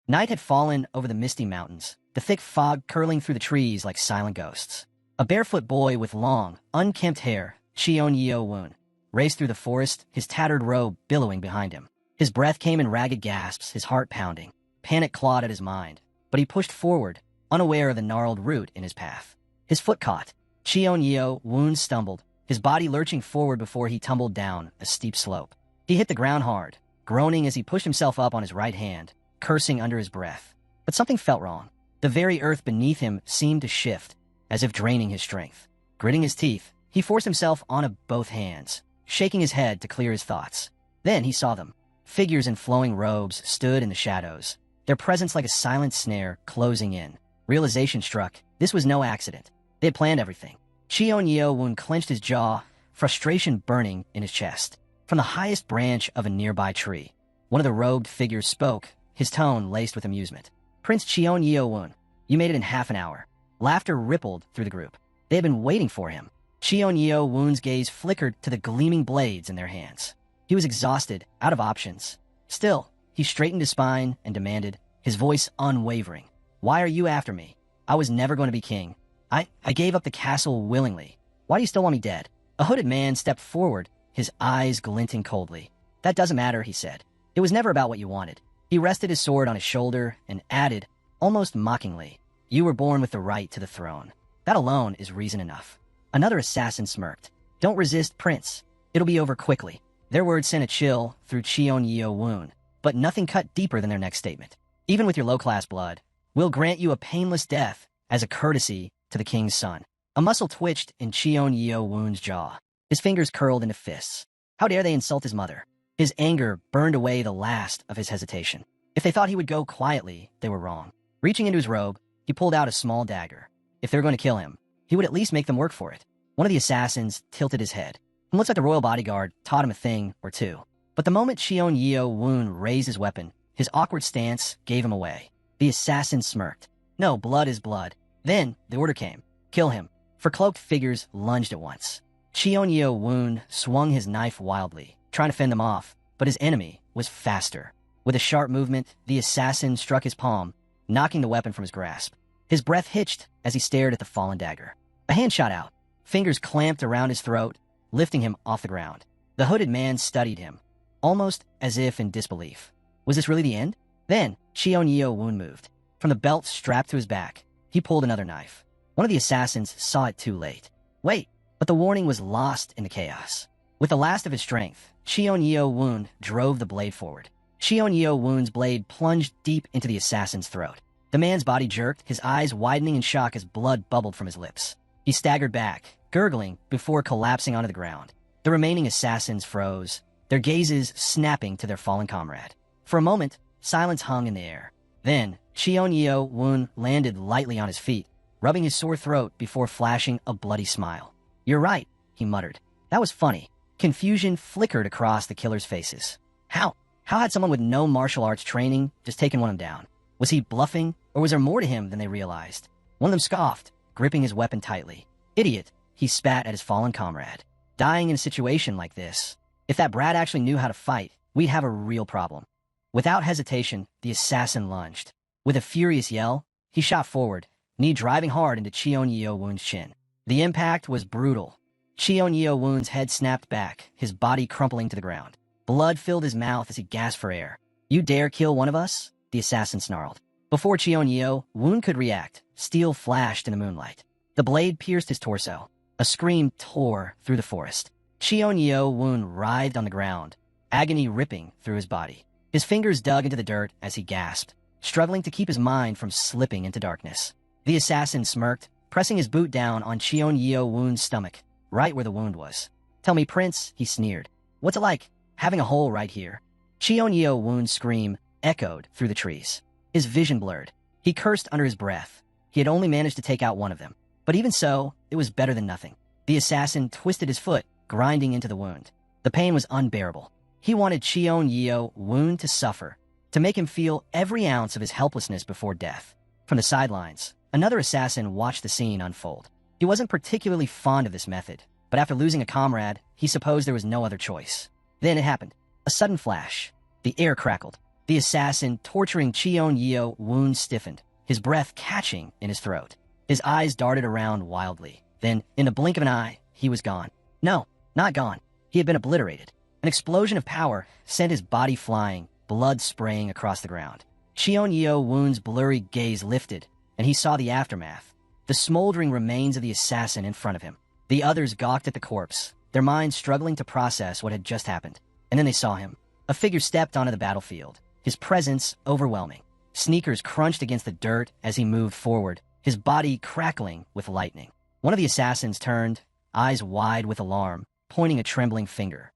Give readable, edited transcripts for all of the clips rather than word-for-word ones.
Night had fallen over the misty mountains, the thick fog curling through the trees like silent ghosts. A barefoot boy with long, unkempt hair, Cheon-Yeo-woon, raced through the forest, his tattered robe billowing behind him. His breath came in ragged gasps, his heart pounding. Panic clawed at his mind, but he pushed forward, unaware of the gnarled root in his path. His foot caught. Cheon-Yeo-woon stumbled, his body lurching forward before he tumbled down a steep slope. He hit the ground hard, groaning as he pushed himself up on his right hand, cursing under his breath. But something felt wrong. The very earth beneath him seemed to shift, as if draining his strength. Gritting his teeth, he forced himself onto both hands, shaking his head to clear his thoughts. Then he saw them. Figures in flowing robes stood in the shadows, their presence like a silent snare closing in. Realization struck. This was no accident. They had planned everything. Cheon-Yeo-woon clenched his jaw, frustration burning in his chest. From the highest branch of a nearby tree, one of the robed figures spoke, his tone laced with amusement. "Prince Cheon-Yeo-woon, you made it in half an hour." Laughter rippled through the group. They had been waiting for him. Cheon-Yeo-woon's gaze flickered to the gleaming blades in their hands. He was exhausted, out of options. Still, he straightened his spine and demanded, his voice unwavering. "Why are you after me? I was never going to be king. I gave up the castle willingly. Why do you still want me dead?" A hooded man stepped forward, his eyes glinting coldly. "That doesn't matter," he said. "It was never about what you wanted." He rested his sword on his shoulder and added, almost mockingly, "You were born with the right to the throne. That alone is reason enough." Another assassin smirked. "Don't resist, Prince. It'll be over quickly." Their words sent a chill through Cheon-Yeo-woon, but nothing cut deeper than their next statement. "Even with your low-class blood, we'll grant you a painless death as a courtesy to the king's son." A muscle twitched in Cheon-Yeo-woon's jaw. His fingers curled into fists. How dare they insult his mother? His anger burned away the last of his hesitation. If they thought he would go quietly, they were wrong. Reaching into his robe, he pulled out a small dagger. If they were going to kill him, he would at least make them work for it. One of the assassins tilted his head. It looks like the royal bodyguard taught him a thing or two. But the moment Cheon-Yeo-woon raised his weapon, his awkward stance gave him away. The assassin smirked. "No, blood is blood." Then the order came. "Kill him." Four cloaked figures lunged at once. Cheon-Yeo-woon swung his knife wildly, trying to fend them off, but his enemy was faster. With a sharp movement, the assassin struck his palm, knocking the weapon from his grasp. His breath hitched as he stared at the fallen dagger. A hand shot out. Fingers clamped around his throat, lifting him off the ground. The hooded man studied him, almost as if in disbelief. Was this really the end? Then, Cheon-Yeo-woon moved. From the belt strapped to his back, he pulled another knife. One of the assassins saw it too late. Wait, but the warning was lost in the chaos. With the last of his strength, Cheon-Yeo-woon drove the blade forward. Cheon-Yeo-woon's blade plunged deep into the assassin's throat. The man's body jerked, his eyes widening in shock as blood bubbled from his lips. He staggered back, gurgling, before collapsing onto the ground. The remaining assassins froze, their gazes snapping to their fallen comrade. For a moment, silence hung in the air. Then, Cheon-Yeo-woon landed lightly on his feet, rubbing his sore throat before flashing a bloody smile. "You're right," he muttered. "That was funny." Confusion flickered across the killers' faces. How had someone with no martial arts training just taken one of them down? Was he bluffing, or was there more to him than they realized? One of them scoffed, gripping his weapon tightly. "Idiot," he spat at his fallen comrade. "Dying in a situation like this. If that brat actually knew how to fight, we'd have a real problem." Without hesitation, the assassin lunged. With a furious yell, he shot forward, knee driving hard into Cheon-Yeo-woon's chin. The impact was brutal. Cheon-Yeo-woon's head snapped back, his body crumpling to the ground. Blood filled his mouth as he gasped for air. "You dare kill one of us?" the assassin snarled. Before Cheon-Yeo-woon could react, steel flashed in the moonlight. The blade pierced his torso. A scream tore through the forest. Cheon-Yeo-woon writhed on the ground, agony ripping through his body. His fingers dug into the dirt as he gasped, struggling to keep his mind from slipping into darkness. The assassin smirked, pressing his boot down on Cheon-Yeo-woon's stomach, right where the wound was. "Tell me, Prince," he sneered. "What's it like, having a hole right here?" Cheon-Yeo-woon's scream echoed through the trees. His vision blurred. He cursed under his breath. He had only managed to take out one of them. But even so, it was better than nothing. The assassin twisted his foot, grinding into the wound. The pain was unbearable. He wanted Cheon-Yeo-woon to suffer, to make him feel every ounce of his helplessness before death. From the sidelines, another assassin watched the scene unfold. He wasn't particularly fond of this method, but after losing a comrade, he supposed there was no other choice. Then it happened. A sudden flash. The air crackled. The assassin torturing Cheon-Yeo wound stiffened, his breath catching in his throat. His eyes darted around wildly. Then, in the blink of an eye, he was gone. No, not gone. He had been obliterated. An explosion of power sent his body flying, blood spraying across the ground. Cheon-Yeo Woon's blurry gaze lifted, and he saw the aftermath. The smoldering remains of the assassin in front of him. The others gawked at the corpse, their minds struggling to process what had just happened. And then they saw him. A figure stepped onto the battlefield, his presence overwhelming. Sneakers crunched against the dirt as he moved forward, his body crackling with lightning. One of the assassins turned, eyes wide with alarm, pointing a trembling finger.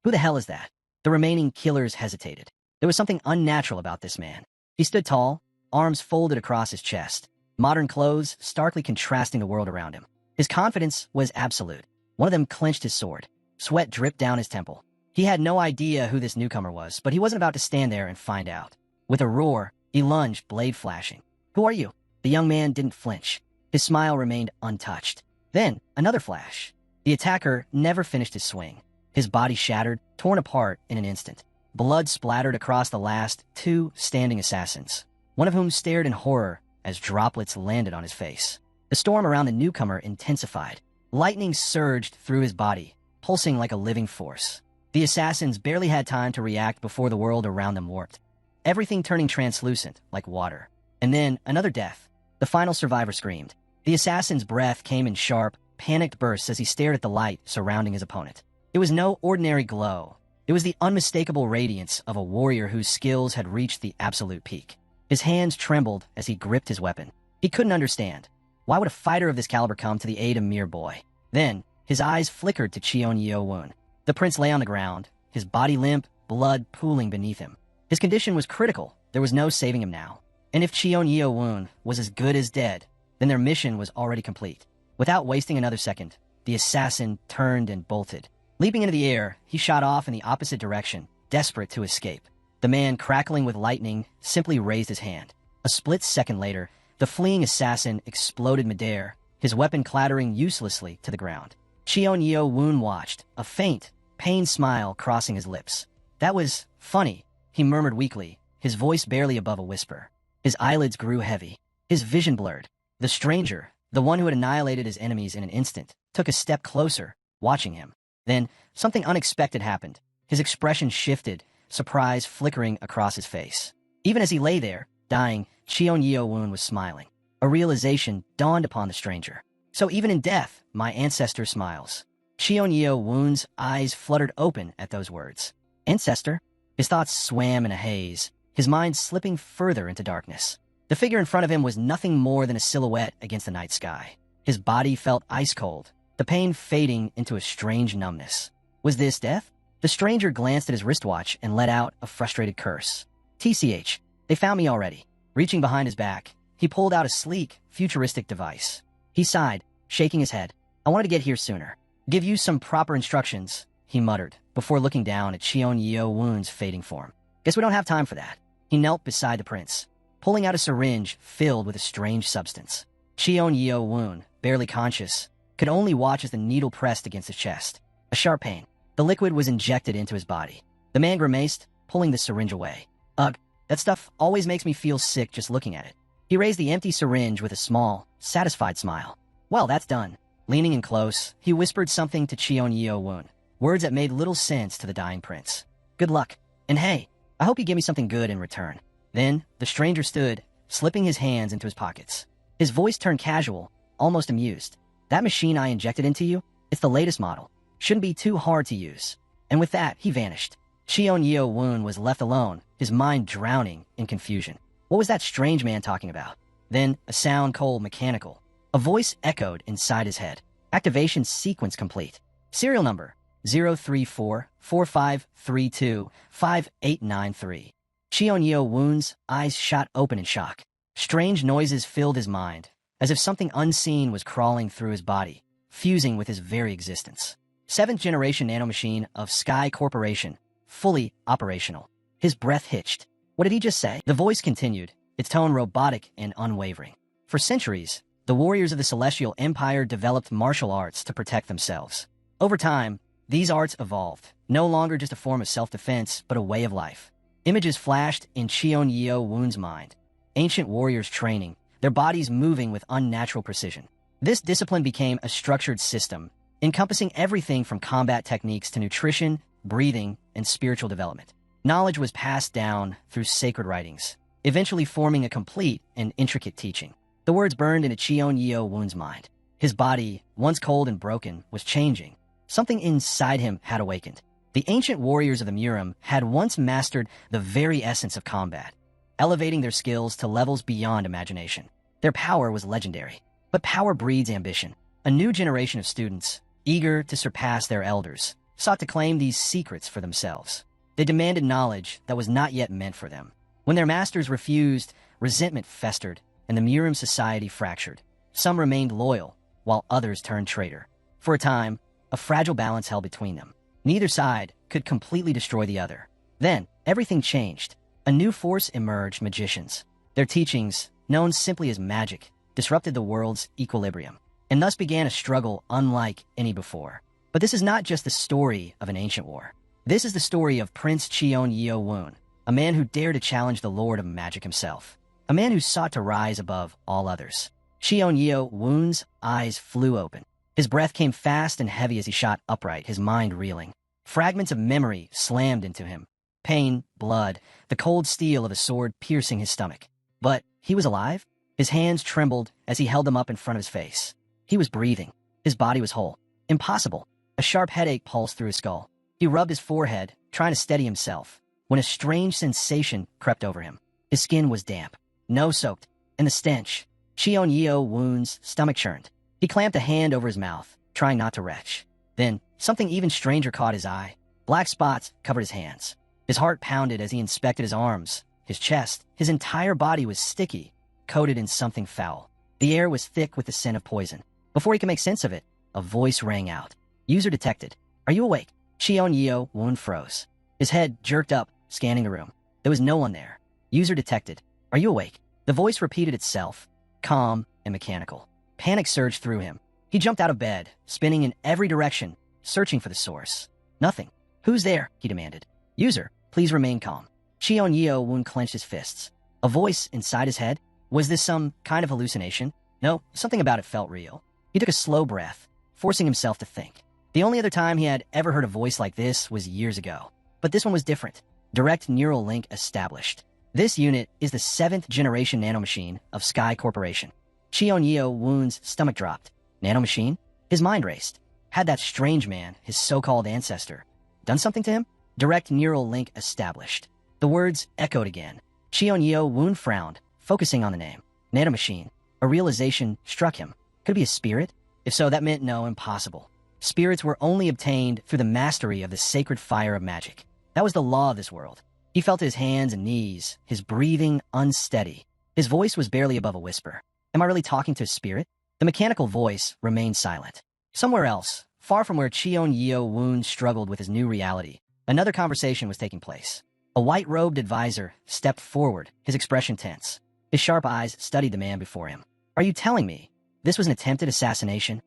Who the hell is that? The remaining killers hesitated. There was something unnatural about this man. He stood tall, arms folded across his chest, modern clothes starkly contrasting the world around him. His confidence was absolute. One of them clenched his sword. Sweat dripped down his temple. He had no idea who this newcomer was, but he wasn't about to stand there and find out. With a roar, he lunged, blade flashing. "Who are you?" The young man didn't flinch. His smile remained untouched. Then, another flash. The attacker never finished his swing. His body shattered, torn apart in an instant. Blood splattered across the last two standing assassins, one of whom stared in horror as droplets landed on his face. The storm around the newcomer intensified. Lightning surged through his body, pulsing like a living force. The assassins barely had time to react before the world around them warped, everything turning translucent like water. And then, another death. The final survivor screamed. The assassin's breath came in sharp, panicked bursts as he stared at the light surrounding his opponent. It was no ordinary glow. It was the unmistakable radiance of a warrior whose skills had reached the absolute peak. His hands trembled as he gripped his weapon. He couldn't understand. Why would a fighter of this caliber come to the aid of a mere boy? Then, his eyes flickered to Cheon-Yeo Woon. The prince lay on the ground, his body limp, blood pooling beneath him. His condition was critical. There was no saving him now. And if Cheon-Yeo Woon was as good as dead, then their mission was already complete. Without wasting another second, the assassin turned and bolted. Leaping into the air, he shot off in the opposite direction, desperate to escape. The man, crackling with lightning, simply raised his hand. A split second later, the fleeing assassin exploded midair, his weapon clattering uselessly to the ground. Cheon-Yeo Woon watched, a faint, pained smile crossing his lips. "That was funny," he murmured weakly, his voice barely above a whisper. His eyelids grew heavy, his vision blurred. The stranger, the one who had annihilated his enemies in an instant, took a step closer, watching him. Then, something unexpected happened. His expression shifted, surprise flickering across his face. Even as he lay there, dying, Cheon-Yeo Woon was smiling. A realization dawned upon the stranger. So even in death, my ancestor smiles. Cheon-Yeo Woon's eyes fluttered open at those words. Ancestor? His thoughts swam in a haze, his mind slipping further into darkness. The figure in front of him was nothing more than a silhouette against the night sky. His body felt ice cold, the pain fading into a strange numbness. Was this death? The stranger glanced at his wristwatch and let out a frustrated curse. TCH, they found me already. Reaching behind his back, he pulled out a sleek, futuristic device. He sighed, shaking his head. I wanted to get here sooner. Give you some proper instructions, he muttered, before looking down at Cheon-Yeo Woon's fading form. Guess we don't have time for that. He knelt beside the prince, pulling out a syringe filled with a strange substance. Cheon-Yeo Woon, barely conscious, could only watch as the needle pressed against his chest. A sharp pain. The liquid was injected into his body. The man grimaced, pulling the syringe away. Ugh, that stuff always makes me feel sick just looking at it. He raised the empty syringe with a small, satisfied smile. Well, that's done. Leaning in close, he whispered something to Cheon-Yeo Woon, words that made little sense to the dying prince. Good luck. And hey, I hope you give me something good in return. Then, the stranger stood, slipping his hands into his pockets. His voice turned casual, almost amused. That machine I injected into you, it's the latest model. Shouldn't be too hard to use. And with that, he vanished. Cheon-Yeo Woon was left alone, his mind drowning in confusion. What was that strange man talking about? Then, a sound cold mechanical. A voice echoed inside his head. Activation sequence complete. Serial number 03445325893. Cheon-Yeo Woon's eyes shot open in shock. Strange noises filled his mind, as if something unseen was crawling through his body, fusing with his very existence. 7th generation nanomachine of Sky Corporation, fully operational. His breath hitched. What did he just say? The voice continued, its tone robotic and unwavering. For centuries, the warriors of the Celestial Empire developed martial arts to protect themselves. Over time, these arts evolved, no longer just a form of self-defense, but a way of life. Images flashed in Cheon Yeo Woon's mind. Ancient warriors training, their bodies moving with unnatural precision. This discipline became a structured system, encompassing everything from combat techniques to nutrition, breathing, and spiritual development. Knowledge was passed down through sacred writings, eventually forming a complete and intricate teaching. The words burned into Cheon Yeo Woon's mind. His body, once cold and broken, was changing. Something inside him had awakened. The ancient warriors of the Murim had once mastered the very essence of combat, elevating their skills to levels beyond imagination. Their power was legendary. But power breeds ambition. A new generation of students, eager to surpass their elders, sought to claim these secrets for themselves. They demanded knowledge that was not yet meant for them. When their masters refused, resentment festered, and the Murim society fractured. Some remained loyal, while others turned traitor. For a time, a fragile balance held between them. Neither side could completely destroy the other. Then, everything changed. A new force emerged: magicians. Their teachings, known simply as magic, disrupted the world's equilibrium, and thus began a struggle unlike any before. But this is not just the story of an ancient war. This is the story of Prince Cheon Yeo Woon, a man who dared to challenge the Lord of Magic himself, a man who sought to rise above all others. Cheon Yeo Woon's eyes flew open. His breath came fast and heavy as he shot upright, his mind reeling. Fragments of memory slammed into him. Pain, blood, the cold steel of a sword piercing his stomach. But he was alive? His hands trembled as he held them up in front of his face. He was breathing. His body was whole. Impossible. A sharp headache pulsed through his skull. He rubbed his forehead, trying to steady himself, when a strange sensation crept over him. His skin was damp, nose-soaked, and the stench. Cheon Yeo Woon's stomach churned. He clamped a hand over his mouth, trying not to retch. Then, something even stranger caught his eye. Black spots covered his hands. His heart pounded as he inspected his arms, his chest. His entire body was sticky, coated in something foul. The air was thick with the scent of poison. Before he could make sense of it, a voice rang out. User detected. Are you awake? Cheon Yeo Woon froze. His head jerked up, scanning the room. There was no one there. User detected. Are you awake? The voice repeated itself, calm and mechanical. Panic surged through him. He jumped out of bed, spinning in every direction, searching for the source. Nothing. Who's there? He demanded. User, please remain calm. Cheon Yeo Woon clenched his fists. A voice inside his head? Was this some kind of hallucination? No, something about it felt real. He took a slow breath, forcing himself to think. The only other time he had ever heard a voice like this was years ago. But this one was different. Direct neural link established. This unit is the 7th generation nanomachine of Sky Corporation. Cheon Yeo Woon's stomach dropped. Nanomachine? His mind raced. Had that strange man, his so-called ancestor, done something to him? Direct neural link established. The words echoed again. Cheon Yeo Woon frowned, focusing on the name. Nanomachine. A realization struck him. Could it be a spirit? If so, that meant no, impossible. Spirits were only obtained through the mastery of the sacred fire of magic. That was the law of this world. He felt his hands and knees, his breathing unsteady. His voice was barely above a whisper. Am I really talking to a spirit? The mechanical voice remained silent. Somewhere else, far from where Cheon Yeo Woon struggled with his new reality, another conversation was taking place. A white-robed advisor stepped forward, his expression tense. His sharp eyes studied the man before him. Are you telling me this was an attempted assassination?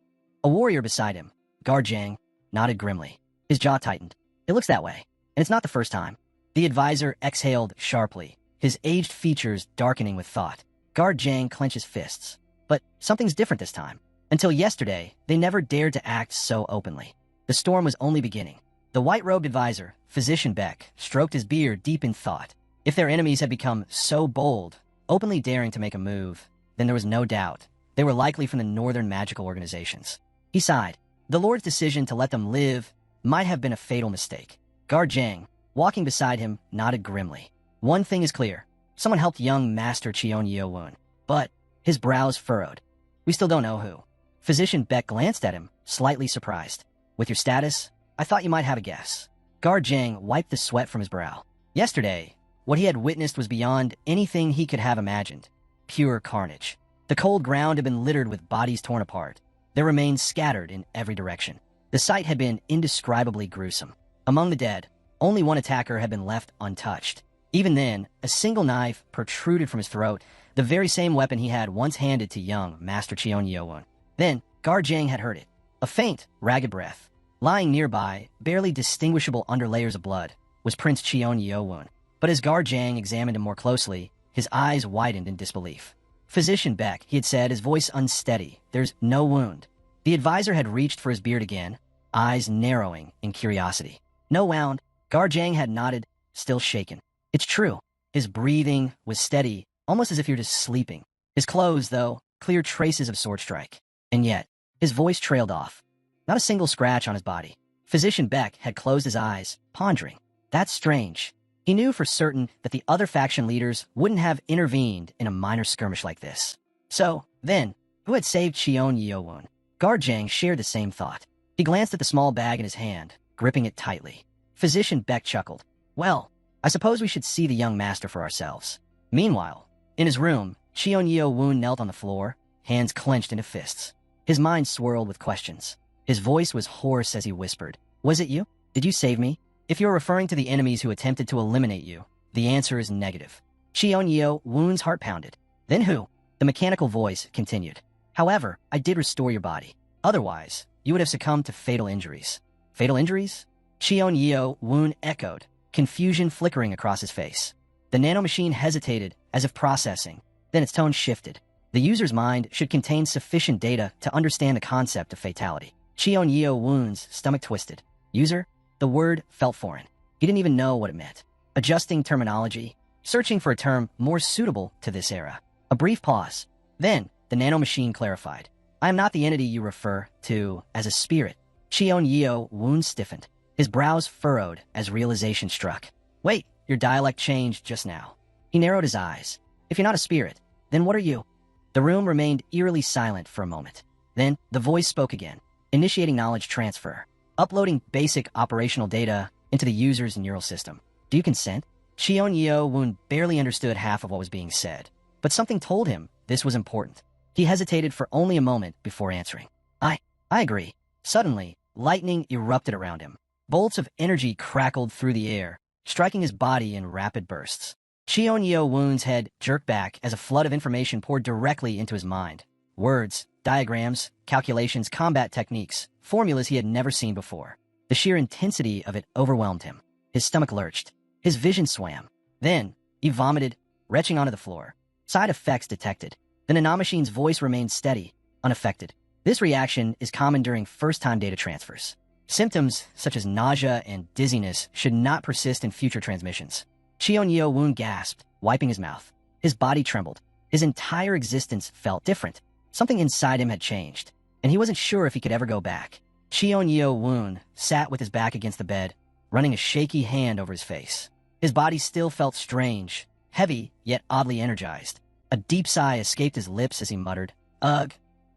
A warrior beside him, Guard Jang, nodded grimly. His jaw tightened. It looks that way, and it's not the first time. The advisor exhaled sharply, his aged features darkening with thought. Guard Jang clenched his fists. But something's different this time. Until yesterday, they never dared to act so openly. The storm was only beginning. The white-robed advisor, Physician Beck, stroked his beard deep in thought. If their enemies had become so bold, openly daring to make a move, then there was no doubt they were likely from the northern magical organizations. He sighed. The Lord's decision to let them live might have been a fatal mistake. Guard Jang, walking beside him, nodded grimly. One thing is clear. Someone helped young Master Cheon Yeo Woon. But his brows furrowed. We still don't know who. Physician Beck glanced at him, slightly surprised. With your status, I thought you might have a guess. Guard Jang wiped the sweat from his brow. Yesterday, what he had witnessed was beyond anything he could have imagined. Pure carnage. The cold ground had been littered with bodies torn apart, their remains scattered in every direction. The sight had been indescribably gruesome. Among the dead, only one attacker had been left untouched. Even then, a single knife protruded from his throat, the very same weapon he had once handed to young Master Cheon Yeo Woon. Then, Guard Jang had heard it. A faint, ragged breath. Lying nearby, barely distinguishable under layers of blood, was Prince Cheon Yeo Woon. But as Guard Jang examined him more closely, his eyes widened in disbelief. Physician Beck, he had said, his voice unsteady. There's no wound. The advisor had reached for his beard again, eyes narrowing in curiosity. No wound. Guard Jang had nodded, still shaken. It's true. His breathing was steady, almost as if you're just sleeping. His clothes, though, clear traces of sword strike. And yet, his voice trailed off. Not a single scratch on his body. Physician Beck had closed his eyes, pondering. That's strange. He knew for certain that the other faction leaders wouldn't have intervened in a minor skirmish like this. So, then, who had saved Cheon Yeo-woon? Guard Jang shared the same thought. He glanced at the small bag in his hand, gripping it tightly. Physician Beck chuckled. Well, I suppose we should see the young master for ourselves. Meanwhile, in his room, Cheon Yeo-woon knelt on the floor, hands clenched into fists. His mind swirled with questions. His voice was hoarse as he whispered. Was it you? Did you save me? If you're referring to the enemies who attempted to eliminate you, the answer is negative. Cheon Yeo-woon's heart pounded. Then who? The mechanical voice continued. However, I did restore your body. Otherwise, you would have succumbed to fatal injuries. Fatal injuries? Cheon Yeo-woon echoed, confusion flickering across his face. The nanomachine hesitated, as if processing. Then its tone shifted. The user's mind should contain sufficient data to understand the concept of fatality. Cheon Yeo-woon's stomach twisted. User? The word felt foreign. He didn't even know what it meant. Adjusting terminology, searching for a term more suitable to this era. A brief pause. Then, the nanomachine clarified. I am not the entity you refer to as a spirit. Cheon Yeo-woon stiffened. His brows furrowed as realization struck. Wait, your dialect changed just now. He narrowed his eyes. If you're not a spirit, then what are you? The room remained eerily silent for a moment. Then, the voice spoke again, initiating knowledge transfer. Uploading basic operational data into the user's neural system. Do you consent? Cheon Yeo-woon barely understood half of what was being said, but something told him this was important. He hesitated for only a moment before answering. I agree. Suddenly, lightning erupted around him. Bolts of energy crackled through the air, striking his body in rapid bursts. Cheon Yeo-woon's head jerked back as a flood of information poured directly into his mind. Words, diagrams, calculations, combat techniques, formulas he had never seen before. The sheer intensity of it overwhelmed him. His stomach lurched. His vision swam. Then, he vomited, retching onto the floor. Side effects detected. The nanomachine's voice remained steady, unaffected. This reaction is common during first-time data transfers. Symptoms such as nausea and dizziness should not persist in future transmissions. Cheon Yeo-woon gasped, wiping his mouth. His body trembled. His entire existence felt different. Something inside him had changed, and he wasn't sure if he could ever go back. Cheon Yeo-woon sat with his back against the bed, running a shaky hand over his face. His body still felt strange, heavy, yet oddly energized. A deep sigh escaped his lips as he muttered, Ugh,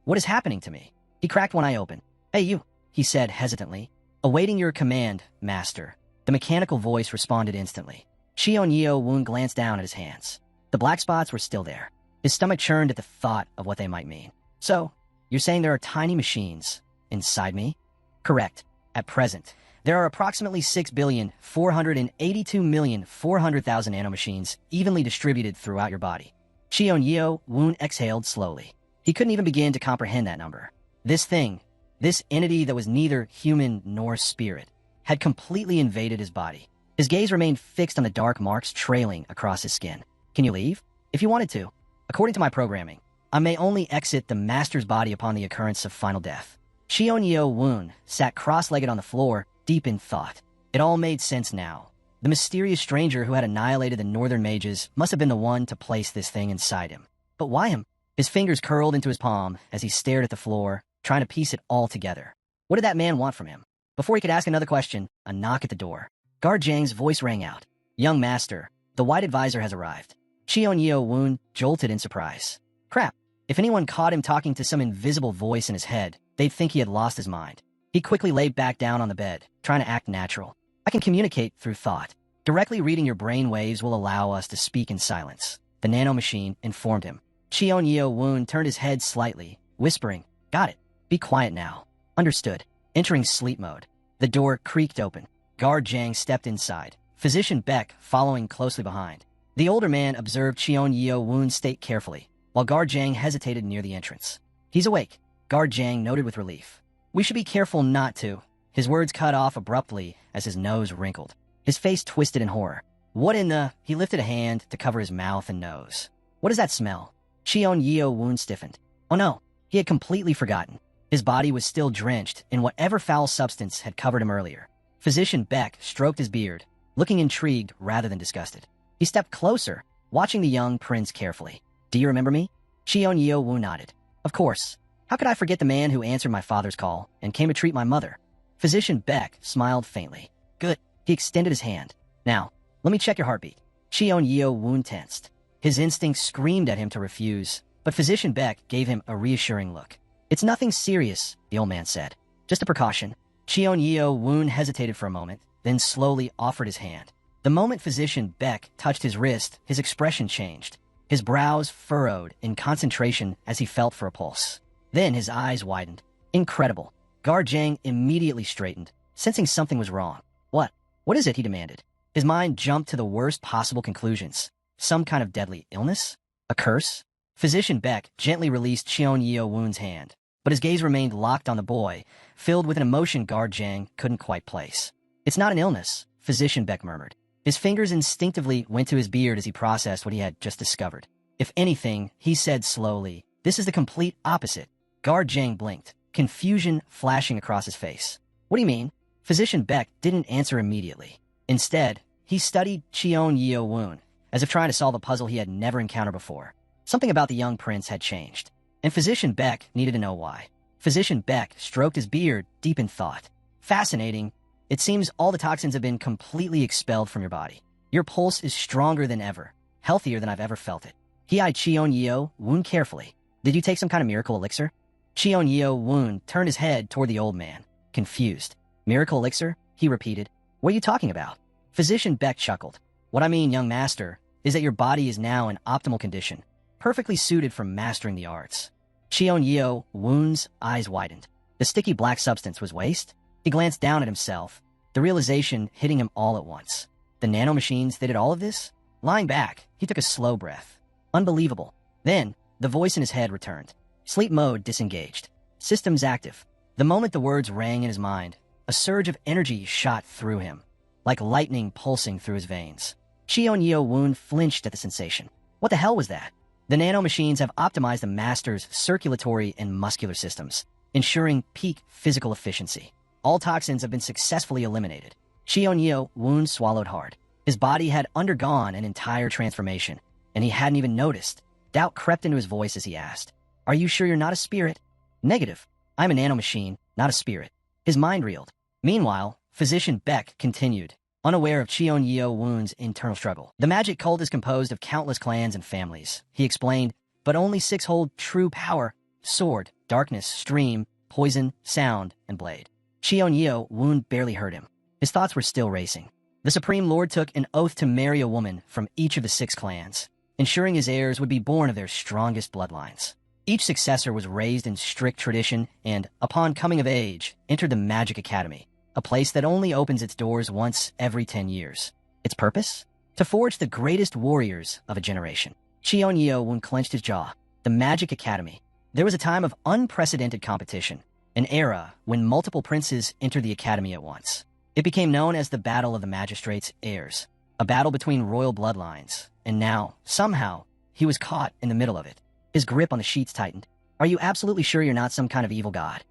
what is happening to me? He cracked one eye open. Hey, you, he said hesitantly. Awaiting your command, master. The mechanical voice responded instantly. Cheon Yeo-woon glanced down at his hands. The black spots were still there. His stomach churned at the thought of what they might mean. So, you're saying there are tiny machines inside me? Correct. At present, there are approximately 6,482,400,000 nanomachines evenly distributed throughout your body. Cheon Yeo-woon exhaled slowly. He couldn't even begin to comprehend that number. This thing, this entity that was neither human nor spirit, had completely invaded his body. His gaze remained fixed on the dark marks trailing across his skin. Can you leave? If you wanted to. According to my programming, I may only exit the master's body upon the occurrence of final death. Cheon Yeo-woon sat cross-legged on the floor, deep in thought. It all made sense now. The mysterious stranger who had annihilated the northern mages must have been the one to place this thing inside him. But why him? His fingers curled into his palm as he stared at the floor, trying to piece it all together. What did that man want from him? Before he could ask another question, a knock at the door. Guard Jang's voice rang out. Young master, the white advisor has arrived. Cheon Yeo-woon jolted in surprise. Crap. If anyone caught him talking to some invisible voice in his head, they'd think he had lost his mind. He quickly laid back down on the bed, trying to act natural. I can communicate through thought. Directly reading your brain waves will allow us to speak in silence. The nanomachine informed him. Cheon Yeo-woon turned his head slightly, whispering, Got it. Be quiet now. Understood. Entering sleep mode. The door creaked open. Guard Jang stepped inside, Physician Beck following closely behind. The older man observed Cheon Yeo-woon's state carefully, while Guard Jang hesitated near the entrance. He's awake, Guard Jang noted with relief. We should be careful not to. His words cut off abruptly as his nose wrinkled. His face twisted in horror. What in the... He lifted a hand to cover his mouth and nose. What does that smell? Cheon Yeo wound stiffened. Oh no, he had completely forgotten. His body was still drenched in whatever foul substance had covered him earlier. Physician Beck stroked his beard, looking intrigued rather than disgusted. He stepped closer, watching the young prince carefully. Do you remember me? Cheon Yeo Wu nodded. Of course. How could I forget the man who answered my father's call and came to treat my mother? Physician Beck smiled faintly. Good. He extended his hand. Now, let me check your heartbeat. Cheon Yeo Woon tensed. His instincts screamed at him to refuse, but Physician Beck gave him a reassuring look. It's nothing serious, the old man said. Just a precaution. Cheon Yeo Woon hesitated for a moment, then slowly offered his hand. The moment Physician Beck touched his wrist, his expression changed. His brows furrowed in concentration as he felt for a pulse. Then his eyes widened. Incredible. Gar Jang immediately straightened, sensing something was wrong. What? What is it? He demanded. His mind jumped to the worst possible conclusions. Some kind of deadly illness? A curse? Physician Beck gently released Cheon Yeo Woon's hand, but his gaze remained locked on the boy, filled with an emotion Gar Jang couldn't quite place. It's not an illness, Physician Beck murmured. His fingers instinctively went to his beard as he processed what he had just discovered. If anything, he said slowly, this is the complete opposite. Gar Jang blinked, confusion flashing across his face. What do you mean? Physician Beck didn't answer immediately. Instead, he studied Cheon Yeo Woon, as if trying to solve a puzzle he had never encountered before. Something about the young prince had changed, and Physician Beck needed to know why. Physician Beck stroked his beard deep in thought. Fascinating. It seems all the toxins have been completely expelled from your body. Your pulse is stronger than ever, healthier than I've ever felt it. He eyed Cheon Yeo Woon carefully. Did you take some kind of miracle elixir? Cheon Yeo Woon turned his head toward the old man, confused. Miracle elixir? He repeated. What are you talking about? Physician Beck chuckled. What I mean, young master, is that your body is now in optimal condition, perfectly suited for mastering the arts. Cheon Yeo Woon's eyes widened. The sticky black substance was waste? He glanced down at himself, the realization hitting him all at once. The nanomachines that did all of this? Lying back, he took a slow breath. Unbelievable. Then, the voice in his head returned. Sleep mode disengaged. Systems active. The moment the words rang in his mind, a surge of energy shot through him, like lightning pulsing through his veins. Cheon Yeo Woon flinched at the sensation. What the hell was that? The nanomachines have optimized the master's circulatory and muscular systems, ensuring peak physical efficiency. All toxins have been successfully eliminated. Cheon Yeo Woon swallowed hard. His body had undergone an entire transformation, and he hadn't even noticed. Doubt crept into his voice as he asked, Are you sure you're not a spirit? Negative. I'm a nanomachine, not a spirit. His mind reeled. Meanwhile, Physician Beck continued, unaware of Cheon Yeo Woon's internal struggle. The magic cult is composed of countless clans and families, he explained, but only 6 hold true power: sword, darkness, stream, poison, sound, and blade. Cheon Yeo Woon barely heard him. His thoughts were still racing. The Supreme Lord took an oath to marry a woman from each of the 6 clans, ensuring his heirs would be born of their strongest bloodlines. Each successor was raised in strict tradition and, upon coming of age, entered the Magic Academy, a place that only opens its doors once every 10 years. Its purpose? To forge the greatest warriors of a generation. Cheon Yeo Woon clenched his jaw. The Magic Academy. There was a time of unprecedented competition, an era when multiple princes entered the academy at once. It became known as the Battle of the Magistrates' Heirs, a battle between royal bloodlines, and now, somehow, he was caught in the middle of it. His grip on the sheets tightened. Are you absolutely sure you're not some kind of evil god?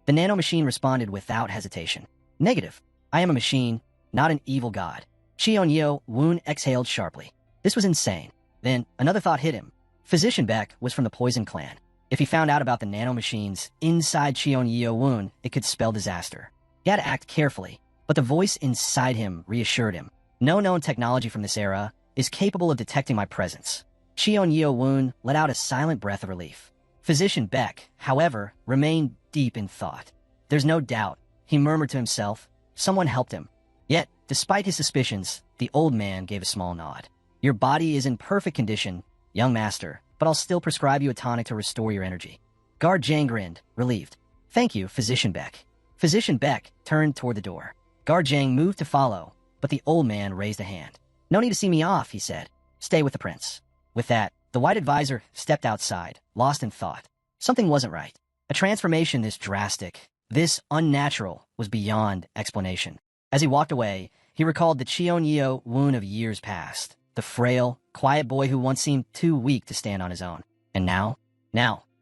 The nanomachine responded without hesitation. Negative. I am a machine, not an evil god. Cheon Yeo Woon exhaled sharply. This was insane. Then, another thought hit him. Physician Beck was from the Poison Clan. If he found out about the nanomachines inside Cheon Yeo Woon, it could spell disaster. He had to act carefully, but the voice inside him reassured him. No known technology from this era is capable of detecting my presence. Cheon Yeo Woon let out a silent breath of relief. Physician Beck, however, remained deep in thought. There's no doubt, he murmured to himself, someone helped him. Yet, despite his suspicions, the old man gave a small nod. Your body is in perfect condition, young master, but I'll still prescribe you a tonic to restore your energy. Guard Jang grinned, relieved. Thank you, Physician Beck. Physician Beck turned toward the door. Guard Jang moved to follow, but the old man raised a hand. No need to see me off, he said. Stay with the prince. With that, the white advisor stepped outside, lost in thought. Something wasn't right. A transformation this drastic, this unnatural, was beyond explanation. As he walked away, He recalled the Cheonyo wound of years past, the frail, quiet boy who once seemed too weak to stand on his own. And now,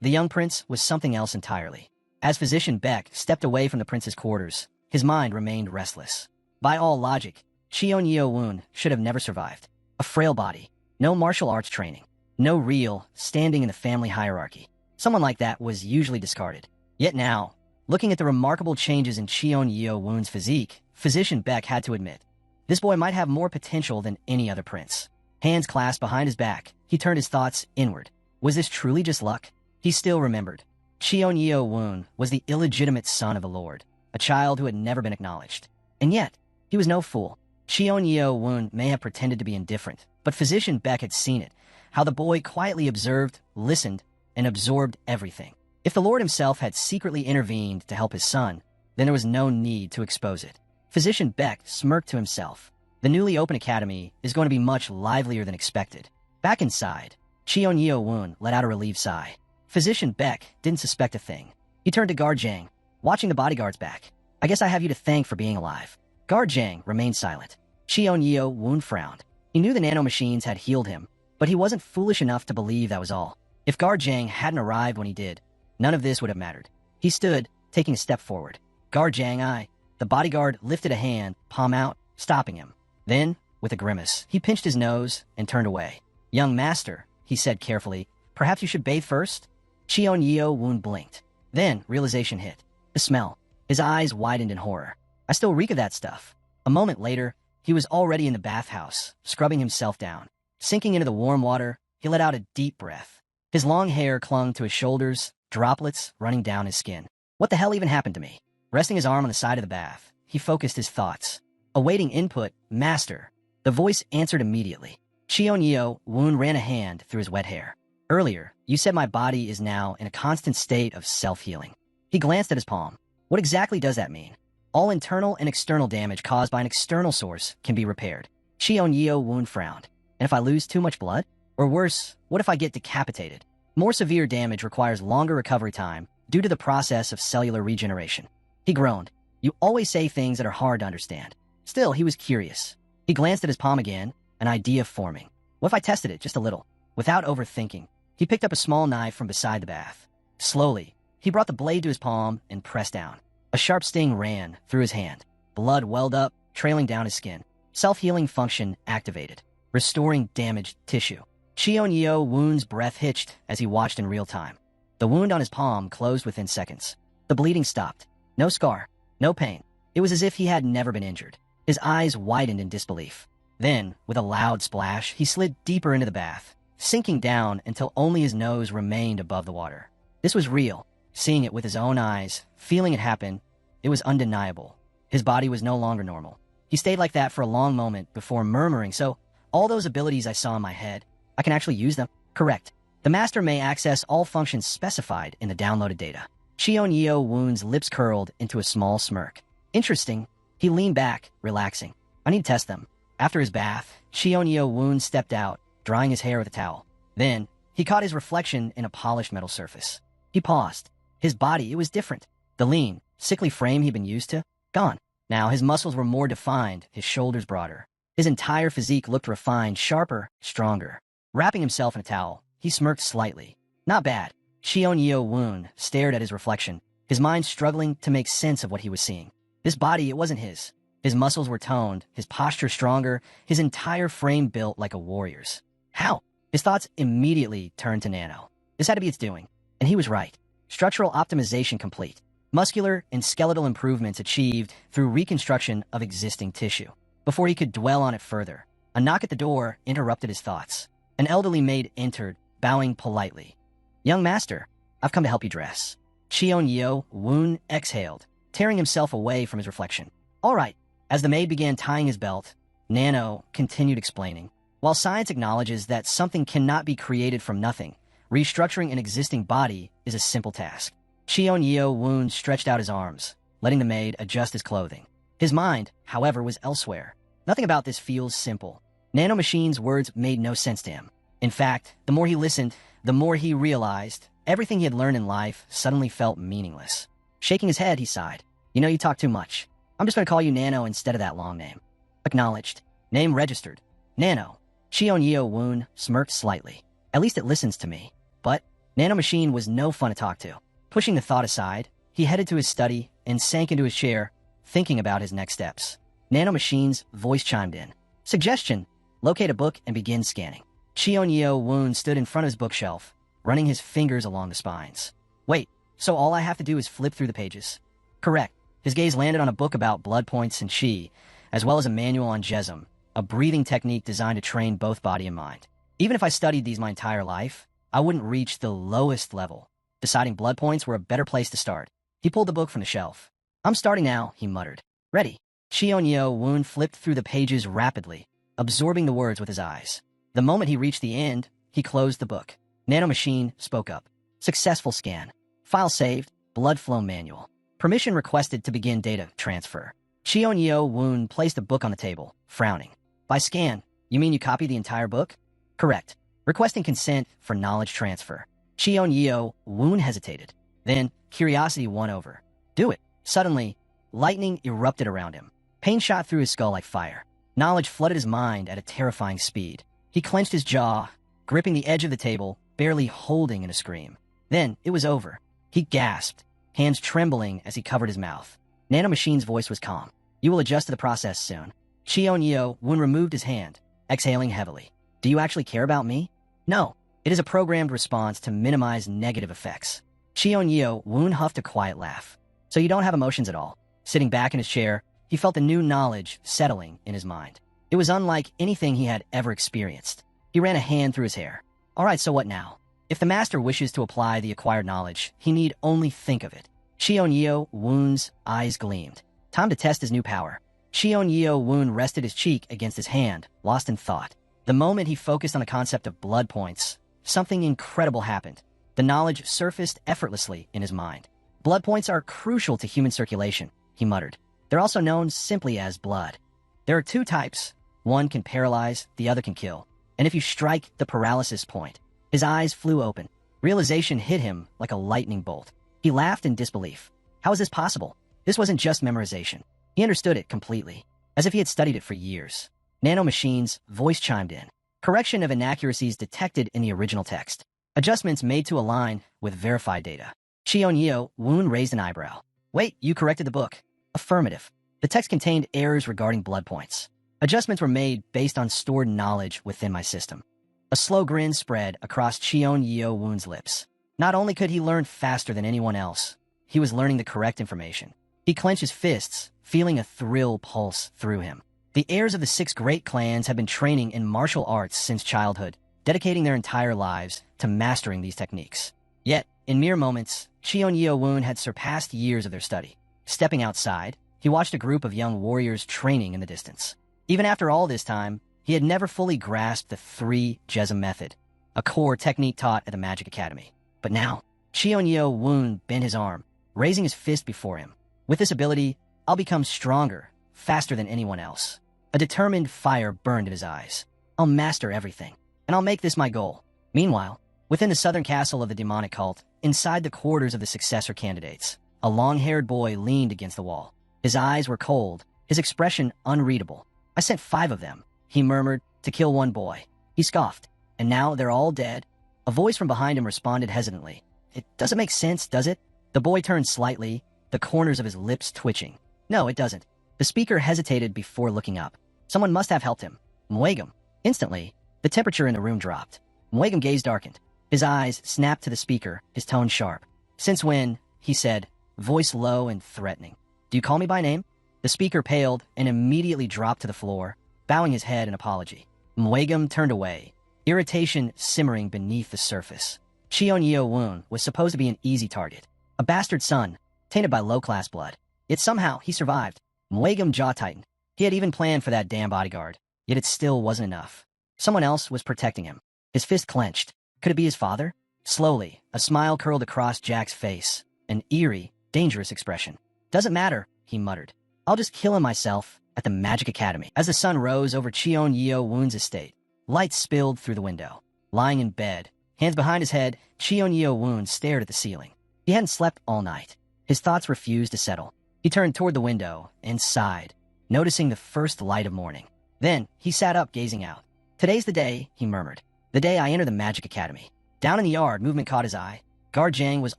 the young prince was something else entirely. As Physician Beck stepped away from the prince's quarters, his mind remained restless. By all logic, Cheonyo wound should have never survived. A frail body, no martial arts training, no real standing in the family hierarchy. Someone like that was usually discarded. Yet now, looking at the remarkable changes in Cheonyo wound's physique, Physician Beck had to admit, this boy might have more potential than any other prince. Hands clasped behind his back, he turned his thoughts inward. Was this truly just luck? He still remembered. Cheonyo wound was the illegitimate son of a lord, a child who had never been acknowledged. And yet, he was no fool. Cheonyo wound may have pretended to be indifferent, but Physician Beck had seen it, how the boy quietly observed, listened, and absorbed everything. If the Lord himself had secretly intervened to help his son, then there was no need to expose it. Physician Beck smirked to himself. The newly opened academy is going to be much livelier than expected. Back inside, Cheonyo wound let out a relieved sigh. Physician Beck didn't suspect a thing. He turned to Guard Jang, watching the bodyguards back. I guess I have you to thank for being alive. Guard Jang remained silent. Cheonyo wound frowned. He knew the nanomachines had healed him, but he wasn't foolish enough to believe that was all. If Guard Jang hadn't arrived when he did, none of this would have mattered. He stood, taking a step forward. Guard Jang, the bodyguard lifted a hand, palm out, stopping him. Then, with a grimace, he pinched his nose and turned away. Young master, he said carefully, perhaps you should bathe first? Cheonyo wound blinked. Then, realization hit. The smell. His eyes widened in horror. I still reek of that stuff. A moment later, he was already in the bathhouse, scrubbing himself down. Sinking into the warm water, he let out a deep breath. His long hair clung to his shoulders, droplets running down his skin. What the hell even happened to me? Resting his arm on the side of the bath, he focused his thoughts. Awaiting input, master. The voice answered immediately. Cheonyo wound ran a hand through his wet hair. Earlier, you said my body is now in a constant state of self-healing. He glanced at his palm. What exactly does that mean? All internal and external damage caused by an external source can be repaired. Cheonyo wound frowned. And if I lose too much blood? Or worse, what if I get decapitated? More severe damage requires longer recovery time due to the process of cellular regeneration. He groaned. You always say things that are hard to understand. Still, he was curious. He glanced at his palm again, an idea forming. What if I tested it just a little? Without overthinking, he picked up a small knife from beside the bath. Slowly, he brought the blade to his palm and pressed down. A sharp sting ran through his hand. Blood welled up, trailing down his skin. Self-healing function activated, restoring damaged tissue. Cheonyo wound's breath hitched as he watched in real time. The wound on his palm closed within seconds. The bleeding stopped. No scar, no pain. It was as if he had never been injured. His eyes widened in disbelief. Then, with a loud splash, he slid deeper into the bath, sinking down until only his nose remained above the water. This was real. Seeing it with his own eyes, feeling it happen, it was undeniable. His body was no longer normal. He stayed like that for a long moment before murmuring, so, all those abilities I saw in my head, I can actually use them? Correct. The master may access all functions specified in the downloaded data. Cheonyo wound's lips curled into a small smirk. Interesting. He leaned back, relaxing. I need to test them. After his bath, Cheonyo wound stepped out, drying his hair with a towel. Then, he caught his reflection in a polished metal surface. He paused. His body, it was different. The lean, sickly frame he'd been used to, gone. Now his muscles were more defined, his shoulders broader. His entire physique looked refined, sharper, stronger. Wrapping himself in a towel, he smirked slightly. Not bad. Cheonyo wound stared at his reflection, his mind struggling to make sense of what he was seeing. This body, it wasn't his. His muscles were toned, his posture stronger, his entire frame built like a warrior's. How? His thoughts immediately turned to Nano. This had to be its doing. And he was right. Structural optimization complete. Muscular and skeletal improvements achieved through reconstruction of existing tissue. Before he could dwell on it further, a knock at the door interrupted his thoughts. An elderly maid entered, bowing politely. Young master, I've come to help you dress. Cheonyo wound exhaled, tearing himself away from his reflection. All right. As the maid began tying his belt, Nano continued explaining. While science acknowledges that something cannot be created from nothing, restructuring an existing body is a simple task. Cheonyo wound stretched out his arms, letting the maid adjust his clothing. His mind, however, was elsewhere. Nothing about this feels simple. Nanomachine's words made no sense to him. In fact, the more he listened, the more he realized everything he had learned in life suddenly felt meaningless. Shaking his head, he sighed. You know, you talk too much. I'm just going to call you Nano instead of that long name. Acknowledged. Name registered. Nano. Cheon Woon smirked slightly. At least it listens to me. But Nanomachine was no fun to talk to. Pushing the thought aside, he headed to his study and sank into his chair, thinking about his next steps. Nanomachine's voice chimed in. Suggestion: locate a book and begin scanning. Cheon Woon stood in front of his bookshelf, running his fingers along the spines. Wait, so all I have to do is flip through the pages? Correct. His gaze landed on a book about blood points and chi, as well as a manual on Jesum, a breathing technique designed to train both body and mind. Even if I studied these my entire life, I wouldn't reach the lowest level. Deciding blood points were a better place to start. He pulled the book from the shelf. I'm starting now, he muttered. Ready. Cheon Woon flipped through the pages rapidly, absorbing the words with his eyes. The moment he reached the end, he closed the book. Nanomachine spoke up. Successful scan. File saved. Blood flow manual. Permission requested to begin data transfer. Cheon Woon placed the book on the table, frowning. By scan, you mean you copy the entire book? Correct. Requesting consent for knowledge transfer. Cheon Woon hesitated. Then, curiosity won over. Do it. Suddenly, lightning erupted around him. Pain shot through his skull like fire. Knowledge flooded his mind at a terrifying speed. He clenched his jaw, gripping the edge of the table, barely holding in a scream. Then, it was over. He gasped, hands trembling as he covered his mouth. Nanomachine's voice was calm. You will adjust to the process soon. Cheon Woon removed his hand, exhaling heavily. Do you actually care about me? No. It is a programmed response to minimize negative effects. Cheon Woon huffed a quiet laugh. So you don't have emotions at all. Sitting back in his chair, he felt the new knowledge settling in his mind. It was unlike anything he had ever experienced. He ran a hand through his hair. All right, so what now? If the master wishes to apply the acquired knowledge, he need only think of it. Cheon Woon's eyes gleamed. Time to test his new power. Cheon Woon rested his cheek against his hand, lost in thought. The moment he focused on the concept of blood points, something incredible happened. The knowledge surfaced effortlessly in his mind. Blood points are crucial to human circulation, he muttered. They're also known simply as blood. There are two types. One can paralyze, the other can kill. And if you strike the paralysis point, his eyes flew open. Realization hit him like a lightning bolt. He laughed in disbelief. How is this possible? This wasn't just memorization. He understood it completely, as if he had studied it for years. Nanomachine's voice chimed in. Correction of inaccuracies detected in the original text. Adjustments made to align with verified data. Cheon Woon raised an eyebrow. Wait, you corrected the book? Affirmative. The text contained errors regarding blood points. Adjustments were made based on stored knowledge within my system. A slow grin spread across Cheon Woon's lips. Not only could he learn faster than anyone else, he was learning the correct information. He clenched his fists, feeling a thrill pulse through him. The heirs of the 6 great clans had been training in martial arts since childhood, dedicating their entire lives to mastering these techniques. Yet, in mere moments, Cheon Woon had surpassed years of their study. Stepping outside, he watched a group of young warriors training in the distance. Even after all this time, he had never fully grasped the 3 Jesum method, a core technique taught at the Magic Academy. But now, Cheon Woon bent his arm, raising his fist before him. With this ability, I'll become stronger, faster than anyone else. A determined fire burned in his eyes. I'll master everything, and I'll make this my goal. Meanwhile, within the southern castle of the demonic cult, inside the quarters of the successor candidates, a long-haired boy leaned against the wall. His eyes were cold, his expression unreadable. I sent 5 of them, he murmured, to kill 1 boy. He scoffed. And now they're all dead? A voice from behind him responded hesitantly. It doesn't make sense, does it? The boy turned slightly, the corners of his lips twitching. No, it doesn't. The speaker hesitated before looking up. Someone must have helped him. Muegum. Instantly, the temperature in the room dropped. Muegum's gaze darkened. His eyes snapped to the speaker, his tone sharp. Since when? He said, voice low and threatening. Do you call me by name? The speaker paled and immediately dropped to the floor, bowing his head in apology. Muegum turned away, irritation simmering beneath the surface. Cheon Woon was supposed to be an easy target. A bastard son, tainted by low-class blood. Yet somehow he survived. Muegum's jaw tightened. He had even planned for that damn bodyguard, yet it still wasn't enough. Someone else was protecting him. His fist clenched. Could it be his father? Slowly, a smile curled across Jack's face, an eerie, dangerous expression. Doesn't matter, he muttered. I'll just kill him myself at the Magic Academy. As the sun rose over Cheon Woon's estate, light spilled through the window. Lying in bed, hands behind his head, Cheon Woon stared at the ceiling. He hadn't slept all night. His thoughts refused to settle. He turned toward the window and sighed. noticing the first light of morning. Then, he sat up, gazing out. "Today's the day," he murmured. "The day I enter the Magic Academy." Down in the yard, movement caught his eye. Guard Jang was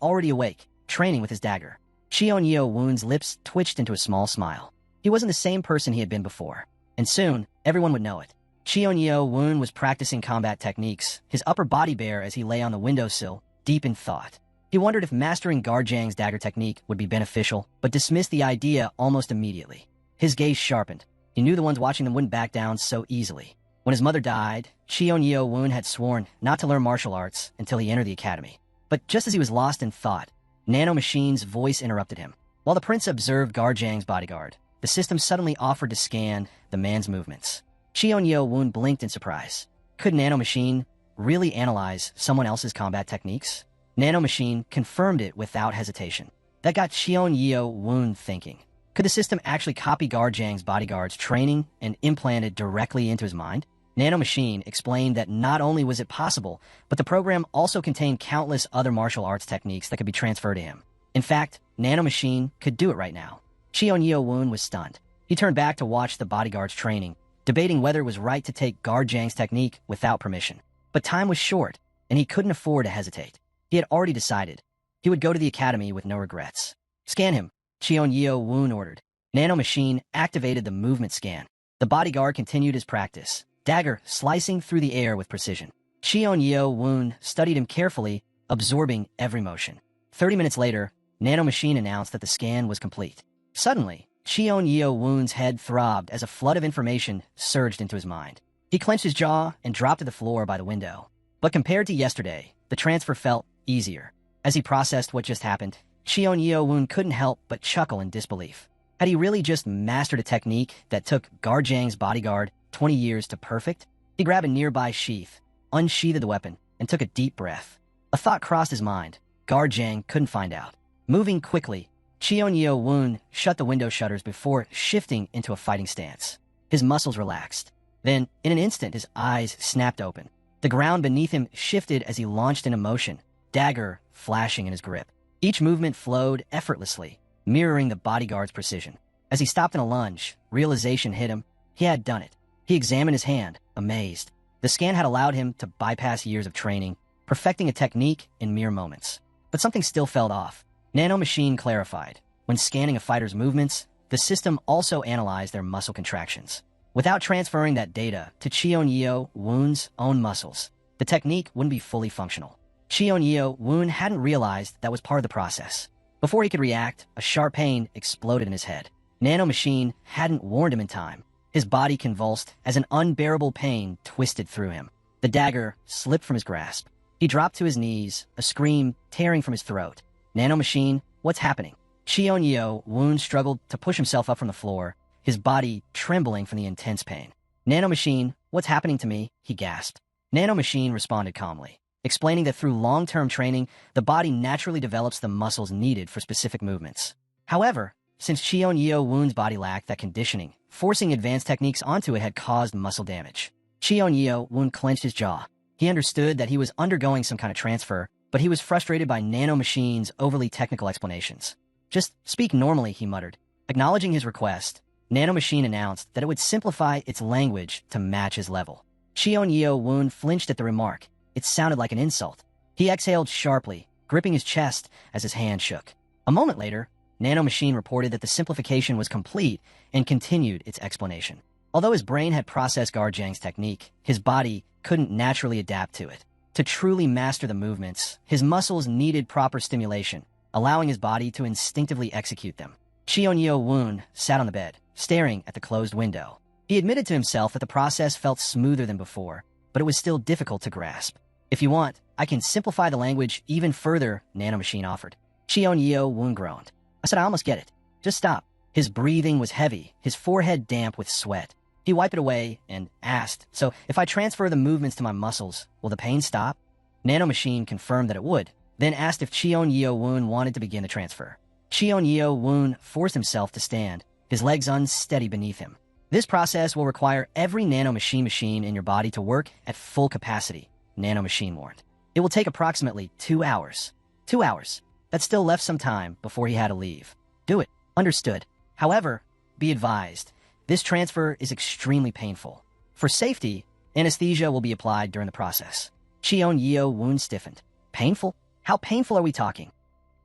already awake, training with his dagger. Cheon-Yeo Woon's lips twitched into a small smile. He wasn't the same person he had been before, and soon, everyone would know it. Cheon-Yeo Woon was practicing combat techniques, his upper body bare as he lay on the windowsill, deep in thought. He wondered if mastering Guard Jang's dagger technique would be beneficial, but dismissed the idea almost immediately. His gaze sharpened. He knew the ones watching them wouldn't back down so easily. When his mother died, Cheon-Yeo Woon had sworn not to learn martial arts until he entered the academy. But just as he was lost in thought, Nano Machine's voice interrupted him. While the prince observed Guard Jang's bodyguard, the system suddenly offered to scan the man's movements. Cheon-Yeo Woon blinked in surprise. Could Nano Machine really analyze someone else's combat techniques? Nano Machine confirmed it without hesitation. That got Cheon-Yeo Woon thinking. Could the system actually copy Guard Jang's bodyguard's training and implant it directly into his mind? Nano Machine explained that not only was it possible, but the program also contained countless other martial arts techniques that could be transferred to him. In fact, Nano Machine could do it right now. Cheon-Yeo Woon was stunned. He turned back to watch the bodyguard's training, debating whether it was right to take Guard Jang's technique without permission. But time was short, and he couldn't afford to hesitate. He had already decided. He would go to the academy with no regrets. "Scan him," Cheon-Yeo Woon ordered. Nano Machine activated the movement scan. The bodyguard continued his practice, dagger slicing through the air with precision. Cheon-Yeo Woon studied him carefully, absorbing every motion. 30 minutes later, Nano Machine announced that the scan was complete. Suddenly, Cheon-Yeo Woon's head throbbed as a flood of information surged into his mind. He clenched his jaw and dropped to the floor by the window. But compared to yesterday, the transfer felt easier. As he processed what just happened, Cheon-Yeo Woon couldn't help but chuckle in disbelief. Had he really just mastered a technique that took Guard Jang's bodyguard 20 years to perfect? He grabbed a nearby sheath, unsheathed the weapon, and took a deep breath. A thought crossed his mind. Guard Jang couldn't find out. Moving quickly, Cheon-Yeo Woon shut the window shutters before shifting into a fighting stance. His muscles relaxed. Then, in an instant, his eyes snapped open. The ground beneath him shifted as he launched into motion, dagger flashing in his grip. Each movement flowed effortlessly, mirroring the bodyguard's precision. As he stopped in a lunge, realization hit him. He had done it. He examined his hand, amazed. The scan had allowed him to bypass years of training, perfecting a technique in mere moments. But something still felt off. Nano Machine clarified. When scanning a fighter's movements, the system also analyzed their muscle contractions. Without transferring that data to Cheon-Yeo Woon's own muscles, the technique wouldn't be fully functional. Cheon-Yeo Woon hadn't realized that was part of the process. Before he could react, a sharp pain exploded in his head. Nano Machine hadn't warned him in time. His body convulsed as an unbearable pain twisted through him. The dagger slipped from his grasp. He dropped to his knees, a scream tearing from his throat. "Nano Machine, what's happening?" Cheon-Yeo Woon struggled to push himself up from the floor, his body trembling from the intense pain. "Nano Machine, what's happening to me?" he gasped. Nano Machine responded calmly, explaining that through long-term training, the body naturally develops the muscles needed for specific movements. However, since Cheon-Yeo Woon's body lacked that conditioning, forcing advanced techniques onto it had caused muscle damage. Cheon-Yeo Woon clenched his jaw. He understood that he was undergoing some kind of transfer, but he was frustrated by Nano Machine's overly technical explanations. "Just speak normally," he muttered. Acknowledging his request, Nano Machine announced that it would simplify its language to match his level. Cheon-Yeo Woon flinched at the remark. It sounded like an insult. He exhaled sharply, gripping his chest as his hand shook. A moment later, Nano Machine reported that the simplification was complete and continued its explanation. Although his brain had processed Guard Jang's technique, his body couldn't naturally adapt to it. To truly master the movements, his muscles needed proper stimulation, allowing his body to instinctively execute them. Cheon-Yeo Woon sat on the bed, staring at the closed window. He admitted to himself that the process felt smoother than before, but it was still difficult to grasp. "If you want, I can simplify the language even further," Nano Machine offered. Cheon-Yeo Woon groaned. "I said I almost get it. Just stop." His breathing was heavy, his forehead damp with sweat. He wiped it away and asked, "So if I transfer the movements to my muscles, will the pain stop?" Nano Machine confirmed that it would, then asked if Cheon-Yeo Woon wanted to begin the transfer. Cheon-Yeo Woon forced himself to stand, his legs unsteady beneath him. "This process will require every Nano Machine in your body to work at full capacity," Nano Machine warned. "It will take approximately 2 hours." 2 hours. That still left some time before he had to leave. "Do it." "Understood. However, be advised, This transfer is extremely painful. For safety, anesthesia will be applied during the process. Cheon Yeo wound stiffened. Painful? How painful are we talking?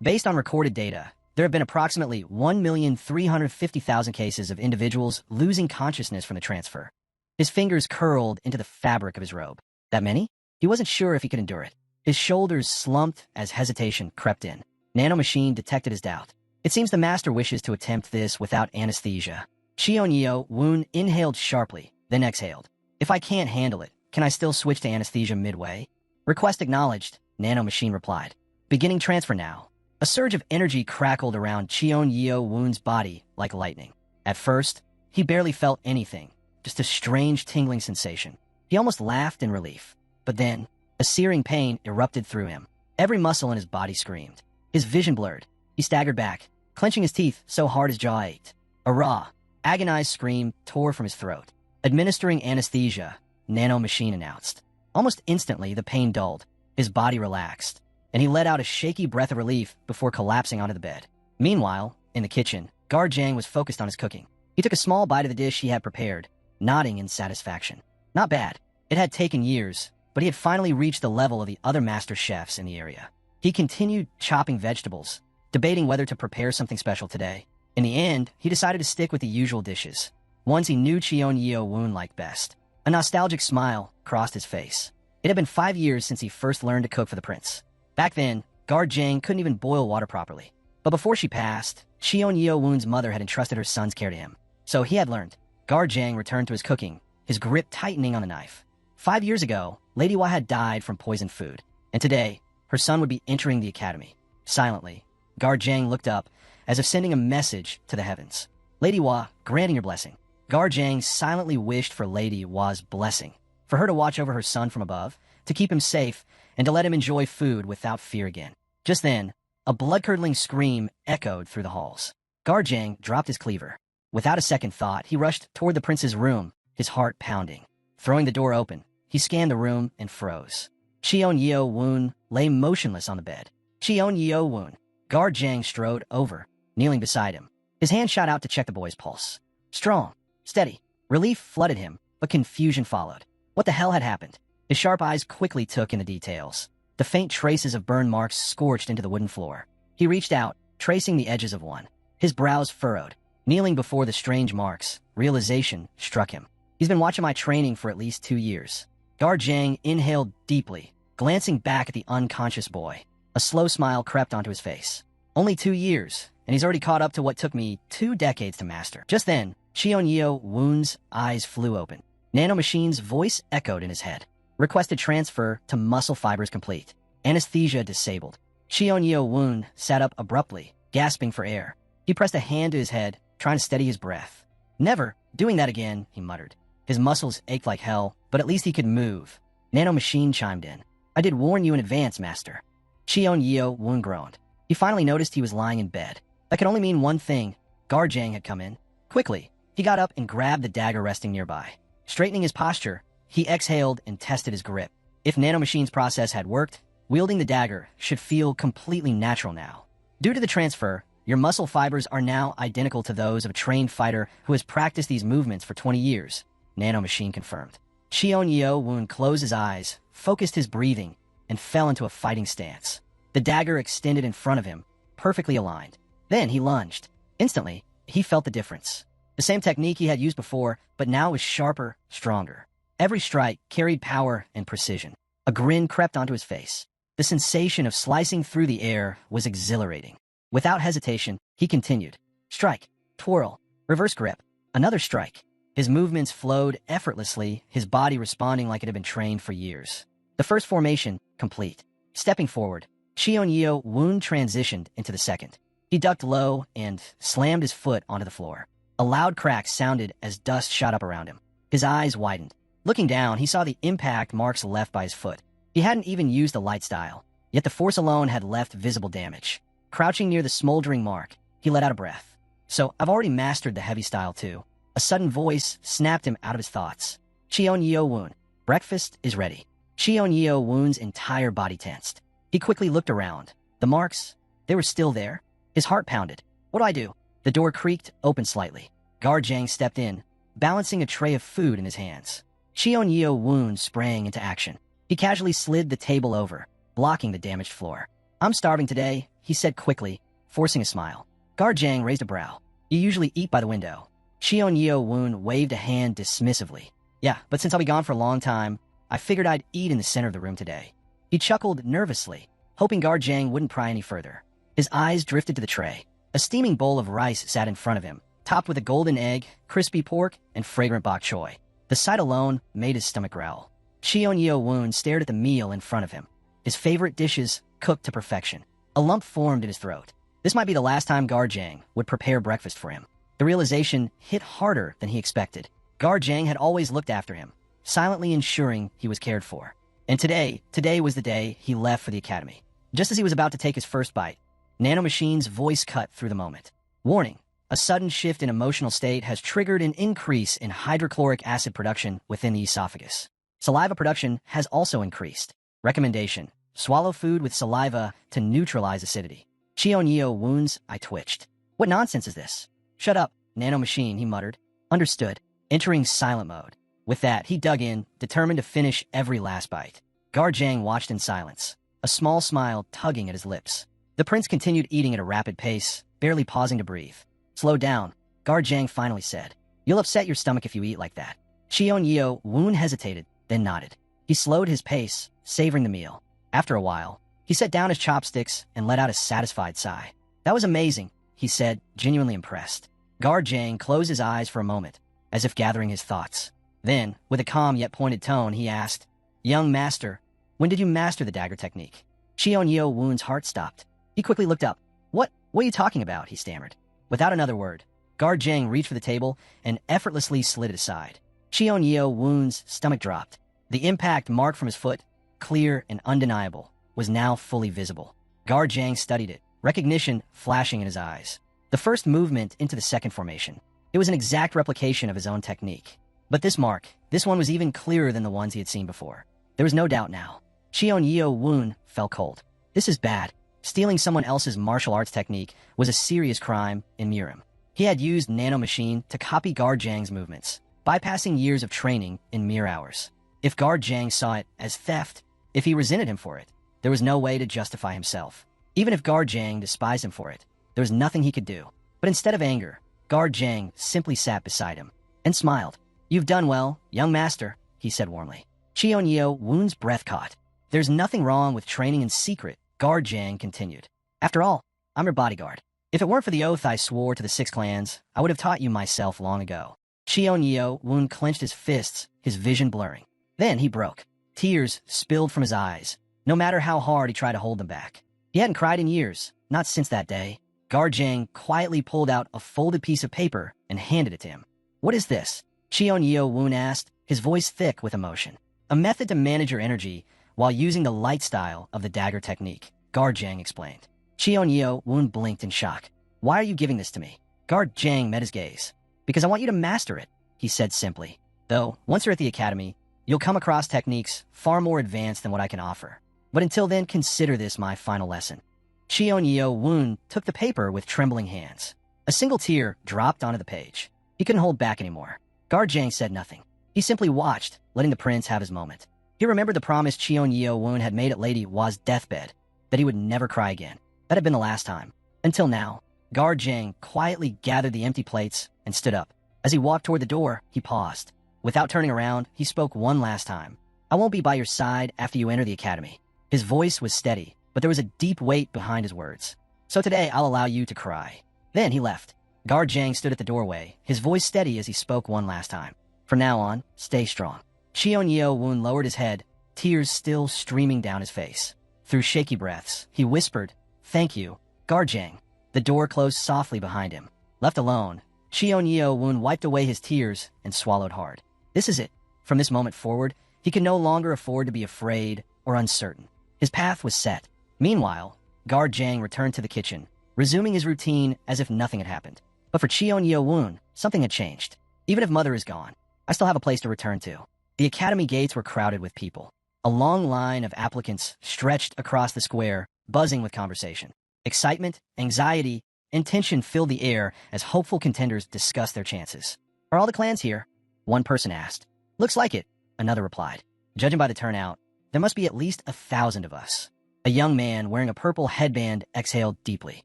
Based on recorded data, there have been approximately 1,350,000 cases of individuals losing consciousness from the transfer. His fingers curled into the fabric of his robe. That many? He wasn't sure if he could endure it. His shoulders slumped as hesitation crept in. Nanomachine detected his doubt. It seems the master wishes to attempt this without anesthesia. Cheon Yeo wound inhaled sharply, then exhaled. If I can't handle it, can I still switch to anesthesia midway? Request acknowledged, Nanomachine replied. Beginning transfer now. A surge of energy crackled around Cheon Yeo wound's body like lightning. At first, he barely felt anything, just a strange tingling sensation. He almost laughed in relief. But then, a searing pain erupted through him. Every muscle in his body screamed. His vision blurred. He staggered back, clenching his teeth so hard his jaw ached. A raw, agonized scream tore from his throat. Administering anesthesia, Nanomachine announced. Almost instantly, the pain dulled. His body relaxed, and he let out a shaky breath of relief before collapsing onto the bed. Meanwhile, in the kitchen, Guard Jang was focused on his cooking. He took a small bite of the dish he had prepared, nodding in satisfaction. Not bad. It had taken years, but he had finally reached the level of the other master chefs in the area. He continued chopping vegetables, debating whether to prepare something special today. In the end, he decided to stick with the usual dishes, ones he knew Cheon Yeo woon liked best. A nostalgic smile crossed his face. It had been 5 years since he first learned to cook for the prince. Back then, Guard Jang couldn't even boil water properly. But before she passed, Cheon Yeo woon's mother had entrusted her son's care to him. So he had learned. Guard Jang returned to his cooking, his grip tightening on the knife. 5 years ago, Lady Hua had died from poisoned food, and today, her son would be entering the academy. Silently, Guard Jang looked up, as if sending a message to the heavens. Lady Hua, granting your blessing. Guard Jang silently wished for Lady Hua's blessing, for her to watch over her son from above, to keep him safe, and to let him enjoy food without fear again. Just then, a blood-curdling scream echoed through the halls. Guard Jang dropped his cleaver. Without a second thought, he rushed toward the prince's room, his heart pounding. Throwing the door open, he scanned the room and froze. Cheon Yeo woon lay motionless on the bed. Cheon Yeo woon. Guard Jang strode over, kneeling beside him. His hand shot out to check the boy's pulse. Strong, steady. Relief flooded him, but confusion followed. What the hell had happened? His sharp eyes quickly took in the details. The faint traces of burn marks scorched into the wooden floor. He reached out, tracing the edges of one. His brows furrowed. Kneeling before the strange marks, realization struck him. He's been watching my training for at least 2 years. Guard Jang inhaled deeply, glancing back at the unconscious boy. A slow smile crept onto his face. Only 2 years, and he's already caught up to what took me 2 decades to master. Just then, Cheon Yeo woon's eyes flew open. Nanomachine's voice echoed in his head. Requested transfer to muscle fibers complete. Anesthesia disabled. Cheon Yeo woon sat up abruptly, gasping for air. He pressed a hand to his head, trying to steady his breath. Never doing that again, he muttered. His muscles ached like hell, but at least he could move. Nanomachine chimed in. I did warn you in advance, master. Cheon Yeo woon groaned. He finally noticed he was lying in bed. That could only mean one thing. Guard Jang had come in. Quickly, he got up and grabbed the dagger resting nearby. Straightening his posture, he exhaled and tested his grip. If Nanomachine's process had worked, wielding the dagger should feel completely natural now. Due to the transfer, your muscle fibers are now identical to those of a trained fighter who has practiced these movements for 20 years, Nanomachine confirmed. Cheon Yeo woon closed his eyes, focused his breathing, and fell into a fighting stance. The dagger extended in front of him, perfectly aligned. Then he lunged. Instantly, he felt the difference. The same technique he had used before, but now was sharper, stronger. Every strike carried power and precision. A grin crept onto his face. The sensation of slicing through the air was exhilarating. Without hesitation, he continued. Strike, twirl, reverse grip, another strike. His movements flowed effortlessly, his body responding like it had been trained for years. The first formation, complete. Stepping forward, Cheon Yeo woon transitioned into the second. He ducked low and slammed his foot onto the floor. A loud crack sounded as dust shot up around him. His eyes widened. Looking down, he saw the impact marks left by his foot. He hadn't even used the light style, yet the force alone had left visible damage. Crouching near the smoldering mark, he let out a breath. So, I've already mastered the heavy style too. A sudden voice snapped him out of his thoughts. Cheon Yeo woon, breakfast is ready. Cheon Yeo woon's entire body tensed. He quickly looked around. The marks, they were still there. His heart pounded. What do I do? The door creaked open slightly. Guard Jang stepped in, balancing a tray of food in his hands. Cheon-Yeo-woon sprang into action. He casually slid the table over, blocking the damaged floor. "I'm starving today," he said quickly, forcing a smile. Garjang raised a brow. "You usually eat by the window." Cheon-Yeo-woon waved a hand dismissively. "Yeah, but since I'll be gone for a long time, I figured I'd eat in the center of the room today." He chuckled nervously, hoping Garjang wouldn't pry any further. His eyes drifted to the tray. A steaming bowl of rice sat in front of him, topped with a golden egg, crispy pork, and fragrant bok choy. The sight alone made his stomach growl. Cheon-Yeo-woon stared at the meal in front of him. His favorite dishes cooked to perfection. A lump formed in his throat. This might be the last time Garjang would prepare breakfast for him. The realization hit harder than he expected. Garjang had always looked after him, silently ensuring he was cared for. And today was the day he left for the academy. Just as he was about to take his first bite, Nanomachine's voice cut through the moment. "Warning. A sudden shift in emotional state has triggered an increase in hydrochloric acid production within the esophagus. Saliva production has also increased. Recommendation: swallow food with saliva to neutralize acidity." Cheon-Yeo-woon's eye twitched. "What nonsense is this?" "Shut up, Nanomachine," he muttered. "Understood." Entering silent mode. With that, he dug in, determined to finish every last bite. Garjang watched in silence, a small smile tugging at his lips. The prince continued eating at a rapid pace, barely pausing to breathe. "Slow down," Garjang finally said. "You'll upset your stomach if you eat like that." Cheon-Yeo-woon hesitated, then nodded. He slowed his pace, savoring the meal. After a while, he set down his chopsticks and let out a satisfied sigh. "That was amazing," he said, genuinely impressed. Garjang closed his eyes for a moment, as if gathering his thoughts. Then, with a calm yet pointed tone, he asked, "Young master, when did you master the dagger technique?" Cheon-Yeo-woon's heart stopped. He quickly looked up. What are you talking about?" he stammered. Without another word, Garjang reached for the table and effortlessly slid it aside. Cheon-Yeo-woon's stomach dropped. The impact mark from his foot, clear and undeniable, was now fully visible. Garjang studied it, recognition flashing in his eyes. The first movement into the second formation. It was an exact replication of his own technique. But this one was even clearer than the ones he had seen before. There was no doubt now. Cheon-Yeo-woon fell cold. This is bad. Stealing someone else's martial arts technique was a serious crime in Murim. He had used Nanomachine to copy Garjang's movements, bypassing years of training in mere hours. If Garjang saw it as theft, if he resented him for it, there was no way to justify himself. Even if Garjang despised him for it, there was nothing he could do. But instead of anger, Garjang simply sat beside him and smiled. "You've done well, young master," he said warmly. Cheon-Yeo-woon's breath caught. "There's nothing wrong with training in secret," Garjang continued. "After all, I'm your bodyguard. If it weren't for the oath I swore to the 6 clans, I would have taught you myself long ago." Cheon-Yeo-woon clenched his fists, his vision blurring. Then he broke. Tears spilled from his eyes, no matter how hard he tried to hold them back. He hadn't cried in years, not since that day. Garjang quietly pulled out a folded piece of paper and handed it to him. "What is this?" Cheon-Yeo-woon asked, his voice thick with emotion. "A method to manage your energy while using the light style of the dagger technique," Garjang explained. Cheon-Yeo-woon blinked in shock. "Why are you giving this to me?" Garjang met his gaze. "Because I want you to master it," he said simply. "Though, once you're at the academy, you'll come across techniques far more advanced than what I can offer. But until then, consider this my final lesson." Cheon-Yeo-woon took the paper with trembling hands. A single tear dropped onto the page. He couldn't hold back anymore. Garjang said nothing. He simply watched, letting the prince have his moment. He remembered the promise Cheon-Yeo-woon had made at Lady Hwa's deathbed, that he would never cry again. That had been the last time. Until now. Garjang quietly gathered the empty plates and stood up. As he walked toward the door, he paused. Without turning around, he spoke one last time. "I won't be by your side after you enter the academy." His voice was steady, but there was a deep weight behind his words. "So today, I'll allow you to cry." Then he left. Garjang stood at the doorway, his voice steady as he spoke one last time. "From now on, stay strong." Cheon-Yeo-woon lowered his head, tears still streaming down his face. Through shaky breaths, he whispered, "Thank you, Garjang." The door closed softly behind him. Left alone, Cheon-Yeo-woon wiped away his tears and swallowed hard. This is it. From this moment forward, he could no longer afford to be afraid or uncertain. His path was set. Meanwhile, Garjang returned to the kitchen, resuming his routine as if nothing had happened. But for Cheon-Yeo-woon, something had changed. Even if Mother is gone, I still have a place to return to. The academy gates were crowded with people. A long line of applicants stretched across the square, buzzing with conversation. Excitement, anxiety, and tension filled the air as hopeful contenders discussed their chances. Are all the clans here? One person asked. Looks like it, another replied. Judging by the turnout, there must be at least 1,000 of us. A young man wearing a purple headband exhaled deeply.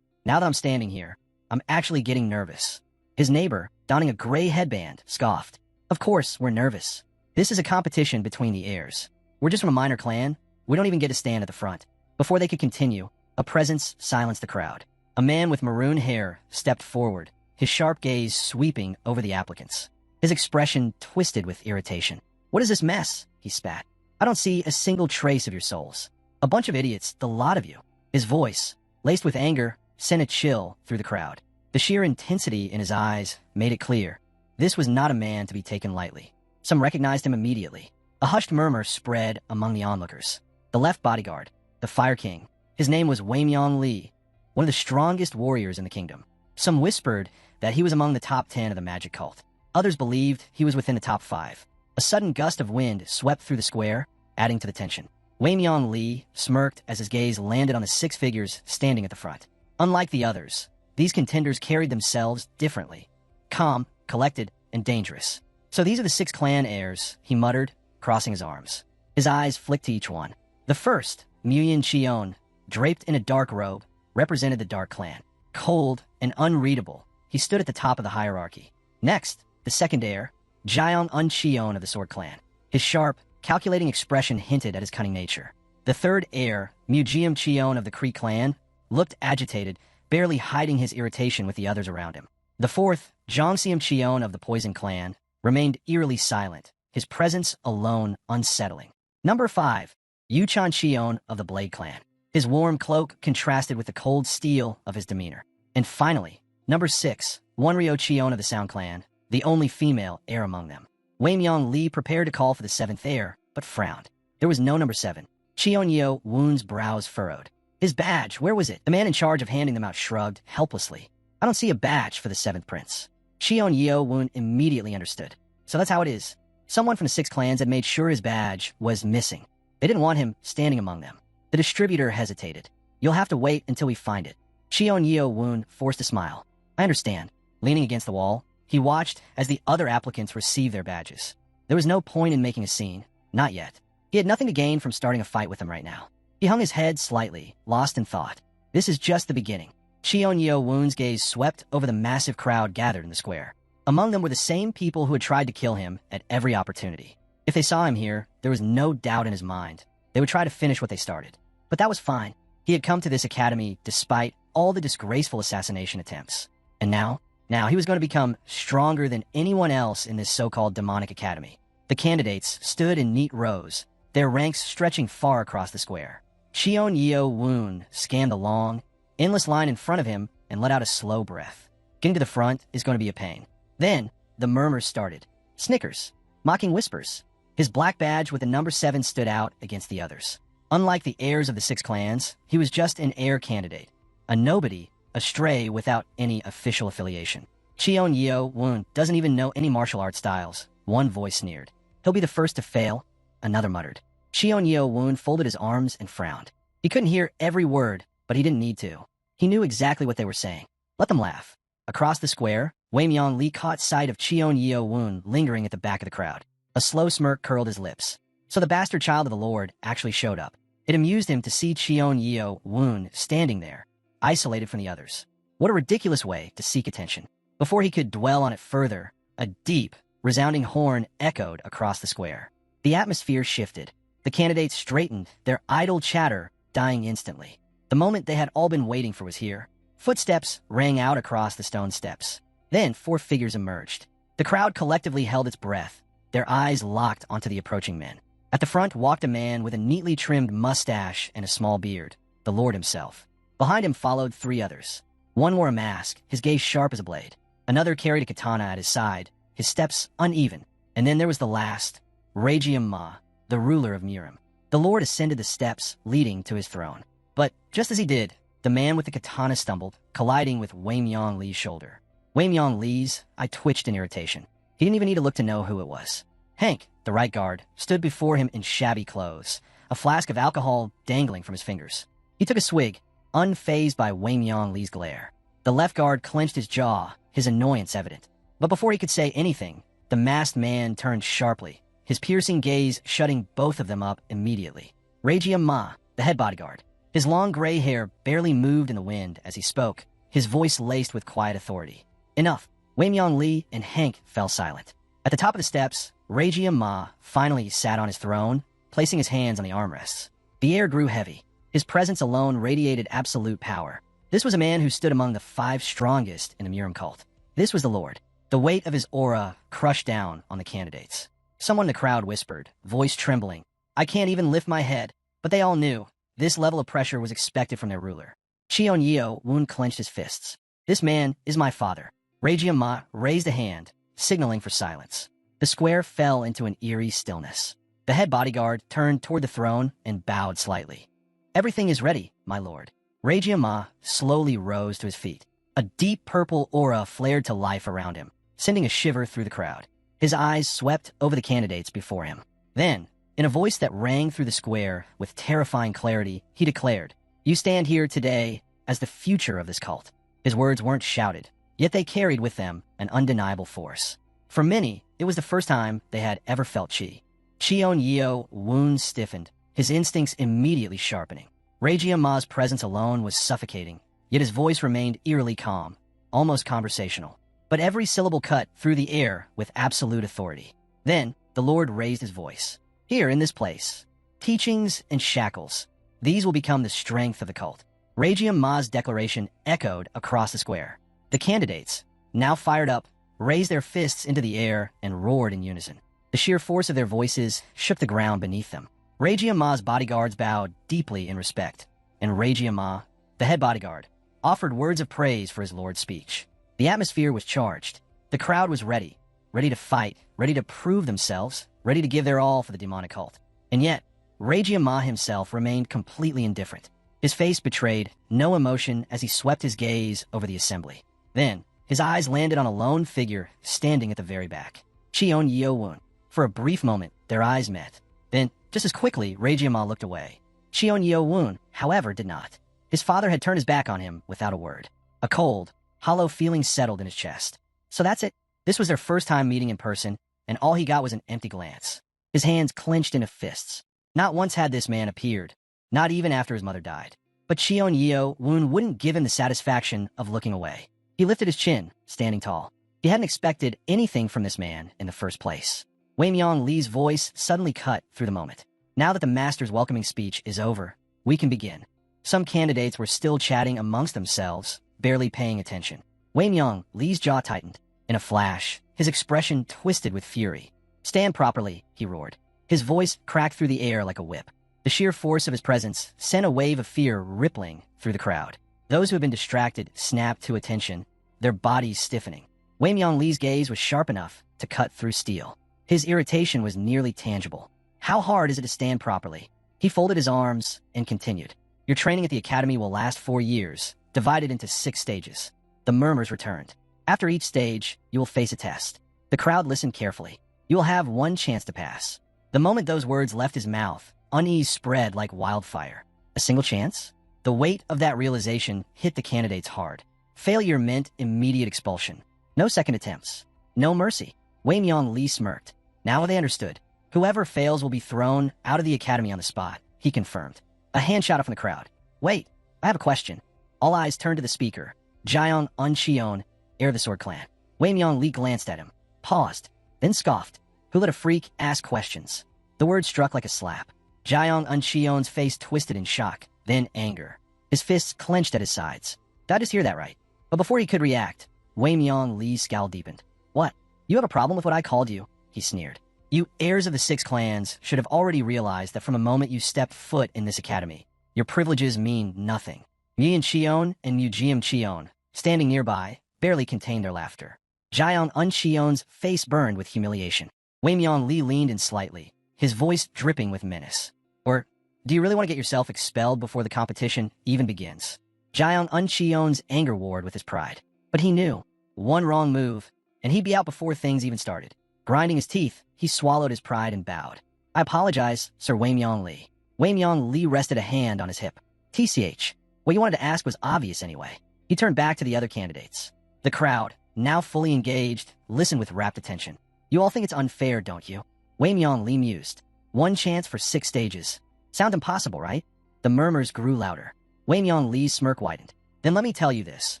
Now that I'm standing here, I'm actually getting nervous. His neighbor, donning a gray headband, scoffed. Of course, we're nervous. This is a competition between the heirs. We're just from a minor clan. We don't even get to stand at the front. Before they could continue, a presence silenced the crowd. A man with maroon hair stepped forward, his sharp gaze sweeping over the applicants. His expression twisted with irritation. What is this mess? He spat. I don't see a single trace of your souls. A bunch of idiots, the lot of you. His voice, laced with anger, sent a chill through the crowd. The sheer intensity in his eyes made it clear. This was not a man to be taken lightly. Some recognized him immediately. A hushed murmur spread among the onlookers. The left bodyguard, the Fire King. His name was Waymyong Lee, one of the strongest warriors in the kingdom. Some whispered that he was among the top 10 of the magic cult. Others believed he was within the top 5. A sudden gust of wind swept through the square, adding to the tension. Waymyong Lee smirked as his gaze landed on the 6 figures standing at the front. Unlike the others, these contenders carried themselves differently. Calm, collected, and dangerous. So these are the 6 clan heirs, he muttered, crossing his arms. His eyes flicked to each one. The first, Muyin Cheon, draped in a dark robe, represented the Dark Clan. Cold and unreadable, he stood at the top of the hierarchy. Next, the second heir, Jiang Uncheon of the Sword Clan. His sharp, calculating expression hinted at his cunning nature. The third heir, Mujiam Cheon of the Kree Clan, looked agitated, barely hiding his irritation with the others around him. The fourth, Jongseom Cheon of the Poison Clan, remained eerily silent, his presence alone unsettling. Number 5, Yuchan Cheon of the Blade Clan. His warm cloak contrasted with the cold steel of his demeanor. And finally, number 6, Wonryo Cheon of the Sound Clan, the only female heir among them. Waymyong Lee prepared to call for the 7th heir, but frowned. There was no number 7. Cheon Woon's brows furrowed. His badge, where was it? The man in charge of handing them out shrugged helplessly. I don't see a badge for the 7th prince. Cheon Woon immediately understood. So that's how it is. Someone from the 6 clans had made sure his badge was missing. They didn't want him standing among them. The distributor hesitated. You'll have to wait until we find it. Cheon Woon forced a smile. I understand. Leaning against the wall, he watched as the other applicants received their badges. There was no point in making a scene. Not yet. He had nothing to gain from starting a fight with them right now. He hung his head slightly, lost in thought. This is just the beginning. Cheon Woon's gaze swept over the massive crowd gathered in the square. Among them were the same people who had tried to kill him at every opportunity. If they saw him here, there was no doubt in his mind. They would try to finish what they started. But that was fine. He had come to this academy despite all the disgraceful assassination attempts. And now he was going to become stronger than anyone else in this so-called demonic academy. The candidates stood in neat rows, their ranks stretching far across the square. Cheon Woon scanned the long, endless line in front of him and let out a slow breath. Getting to the front is going to be a pain. Then, the murmurs started. Snickers. Mocking whispers. His black badge with the number 7 stood out against the others. Unlike the heirs of the 6 clans, he was just an heir candidate. A nobody, a stray without any official affiliation. Cheon Woon doesn't even know any martial arts styles. One voice sneered. He'll be the first to fail, another muttered. Cheon Woon folded his arms and frowned. He couldn't hear every word, but he didn't need to. He knew exactly what they were saying. Let them laugh. Across the square, Waymyong Lee caught sight of Cheon Woon lingering at the back of the crowd. A slow smirk curled his lips. So the bastard child of the Lord actually showed up. It amused him to see Cheon Woon standing there, isolated from the others. What a ridiculous way to seek attention. Before he could dwell on it further, a deep, resounding horn echoed across the square. The atmosphere shifted. The candidates straightened, their idle chatter dying instantly. The moment they had all been waiting for was here. Footsteps rang out across the stone steps. Then 4 figures emerged. The crowd collectively held its breath, their eyes locked onto the approaching men. At the front walked a man with a neatly trimmed mustache and a small beard, the Lord himself. Behind him followed 3 others. One wore a mask, his gaze sharp as a blade. Another carried a katana at his side, his steps uneven. And then there was the last, Rajiam Ma, the ruler of Murim. The Lord ascended the steps leading to his throne. But just as he did, the man with the katana stumbled, colliding with Waymyong Lee's shoulder. Waymyong Lee's, I twitched in irritation. He didn't even need to look to know who it was. Hank, the right guard, stood before him in shabby clothes, a flask of alcohol dangling from his fingers. He took a swig, unfazed by Waymyong Lee's glare. The left guard clenched his jaw, his annoyance evident. But before he could say anything, the masked man turned sharply, his piercing gaze shutting both of them up immediately. Regia Ma, the head bodyguard. His long gray hair barely moved in the wind as he spoke, his voice laced with quiet authority. Enough. Wei Myung Lee and Hank fell silent. At the top of the steps, Regia Ma finally sat on his throne, placing his hands on the armrests. The air grew heavy. His presence alone radiated absolute power. This was a man who stood among the 5 strongest in the Murim cult. This was the Lord. The weight of his aura crushed down on the candidates. Someone in the crowd whispered, voice trembling, "I can't even lift my head." But they all knew this level of pressure was expected from their ruler. Cheon Yeo Woon clenched his fists. "This man is my father." Regia Ma raised a hand, signaling for silence. The square fell into an eerie stillness. The head bodyguard turned toward the throne and bowed slightly. "Everything is ready, my lord." Regia Ma slowly rose to his feet. A deep purple aura flared to life around him, sending a shiver through the crowd. His eyes swept over the candidates before him. Then, in a voice that rang through the square with terrifying clarity, he declared, "You stand here today as the future of this cult." His words weren't shouted, yet they carried with them an undeniable force. For many, it was the first time they had ever felt chi. Cheon Yeo Woon stiffened, his instincts immediately sharpening. Regia Ma's presence alone was suffocating, yet his voice remained eerily calm, almost conversational. But every syllable cut through the air with absolute authority. Then, the Lord raised his voice. "Here in this place, teachings and shackles, these will become the strength of the cult." Regia Ma's declaration echoed across the square. The candidates, now fired up, raised their fists into the air and roared in unison. The sheer force of their voices shook the ground beneath them. Regia Ma's bodyguards bowed deeply in respect, and Regia Ma, the head bodyguard, offered words of praise for his lord's speech. The atmosphere was charged. The crowd was ready to fight, ready to prove themselves, ready to give their all for the demonic cult. And yet, Regia Ma himself remained completely indifferent. His face betrayed no emotion as he swept his gaze over the assembly. Then, his eyes landed on a lone figure standing at the very back. Cheon Yeo Woon. For a brief moment, their eyes met. Then, just as quickly, Regia Ma looked away. Cheon Yeo Woon, however, did not. His father had turned his back on him without a word. A cold, hollow feeling settled in his chest. So that's it. This was their first time meeting in person, and all he got was an empty glance. His hands clenched into fists. Not once had this man appeared, not even after his mother died. But Cheon Yeo Woon wouldn't give him the satisfaction of looking away. He lifted his chin, standing tall. He hadn't expected anything from this man in the first place. Wei Myung Lee's voice suddenly cut through the moment. "Now that the master's welcoming speech is over, we can begin." Some candidates were still chatting amongst themselves, barely paying attention. Wei Myung Lee's jaw tightened. In a flash, his expression twisted with fury. "Stand properly," he roared. His voice cracked through the air like a whip. The sheer force of his presence sent a wave of fear rippling through the crowd. Those who had been distracted snapped to attention, their bodies stiffening. Wei Myung Lee's gaze was sharp enough to cut through steel. His irritation was nearly tangible. How hard is it to stand properly? He folded his arms and continued. "Your training at the academy will last 4 years, divided into 6 stages. The murmurs returned. After each stage, you will face a test. The crowd listened carefully. You will have 1 chance to pass." The moment those words left his mouth, unease spread like wildfire. A single chance? The weight of that realization hit the candidates hard. Failure meant immediate expulsion. No second attempts. No mercy. Wei Myung Lee smirked. Now they understood. Whoever fails will be thrown out of the academy on the spot, he confirmed. A hand shot up from the crowd. "Wait, I have a question." All eyes turned to the speaker, Jiang Uncheon, heir of the Sword Clan. Wei Myung Lee glanced at him, paused, then scoffed. Who let a freak ask questions? The word struck like a slap. Jiang Uncheon's face twisted in shock, then anger. His fists clenched at his sides. Did I just hear that right? But before he could react, Wei Myung Lee's scowl deepened. "What? You have a problem with what I called you?" he sneered. "You heirs of the 6 clans should have already realized that from the moment you stepped foot in this academy, your privileges mean nothing." Yi and Cheon and Mujiam Cheon, standing nearby, barely contained their laughter. Jiang Uncheon's face burned with humiliation. Wei Myung Lee leaned in slightly, his voice dripping with menace. "Or, do you really want to get yourself expelled before the competition even begins?" Jiang Uncheon's anger warred with his pride. But he knew, one wrong move, and he'd be out before things even started. Grinding his teeth, he swallowed his pride and bowed. "I apologize, Sir Wei Myung Lee." Wei Myung Lee rested a hand on his hip. "TCH, what you wanted to ask was obvious anyway." He turned back to the other candidates. The crowd, now fully engaged, listened with rapt attention. You all think it's unfair, don't you? Wei Myong-lee mused. One chance for 6 stages. Sound impossible, right? The murmurs grew louder. Wei Myong-lee's smirk widened. Then let me tell you this.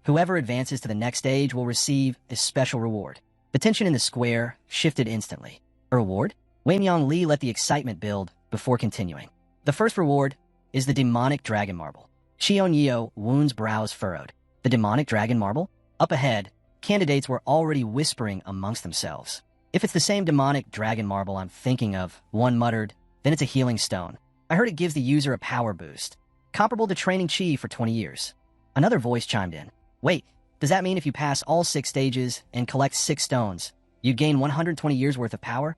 Whoever advances to the next stage will receive a special reward. The tension in the square shifted instantly. A reward? Wei Myong-lee let the excitement build before continuing. The first reward is the demonic dragon marble. Cheon Woon's brows furrowed. The demonic dragon marble? Up ahead, candidates were already whispering amongst themselves. If it's the same demonic dragon marble I'm thinking of, one muttered, then it's a healing stone. I heard it gives the user a power boost, comparable to training chi for 20 years. Another voice chimed in. Wait, does that mean if you pass all 6 stages and collect 6 stones, you'd gain 120 years worth of power?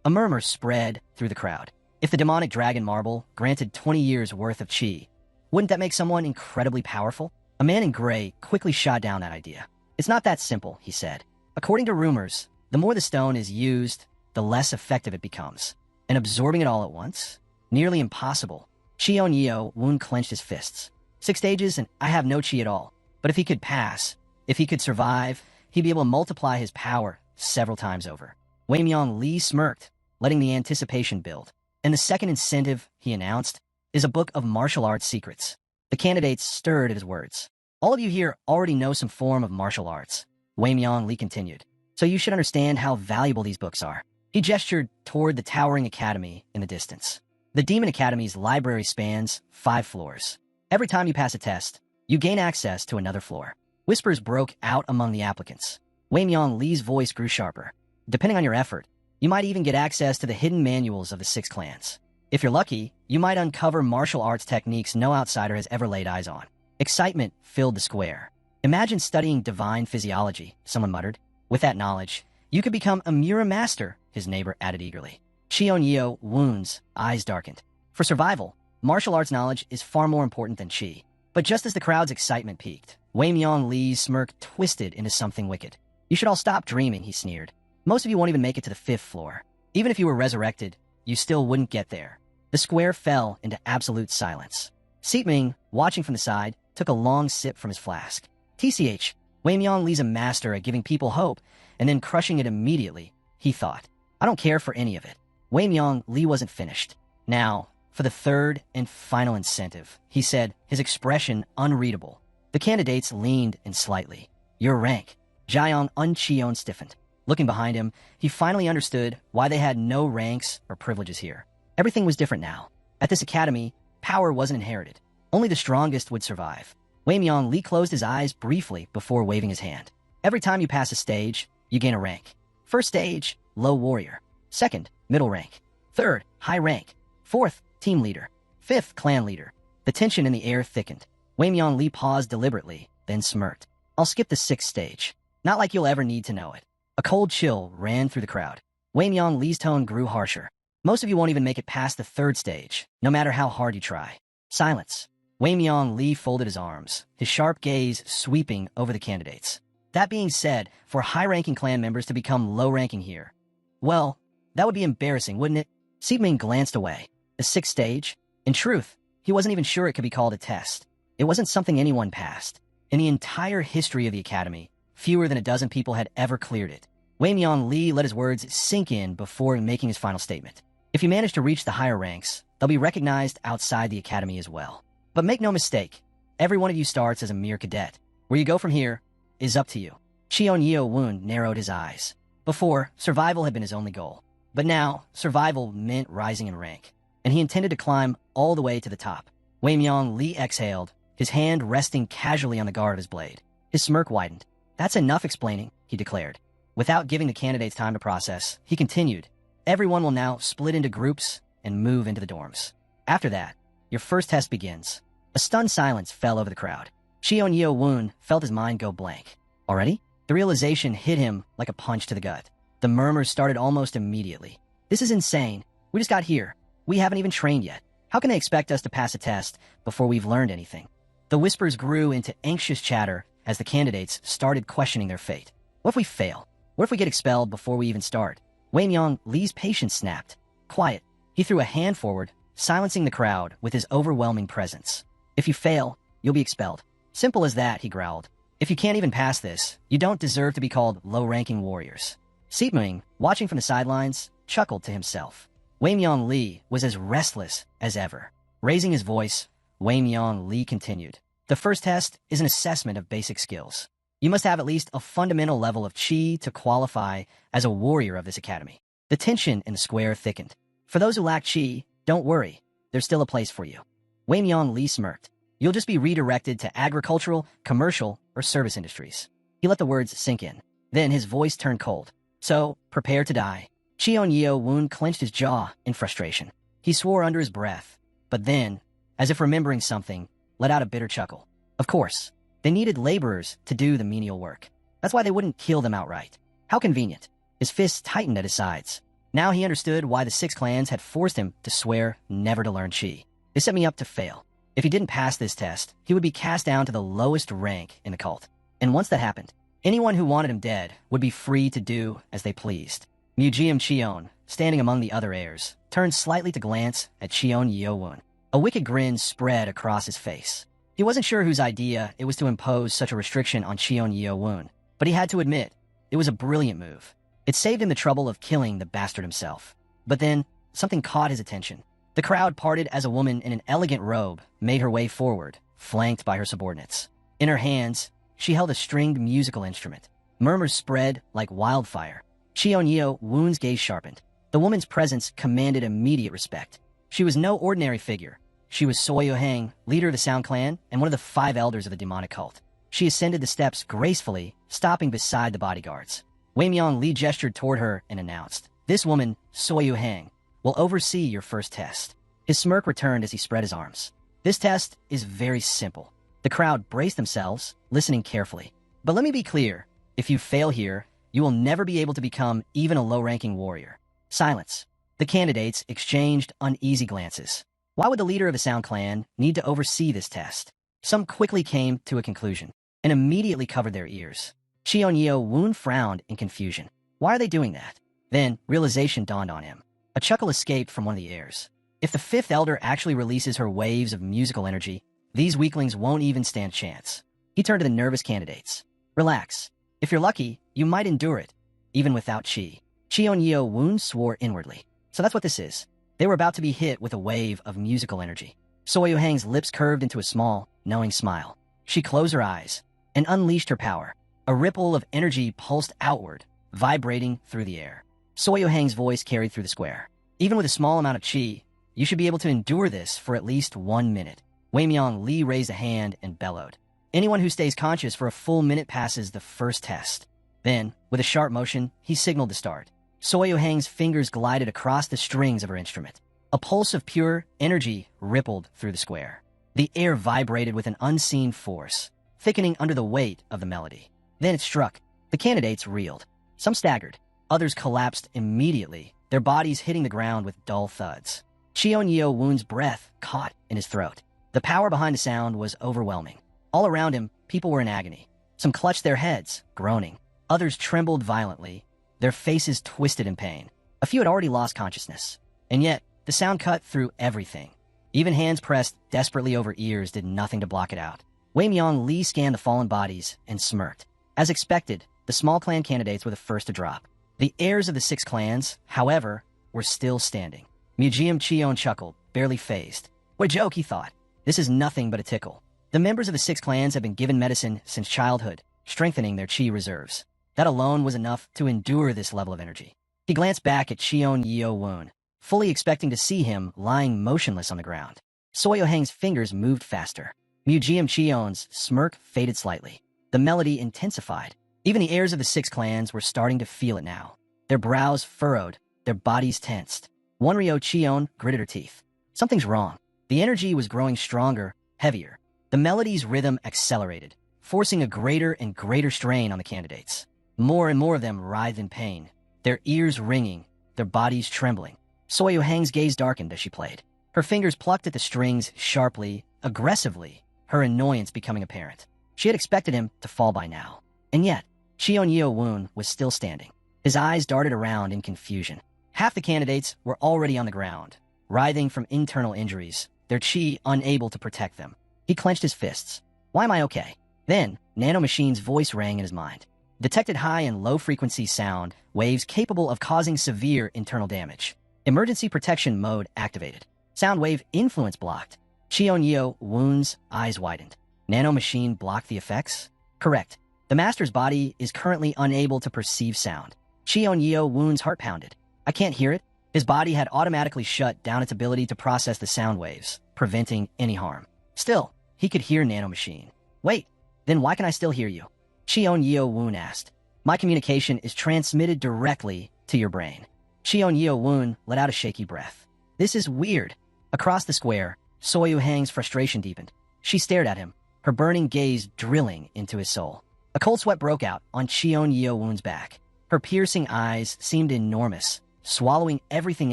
A murmur spread through the crowd. If the demonic dragon marble granted 20 years worth of chi, wouldn't that make someone incredibly powerful? A man in gray quickly shot down that idea. It's not that simple, he said. According to rumors, the more the stone is used, the less effective it becomes. And absorbing it all at once? Nearly impossible. Cheon Woon clenched his fists. 6 stages and I have no chi at all. But if he could pass, if he could survive, he'd be able to multiply his power several times over. Wei Myong-lee smirked, letting the anticipation build. And the second incentive, he announced, is a book of martial arts secrets. The candidates stirred at his words. All of you here already know some form of martial arts. Wei Myong-lee continued. So you should understand how valuable these books are. He gestured toward the towering academy in the distance. The Demon Academy's library spans 5 floors. Every time you pass a test, you gain access to another floor. Whispers broke out among the applicants. Wei Myong-lee's voice grew sharper. Depending on your effort, you might even get access to the hidden manuals of the 6 clans. If you're lucky, you might uncover martial arts techniques no outsider has ever laid eyes on. Excitement filled the square. Imagine studying divine physiology, someone muttered. With that knowledge, you could become a Murim master, his neighbor added eagerly. Cheon Woon's eyes darkened. For survival, martial arts knowledge is far more important than chi. But just as the crowd's excitement peaked, Wei Myong-lee's smirk twisted into something wicked. You should all stop dreaming, he sneered. Most of you won't even make it to the 5th floor. Even if you were resurrected, you still wouldn't get there. The square fell into absolute silence. Seetming, watching from the side, took a long sip from his flask. TCH, Wei Myong-lee's a master at giving people hope and then crushing it immediately, he thought. I don't care for any of it. Wei Myong-lee wasn't finished. Now, for the third and final incentive, he said, his expression unreadable. The candidates leaned in slightly. Your rank. Jiang Uncheon stiffened. Looking behind him, he finally understood why they had no ranks or privileges here. Everything was different now. At this academy, power wasn't inherited. Only the strongest would survive. Wei Myong-lee closed his eyes briefly before waving his hand. Every time you pass a stage, you gain a rank. First stage, low warrior. Second, middle rank. Third, high rank. Fourth, team leader. Fifth, clan leader. The tension in the air thickened. Wei Myong-lee paused deliberately, then smirked. I'll skip the 6th stage. Not like you'll ever need to know it. A cold chill ran through the crowd. Wei Myong-lee's tone grew harsher. Most of you won't even make it past the 3rd stage, no matter how hard you try. Silence. Wei Myong-lee folded his arms, his sharp gaze sweeping over the candidates. That being said, for high-ranking clan members to become low-ranking here, well, that would be embarrassing, wouldn't it? Seetming glanced away. The 6th stage? In truth, he wasn't even sure it could be called a test. It wasn't something anyone passed. In the entire history of the academy, fewer than a dozen people had ever cleared it. Wei Myong-lee let his words sink in before making his final statement. If you manage to reach the higher ranks, they'll be recognized outside the academy as well. But make no mistake, every one of you starts as a mere cadet. Where you go from here is up to you. Cheon Woon narrowed his eyes. Before, survival had been his only goal. But now, survival meant rising in rank. And he intended to climb all the way to the top. Wei Myong-lee exhaled, his hand resting casually on the guard of his blade. His smirk widened. That's enough explaining, he declared. Without giving the candidates time to process, he continued. Everyone will now split into groups and move into the dorms. After that, your first test begins. A stunned silence fell over the crowd. Cheon Woon felt his mind go blank. Already? The realization hit him like a punch to the gut. The murmurs started almost immediately. This is insane. We just got here. We haven't even trained yet. How can they expect us to pass a test before we've learned anything? The whispers grew into anxious chatter as the candidates started questioning their fate. What if we fail? What if we get expelled before we even start? Wei Myong-lee's patience snapped. Quiet. He threw a hand forward, silencing the crowd with his overwhelming presence. If you fail, you'll be expelled. Simple as that, he growled. If you can't even pass this, you don't deserve to be called low-ranking warriors. Sipming, watching from the sidelines, chuckled to himself. Wei Myong Lee was as restless as ever. Raising his voice, Wei Myong Lee continued. The first test is an assessment of basic skills. You must have at least a fundamental level of chi to qualify as a warrior of this academy. The tension in the square thickened. For those who lack chi, don't worry. There's still a place for you. Wei Myong Lee smirked. You'll just be redirected to agricultural, commercial, or service industries. He let the words sink in. Then his voice turned cold. So, prepare to die. Cheon Yeo Woon clenched his jaw in frustration. He swore under his breath, but then, as if remembering something, let out a bitter chuckle. Of course, they needed laborers to do the menial work. That's why they wouldn't kill them outright. How convenient. His fists tightened at his sides. Now he understood why the 6 clans had forced him to swear never to learn chi. They set me up to fail. If he didn't pass this test, he would be cast down to the lowest rank in the cult. And once that happened, anyone who wanted him dead would be free to do as they pleased. Mujeom Cheon, standing among the other heirs, turned slightly to glance at Cheon Yeowon. A wicked grin spread across his face. He wasn't sure whose idea it was to impose such a restriction on Cheon Yeowon, but he had to admit, it was a brilliant move. It saved him the trouble of killing the bastard himself. But then, something caught his attention. The crowd parted as a woman in an elegant robe made her way forward, flanked by her subordinates. In her hands, she held a stringed musical instrument. Murmurs spread like wildfire. Cheon Yeo Woon's gaze sharpened. The woman's presence commanded immediate respect. She was no ordinary figure. She was Soyo Hang, leader of the Sound Clan and one of the 5 elders of the demonic cult. She ascended the steps gracefully, stopping beside the bodyguards. Wei Myong Lee gestured toward her and announced, "This woman, Soyo Hang, will oversee your first test." His smirk returned as he spread his arms. This test is very simple. The crowd braced themselves, listening carefully. But let me be clear, if you fail here, you will never be able to become even a low-ranking warrior. Silence. The candidates exchanged uneasy glances. Why would the leader of the Sound Clan need to oversee this test? Some quickly came to a conclusion and immediately covered their ears. Cheon Yeo Woon frowned in confusion. Why are they doing that? Then, realization dawned on him. A chuckle escaped from one of the heirs. If the 5th elder actually releases her waves of musical energy, these weaklings won't even stand chance. He turned to the nervous candidates. Relax. If you're lucky, you might endure it, even without chi. Cheon Yeo Woon swore inwardly. So that's what this is. They were about to be hit with a wave of musical energy. Soyo Hang's lips curved into a small, knowing smile. She closed her eyes and unleashed her power. A ripple of energy pulsed outward, vibrating through the air. Soyo Hang's voice carried through the square. Even with a small amount of chi, you should be able to endure this for at least 1 minute. Wei Myong Lee raised a hand and bellowed. Anyone who stays conscious for a full minute passes the first test. Then, with a sharp motion, he signaled to start. Soyo Hang's fingers glided across the strings of her instrument. A pulse of pure energy rippled through the square. The air vibrated with an unseen force, thickening under the weight of the melody. Then it struck. The candidates reeled. Some staggered. Others collapsed immediately, their bodies hitting the ground with dull thuds. Cheon Yeo Woon's breath caught in his throat. The power behind the sound was overwhelming. All around him, people were in agony. Some clutched their heads, groaning. Others trembled violently, their faces twisted in pain. A few had already lost consciousness. And yet, the sound cut through everything. Even hands pressed desperately over ears did nothing to block it out. Wei Myong Lee scanned the fallen bodies and smirked. As expected, the small clan candidates were the first to drop. The heirs of the 6 clans, however, were still standing. Mujeom Cheon chuckled, barely fazed. What a joke, he thought. This is nothing but a tickle. The members of the 6 clans have been given medicine since childhood, strengthening their chi reserves. That alone was enough to endure this level of energy. He glanced back at Cheon Yeo Woon, fully expecting to see him lying motionless on the ground. Soyo Hang's fingers moved faster. Mujeom Cheon's smirk faded slightly. The melody intensified. Even the heirs of the 6 clans were starting to feel it now. Their brows furrowed, their bodies tensed. Wonryo Cheon gritted her teeth. Something's wrong. The energy was growing stronger, heavier. The melody's rhythm accelerated, forcing a greater and greater strain on the candidates. More and more of them writhed in pain, their ears ringing, their bodies trembling. Soyo Hang's gaze darkened as she played. Her fingers plucked at the strings sharply, aggressively, her annoyance becoming apparent. She had expected him to fall by now. And yet, Cheon Yeo Woon was still standing. His eyes darted around in confusion. Half the candidates were already on the ground, writhing from internal injuries, their chi unable to protect them. He clenched his fists. Why am I okay? Then, Nanomachine's voice rang in his mind. Detected high and low-frequency sound waves capable of causing severe internal damage. Emergency protection mode activated. Sound wave influence blocked. Cheon-Yeo wounds, eyes widened. Nanomachine blocked the effects? Correct. The master's body is currently unable to perceive sound. Cheon-Yeo wounds heart pounded. I can't hear it. His body had automatically shut down its ability to process the sound waves, preventing any harm. Still, he could hear Nanomachine. Wait, then why can I still hear you? Cheon-Yeo Woon asked. My communication is transmitted directly to your brain. Cheon-Yeo Woon let out a shaky breath. This is weird. Across the square, Soyu Hang's frustration deepened. She stared at him, her burning gaze drilling into his soul. A cold sweat broke out on Cheon-Yeo Woon's back. Her piercing eyes seemed enormous, swallowing everything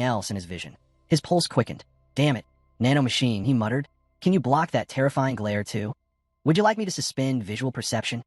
else in his vision. His pulse quickened. Damn it, Nanomachine, he muttered. Can you block that terrifying glare too? Would you like me to suspend visual perception?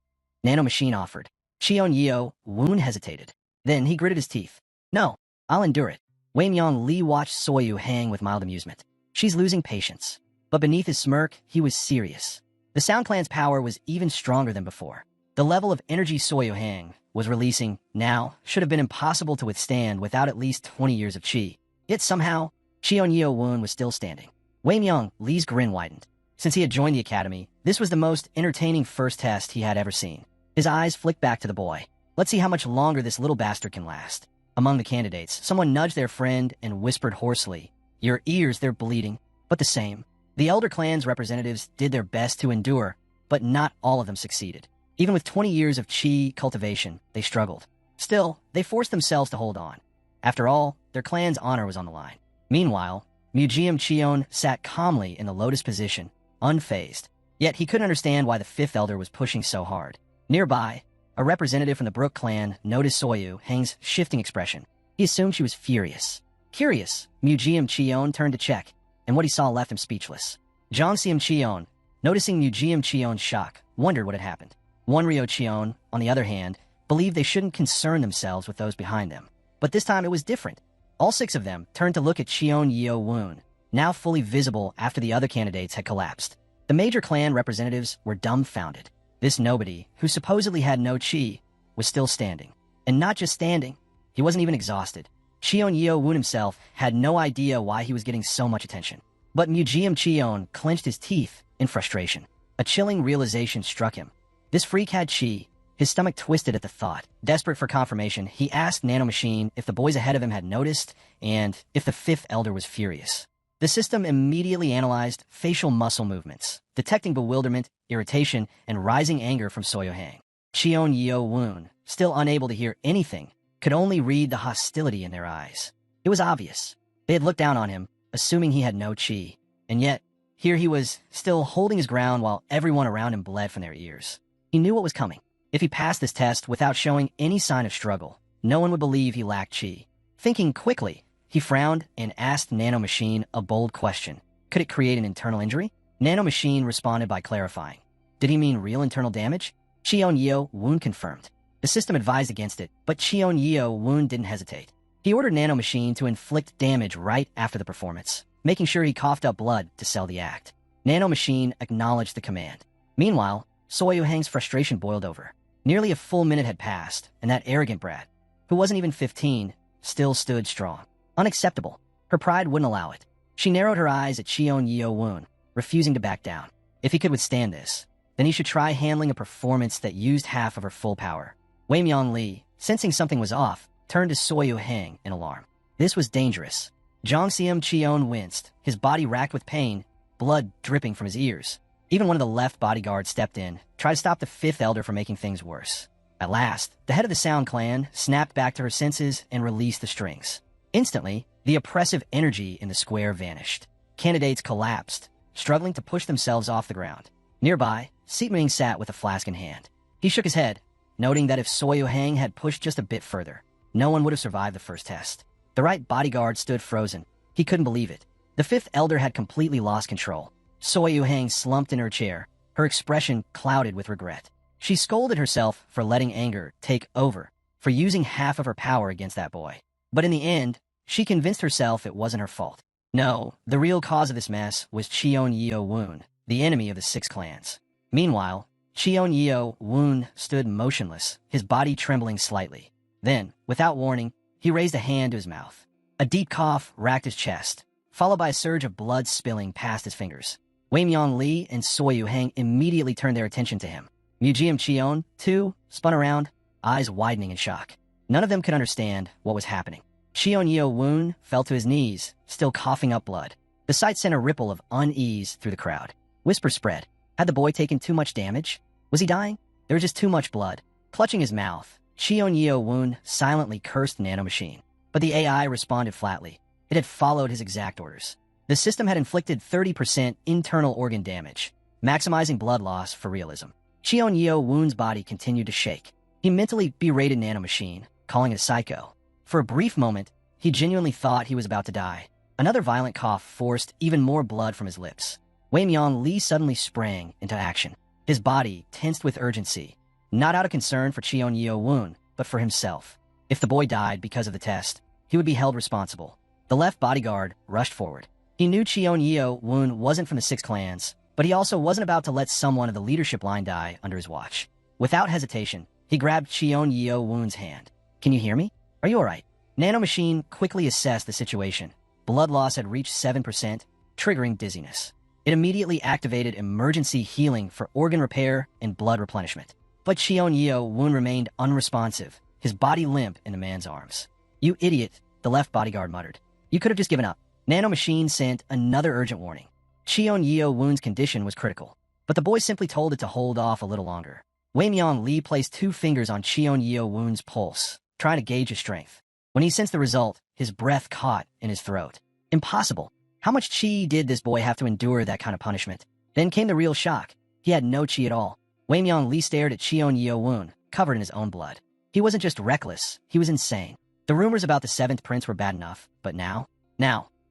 Nanomachine offered. Cheon-Yeo Woon hesitated. Then he gritted his teeth. No, I'll endure it. Wei Myung Lee watched Soyu hang with mild amusement. She's losing patience. But beneath his smirk, he was serious. The Sound Clan's power was even stronger than before. The level of energy Soyu Hang was releasing now should have been impossible to withstand without at least 20 years of chi. Yet somehow, Cheon-Yeo Woon was still standing. Wei Myung Lee's grin widened. Since he had joined the academy, this was the most entertaining first test he had ever seen. His eyes flicked back to the boy. Let's see how much longer this little bastard can last. Among the candidates, someone nudged their friend and whispered hoarsely, Your ears, they're bleeding. But the same. The Elder Clan's representatives did their best to endure, but not all of them succeeded. Even with 20 years of chi cultivation, they struggled. Still, they forced themselves to hold on. After all, their clan's honor was on the line. Meanwhile, Mujeom Cheon sat calmly in the lotus position, unfazed. Yet he couldn't understand why the fifth elder was pushing so hard. Nearby, a representative from the Brook clan noticed Soyu Hang's shifting expression. He assumed she was furious. Curious, Mujeom Cheon turned to check, and what he saw left him speechless. Jongseom Cheon, noticing Mujeom Cheon's shock, wondered what had happened. Wonryo Cheon, on the other hand, believed they shouldn't concern themselves with those behind them. But this time it was different. All six of them turned to look at Cheon-Yeo Woon, now fully visible after the other candidates had collapsed. The major clan representatives were dumbfounded. This nobody, who supposedly had no chi, was still standing. And not just standing, he wasn't even exhausted. Cheon-Yeo Woon himself had no idea why he was getting so much attention. But Mujeom Cheon clenched his teeth in frustration. A chilling realization struck him. This freak had chi. His stomach twisted at the thought. Desperate for confirmation, he asked Nanomachine if the boys ahead of him had noticed, and if the fifth elder was furious. The system immediately analyzed facial muscle movements, detecting bewilderment, irritation, and rising anger from Soyu Hang. Cheon-Yeo Woon, still unable to hear anything, could only read the hostility in their eyes. It was obvious. They had looked down on him, assuming he had no chi. And yet, here he was, still holding his ground while everyone around him bled from their ears. He knew what was coming. If he passed this test without showing any sign of struggle, no one would believe he lacked chi. Thinking quickly, he frowned and asked Nanomachine a bold question. Could it create an internal injury? Nanomachine responded by clarifying. Did he mean real internal damage? Cheon-Yeo Woon confirmed. The system advised against it, but Cheon-Yeo Woon didn't hesitate. He ordered Nanomachine to inflict damage right after the performance, making sure he coughed up blood to sell the act. Nanomachine acknowledged the command. Meanwhile, Soyu Hang's frustration boiled over. Nearly a full minute had passed, and that arrogant brat, who wasn't even 15, still stood strong. Unacceptable. Her pride wouldn't allow it. She narrowed her eyes at Cheon-Yeo Woon, refusing to back down. If he could withstand this, then he should try handling a performance that used half of her full power. Wei Myung Lee, sensing something was off, turned to Soyu Hang in alarm. This was dangerous. Jongseom Cheon winced, his body racked with pain, blood dripping from his ears. Even one of the left bodyguards stepped in, tried to stop the fifth elder from making things worse. At last, the head of the Sound Clan snapped back to her senses and released the strings. Instantly, the oppressive energy in the square vanished. Candidates collapsed, struggling to push themselves off the ground. Nearby, Seetming sat with a flask in hand. He shook his head, noting that if Soyu Hang had pushed just a bit further, no one would have survived the first test. The right bodyguard stood frozen. He couldn't believe it. The fifth elder had completely lost control. Soyu Hang slumped in her chair, her expression clouded with regret. She scolded herself for letting anger take over, for using half of her power against that boy. But in the end, she convinced herself it wasn't her fault. No, the real cause of this mess was Cheon-Yeo Woon, the enemy of the six clans. Meanwhile, Cheon-Yeo-woon stood motionless, his body trembling slightly. Then, without warning, he raised a hand to his mouth. A deep cough racked his chest, followed by a surge of blood spilling past his fingers. Wei Myung-lee and Soyu-hang immediately turned their attention to him. Mujeom Cheon, too, spun around, eyes widening in shock. None of them could understand what was happening. Cheon-Yeo-woon fell to his knees, still coughing up blood. The sight sent a ripple of unease through the crowd. Whispers spread. Had the boy taken too much damage? Was he dying? There was just too much blood. Clutching his mouth, Cheon-Yeo-woon silently cursed the nanomachine. But the AI responded flatly. It had followed his exact orders. The system had inflicted 30% internal organ damage, maximizing blood loss for realism. Cheon-Yeo-woon's body continued to shake. He mentally berated nanomachine, calling it a psycho. For a brief moment, he genuinely thought he was about to die. Another violent cough forced even more blood from his lips. Wei Myung-lee suddenly sprang into action. His body tensed with urgency, not out of concern for Cheon-Yeo-woon, but for himself. If the boy died because of the test, he would be held responsible. The left bodyguard rushed forward. He knew Cheon-Yeo-woon wasn't from the Six Clans, but he also wasn't about to let someone of the leadership line die under his watch. Without hesitation, he grabbed Cheon-Yeo-woon's hand. "Can you hear me? Are you alright?" Nanomachine quickly assessed the situation. Blood loss had reached 7%, triggering dizziness. It immediately activated emergency healing for organ repair and blood replenishment. But Cheon-Yeo-woon remained unresponsive, his body limp in the man's arms. "You idiot," the left bodyguard muttered. "You could have just given up." Nanomachine sent another urgent warning. Cheon-Yeo-woon's condition was critical, but the boy simply told it to hold off a little longer. Wei Myung-lee placed 2 fingers on Cheon-Yeo-woon's pulse, trying to gauge his strength. When he sensed the result, his breath caught in his throat. Impossible. How much chi did this boy have to endure that kind of punishment? Then came the real shock. He had no chi at all. Wei Myung-lee stared at Cheon-Yeo-woon, covered in his own blood. He wasn't just reckless, he was insane. The rumors about the 7th prince were bad enough, but now,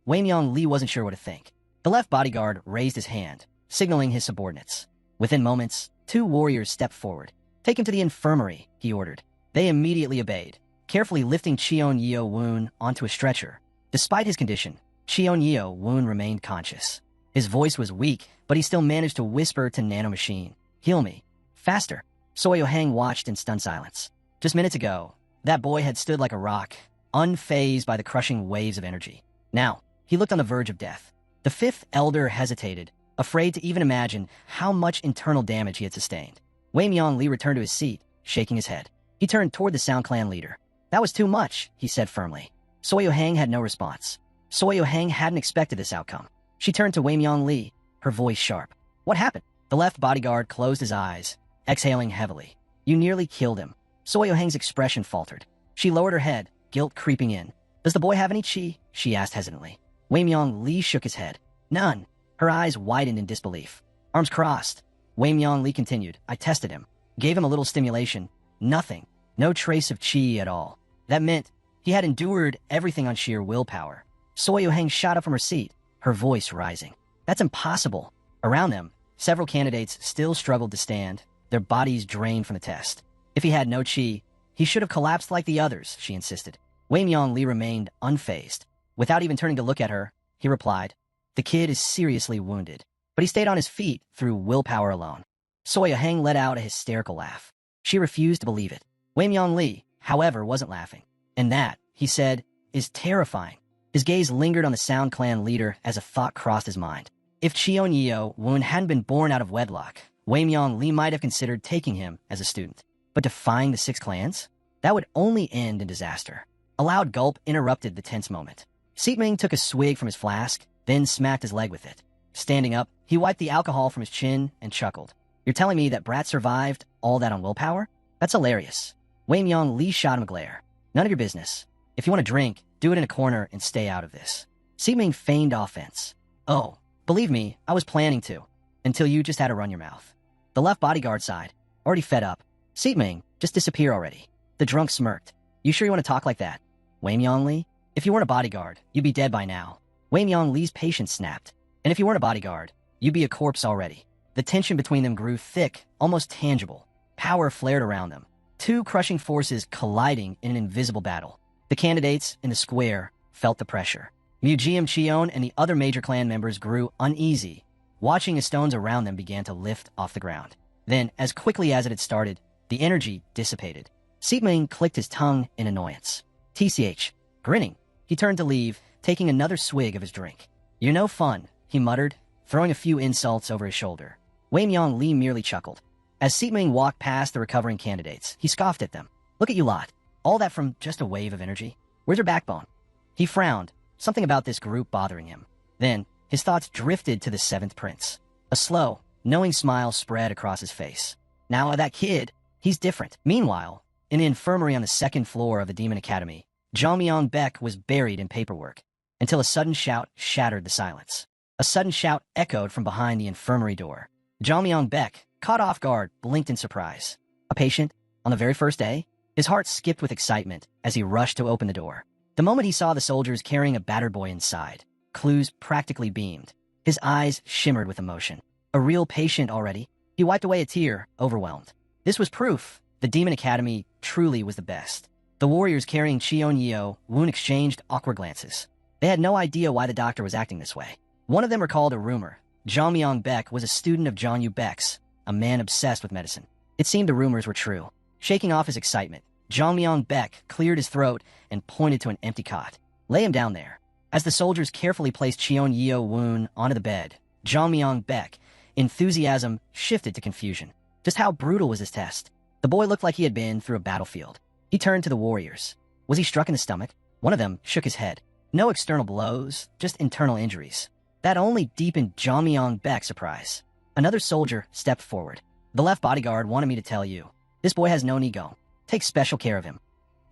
Wei Myung-lee wasn't sure what to think. The left bodyguard raised his hand, signaling his subordinates. Within moments, 2 warriors stepped forward. "Take him to the infirmary," he ordered. They immediately obeyed, carefully lifting Cheon-Yeo-woon onto a stretcher. Despite his condition, Cheon-Yeo-woon remained conscious. His voice was weak, but he still managed to whisper to Nanomachine, "Heal me. Faster." Soyo-hang watched in stunned silence. Just minutes ago, that boy had stood like a rock, unfazed by the crushing waves of energy. Now, he looked on the verge of death. The 5th elder hesitated, afraid to even imagine how much internal damage he had sustained. Wei Myung-lee returned to his seat, shaking his head. He turned toward the Sound Clan leader. "That was too much," he said firmly. Soyo-hang had no response. Soyo-hang hadn't expected this outcome. She turned to Wei Myung-lee, her voice sharp. "What happened?" The left bodyguard closed his eyes, exhaling heavily. "You nearly killed him." Soyo-hang's expression faltered. She lowered her head, guilt creeping in. "Does the boy have any chi?" she asked hesitantly. Wei Myung-lee shook his head. "None." Her eyes widened in disbelief. Arms crossed. Wei Myung-lee continued. "I tested him. Gave him a little stimulation. Nothing. No trace of chi at all. That meant he had endured everything on sheer willpower." Soyo-hang shot up from her seat, her voice rising. "That's impossible." Around them, several candidates still struggled to stand, their bodies drained from the test. "If he had no chi, he should have collapsed like the others," she insisted. Wei Myung-lee remained unfazed. Without even turning to look at her, he replied, "The kid is seriously wounded." But he stayed on his feet through willpower alone. Soyo-hang let out a hysterical laugh. She refused to believe it. Wei Myung-lee, however, wasn't laughing. "And that," he said, "is terrifying." His gaze lingered on the Sound Clan leader as a thought crossed his mind. If Cheon-Yeo-woon hadn't been born out of wedlock, Wei Myung-lee might have considered taking him as a student. But defying the 6 clans? That would only end in disaster. A loud gulp interrupted the tense moment. Seetming took a swig from his flask, then smacked his leg with it. Standing up, he wiped the alcohol from his chin and chuckled. "You're telling me that Brat survived all that on willpower? That's hilarious." Wei Myung-lee shot him a glare. "None of your business. If you want to drink, do it in a corner and stay out of this." Seetming feigned offense. "Oh, believe me, I was planning to. Until you just had to run your mouth." The left bodyguard sighed, already fed up. "Seetming, just disappear already." The drunk smirked. "You sure you want to talk like that? Wei Myung-lee? If you weren't a bodyguard, you'd be dead by now." Wei Myung-lee's patience snapped. "And if you weren't a bodyguard, you'd be a corpse already." The tension between them grew thick, almost tangible. Power flared around them. 2 crushing forces colliding in an invisible battle. The candidates in the square felt the pressure. Mujeom Cheon and the other major clan members grew uneasy, watching as stones around them began to lift off the ground. Then, as quickly as it had started, the energy dissipated. Seepming clicked his tongue in annoyance. TCH. Grinning, he turned to leave, taking another swig of his drink. "You're no fun," he muttered, throwing a few insults over his shoulder. Wei Myong Lee merely chuckled. As Seepming walked past the recovering candidates, he scoffed at them. "Look at you lot. All that from just a wave of energy? Where's your backbone?" He frowned, something about this group bothering him. Then, his thoughts drifted to the seventh prince. A slow, knowing smile spread across his face. Now, that kid, he's different. Meanwhile, in the infirmary on the second floor of the Demon Academy, Zhao Myong-bek was buried in paperwork, until a sudden shout shattered the silence. A sudden shout echoed from behind the infirmary door. Zhao Myong-bek, caught off guard, blinked in surprise. A patient? On the very first day? His heart skipped with excitement as he rushed to open the door. The moment he saw the soldiers carrying a battered boy inside, Clues practically beamed. His eyes shimmered with emotion. A real patient already? He wiped away a tear, overwhelmed. This was proof the Demon Academy truly was the best. The warriors carrying Cheon Yeo Woon exchanged awkward glances. They had no idea why the doctor was acting this way. One of them recalled a rumor. Zhao Myong-bek was a student of John Yu Bek's, a man obsessed with medicine. It seemed the rumors were true. Shaking off his excitement, Zhao Myong-bek cleared his throat and pointed to an empty cot. "Lay him down there." As the soldiers carefully placed Cheon Yeo Woon onto the bed, Zhao Myong-bek, enthusiasm shifted to confusion. Just how brutal was this test? The boy looked like he had been through a battlefield. He turned to the warriors. Was he struck in the stomach? One of them shook his head. No external blows, just internal injuries. That only deepened Zhao Myong-bek's surprise. Another soldier stepped forward. "The left bodyguard wanted me to tell you. This boy has no ego. Take special care of him."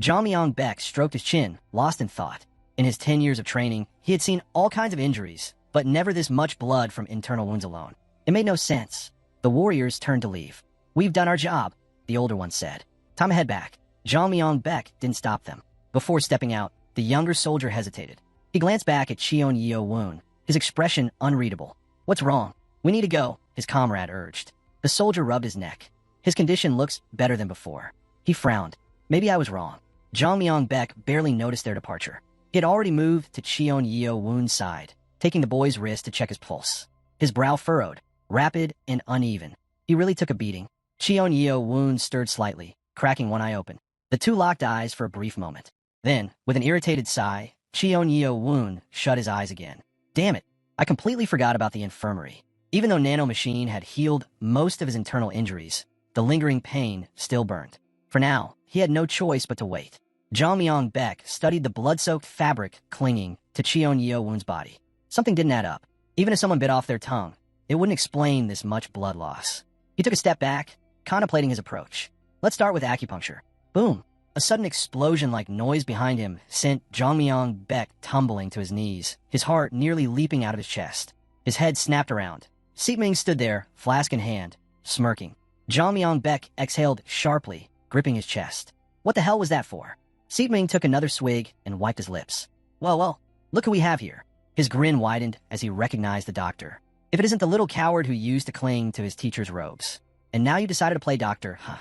Zhao Myong-bek stroked his chin, lost in thought. In his 10 years of training, he had seen all kinds of injuries, but never this much blood from internal wounds alone. It made no sense. The warriors turned to leave. "We've done our job," the older one said. "Time to head back." Zhao Myong-bek didn't stop them. Before stepping out, the younger soldier hesitated. He glanced back at Cheon Yeo Woon, his expression unreadable. "What's wrong?" "We need to go," his comrade urged. The soldier rubbed his neck. His condition looks better than before. He frowned. "Maybe I was wrong." Zhao Myong-bek barely noticed their departure. He had already moved to Cheon Yeo Woon's side, taking the boy's wrist to check his pulse. His brow furrowed, rapid and uneven. He really took a beating. Cheon Yeo Woon stirred slightly, cracking one eye open. The two locked eyes for a brief moment. Then, with an irritated sigh, Cheon Yeo Woon shut his eyes again. "Damn it, I completely forgot about the infirmary." Even though Nano Machine had healed most of his internal injuries, the lingering pain still burned. For now, he had no choice but to wait. Zhao Myong-bek studied the blood-soaked fabric clinging to Cheon Yeo Woon's body. Something didn't add up. Even if someone bit off their tongue, it wouldn't explain this much blood loss. He took a step back, contemplating his approach. Let's start with acupuncture. Boom! A sudden explosion-like noise behind him sent Zhao Myong-bek tumbling to his knees, his heart nearly leaping out of his chest. His head snapped around. Seepming stood there, flask in hand, smirking. Zhao Myong-bek exhaled sharply, gripping his chest. What the hell was that for? Seepming took another swig and wiped his lips. Well, look who we have here. His grin widened as he recognized the doctor. If it isn't the little coward who used to cling to his teacher's robes. And now you decided to play doctor, huh?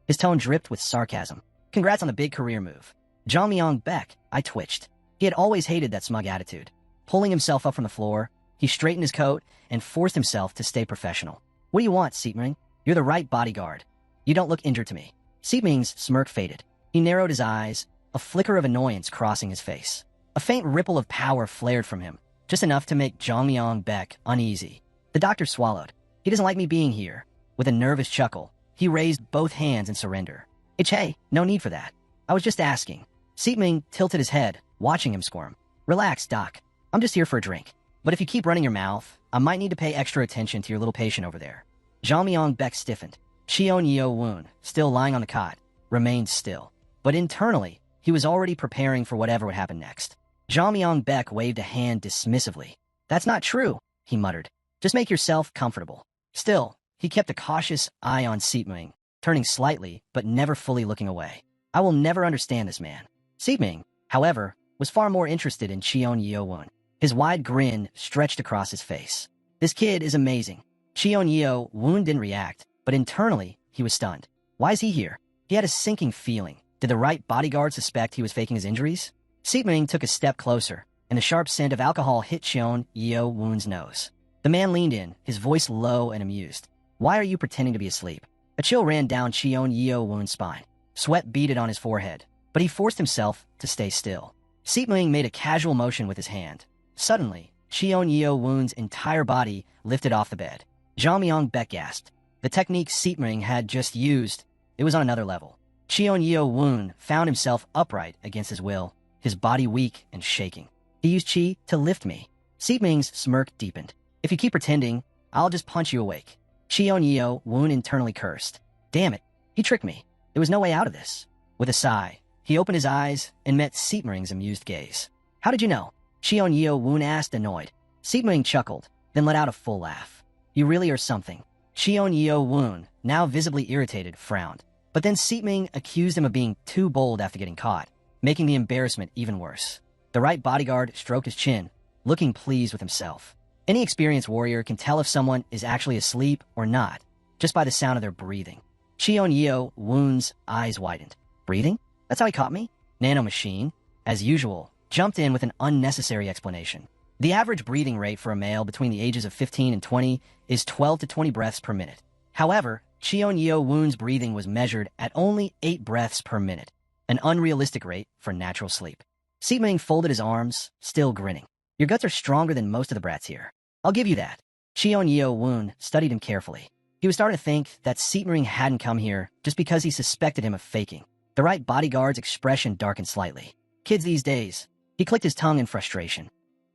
His tone dripped with sarcasm. Congrats on the big career move. Zhao Myong-bek, I twitched. He had always hated that smug attitude. Pulling himself up from the floor, he straightened his coat and forced himself to stay professional. What do you want, Seepming? You're the right bodyguard. You don't look injured to me. Seepming's smirk faded. He narrowed his eyes, a flicker of annoyance crossing his face. A faint ripple of power flared from him, just enough to make Zhao Myong-bek uneasy. The doctor swallowed. He doesn't like me being here. With a nervous chuckle, he raised both hands in surrender. Hey, no need for that. I was just asking. Seepming tilted his head, watching him squirm. Relax, Doc. I'm just here for a drink. But if you keep running your mouth, I might need to pay extra attention to your little patient over there. Zhao Myong-bek stiffened. Cheon Yeo Woon, still lying on the cot, remained still. But internally, he was already preparing for whatever would happen next. Zhao Myong-bek waved a hand dismissively. That's not true, he muttered. Just make yourself comfortable. Still, he kept a cautious eye on Seepming, turning slightly, but never fully looking away. I will never understand this man. Seepming, however, was far more interested in Cheon Yeo Woon. His wide grin stretched across his face. This kid is amazing. Cheon Yeo Woon didn't react, but internally, he was stunned. Why is he here? He had a sinking feeling. Did the right bodyguard suspect he was faking his injuries? Seepming took a step closer, and the sharp scent of alcohol hit Cheon Yeo Woon's nose. The man leaned in, his voice low and amused. Why are you pretending to be asleep? A chill ran down Cheon Yeo Woon's spine. Sweat beaded on his forehead, but he forced himself to stay still. Seepming made a casual motion with his hand. Suddenly, Cheon Yeo Woon's entire body lifted off the bed. Zhang Myong-baek gasped. The technique Seepming had just used, it was on another level. Cheon Yeo Woon found himself upright against his will, his body weak and shaking. He used chi to lift me. Seepming's smirk deepened. If you keep pretending, I'll just punch you awake. Cheon Yeo Woon internally cursed. Damn it, he tricked me. There was no way out of this. With a sigh, he opened his eyes and met Seepming's amused gaze. How did you know? Cheon Yeo Woon asked, annoyed. Seepming chuckled, then let out a full laugh. You really are something. Cheon Yeo Woon, now visibly irritated, frowned. But then Seepming accused him of being too bold after getting caught, making the embarrassment even worse. The right bodyguard stroked his chin, looking pleased with himself. Any experienced warrior can tell if someone is actually asleep or not, just by the sound of their breathing. Cheon Yeo Woon's eyes widened. Breathing? That's how he caught me? Nanomachine, as usual, jumped in with an unnecessary explanation. The average breathing rate for a male between the ages of 15 and 20 is 12 to 20 breaths per minute. However, Cheon Yeo Woon's breathing was measured at only 8 breaths per minute, an unrealistic rate for natural sleep. Seepming folded his arms, still grinning. Your guts are stronger than most of the brats here. I'll give you that. Cheon Yeo Woon studied him carefully. He was starting to think that Seepming hadn't come here just because he suspected him of faking. The right bodyguard's expression darkened slightly. Kids these days. He clicked his tongue in frustration.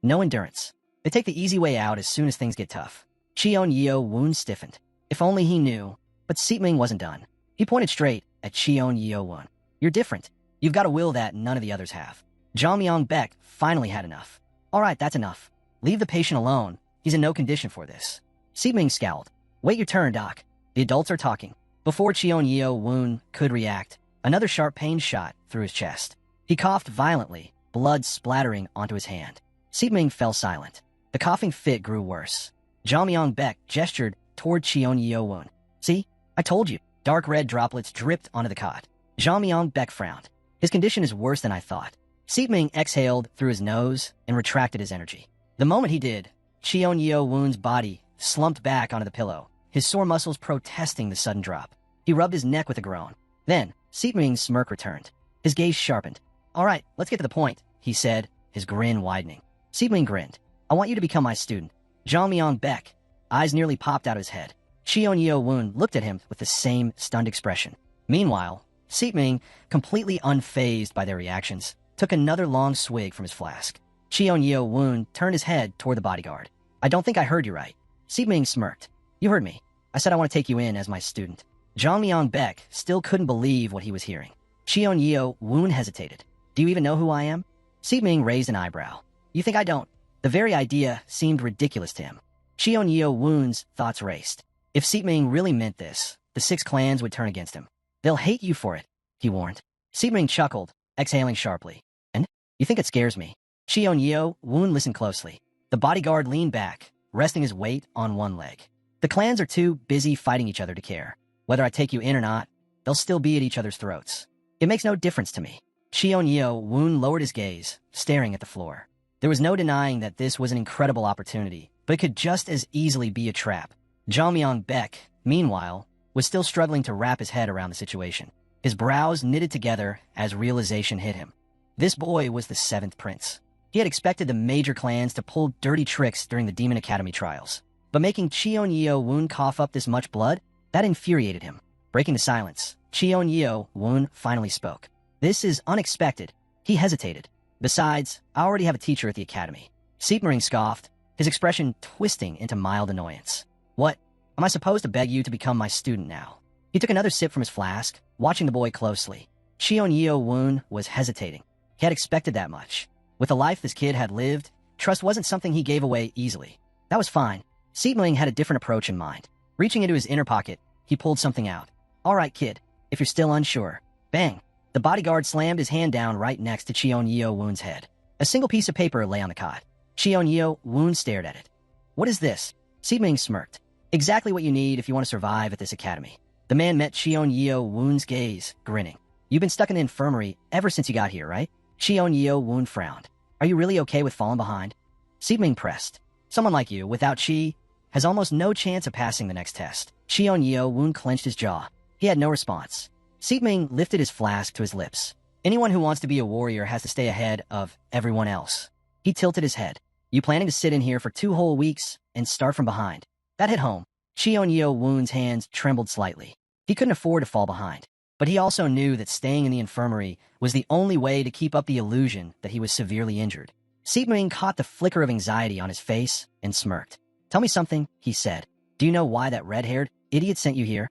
No endurance. They take the easy way out as soon as things get tough. Cheon Yeo Woon stiffened. If only he knew. But Seepming wasn't done. He pointed straight at Cheon Yeo Woon. You're different. You've got a will that none of the others have. Zhang Myong-baek finally had enough. All right, that's enough. Leave the patient alone. He's in no condition for this. Seepming scowled. Wait your turn, Doc. The adults are talking. Before Cheon Yeo Woon could react, another sharp pain shot through his chest. He coughed violently, blood splattering onto his hand. Seepming fell silent. The coughing fit grew worse. Zhang Myong-baek gestured toward Cheon Yeo Woon. See? I told you. Dark red droplets dripped onto the cot. Zhang Myong-baek frowned. His condition is worse than I thought. Seepming exhaled through his nose and retracted his energy. The moment he did, Cheon Yeo Woon's body slumped back onto the pillow, his sore muscles protesting the sudden drop. He rubbed his neck with a groan. Then, Seepming's smirk returned. His gaze sharpened. All right, let's get to the point, he said, his grin widening. Seepming grinned. I want you to become my student. Zhang Myong-baek. Eyes nearly popped out of his head. Cheon Yeo Woon looked at him with the same stunned expression. Meanwhile, Seepming, completely unfazed by their reactions, took another long swig from his flask. Cheon Yeo Woon turned his head toward the bodyguard. I don't think I heard you right. Seepming smirked. You heard me. I said I want to take you in as my student. Zhang Myong-baek still couldn't believe what he was hearing. Cheon Yeo Woon hesitated. Do you even know who I am? Seepming raised an eyebrow. You think I don't? The very idea seemed ridiculous to him. Cheon Yeo Woon's thoughts raced. If Seepming really meant this, the 6 clans would turn against him. They'll hate you for it, he warned. Seepming chuckled, exhaling sharply. And? You think it scares me? Cheon Yeo Woon listened closely. The bodyguard leaned back, resting his weight on one leg. The clans are too busy fighting each other to care. Whether I take you in or not, they'll still be at each other's throats. It makes no difference to me. Cheon Yeo Woon lowered his gaze, staring at the floor. There was no denying that this was an incredible opportunity, but it could just as easily be a trap. Zhang Myong-baek, meanwhile, was still struggling to wrap his head around the situation. His brows knitted together as realization hit him. This boy was the 7th prince. He had expected the major clans to pull dirty tricks during the Demon Academy trials. But making Cheon Yeo Woon cough up this much blood, that infuriated him. Breaking the silence, Cheon Yeo Woon finally spoke. This is unexpected. He hesitated. Besides, I already have a teacher at the academy. Seepming scoffed, his expression twisting into mild annoyance. What? Am I supposed to beg you to become my student now? He took another sip from his flask, watching the boy closely. Cheon Yeo Woon was hesitating. He had expected that much. With the life this kid had lived, trust wasn't something he gave away easily. That was fine. Seepming had a different approach in mind. Reaching into his inner pocket, he pulled something out. All right, kid, if you're still unsure. Bang! The bodyguard slammed his hand down right next to Cheon Yeo Woon's head. A single piece of paper lay on the cot. Cheon Yeo Woon stared at it. What is this? Seepming smirked. Exactly what you need if you want to survive at this academy. The man met Cheon Yeo Woon's gaze, grinning. You've been stuck in the infirmary ever since you got here, right? Cheon Yeo Woon frowned. Are you really okay with falling behind? Seepming pressed. Someone like you, without chi, has almost no chance of passing the next test. Xion Yeo Woon clenched his jaw. He had no response. Seepming lifted his flask to his lips. Anyone who wants to be a warrior has to stay ahead of everyone else. He tilted his head. You planning to sit in here for 2 whole weeks and start from behind? That hit home. Xion Yeo Woon's hands trembled slightly. He couldn't afford to fall behind. But he also knew that staying in the infirmary was the only way to keep up the illusion that he was severely injured. Seepming caught the flicker of anxiety on his face and smirked. Tell me something, he said. Do you know why that red-haired idiot sent you here?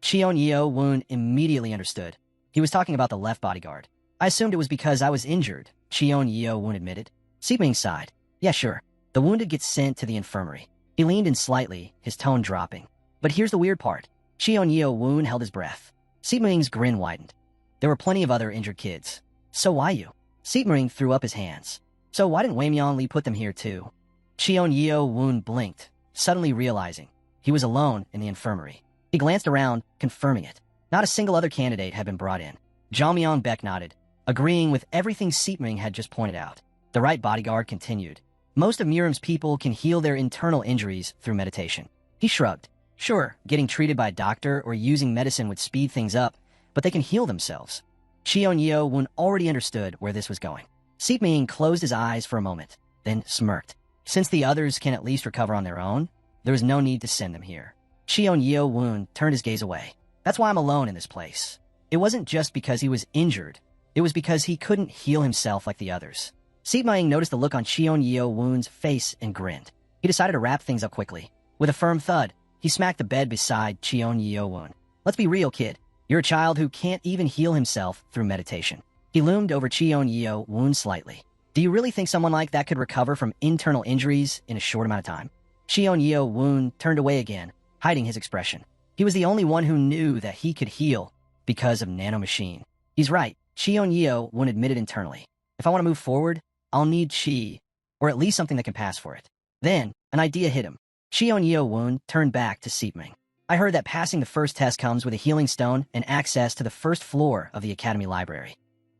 Xion Yeo Woon immediately understood. He was talking about the left bodyguard. I assumed it was because I was injured, Xion Yeo Woon admitted. Seepming sighed. Yeah, sure. The wounded get sent to the infirmary. He leaned in slightly, his tone dropping. But here's the weird part. Xion Yeo Woon held his breath. Seepming's grin widened. There were plenty of other injured kids. So why you? Seepming threw up his hands. So why didn't Weimyeon Lee put them here too? Xion Yeo Woon blinked, suddenly realizing he was alone in the infirmary. He glanced around, confirming it. Not a single other candidate had been brought in. Jamyeon Baek nodded, agreeing with everything Seepming had just pointed out. The right bodyguard continued. Most of Murim's people can heal their internal injuries through meditation. He shrugged. Sure, getting treated by a doctor or using medicine would speed things up, but they can heal themselves. Xion Yeo Woon already understood where this was going. Seepming closed his eyes for a moment, then smirked. Since the others can at least recover on their own, there is no need to send them here. Xion Yeo Woon turned his gaze away. That's why I'm alone in this place. It wasn't just because he was injured. It was because he couldn't heal himself like the others. Seepming noticed the look on Xion Yeo Woon's face and grinned. He decided to wrap things up quickly. With a firm thud, he smacked the bed beside Xion Yeo Woon. Let's be real, kid. You're a child who can't even heal himself through meditation. He loomed over Xion Yeo Woon slightly. Do you really think someone like that could recover from internal injuries in a short amount of time? Xion Yeo Woon turned away again, hiding his expression. He was the only one who knew that he could heal because of nanomachine. He's right, Xion Yeo Woon admitted internally. If I want to move forward, I'll need chi, or at least something that can pass for it. Then, an idea hit him. Xion Yeo Woon turned back to Seepming. I heard that passing the first test comes with a healing stone and access to the first floor of the academy library.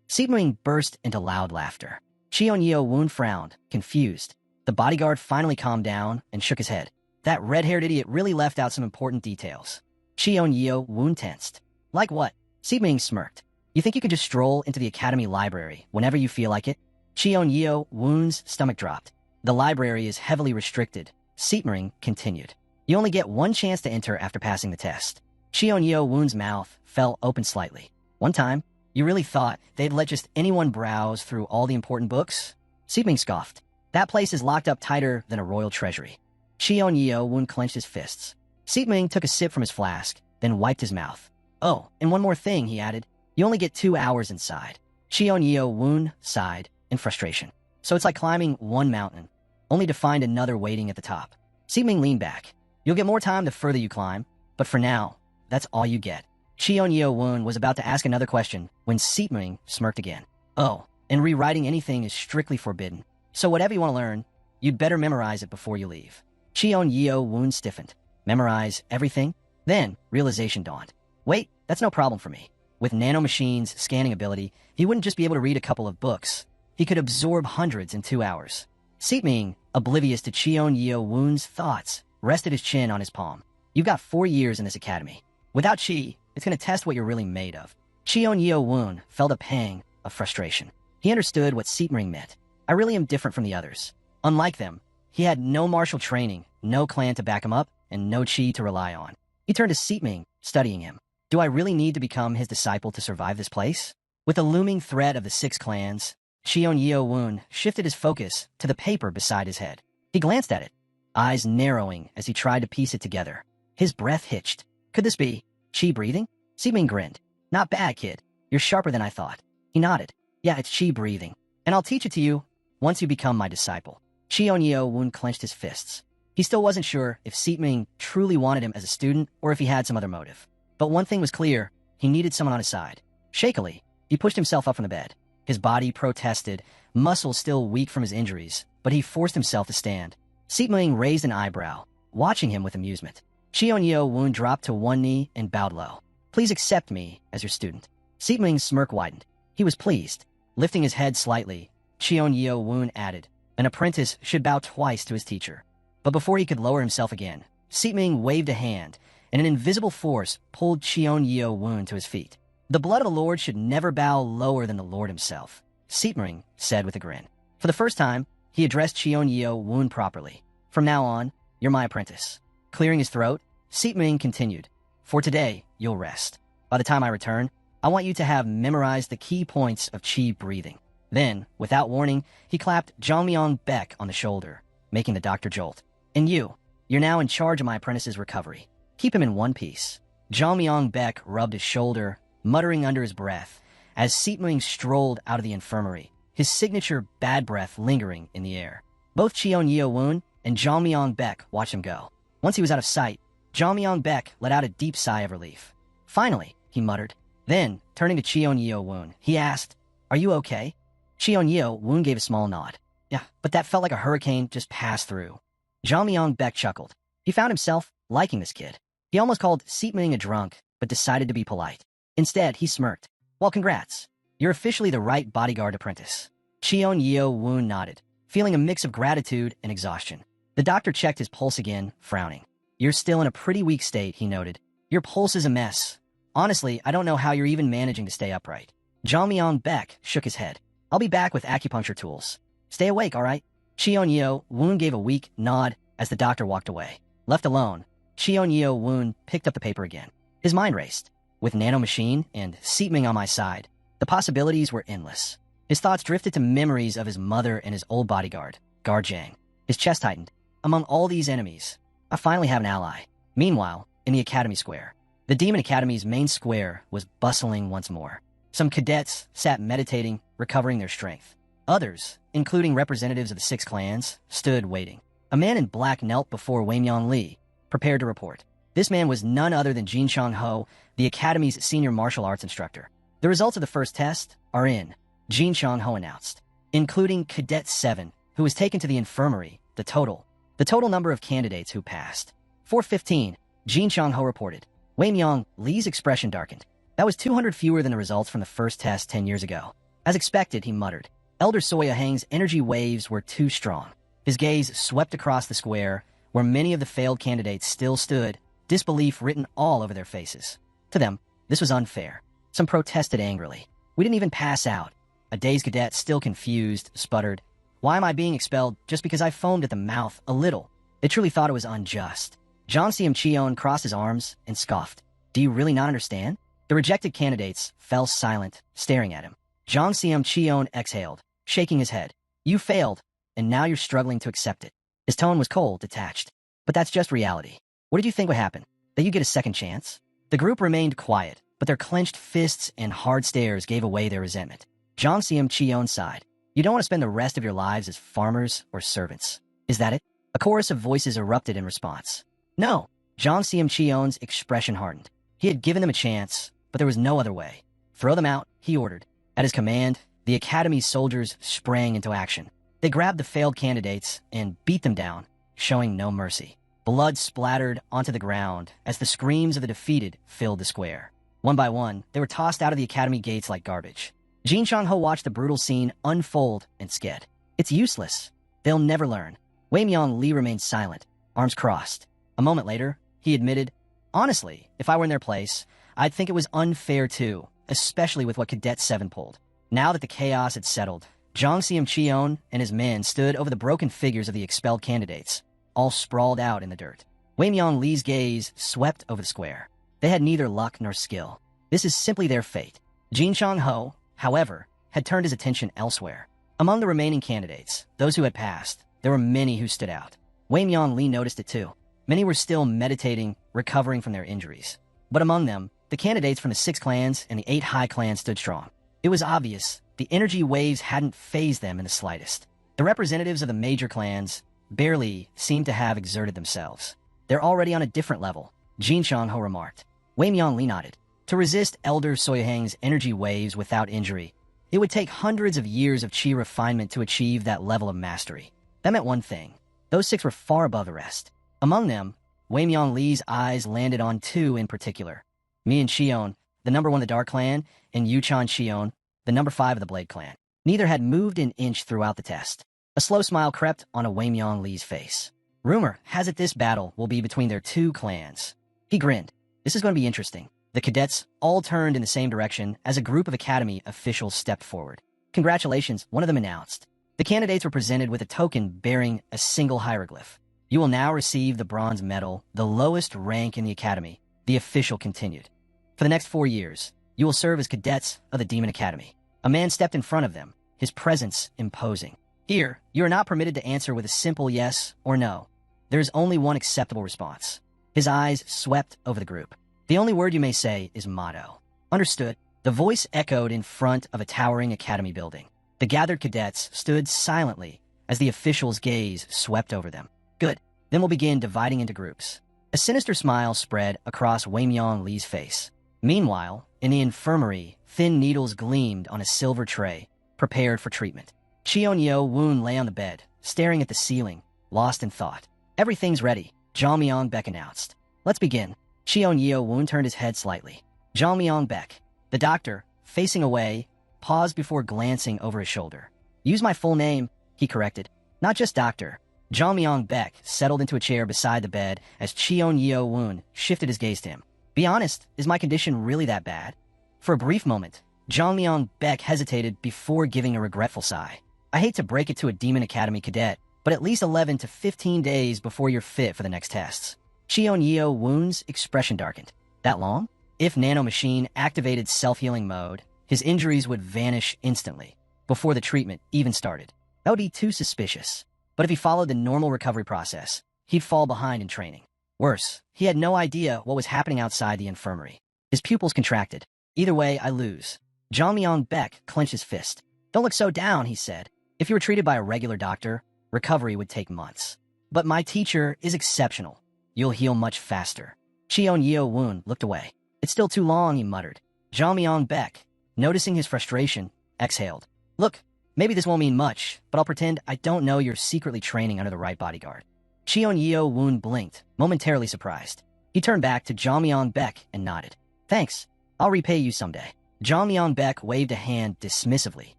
Seepming burst into loud laughter. Xion Yeo Woon frowned, confused. The bodyguard finally calmed down and shook his head. That red-haired idiot really left out some important details. Xion Yeo Woon tensed. Like what? Seepming smirked. You think you can just stroll into the academy library whenever you feel like it? Xion Yeo Woon's stomach dropped. The library is heavily restricted. Seepming continued. You only get one chance to enter after passing the test. Xion Yeo Woon's mouth fell open slightly. One time, you really thought they'd let just anyone browse through all the important books? Seepming scoffed. That place is locked up tighter than a royal treasury. Xion Yeo Woon clenched his fists. Seepming took a sip from his flask, then wiped his mouth. Oh, and one more thing, he added. You only get 2 hours inside. Xion Yeo Woon sighed in frustration. So it's like climbing one mountain, only to find another waiting at the top. Seepming leaned back. You'll get more time the further you climb, but for now, that's all you get. Xion Yeo Woon was about to ask another question when Seepming smirked again. Oh, and rewriting anything is strictly forbidden. So whatever you want to learn, you'd better memorize it before you leave. Xion Yeo Woon stiffened. Memorize everything? Then, realization dawned. Wait, that's no problem for me. With nanomachine's scanning ability, he wouldn't just be able to read a couple of books. He could absorb hundreds in 2 hours. Seepming, oblivious to Xion Yeo Woon's thoughts, rested his chin on his palm. You've got 4 years in this academy. Without chi, it's going to test what you're really made of. Xion Yeo Woon felt a pang of frustration. He understood what Seepming meant. I really am different from the others. Unlike them, he had no martial training, no clan to back him up, and no chi to rely on. He turned to Seepming, studying him. Do I really need to become his disciple to survive this place? With the looming threat of the 6 clans, Xion Yeo Woon shifted his focus to the paper beside his head. He glanced at it, eyes narrowing as he tried to piece it together. His breath hitched. Could this be chi breathing? Seepming grinned. Not bad, kid. You're sharper than I thought. He nodded. Yeah, it's chi breathing. And I'll teach it to you once you become my disciple. Xion Yeo Woon clenched his fists. He still wasn't sure if Seepming truly wanted him as a student or if he had some other motive. But one thing was clear, he needed someone on his side. Shakily, he pushed himself up from the bed. His body protested, muscles still weak from his injuries, but he forced himself to stand. Seepming raised an eyebrow, watching him with amusement. Xion Yeo Woon dropped to one knee and bowed low. Please accept me as your student. Seepming's smirk widened. He was pleased. Lifting his head slightly, Xion Yeo Woon added, an apprentice should bow twice to his teacher. But before he could lower himself again, Seepming waved a hand, and an invisible force pulled Cheon-Yeo-woon to his feet. The blood of the Lord should never bow lower than the Lord himself, Seetmering said with a grin. For the first time, he addressed Cheon-Yeo-woon properly. From now on, you're my apprentice. Clearing his throat, Seetmering continued. For today, you'll rest. By the time I return, I want you to have memorized the key points of chi breathing. Then, without warning, he clapped Jang Myung-baek on the shoulder, making the doctor jolt. And you're now in charge of my apprentice's recovery. Keep him in one piece. Jang Myung-baek rubbed his shoulder, muttering under his breath, as Seetmering strolled out of the infirmary, his signature bad breath lingering in the air. Both Cheon-Yeo-woon and Jang Myung-baek watched him go. Once he was out of sight, Jang Myung-baek let out a deep sigh of relief. Finally, he muttered. Then, turning to Cheon-Yeo-woon, he asked, Are you okay? Cheon-Yeo-woon gave a small nod. Yeah, but that felt like a hurricane just passed through. Jang Myung-baek chuckled. He found himself liking this kid. He almost called Seetmering a drunk, but decided to be polite. Instead, he smirked. Well, congrats. You're officially the right bodyguard apprentice. Cheon-Yeo-woon nodded, feeling a mix of gratitude and exhaustion. The doctor checked his pulse again, frowning. You're still in a pretty weak state, he noted. Your pulse is a mess. Honestly, I don't know how you're even managing to stay upright. Jang Myung-baek shook his head. I'll be back with acupuncture tools. Stay awake, all right? Cheon-Yeo-woon gave a weak nod as the doctor walked away. Left alone, Cheon-Yeo-woon picked up the paper again. His mind raced. With nanomachine and Seetmering on my side, the possibilities were endless. His thoughts drifted to memories of his mother and his old bodyguard, Garjang. His chest tightened. Among all these enemies, I finally have an ally. Meanwhile, in the Academy Square, the Demon Academy's main square was bustling once more. Some cadets sat meditating, recovering their strength. Others, including representatives of the 6 clans, stood waiting. A man in black knelt before Wei-myung Lee, prepared to report. This man was none other than Jin Chang-ho, the Academy's senior martial arts instructor. The results of the first test are in, Jin Chang-ho announced, including Cadet 7, who was taken to the infirmary, the total number of candidates who passed. 415, Jin Chang-ho reported. Wei-myung Lee's expression darkened. That was 200 fewer than the results from the first test 10 years ago. As expected, he muttered. Elder Soya-hang's energy waves were too strong. His gaze swept across the square, where many of the failed candidates still stood, disbelief written all over their faces. To them, this was unfair. Some protested angrily. We didn't even pass out. A dazed cadet, still confused, sputtered. Why am I being expelled just because I foamed at the mouth a little? They truly thought it was unjust. Jang Seum-cheon crossed his arms and scoffed. Do you really not understand? The rejected candidates fell silent, staring at him. Jang Seum-cheon exhaled, shaking his head. You failed, and now you're struggling to accept it. His tone was cold, detached. But that's just reality. What did you think would happen? That you get a second chance? The group remained quiet, but their clenched fists and hard stares gave away their resentment. Jang Seum-cheon sighed. You don't want to spend the rest of your lives as farmers or servants. Is that it? A chorus of voices erupted in response. No. Jang Seum-cheon's expression hardened. He had given them a chance, but there was no other way. Throw them out, he ordered. At his command, the Academy's soldiers sprang into action. They grabbed the failed candidates and beat them down, showing no mercy. Blood splattered onto the ground as the screams of the defeated filled the square. One by one, they were tossed out of the Academy gates like garbage. Jin Chang-ho watched the brutal scene unfold and sked. It's useless. They'll never learn. Wei-myung Lee remained silent, arms crossed. A moment later, he admitted, Honestly, if I were in their place, I'd think it was unfair too, especially with what Cadet 7 pulled. Now that the chaos had settled, Jang Seum-cheon and his men stood over the broken figures of the expelled candidates, all sprawled out in the dirt. Wei-myung Lee's gaze swept over the square. They had neither luck nor skill. This is simply their fate. Jin Chang-ho, however, had turned his attention elsewhere. Among the remaining candidates, those who had passed, there were many who stood out. Wei-myung Lee noticed it too. Many were still meditating, recovering from their injuries. But among them, the candidates from the 6 clans and the 8 high clans stood strong. It was obvious the energy waves hadn't fazed them in the slightest. The representatives of the major clans barely seemed to have exerted themselves. They're already on a different level, Jin Chang-ho remarked. Wei-myung Lee nodded. To resist Elder Soya-hang's energy waves without injury, it would take hundreds of years of chi refinement to achieve that level of mastery. That meant one thing. Those 6 were far above the rest. Among them, Wei-myung Lee's eyes landed on 2 in particular. Mian Cheon, the number 1 of the Dark Clan, and Yuchan Cheon, the number 5 of the Blade Clan. Neither had moved an inch throughout the test. A slow smile crept on a Wei-myung Lee's face. Rumor has it this battle will be between their 2 clans. He grinned. This is going to be interesting. The cadets all turned in the same direction as a group of Academy officials stepped forward. Congratulations, one of them announced. The candidates were presented with a token bearing a single hieroglyph. You will now receive the bronze medal, the lowest rank in the Academy, the official continued. For the next 4 years, you will serve as cadets of the Demon Academy. A man stepped in front of them, his presence imposing. Here, you are not permitted to answer with a simple yes or no. There is only one acceptable response. His eyes swept over the group. The only word you may say is motto. Understood. The voice echoed in front of a towering Academy building. The gathered cadets stood silently as the official's gaze swept over them. Good. Then we'll begin dividing into groups. A sinister smile spread across Wei Myong Lee's face. Meanwhile, in the infirmary, thin needles gleamed on a silver tray, prepared for treatment. Cheon-Yo Woon lay on the bed, staring at the ceiling, lost in thought. Everything's ready, Zhang Myong-Beck announced. Let's begin. Cheon-Yo Woon turned his head slightly. Zhang Myong-Beck, the doctor, facing away, paused before glancing over his shoulder. Use my full name, he corrected. Not just doctor. Zhang Myong-Beck settled into a chair beside the bed as Cheon-Yo Woon shifted his gaze to him. Be honest, is my condition really that bad? For a brief moment, Zhang Myong-Beck hesitated before giving a regretful sigh. I hate to break it to a Demon Academy cadet, but at least 11 to 15 days before you're fit for the next tests. Cheon-Yo Woon's expression darkened. That long? If nanomachine activated self-healing mode, his injuries would vanish instantly, before the treatment even started. That would be too suspicious. But if he followed the normal recovery process, he'd fall behind in training. Worse, he had no idea what was happening outside the infirmary. His pupils contracted. Either way, I lose. Zhang Myong-Beck clenched his fist. Don't look so down, he said. If you were treated by a regular doctor, recovery would take months. But my teacher is exceptional. You'll heal much faster. Cheon-Yo Woon looked away. It's still too long, he muttered. Zhang Myong-Beck, noticing his frustration, exhaled. Look, maybe this won't mean much, but I'll pretend I don't know you're secretly training under the right bodyguard. Cheon-Yo Woon blinked, momentarily surprised. He turned back to Zhang Myong-Beck and nodded. Thanks. I'll repay you someday. Zhang Myong-Beck waved a hand dismissively.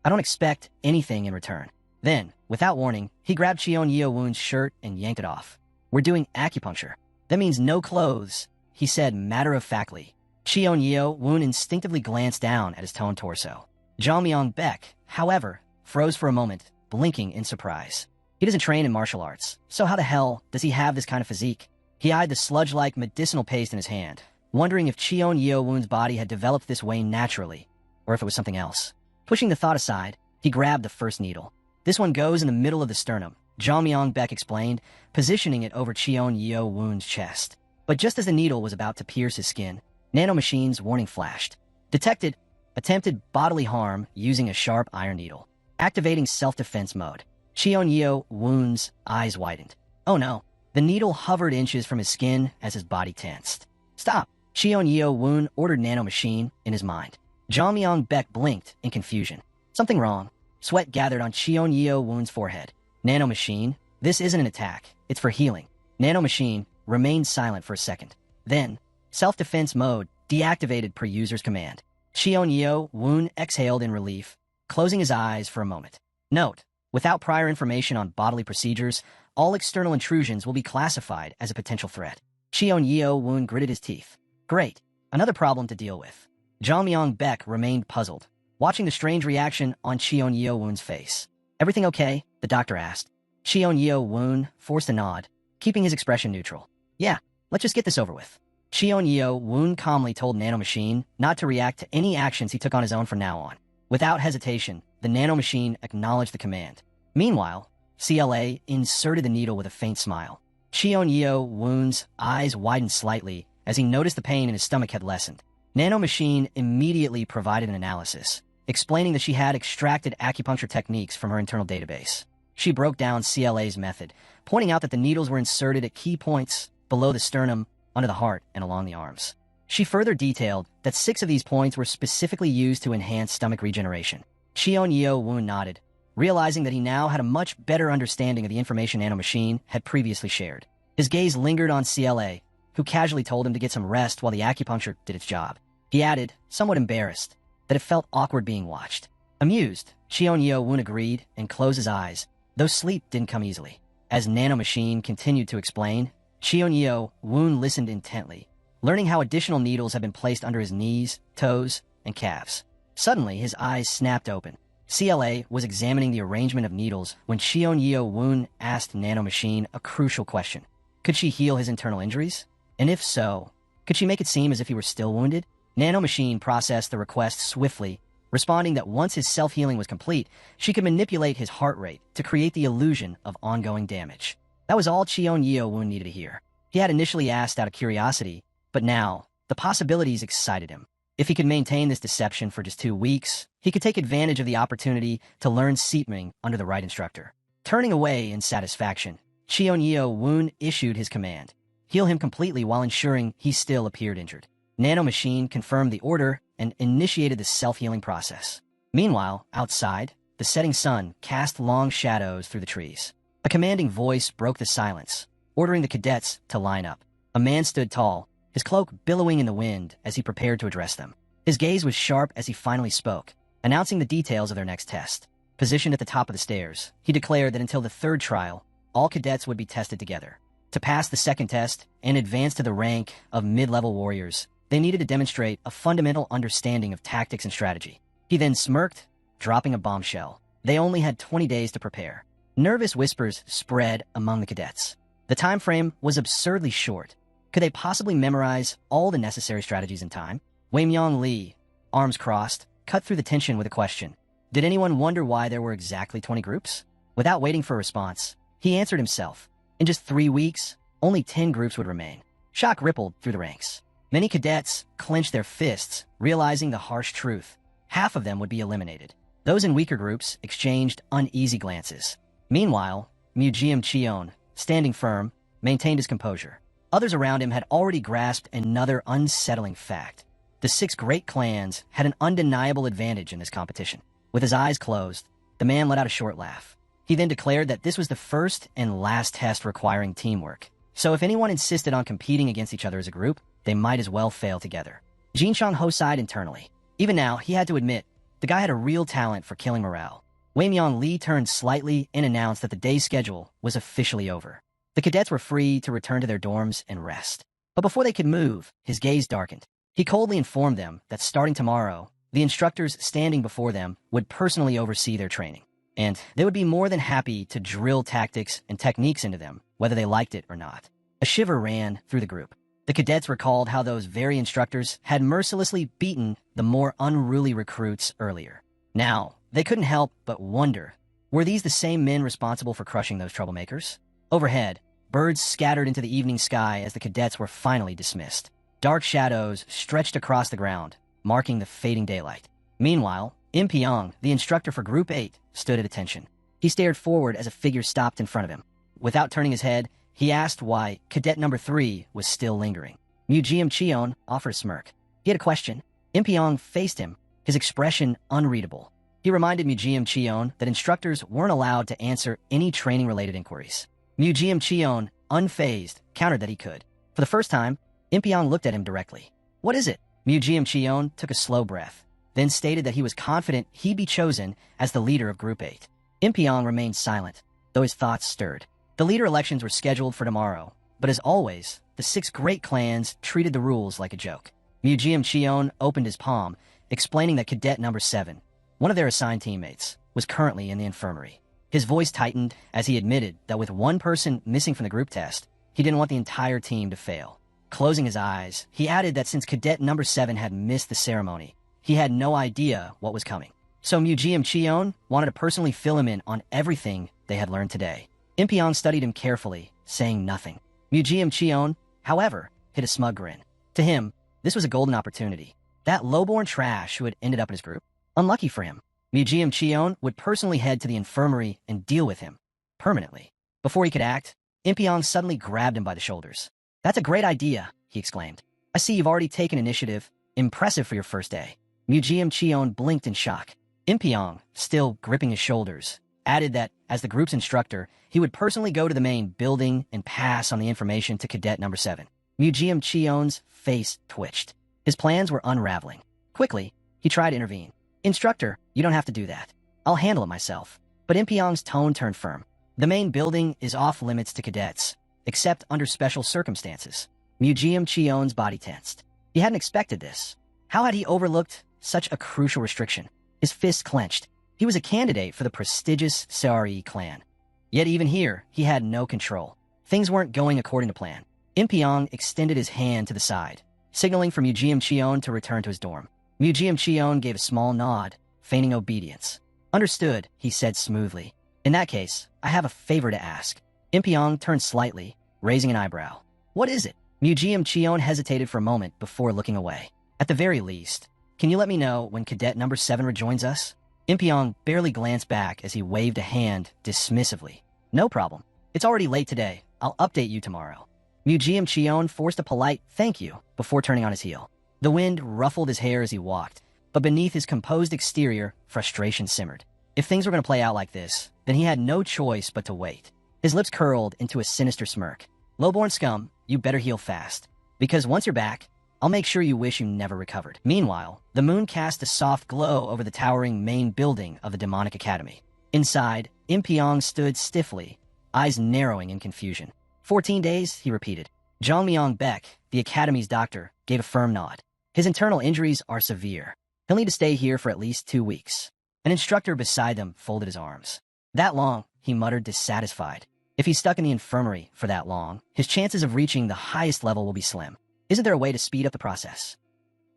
I don't expect anything in return. Then, without warning, he grabbed Cheon-Yo Woon's shirt and yanked it off. We're doing acupuncture. That means no clothes, he said matter-of-factly. Cheon-Yo Woon instinctively glanced down at his toned torso. Zhang Myong-Beck, however, froze for a moment, blinking in surprise. He doesn't train in martial arts, so how the hell does he have this kind of physique? He eyed the sludge-like medicinal paste in his hand, wondering if Cheon-Yo Woon's body had developed this way naturally, or if it was something else. Pushing the thought aside, he grabbed the first needle. This one goes in the middle of the sternum, Zhang Myong-Beck explained, positioning it over Cheon-Yo Woon's chest. But just as the needle was about to pierce his skin, Nanomachine's warning flashed. Detected. Attempted bodily harm using a sharp iron needle. Activating self-defense mode. Cheon-Yo Woon's eyes widened. Oh no. The needle hovered inches from his skin as his body tensed. Stop. Cheon-Yo Woon ordered Nanomachine in his mind. Zhang Myong-Beck blinked in confusion. Something wrong. Sweat gathered on Cheon-Yo Woon's forehead. Nanomachine, this isn't an attack. It's for healing. Nanomachine remained silent for a second. Then, self-defense mode deactivated per user's command. Cheon-Yo Woon exhaled in relief, closing his eyes for a moment. Note, without prior information on bodily procedures, all external intrusions will be classified as a potential threat. Cheon-Yo Woon gritted his teeth. Great. Another problem to deal with. Zhang Myong-Beck remained puzzled, watching the strange reaction on Cheon-Yo Woon's face. Everything okay? The doctor asked. Cheon-Yo Woon forced a nod, keeping his expression neutral. Yeah, let's just get this over with. Cheon-Yo Woon calmly told Nanomachine not to react to any actions he took on his own from now on. Without hesitation, the Nanomachine acknowledged the command. Meanwhile, CLA inserted the needle with a faint smile. Cheon-Yo Woon's eyes widened slightly as he noticed the pain in his stomach had lessened. Nanomachine immediately provided an analysis, explaining that she had extracted acupuncture techniques from her internal database. She broke down CLA's method, pointing out that the needles were inserted at key points below the sternum, under the heart, and along the arms. She further detailed that 6 of these points were specifically used to enhance stomach regeneration. Cheon-Yo Woon nodded, realizing that he now had a much better understanding of the information Nanomachine had previously shared. His gaze lingered on CLA, who casually told him to get some rest while the acupuncture did its job. He added, somewhat embarrassed, that it felt awkward being watched. Amused, Cheon-Yo Woon agreed and closed his eyes, though sleep didn't come easily. As Nanomachine continued to explain, Cheonyo Woon listened intently, learning how additional needles had been placed under his knees, toes, and calves. Suddenly, his eyes snapped open. CLA was examining the arrangement of needles when Cheonyo Woon asked Nanomachine a crucial question. Could she heal his internal injuries? And if so, could she make it seem as if he were still wounded? Nanomachine processed the request swiftly, responding that once his self-healing was complete, she could manipulate his heart rate to create the illusion of ongoing damage. That was all Cheonyo Woon needed to hear. He had initially asked out of curiosity, but now, the possibilities excited him. If he could maintain this deception for just 2 weeks, he could take advantage of the opportunity to learn seeping under the right instructor. Turning away in satisfaction, Cheonyo Woon issued his command. Heal him completely while ensuring he still appeared injured. Nanomachine confirmed the order and initiated the self-healing process. Meanwhile, outside, the setting sun cast long shadows through the trees. A commanding voice broke the silence, ordering the cadets to line up. A man stood tall, his cloak billowing in the wind as he prepared to address them. His gaze was sharp as he finally spoke, announcing the details of their next test. Positioned at the top of the stairs, he declared that until the third trial, all cadets would be tested together. To pass the second test and advance to the rank of mid-level warriors, they needed to demonstrate a fundamental understanding of tactics and strategy. He then smirked, dropping a bombshell. They only had 20 days to prepare. Nervous whispers spread among the cadets. The time frame was absurdly short. Could they possibly memorize all the necessary strategies in time? Weimyong Lee, arms crossed, cut through the tension with a question. Did anyone wonder why there were exactly 20 groups? Without waiting for a response, he answered himself. In just 3 weeks, only 10 groups would remain. Shock rippled through the ranks. Many cadets clenched their fists, realizing the harsh truth. Half of them would be eliminated. Those in weaker groups exchanged uneasy glances. Meanwhile, Murim Cheon, standing firm, maintained his composure. Others around him had already grasped another unsettling fact. The 6 great clans had an undeniable advantage in this competition. With his eyes closed, the man let out a short laugh. He then declared that this was the first and last test requiring teamwork. So if anyone insisted on competing against each other as a group, they might as well fail together. Jinchang Ho sighed internally. Even now, he had to admit, the guy had a real talent for killing morale. Weimyong Lee turned slightly and announced that the day's schedule was officially over. The cadets were free to return to their dorms and rest. But before they could move, his gaze darkened. He coldly informed them that starting tomorrow, the instructors standing before them would personally oversee their training. And they would be more than happy to drill tactics and techniques into them, whether they liked it or not. A shiver ran through the group. The cadets recalled how those very instructors had mercilessly beaten the more unruly recruits earlier. Now, they couldn't help but wonder, were these the same men responsible for crushing those troublemakers? Overhead, birds scattered into the evening sky as the cadets were finally dismissed. Dark shadows stretched across the ground, marking the fading daylight. Meanwhile, Im Pyong, the instructor for Group 8, stood at attention. He stared forward as a figure stopped in front of him. Without turning his head, he asked why cadet number 3 was still lingering. Murim Cheon offered a smirk. He had a question. Im Pyong faced him, his expression unreadable. He reminded Murim Cheon that instructors weren't allowed to answer any training-related inquiries. Murim Cheon, unfazed, countered that he could. For the first time, Im Pyong looked at him directly. What is it? Murim Cheon took a slow breath, then stated that he was confident he'd be chosen as the leader of Group 8. Im Pyong remained silent, though his thoughts stirred. The leader elections were scheduled for tomorrow, but as always, the 6 great clans treated the rules like a joke. Murim Cheon opened his palm, explaining that cadet number 7, one of their assigned teammates, was currently in the infirmary. His voice tightened as he admitted that with one person missing from the group test, he didn't want the entire team to fail. Closing his eyes, he added that since cadet number 7 had missed the ceremony, he had no idea what was coming. So Murim Cheon wanted to personally fill him in on everything they had learned today. Im Pyong studied him carefully, saying nothing. Murim Cheon, however, hid a smug grin. To him, this was a golden opportunity. That lowborn trash who had ended up in his group. Unlucky for him, Murim Cheon would personally head to the infirmary and deal with him, permanently. Before he could act, Im Pyong suddenly grabbed him by the shoulders. That's a great idea, he exclaimed. I see you've already taken initiative. Impressive for your first day. Murim Cheon blinked in shock. Im Pyong, still gripping his shoulders, added that, as the group's instructor, he would personally go to the main building and pass on the information to cadet number 7. Murim Cheon's face twitched. His plans were unraveling. Quickly, he tried to intervene. Instructor, you don't have to do that. I'll handle it myself. But Im Pyong's tone turned firm. The main building is off limits to cadets. except under special circumstances. Murim Chion's body tensed. He hadn't expected this. How had he overlooked such a crucial restriction? His fists clenched. He was a candidate for the prestigious Seori clan. Yet even here, he had no control. Things weren't going according to plan. Impyong extended his hand to the side, signaling for Murim Chion to return to his dorm. Murim Chion gave a small nod, feigning obedience. Understood, he said smoothly. In that case, I have a favor to ask. Impyong turned slightly, raising an eyebrow. What is it? Murim Chion hesitated for a moment before looking away. At the very least, can you let me know when cadet number 7 rejoins us? Impyong barely glanced back as he waved a hand dismissively. No problem. It's already late today. I'll update you tomorrow. Murim Chion forced a polite thank you before turning on his heel. The wind ruffled his hair as he walked, but beneath his composed exterior, frustration simmered. If things were going to play out like this, then he had no choice but to wait. His lips curled into a sinister smirk. Lowborn scum, you better heal fast. Because once you're back, I'll make sure you wish you never recovered. Meanwhile, the moon cast a soft glow over the towering main building of the demonic academy. Inside, Impyong stood stiffly, eyes narrowing in confusion. 14 days, he repeated. Jongmyong Baek, the academy's doctor, gave a firm nod. His internal injuries are severe. He'll need to stay here for at least 2 weeks. An instructor beside them folded his arms. That long, he muttered, dissatisfied. If he's stuck in the infirmary for that long, his chances of reaching the highest level will be slim. Isn't there a way to speed up the process?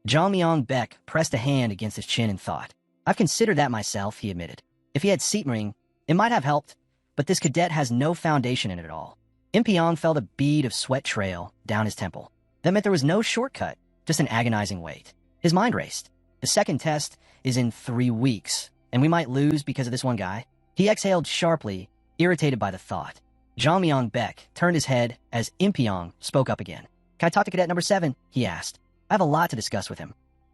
Jongmyong Baek pressed a hand against his chin in thought. I've considered that myself, he admitted. If he had Seatmering, it might have helped, but this cadet has no foundation in it at all. Impyong felt a bead of sweat trail down his temple. That meant there was no shortcut, just an agonizing wait. His mind raced. The second test is in 3 weeks, and we might lose because of this one guy. He exhaled sharply, irritated by the thought. Jongmyong Baek turned his head as Impyong spoke up again. Can I talk to cadet number 7? He asked. I have a lot to discuss with him.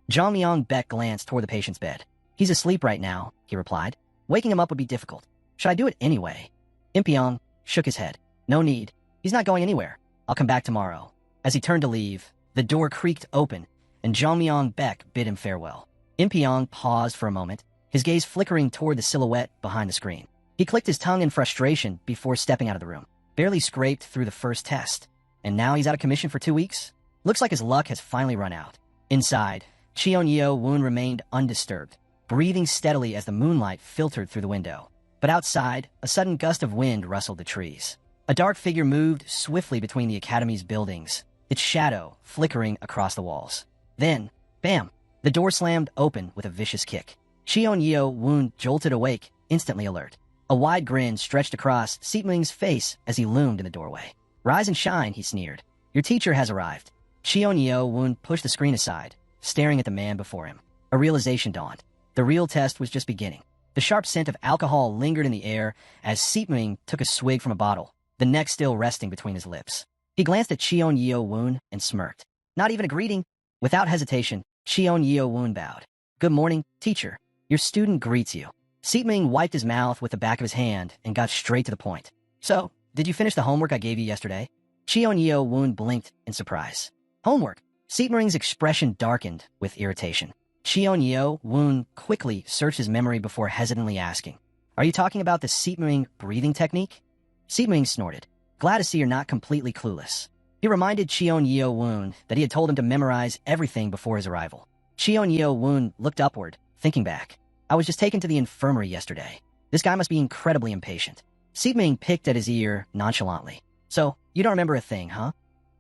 Jongmyong Baek glanced toward the patient's bed. He's asleep right now, he replied. Waking him up would be difficult. Should I do it anyway? Impyong shook his head. No need. He's not going anywhere. I'll come back tomorrow. As he turned to leave, the door creaked open, and Jongmyong Baek bid him farewell. Impyong paused for a moment, his gaze flickering toward the silhouette behind the screen. He clicked his tongue in frustration before stepping out of the room. Barely scraped through the first test. And now he's out of commission for 2 weeks? Looks like his luck has finally run out. Inside, Cheon-Yeo Woon remained undisturbed, breathing steadily as the moonlight filtered through the window. But outside, a sudden gust of wind rustled the trees. A dark figure moved swiftly between the academy's buildings, its shadow flickering across the walls. Then, bam! The door slammed open with a vicious kick. Cheon-Yeo Woon jolted awake, instantly alert. A wide grin stretched across Seatming's face as he loomed in the doorway. Rise and shine, he sneered. Your teacher has arrived. Cheon-Yeo Woon pushed the screen aside, staring at the man before him. A realization dawned. The real test was just beginning. The sharp scent of alcohol lingered in the air as Seatming took a swig from a bottle, the neck still resting between his lips. He glanced at Cheon-Yeo Woon and smirked. Not even a greeting. Without hesitation, Cheon-Yeo Woon bowed. Good morning, teacher. Your student greets you. Seatming wiped his mouth with the back of his hand and got straight to the point. So, did you finish the homework I gave you yesterday? Cheon-Yeo Woon blinked in surprise. Homework? Seatming's expression darkened with irritation. Cheon-Yeo Woon quickly searched his memory before hesitantly asking, Are you talking about the Seatming breathing technique? Seatming snorted. Glad to see you're not completely clueless. He reminded Cheon-Yeo Woon that he had told him to memorize everything before his arrival. Cheon-Yeo Woon looked upward, thinking back. I was just taken to the infirmary yesterday. This guy must be incredibly impatient. Seatming picked at his ear nonchalantly. So, you don't remember a thing, huh?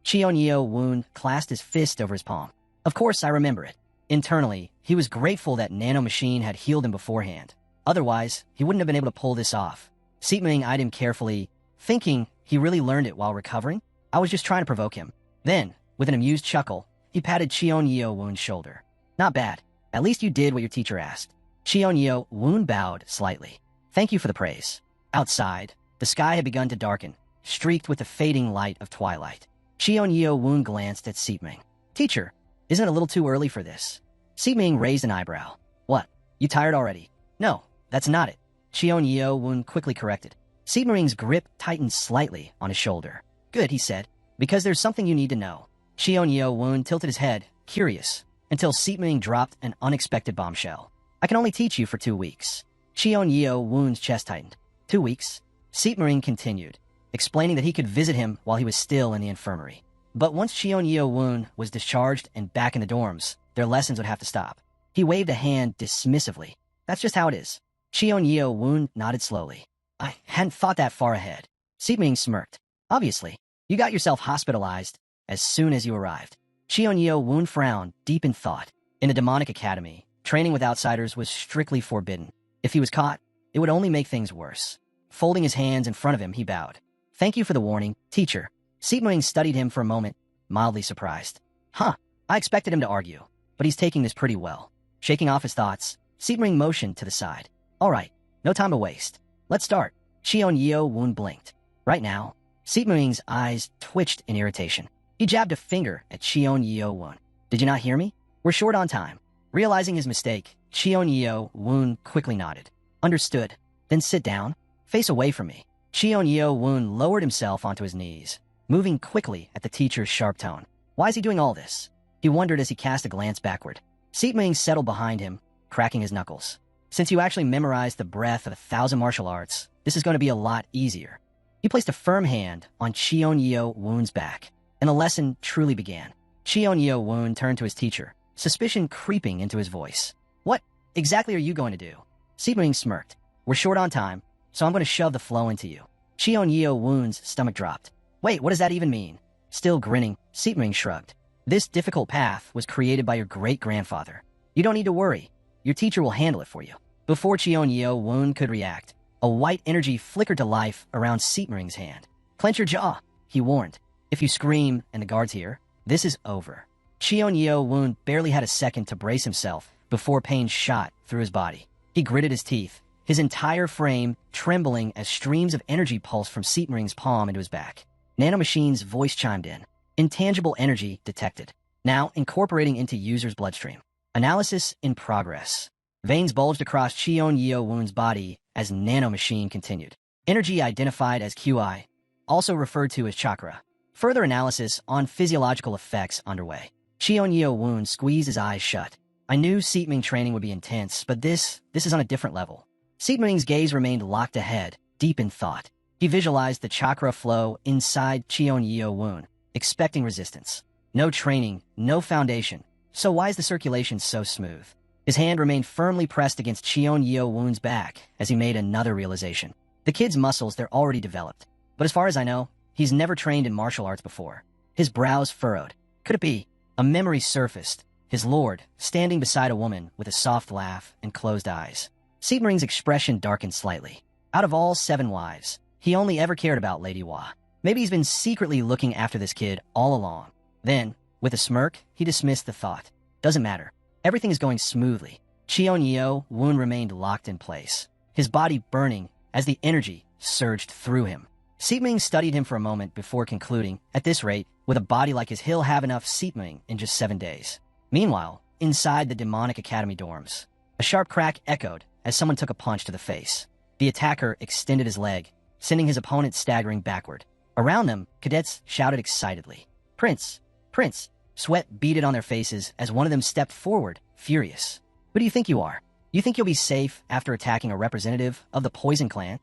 Cheon-Yeo Woon clasped his fist over his palm. Of course I remember it. Internally, he was grateful that Nano Machine had healed him beforehand. Otherwise, he wouldn't have been able to pull this off. Seatming eyed him carefully, thinking he really learned it while recovering. I was just trying to provoke him. Then, with an amused chuckle, he patted Cheon-Yeo Woon's shoulder. Not bad. At least you did what your teacher asked. Cheon-Yeo Woon bowed slightly. Thank you for the praise. Outside, the sky had begun to darken, streaked with the fading light of twilight. Cheon-Yeo Woon glanced at Seatming. Teacher, isn't it a little too early for this? Seatming raised an eyebrow. What? You tired already? No, that's not it. Cheon-Yeo Woon quickly corrected. Seatming's grip tightened slightly on his shoulder. Good, he said, because there's something you need to know. Cheon-Yeo Woon tilted his head, curious, until Seatming dropped an unexpected bombshell. I can only teach you for 2 weeks. Cheon-Yeo Woon's chest tightened. 2 weeks? Seatming continued. explaining that he could visit him while he was still in the infirmary. But once Cheon Yeo-woon was discharged and back in the dorms, their lessons would have to stop. He waved a hand dismissively. That's just how it is. Cheon Yeo-woon nodded slowly. I hadn't thought that far ahead. Seepming smirked. Obviously, you got yourself hospitalized as soon as you arrived. Cheon Yeo-woon frowned, deep in thought. In the demonic academy, training with outsiders was strictly forbidden. If he was caught, it would only make things worse. Folding his hands in front of him, he bowed. Thank you for the warning, teacher. Seepming studied him for a moment, mildly surprised. Huh, I expected him to argue, but he's taking this pretty well. Shaking off his thoughts, Seepming motioned to the side. All right, no time to waste. Let's start. Cheon Yeo-woon blinked. Right now, Seepming's eyes twitched in irritation. He jabbed a finger at Cheon Yeo-woon. Did you not hear me? We're short on time. Realizing his mistake, Cheon Yeo-woon quickly nodded. Understood. Then sit down. Face away from me. Cheon Yeo-woon lowered himself onto his knees, moving quickly at the teacher's sharp tone. Why is he doing all this? He wondered as he cast a glance backward. Seepming settled behind him, cracking his knuckles. Since you actually memorized the breath of 1,000 martial arts, this is going to be a lot easier. He placed a firm hand on Cheon Yeo-woon's back, and the lesson truly began. Cheon Yeo-woon turned to his teacher, suspicion creeping into his voice. What exactly are you going to do? Seepming smirked. We're short on time, so I'm going to shove the flow into you. Cheon Yeo-woon's stomach dropped. Wait, what does that even mean? Still grinning, Seepming shrugged. This difficult path was created by your great-grandfather. You don't need to worry. Your teacher will handle it for you. Before Cheon Yeo-woon could react, a white energy flickered to life around Seepming's hand. Clench your jaw, he warned. If you scream and the guards hear, this is over. Cheon Yeo-woon barely had a second to brace himself before pain shot through his body. He gritted his teeth, his entire frame trembling as streams of energy pulsed from Seepming's palm into his back. Nanomachine's voice chimed in. Intangible energy detected. Now incorporating into user's bloodstream. Analysis in progress. Veins bulged across Cheon Yeo-woon's body as Nanomachine continued. Energy identified as QI, also referred to as chakra. Further analysis on physiological effects underway. Cheon Yeo-woon squeezed his eyes shut. I knew Seepming training would be intense, but this is on a different level. Seepming's gaze remained locked ahead, deep in thought. He visualized the chakra flow inside Cheon Yeo-woon, expecting resistance. No training, no foundation. So why is the circulation so smooth? His hand remained firmly pressed against Cheon Yeo-woon's back as he made another realization. The kid's muscles, they're already developed. But as far as I know, he's never trained in martial arts before. His brows furrowed. Could it be? A memory surfaced. His lord, standing beside a woman with a soft laugh and closed eyes. Seepming's expression darkened slightly. Out of all 7 wives, he only ever cared about Lady Hua. Maybe he's been secretly looking after this kid all along. Then, with a smirk, he dismissed the thought. Doesn't matter. Everything is going smoothly. Cheon Yeo-woon remained locked in place, his body burning as the energy surged through him. Seepming studied him for a moment before concluding, at this rate, with a body like his, he'll have enough Seepming in just 7 days. Meanwhile, inside the demonic academy dorms, a sharp crack echoed as someone took a punch to the face. The attacker extended his leg, sending his opponent staggering backward. Around them, cadets shouted excitedly. Prince! Prince! Sweat beaded on their faces as one of them stepped forward, furious. Who do you think you are? You think you'll be safe after attacking a representative of the Poison Clan?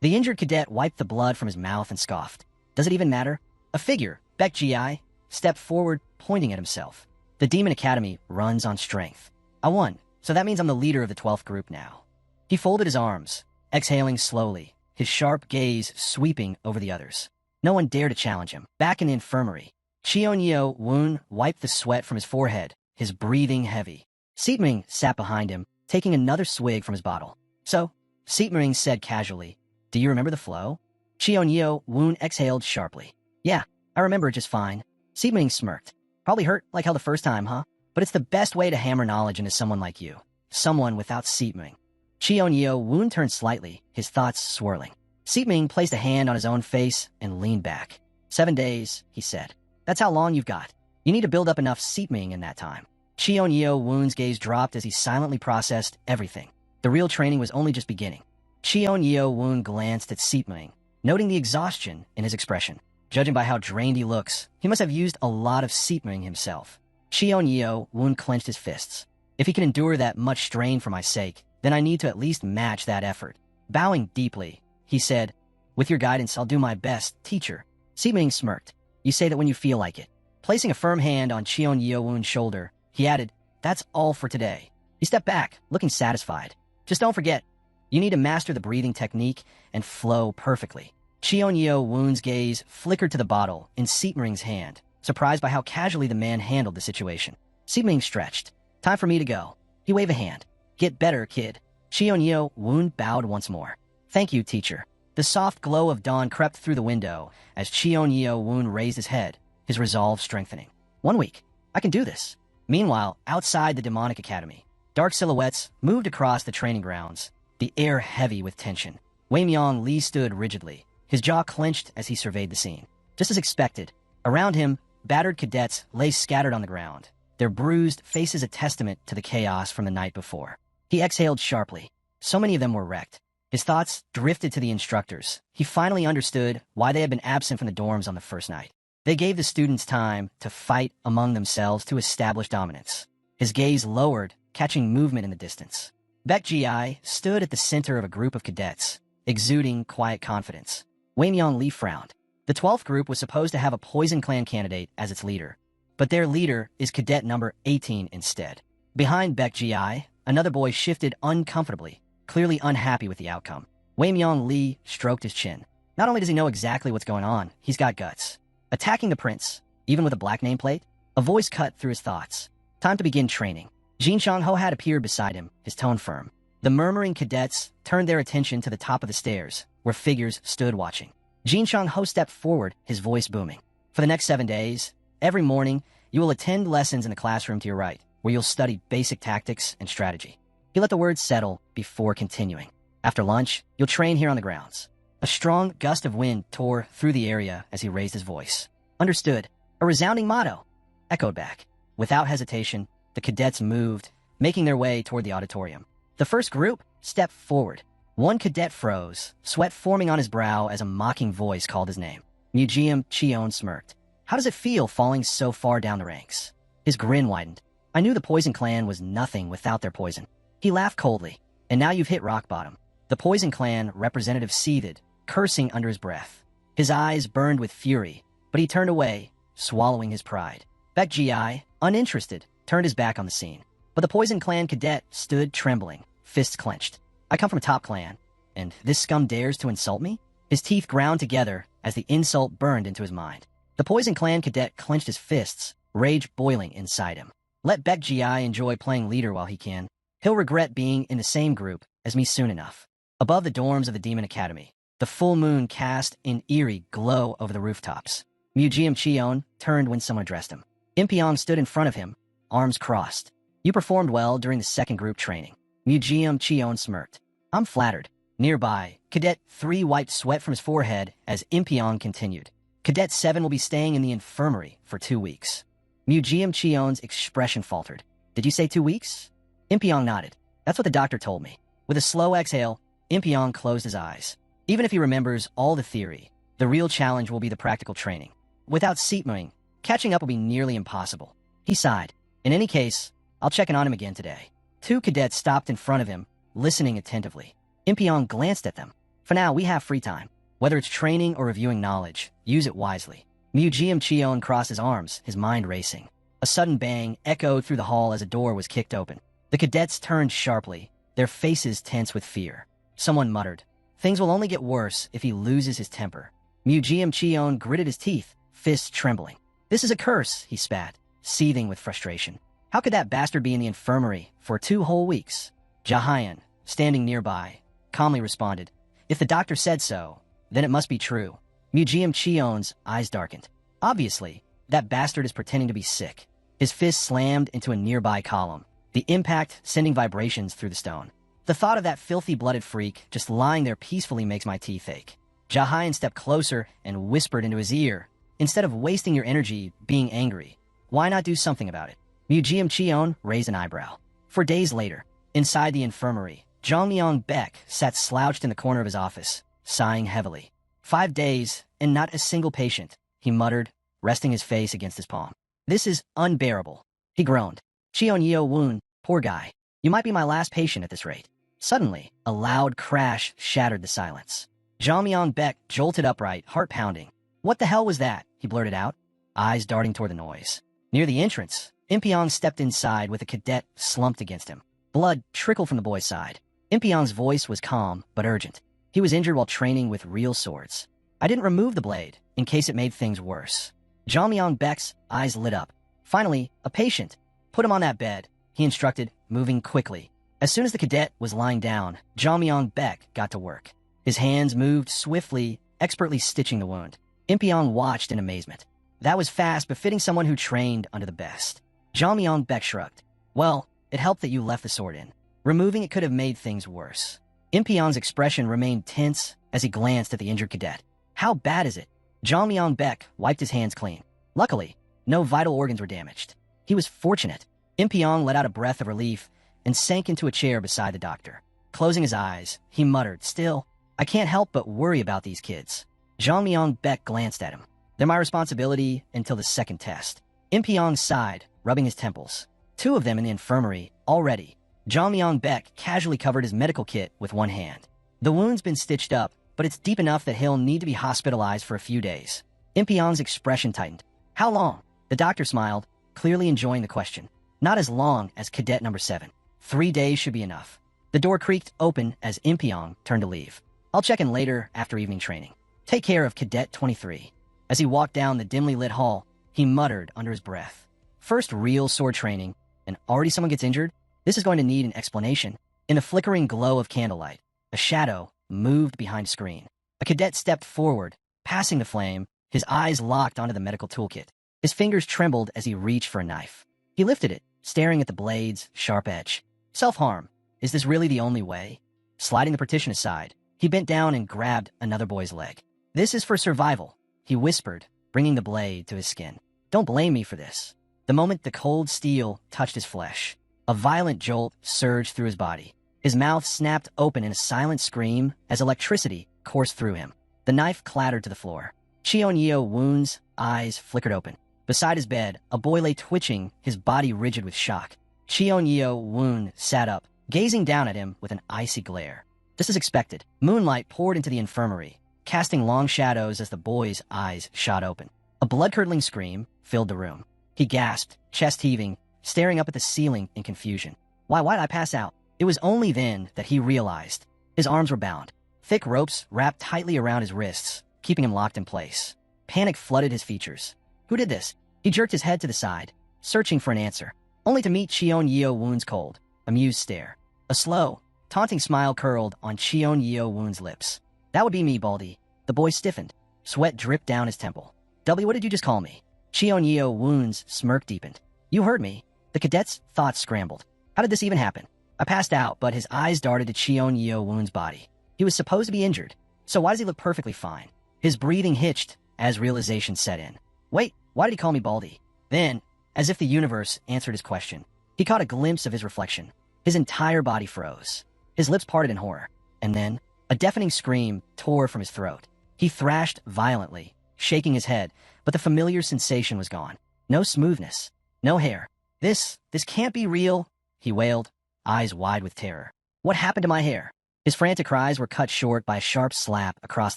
The injured cadet wiped the blood from his mouth and scoffed. Does it even matter? A figure, Baek Ji, stepped forward, pointing at himself. The Demon Academy runs on strength. I won, so that means I'm the leader of the 12th group now. He folded his arms, exhaling slowly, his sharp gaze sweeping over the others. No one dared to challenge him. Back in the infirmary, Cheon Yeo-woon wiped the sweat from his forehead, his breathing heavy. Seepming sat behind him, taking another swig from his bottle. So, Seepming said casually, do you remember the flow? Cheon Yeo-woon exhaled sharply. Yeah, I remember it just fine. Seepming smirked. Probably hurt like hell the first time, huh? But it's the best way to hammer knowledge into someone like you. Someone without Seepming. Cheon Yeo-woon turned slightly, his thoughts swirling. Seepming placed a hand on his own face and leaned back. 7 days, he said. That's how long you've got. You need to build up enough Seepming in that time. Cheon Yeo-woon's gaze dropped as he silently processed everything. The real training was only just beginning. Cheon Yeo-woon glanced at Seepming, noting the exhaustion in his expression. Judging by how drained he looks, he must have used a lot of Seepming himself. Cheon Yeo-woon clenched his fists. If he can endure that much strain for my sake, then I need to at least match that effort. Bowing deeply, he said, With your guidance, I'll do my best, teacher. Sibling smirked. You say that when you feel like it. Placing a firm hand on Cheon Yeowun's shoulder, he added, that's all for today. He stepped back, looking satisfied. Just don't forget, you need to master the breathing technique and flow perfectly. Cheon Yeowun's gaze flickered to the bottle in Sibeling's hand, surprised by how casually the man handled the situation. Sibling stretched. Time for me to go. He waved a hand. Get better, kid. Cheon Yeowun bowed once more. Thank you, teacher. The soft glow of dawn crept through the window as Cheon Yeowun raised his head, his resolve strengthening. 1 week. I can do this. Meanwhile, outside the demonic academy, dark silhouettes moved across the training grounds, the air heavy with tension. Wei Myong Lee stood rigidly, his jaw clenched as he surveyed the scene. Just as expected, around him, battered cadets lay scattered on the ground, their bruised faces a testament to the chaos from the night before. He exhaled sharply. So many of them were wrecked. His thoughts drifted to the instructors. He finally understood why they had been absent from the dorms on the first night. They gave the students time to fight among themselves to establish dominance. His gaze lowered, catching movement in the distance. Baek Ji stood at the center of a group of cadets, exuding quiet confidence. Wei Myong Lee frowned. The 12th group was supposed to have a Poison Clan candidate as its leader, but their leader is cadet number 18 instead. Behind Baek Ji, another boy shifted uncomfortably, clearly unhappy with the outcome. Wei Myong Lee stroked his chin. Not only does he know exactly what's going on, he's got guts. Attacking the prince, even with a black nameplate? A voice cut through his thoughts. Time to begin training. Jin Shang-ho had appeared beside him, his tone firm. The murmuring cadets turned their attention to the top of the stairs, where figures stood watching. Jin Shang-ho stepped forward, his voice booming. For the next 7 days, every morning, you will attend lessons in the classroom to your right, where you'll study basic tactics and strategy. He let the words settle before continuing. After lunch, you'll train here on the grounds. A strong gust of wind tore through the area as he raised his voice. Understood. A resounding motto. Echoed back. Without hesitation, the cadets moved, making their way toward the auditorium. The first group stepped forward. One cadet froze, sweat forming on his brow as a mocking voice called his name. Murim Cheon smirked. How does it feel falling so far down the ranks? His grin widened. I knew the Poison Clan was nothing without their poison. He laughed coldly. And now you've hit rock bottom. The Poison Clan representative seethed, cursing under his breath. His eyes burned with fury, but he turned away, swallowing his pride. Baek Ji, uninterested, turned his back on the scene. But the Poison Clan cadet stood trembling, fists clenched. I come from a top clan, and this scum dares to insult me? His teeth ground together as the insult burned into his mind. The Poison Clan cadet clenched his fists, rage boiling inside him. Let Baek Ji enjoy playing leader while he can. He'll regret being in the same group as me soon enough. Above the dorms of the Demon Academy, the full moon cast an eerie glow over the rooftops. Murim Cheon turned when someone addressed him. Impyong stood in front of him, arms crossed. You performed well during the second group training. Murim Cheon smirked. I'm flattered. Nearby, Cadet 3 wiped sweat from his forehead as Impyong continued. Cadet 7 will be staying in the infirmary for 2 weeks. Murim Cheon's expression faltered. Did you say 2 weeks? Impyong nodded. That's what the doctor told me. With a slow exhale, Impyong closed his eyes. Even if he remembers all the theory, the real challenge will be the practical training. Without seatmering, catching up will be nearly impossible. He sighed. In any case, I'll check in on him again today. 2 cadets stopped in front of him, listening attentively. Impyong glanced at them. For now, we have free time. Whether it's training or reviewing knowledge, use it wisely. Murim Cheon crossed his arms, his mind racing. A sudden bang echoed through the hall as a door was kicked open. The cadets turned sharply, their faces tense with fear. Someone muttered, "Things will only get worse if he loses his temper." Murim Cheon gritted his teeth, fists trembling. "This is a curse," he spat, seething with frustration. How could that bastard be in the infirmary for 2 whole weeks? Jahyun, standing nearby, calmly responded, "If the doctor said so, then it must be true." Murim Cheon's eyes darkened. Obviously, that bastard is pretending to be sick. His fist slammed into a nearby column, the impact sending vibrations through the stone. The thought of that filthy-blooded freak just lying there peacefully makes my teeth ache. Jahyun stepped closer and whispered into his ear, "Instead of wasting your energy being angry, why not do something about it?" Murim Cheon raised an eyebrow. 4 days later, inside the infirmary, Jongmyong Baek sat slouched in the corner of his office, sighing heavily. 5 days, and not a single patient, he muttered, resting his face against his palm. This is unbearable. He groaned. Cheon Yeowun, poor guy. You might be my last patient at this rate. Suddenly, a loud crash shattered the silence. Jamyang Beck jolted upright, heart pounding. What the hell was that? He blurted out, eyes darting toward the noise. Near the entrance, Impyong stepped inside with a cadet slumped against him. Blood trickled from the boy's side. Impyong's voice was calm but urgent. He was injured while training with real swords. I didn't remove the blade, in case it made things worse. Jamyang Beck's eyes lit up. Finally, a patient. Put him on that bed, he instructed, moving quickly. As soon as the cadet was lying down, Jamyang Beck got to work. His hands moved swiftly, expertly stitching the wound. Impyong watched in amazement. That was fast, befitting someone who trained under the best. Jamyang Beck shrugged. Well, it helped that you left the sword in. Removing it could have made things worse. Impyong's expression remained tense as he glanced at the injured cadet. How bad is it? Jamyang Beck wiped his hands clean. Luckily, no vital organs were damaged. He was fortunate. Impyong let out a breath of relief and sank into a chair beside the doctor. Closing his eyes, he muttered, Still, I can't help but worry about these kids. Jamyang Beck glanced at him. They're my responsibility until the second test. Impyong sighed, rubbing his temples. 2 of them in the infirmary, already. Jamyang Beck casually covered his medical kit with one hand. The wound's been stitched up, but it's deep enough that he'll need to be hospitalized for a few days. Impyong's expression tightened. How long? The doctor smiled, clearly enjoying the question. Not as long as cadet number 7. 3 days should be enough. The door creaked open as Impyong turned to leave. I'll check in later after evening training. Take care of Cadet 23. As he walked down the dimly lit hall, he muttered under his breath. First real sword training, and already someone gets injured? This is going to need an explanation. In the flickering glow of candlelight, a shadow moved behind a screen. A cadet stepped forward, passing the flame, his eyes locked onto the medical toolkit. His fingers trembled as he reached for a knife. He lifted it, staring at the blade's sharp edge. Self-harm. Is this really the only way? Sliding the partition aside, he bent down and grabbed another boy's leg. This is for survival, he whispered, bringing the blade to his skin. Don't blame me for this. The moment the cold steel touched his flesh, a violent jolt surged through his body. His mouth snapped open in a silent scream as electricity coursed through him. The knife clattered to the floor. Cheon-Yeo Woon's eyes flickered open. Beside his bed, a boy lay twitching, his body rigid with shock. Cheon-Yeo Woon sat up, gazing down at him with an icy glare. Just as expected, moonlight poured into the infirmary, casting long shadows as the boy's eyes shot open. A blood-curdling scream filled the room. He gasped, chest heaving, staring up at the ceiling in confusion. Why did I pass out? It was only then that he realized. His arms were bound. Thick ropes wrapped tightly around his wrists, keeping him locked in place. Panic flooded his features. Who did this? He jerked his head to the side, searching for an answer, only to meet Cheon-Yeo Woon's cold, amused stare. A slow, taunting smile curled on Cheon-Yeo Woon's lips. That would be me, Baldy. The boy stiffened. Sweat dripped down his temple. W, what did you just call me? Cheon-Yeo Woon's smirk deepened. You heard me. The cadet's thoughts scrambled. How did this even happen? I passed out, but his eyes darted to Cheon-Yeo Woon's body. He was supposed to be injured, so why does he look perfectly fine? His breathing hitched as realization set in. Wait, why did he call me Baldy? Then, as if the universe answered his question, he caught a glimpse of his reflection. His entire body froze. His lips parted in horror, and then a deafening scream tore from his throat. He thrashed violently, shaking his head, but the familiar sensation was gone. No smoothness, no hair. This can't be real, he wailed, eyes wide with terror. What happened to my hair? His frantic cries were cut short by a sharp slap across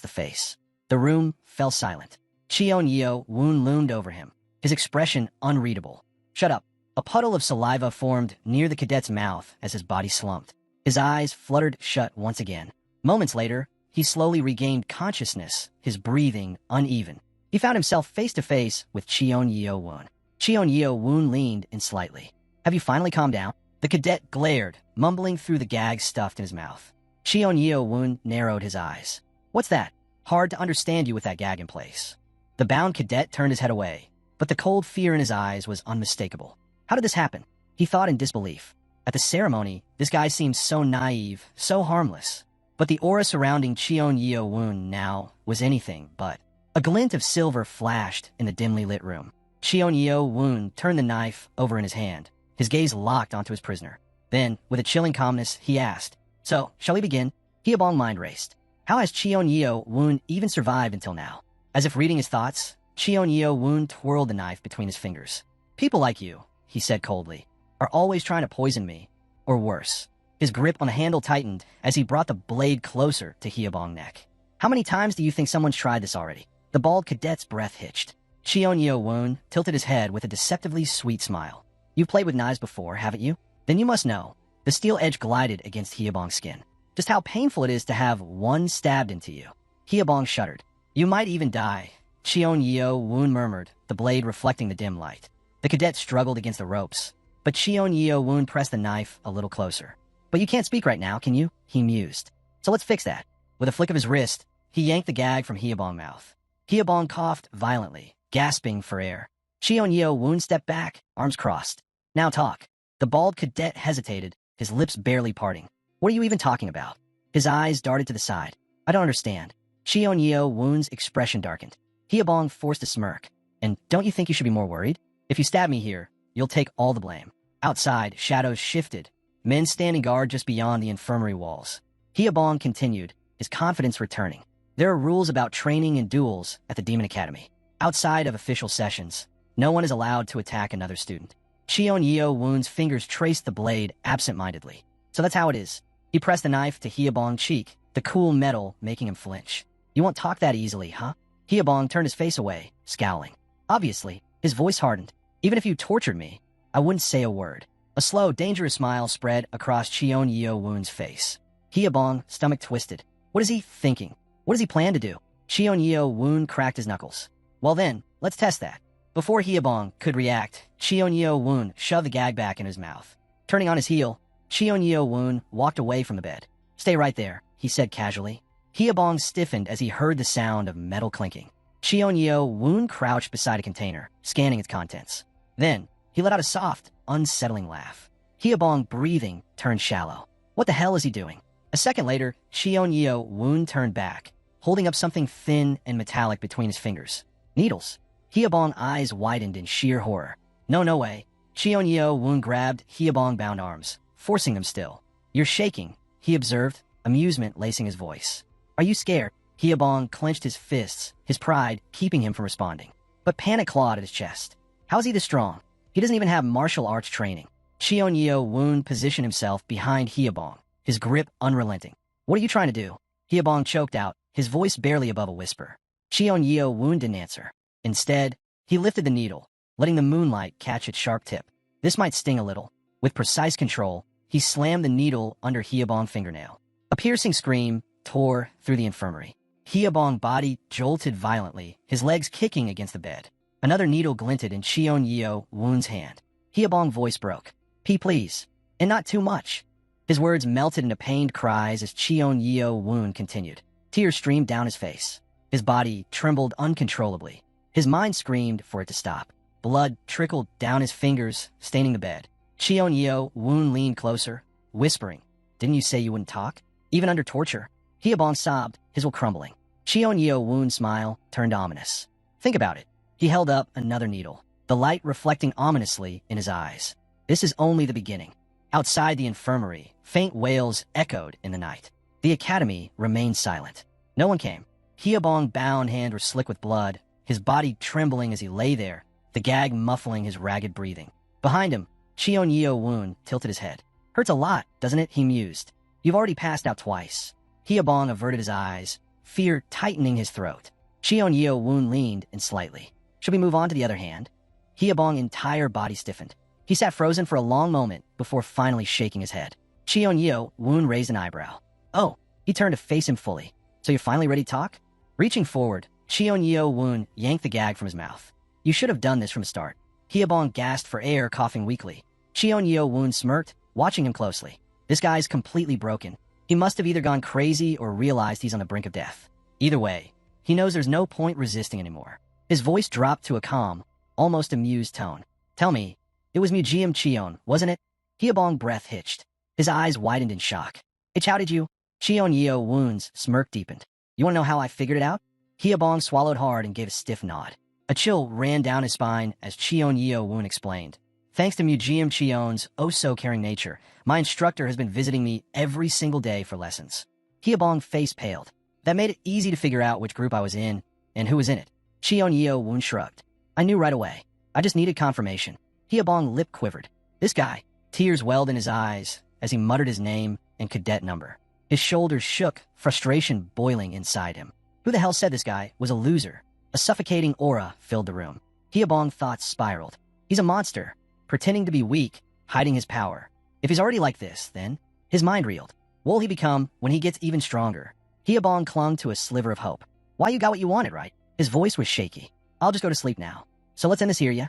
the face. The room fell silent. Cheon-Yeo Woon loomed over him, his expression unreadable. Shut up. A puddle of saliva formed near the cadet's mouth as his body slumped. His eyes fluttered shut once again. Moments later, he slowly regained consciousness, his breathing uneven. He found himself face to face with Cheon-Yeo Woon. Cheon-Yeo Woon leaned in slightly. Have you finally calmed down? The cadet glared, mumbling through the gag stuffed in his mouth. Cheon-Yeo Woon narrowed his eyes. What's that? Hard to understand you with that gag in place. The bound cadet turned his head away, but the cold fear in his eyes was unmistakable. How did this happen? He thought in disbelief. At the ceremony, this guy seemed so naive, so harmless. But the aura surrounding Cheon-Yeo Woon now was anything but. A glint of silver flashed in the dimly lit room. Cheon-Yeo Woon turned the knife over in his hand, his gaze locked onto his prisoner. Then, with a chilling calmness, he asked, So, shall we begin? Hyebong mind raced. How has Cheon-Yeo Woon even survived until now? As if reading his thoughts, Cheon-Yeo Woon twirled the knife between his fingers. People like you, he said coldly, are always trying to poison me, or worse. His grip on the handle tightened as he brought the blade closer to Hyebong's neck. How many times do you think someone's tried this already? The bald cadet's breath hitched. Cheon-Yo-Woon tilted his head with a deceptively sweet smile. You've played with knives before, haven't you? Then you must know. The steel edge glided against Hyebong's skin. Just how painful it is to have one stabbed into you. Hyebong shuddered. You might even die. Cheon-Yo-Woon murmured, the blade reflecting the dim light. The cadet struggled against the ropes, but Cheon-Yo-Woon pressed the knife a little closer. But you can't speak right now, can you? He mused. So let's fix that. With a flick of his wrist, he yanked the gag from Hyebong's mouth. Hyebong coughed violently, gasping for air. Cheon-Yo-Woon stepped back, arms crossed. Now talk. The bald cadet hesitated, his lips barely parting. What are you even talking about? His eyes darted to the side. I don't understand. Cheon-Yo-Woon's expression darkened. Hyebong forced a smirk. And don't you think you should be more worried? If you stab me here, you'll take all the blame. Outside, shadows shifted, men standing guard just beyond the infirmary walls. Hyebong continued, his confidence returning. There are rules about training and duels at the Demon Academy. Outside of official sessions, no one is allowed to attack another student. Cheon-Yo-Woon's fingers traced the blade absent-mindedly. So that's how it is. He pressed the knife to Hyebong's cheek, the cool metal making him flinch. You won't talk that easily, huh? Hyebong turned his face away, scowling. Obviously, his voice hardened. Even if you tortured me, I wouldn't say a word. A slow, dangerous smile spread across Cheon-Yo-Woon's face. Hyebong, stomach twisted. What is he thinking? What does he plan to do? Cheon-Yo-Woon cracked his knuckles. Well then, let's test that. Before Hyebong could react, Cheon-Yo-Woon shoved the gag back in his mouth. Turning on his heel, Cheon-Yo-Woon walked away from the bed. Stay right there, he said casually. Hyebong stiffened as he heard the sound of metal clinking. Cheon-Yo-Woon crouched beside a container, scanning its contents. Then, he let out a soft, unsettling laugh. Hyebong, breathing, turned shallow. What the hell is he doing? A second later, Cheon-Yo-Woon turned back, holding up something thin and metallic between his fingers. Needles. Hyebong's eyes widened in sheer horror. No way. Cheon-Yo-Woon grabbed Hyebong-bound arms, forcing them still. You're shaking, he observed, amusement lacing his voice. Are you scared? Hyebong clenched his fists, his pride keeping him from responding. But panic clawed at his chest. How's he this strong? He doesn't even have martial arts training. Cheon-Yo-Woon positioned himself behind Hyebong, his grip unrelenting. What are you trying to do? Hyebong choked out, his voice barely above a whisper. Cheon-Yo-Woon didn't answer. Instead, he lifted the needle, letting the moonlight catch its sharp tip. This might sting a little. With precise control, he slammed the needle under Hyebong's fingernail. A piercing scream tore through the infirmary. Hyebong's body jolted violently, his legs kicking against the bed. Another needle glinted in Cheon-Yo-Woon's hand. Hyebong's voice broke. Please. And not too much. His words melted into pained cries as Cheon-Yo-Woon continued. Tears streamed down his face. His body trembled uncontrollably. His mind screamed for it to stop. Blood trickled down his fingers, staining the bed. Cheon-Yo-Woon leaned closer, whispering, Didn't you say you wouldn't talk? Even under torture? Hyebong sobbed, his will crumbling. Cheon-Yo-Woon's smile turned ominous. Think about it. He held up another needle, the light reflecting ominously in his eyes. This is only the beginning. Outside the infirmary, faint wails echoed in the night. The academy remained silent. No one came. Hyebong's bound hands were slick with blood, his body trembling as he lay there, the gag muffling his ragged breathing. Behind him, Cheon-Yo-Woon tilted his head. Hurts a lot, doesn't it? He mused. You've already passed out twice. Hyebong averted his eyes, fear tightening his throat. Cheon-Yo-Woon leaned in slightly. Should we move on to the other hand? Hyebong's entire body stiffened. He sat frozen for a long moment before finally shaking his head. Cheon-Yo-Woon raised an eyebrow. Oh, he turned to face him fully. So you're finally ready to talk? Reaching forward, Cheon-Yo-Woon yanked the gag from his mouth. You should have done this from the start. Hyebong gasped for air, coughing weakly. Cheon-Yo-Woon smirked, watching him closely. This guy's completely broken. He must have either gone crazy or realized he's on the brink of death. Either way, he knows there's no point resisting anymore. His voice dropped to a calm, almost amused tone. Tell me, it was Murim Cheon, wasn't it? Hyebong's breath hitched. His eyes widened in shock. How did you? Cheon-Yo-Woon's smirk deepened. You want to know how I figured it out? Hyebong swallowed hard and gave a stiff nod. A chill ran down his spine as Cheon-Yo-Woon explained. Thanks to Murim Cheon's oh-so-caring nature, my instructor has been visiting me every single day for lessons. Hyebong's face paled. That made it easy to figure out which group I was in and who was in it. Cheon-Yo-Woon shrugged. I knew right away. I just needed confirmation. Hyebong's lip quivered. This guy. Tears welled in his eyes as he muttered his name and cadet number. His shoulders shook, frustration boiling inside him. Who the hell said this guy was a loser? A suffocating aura filled the room. Hyebong's thoughts spiraled. He's a monster, pretending to be weak, hiding his power. If he's already like this, then his mind reeled. What'll he become when he gets even stronger? Hyebong clung to a sliver of hope. Why, you got what you wanted, right? His voice was shaky. I'll just go to sleep now. So let's end this here, yeah?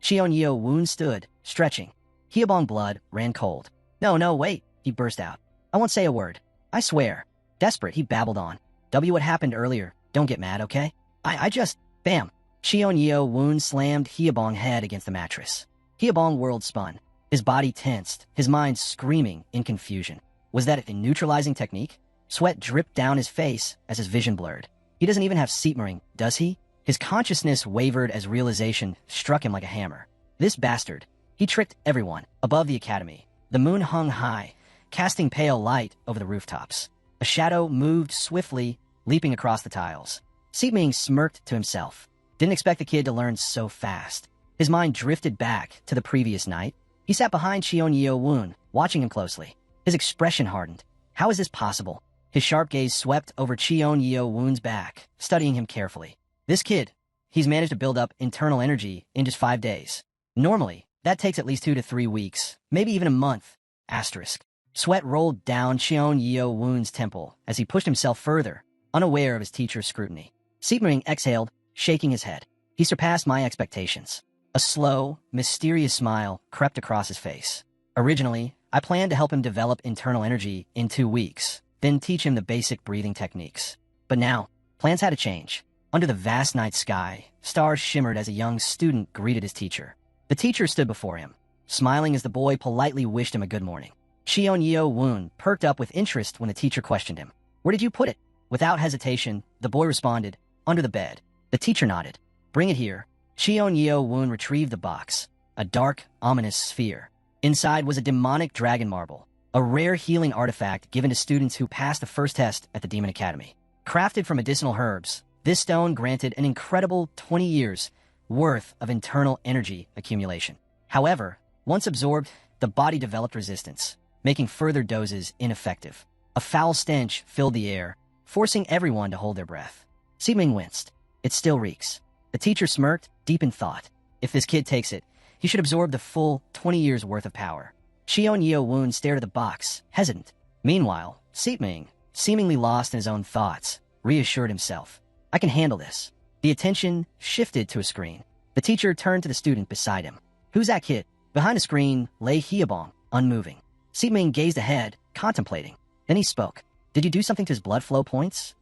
Cheon Woon stood, stretching. Hyebong's blood ran cold. No, wait, he burst out. I won't say a word. I swear. Desperate, he babbled on. What happened earlier. Don't get mad, okay? I just... Bam! Cheon Woon slammed Hyebong's head against the mattress. Hyebong's world spun. His body tensed, his mind screaming in confusion. Was that a neutralizing technique? Sweat dripped down his face as his vision blurred. He doesn't even have seatmering, does he? His consciousness wavered as realization struck him like a hammer. This bastard. He tricked everyone, above the academy. The moon hung high, casting pale light over the rooftops. A shadow moved swiftly, leaping across the tiles. Seatming smirked to himself. Didn't expect the kid to learn so fast. His mind drifted back to the previous night. He sat behind Cheon Woon, watching him closely. His expression hardened. How is this possible? His sharp gaze swept over Cheon Woon's back, studying him carefully. This kid, he's managed to build up internal energy in just 5 days. Normally, that takes at least 2 to 3 weeks, maybe even a month. Asterisk. Sweat rolled down Cheon Woon's temple as he pushed himself further, unaware of his teacher's scrutiny. Seatmering exhaled, shaking his head. He surpassed my expectations. A slow, mysterious smile crept across his face. Originally, I planned to help him develop internal energy in 2 weeks, then teach him the basic breathing techniques. But now, plans had to change. Under the vast night sky, stars shimmered as a young student greeted his teacher. The teacher stood before him, smiling as the boy politely wished him a good morning. Cheon Woon perked up with interest when the teacher questioned him. Where did you put it? Without hesitation, the boy responded, under the bed. The teacher nodded. Bring it here. Cheon Woon retrieved the box, a dark, ominous sphere. Inside was a demonic dragon marble, a rare healing artifact given to students who passed the first test at the Demon Academy. Crafted from medicinal herbs, this stone granted an incredible 20 years worth of internal energy accumulation. However, once absorbed, the body developed resistance, making further doses ineffective. A foul stench filled the air, forcing everyone to hold their breath. Seeming winced. It still reeks. The teacher smirked, deep in thought. If this kid takes it, he should absorb the full 20 years worth of power. Cheon Woon stared at the box, hesitant. Meanwhile, Seatming, seemingly lost in his own thoughts, reassured himself. I can handle this. The attention shifted to a screen. The teacher turned to the student beside him. Who's that kid? Behind the screen lay Hyebong, unmoving. Seatming gazed ahead, contemplating. Then he spoke. Did you do something to his blood flow points?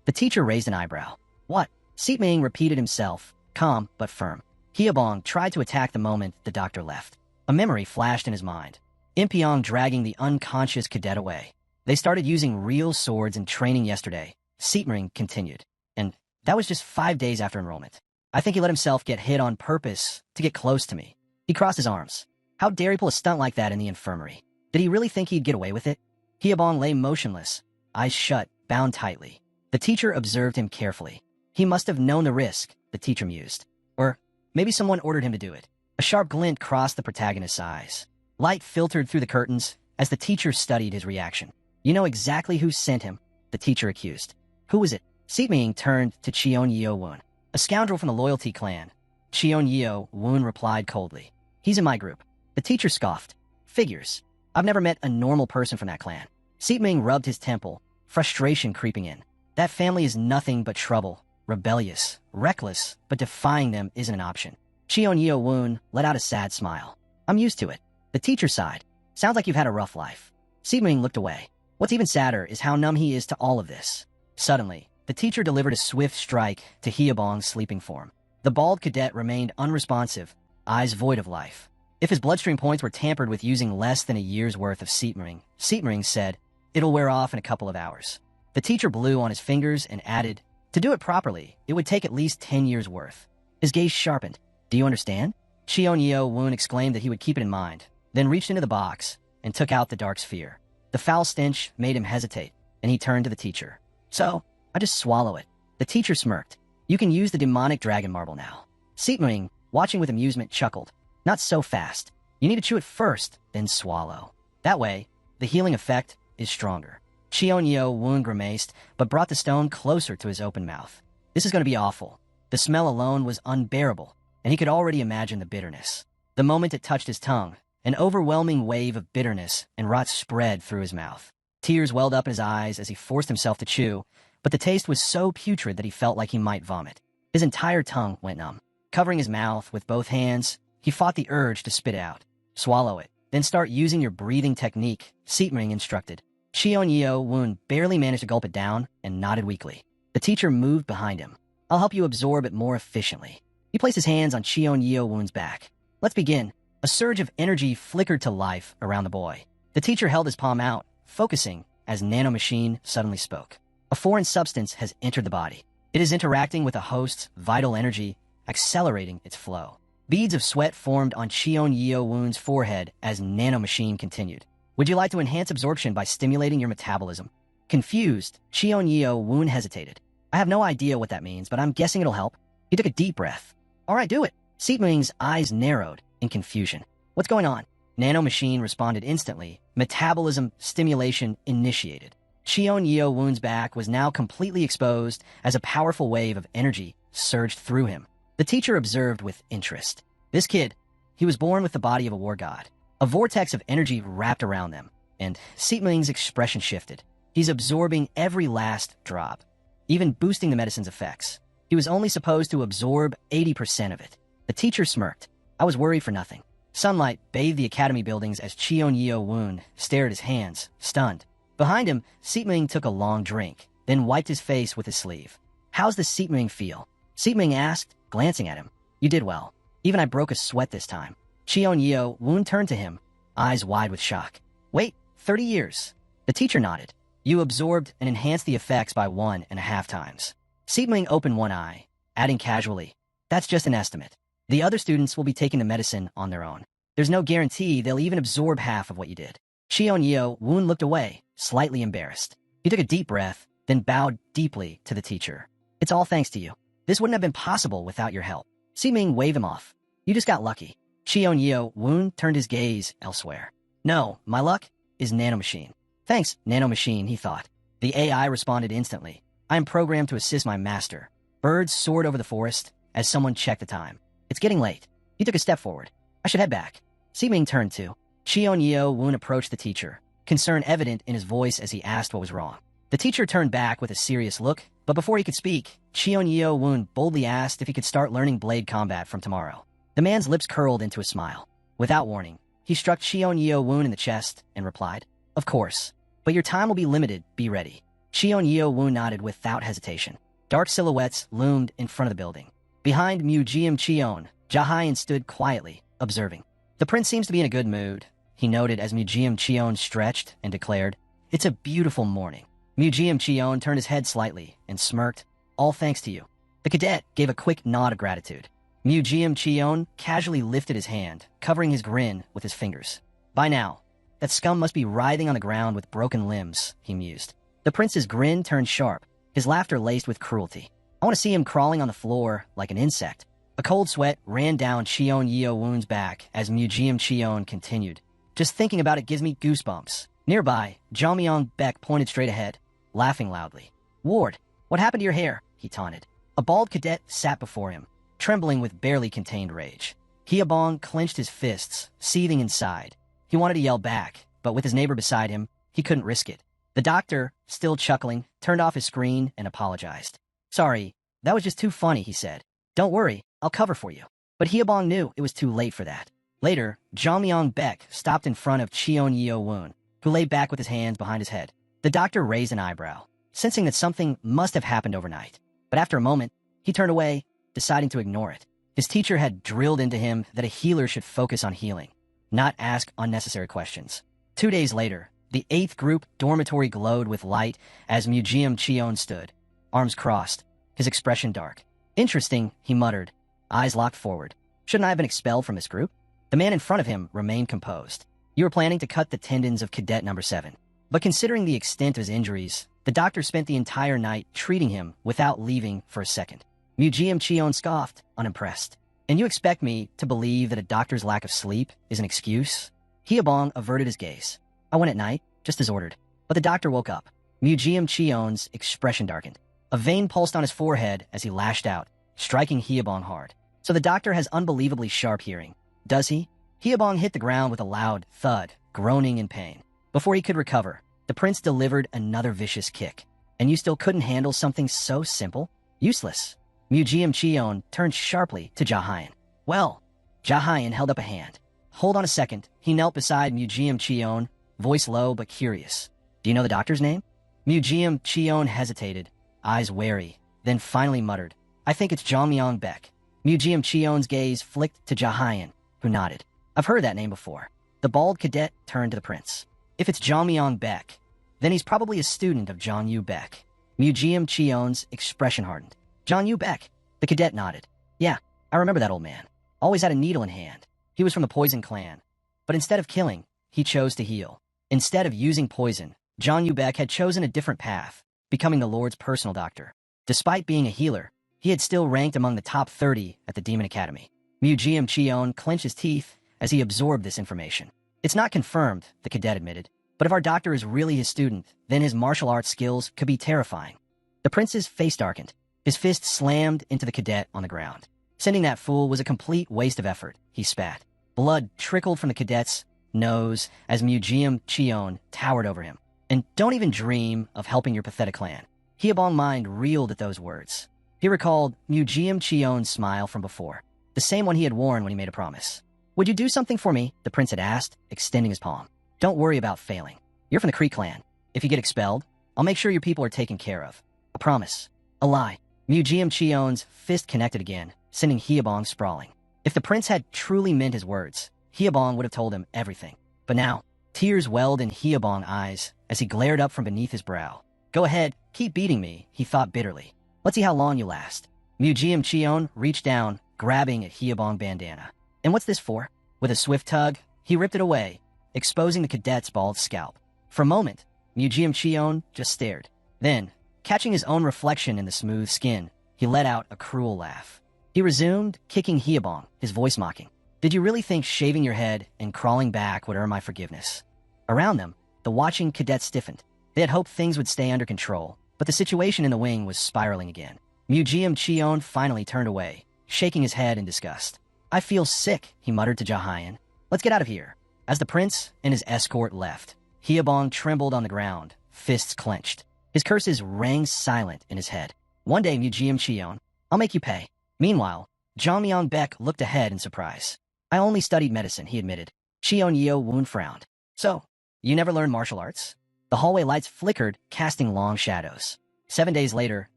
The teacher raised an eyebrow. What? Seatming repeated himself, calm but firm. Hyebong tried to attack the moment the doctor left. A memory flashed in his mind. Impyong dragging the unconscious cadet away. They started using real swords in training yesterday. Seatming continued. And that was just 5 days after enrollment. I think he let himself get hit on purpose to get close to me. He crossed his arms. How dare he pull a stunt like that in the infirmary? Did he really think he'd get away with it? Hyebong lay motionless, eyes shut, bound tightly. The teacher observed him carefully. He must have known the risk, the teacher mused. Or maybe someone ordered him to do it. A sharp glint crossed the protagonist's eyes. Light filtered through the curtains as the teacher studied his reaction. You know exactly who sent him, the teacher accused. Who was it? Seatming turned to Cheon Woon. A scoundrel from the Loyalty Clan. Cheon Woon replied coldly. He's in my group. The teacher scoffed. Figures. I've never met a normal person from that clan. Seatming rubbed his temple, frustration creeping in. That family is nothing but trouble. Rebellious, reckless, but defying them isn't an option. Cheon Woon let out a sad smile. I'm used to it. The teacher sighed. Sounds like you've had a rough life. Seatming looked away. What's even sadder is how numb he is to all of this. Suddenly, the teacher delivered a swift strike to Hyebong's sleeping form. The bald cadet remained unresponsive, eyes void of life. If his bloodstream points were tampered with using less than a year's worth of Seatmering said, it'll wear off in a couple of hours. The teacher blew on his fingers and added, to do it properly, it would take at least 10 years' worth. His gaze sharpened. Do you understand? Cheon Woon exclaimed that he would keep it in mind, then reached into the box and took out the dark sphere. The foul stench made him hesitate, and he turned to the teacher. So, I just swallow it. The teacher smirked. You can use the demonic dragon marble now. Seatmering, watching with amusement, chuckled. Not so fast. You need to chew it first, then swallow. That way, the healing effect is stronger. Cheonyo Woon grimaced, but brought the stone closer to his open mouth. This is going to be awful. The smell alone was unbearable, and he could already imagine the bitterness. The moment it touched his tongue, an overwhelming wave of bitterness and rot spread through his mouth. Tears welled up in his eyes as he forced himself to chew, but the taste was so putrid that he felt like he might vomit. His entire tongue went numb. Covering his mouth with both hands, he fought the urge to spit out. Swallow it, then start using your breathing technique, Seetming instructed. Cheonyo Woon barely managed to gulp it down and nodded weakly. The teacher moved behind him. I'll help you absorb it more efficiently. He placed his hands on Cheonyo Woon's back. Let's begin. A surge of energy flickered to life around the boy. The teacher held his palm out, focusing, as Nanomachine suddenly spoke. A foreign substance has entered the body. It is interacting with the host's vital energy, accelerating its flow. Beads of sweat formed on Cheonyo Woon's forehead as Nanomachine continued. Would you like to enhance absorption by stimulating your metabolism? Confused, Cheonyo Woon hesitated. I have no idea what that means, but I'm guessing it'll help. He took a deep breath. All right, do it. Seetming's eyes narrowed in confusion. What's going on? Nanomachine responded instantly. Metabolism stimulation initiated. Cheonyo Woon's back was now completely exposed as a powerful wave of energy surged through him. The teacher observed with interest. This kid, he was born with the body of a war god. A vortex of energy wrapped around them, and Seetming's expression shifted. He's absorbing every last drop, even boosting the medicine's effects. He was only supposed to absorb 80% of it. The teacher smirked. I was worried for nothing. Sunlight bathed the academy buildings as Cheonyo Woon stared at his hands, stunned. Behind him, Seetming took a long drink, then wiped his face with his sleeve. How's the Seetming feel? Seetming asked, glancing at him. You did well. Even I broke a sweat this time. Cheonyo Woon turned to him, eyes wide with shock. Wait, 30 years. The teacher nodded. You absorbed and enhanced the effects by 1.5 times. Seetming opened one eye, adding casually, that's just an estimate. The other students will be taking the medicine on their own. There's no guarantee they'll even absorb half of what you did. Cheonyo Woon looked away, slightly embarrassed. He took a deep breath, then bowed deeply to the teacher. It's all thanks to you. This wouldn't have been possible without your help. Seetming waved him off. You just got lucky. Cheonyo Woon turned his gaze elsewhere. No, my luck is Nanomachine. Thanks, Nanomachine, he thought. The AI responded instantly. I am programmed to assist my master. Birds soared over the forest as someone checked the time. It's getting late. He took a step forward. I should head back. Seetming turned to. Cheonyo Woon approached the teacher, concern evident in his voice as he asked what was wrong. The teacher turned back with a serious look, but before he could speak, Cheonyo Woon boldly asked if he could start learning blade combat from tomorrow. The man's lips curled into a smile. Without warning, he struck Cheonyo Woon in the chest and replied, Of course, but your time will be limited, be ready. Cheonyo Woon nodded without hesitation. Dark silhouettes loomed in front of the building. Behind Murim Cheon, Jahayan stood quietly, observing. The prince seems to be in a good mood, he noted as Murim Cheon stretched and declared, It's a beautiful morning. Murim Cheon turned his head slightly and smirked, All thanks to you. The cadet gave a quick nod of gratitude. Murim Cheon casually lifted his hand, covering his grin with his fingers. By now, that scum must be writhing on the ground with broken limbs, he mused. The prince's grin turned sharp, his laughter laced with cruelty. I want to see him crawling on the floor like an insect. A cold sweat ran down Cheonyo Woon's back as Murim Cheon continued. Just thinking about it gives me goosebumps. Nearby, Jamyong Baek pointed straight ahead, laughing loudly. Ward, what happened to your hair? He taunted. A bald cadet sat before him, trembling with barely contained rage. Hyebong clenched his fists, seething inside. He wanted to yell back, but with his neighbor beside him, he couldn't risk it. The doctor, still chuckling, turned off his screen and apologized. Sorry, that was just too funny, he said. Don't worry, I'll cover for you. But Hyebong knew it was too late for that. Later, Jamyong Baek stopped in front of Cheonyo Woon, who lay back with his hands behind his head. The doctor raised an eyebrow, sensing that something must have happened overnight. But after a moment, he turned away, deciding to ignore it. His teacher had drilled into him that a healer should focus on healing, not ask unnecessary questions. 2 days later, the 8th group dormitory glowed with light as Murim Cheon stood, arms crossed, his expression dark. Interesting, he muttered, eyes locked forward. Shouldn't I have been expelled from this group? The man in front of him remained composed. You were planning to cut the tendons of cadet number 7. But considering the extent of his injuries, the doctor spent the entire night treating him without leaving for a second. Murim Cheon scoffed, unimpressed. And you expect me to believe that a doctor's lack of sleep is an excuse? Hyebong averted his gaze. I went at night, just as ordered. But the doctor woke up. Museum Chion's expression darkened. A vein pulsed on his forehead as he lashed out, striking Hyebong hard. So the doctor has unbelievably sharp hearing, does he? Hyebong hit the ground with a loud thud, groaning in pain. Before he could recover, the prince delivered another vicious kick. And you still couldn't handle something so simple? Useless. Museum Chion turned sharply to Jahayan. Well, Jahayan held up a hand. Hold on a second. He knelt beside Museum Chion, voice low but curious. Do you know the doctor's name? Museum Chion hesitated, eyes wary, then finally muttered, I think it's Jongmyong Baek. Museum Chion's gaze flicked to Jahayan, who nodded. I've heard that name before. The bald cadet turned to the prince. If it's Jongmyong Baek, then he's probably a student of John Yu Baek. Museum Chion's expression hardened. John Yu Baek. The cadet nodded. Yeah, I remember that old man. Always had a needle in hand. He was from the Poison Clan. But instead of killing, he chose to heal. Instead of using poison, John Yu Baek had chosen a different path, becoming the Lord's personal doctor. Despite being a healer, he had still ranked among the top 30 at the Demon Academy. Museum Chion clenched his teeth as he absorbed this information. It's not confirmed, the cadet admitted, but if our doctor is really his student, then his martial arts skills could be terrifying. The prince's face darkened. His fist slammed into the cadet on the ground. Sending that fool was a complete waste of effort, he spat. Blood trickled from the cadet's nose as Museum Chion towered over him. And don't even dream of helping your pathetic clan. Hyebong's mind reeled at those words. He recalled Museum Chion's smile from before, the same one he had worn when he made a promise. Would you do something for me? The prince had asked, extending his palm. Don't worry about failing. You're from the Kree clan. If you get expelled, I'll make sure your people are taken care of. A promise. A lie. Museum Chion's fist connected again, sending Hyebong sprawling. If the prince had truly meant his words, Hyebong would have told him everything. But now, tears welled in Hyebong's eyes as he glared up from beneath his brow. Go ahead, keep beating me, he thought bitterly. Let's see how long you last. Museum Chion reached down, grabbing at Hyebong's bandana. And what's this for? With a swift tug, he ripped it away, exposing the cadet's bald scalp. For a moment, Museum Chion just stared. Then, catching his own reflection in the smooth skin, he let out a cruel laugh. He resumed, kicking Hyebong, his voice mocking. Did you really think shaving your head and crawling back would earn my forgiveness? Around them, the watching cadets stiffened. They had hoped things would stay under control, but the situation in the wing was spiraling again. Museum Chion finally turned away, shaking his head in disgust. I feel sick, he muttered to Jahayan. Let's get out of here. As the prince and his escort left, Hyebong trembled on the ground, fists clenched. His curses rang silent in his head. One day, Museum Chion, I'll make you pay. Meanwhile, Jongmyong Baek looked ahead in surprise. I only studied medicine, he admitted. Chion Yeo Woon frowned. So, you never learned martial arts? The hallway lights flickered, casting long shadows. 7 days later,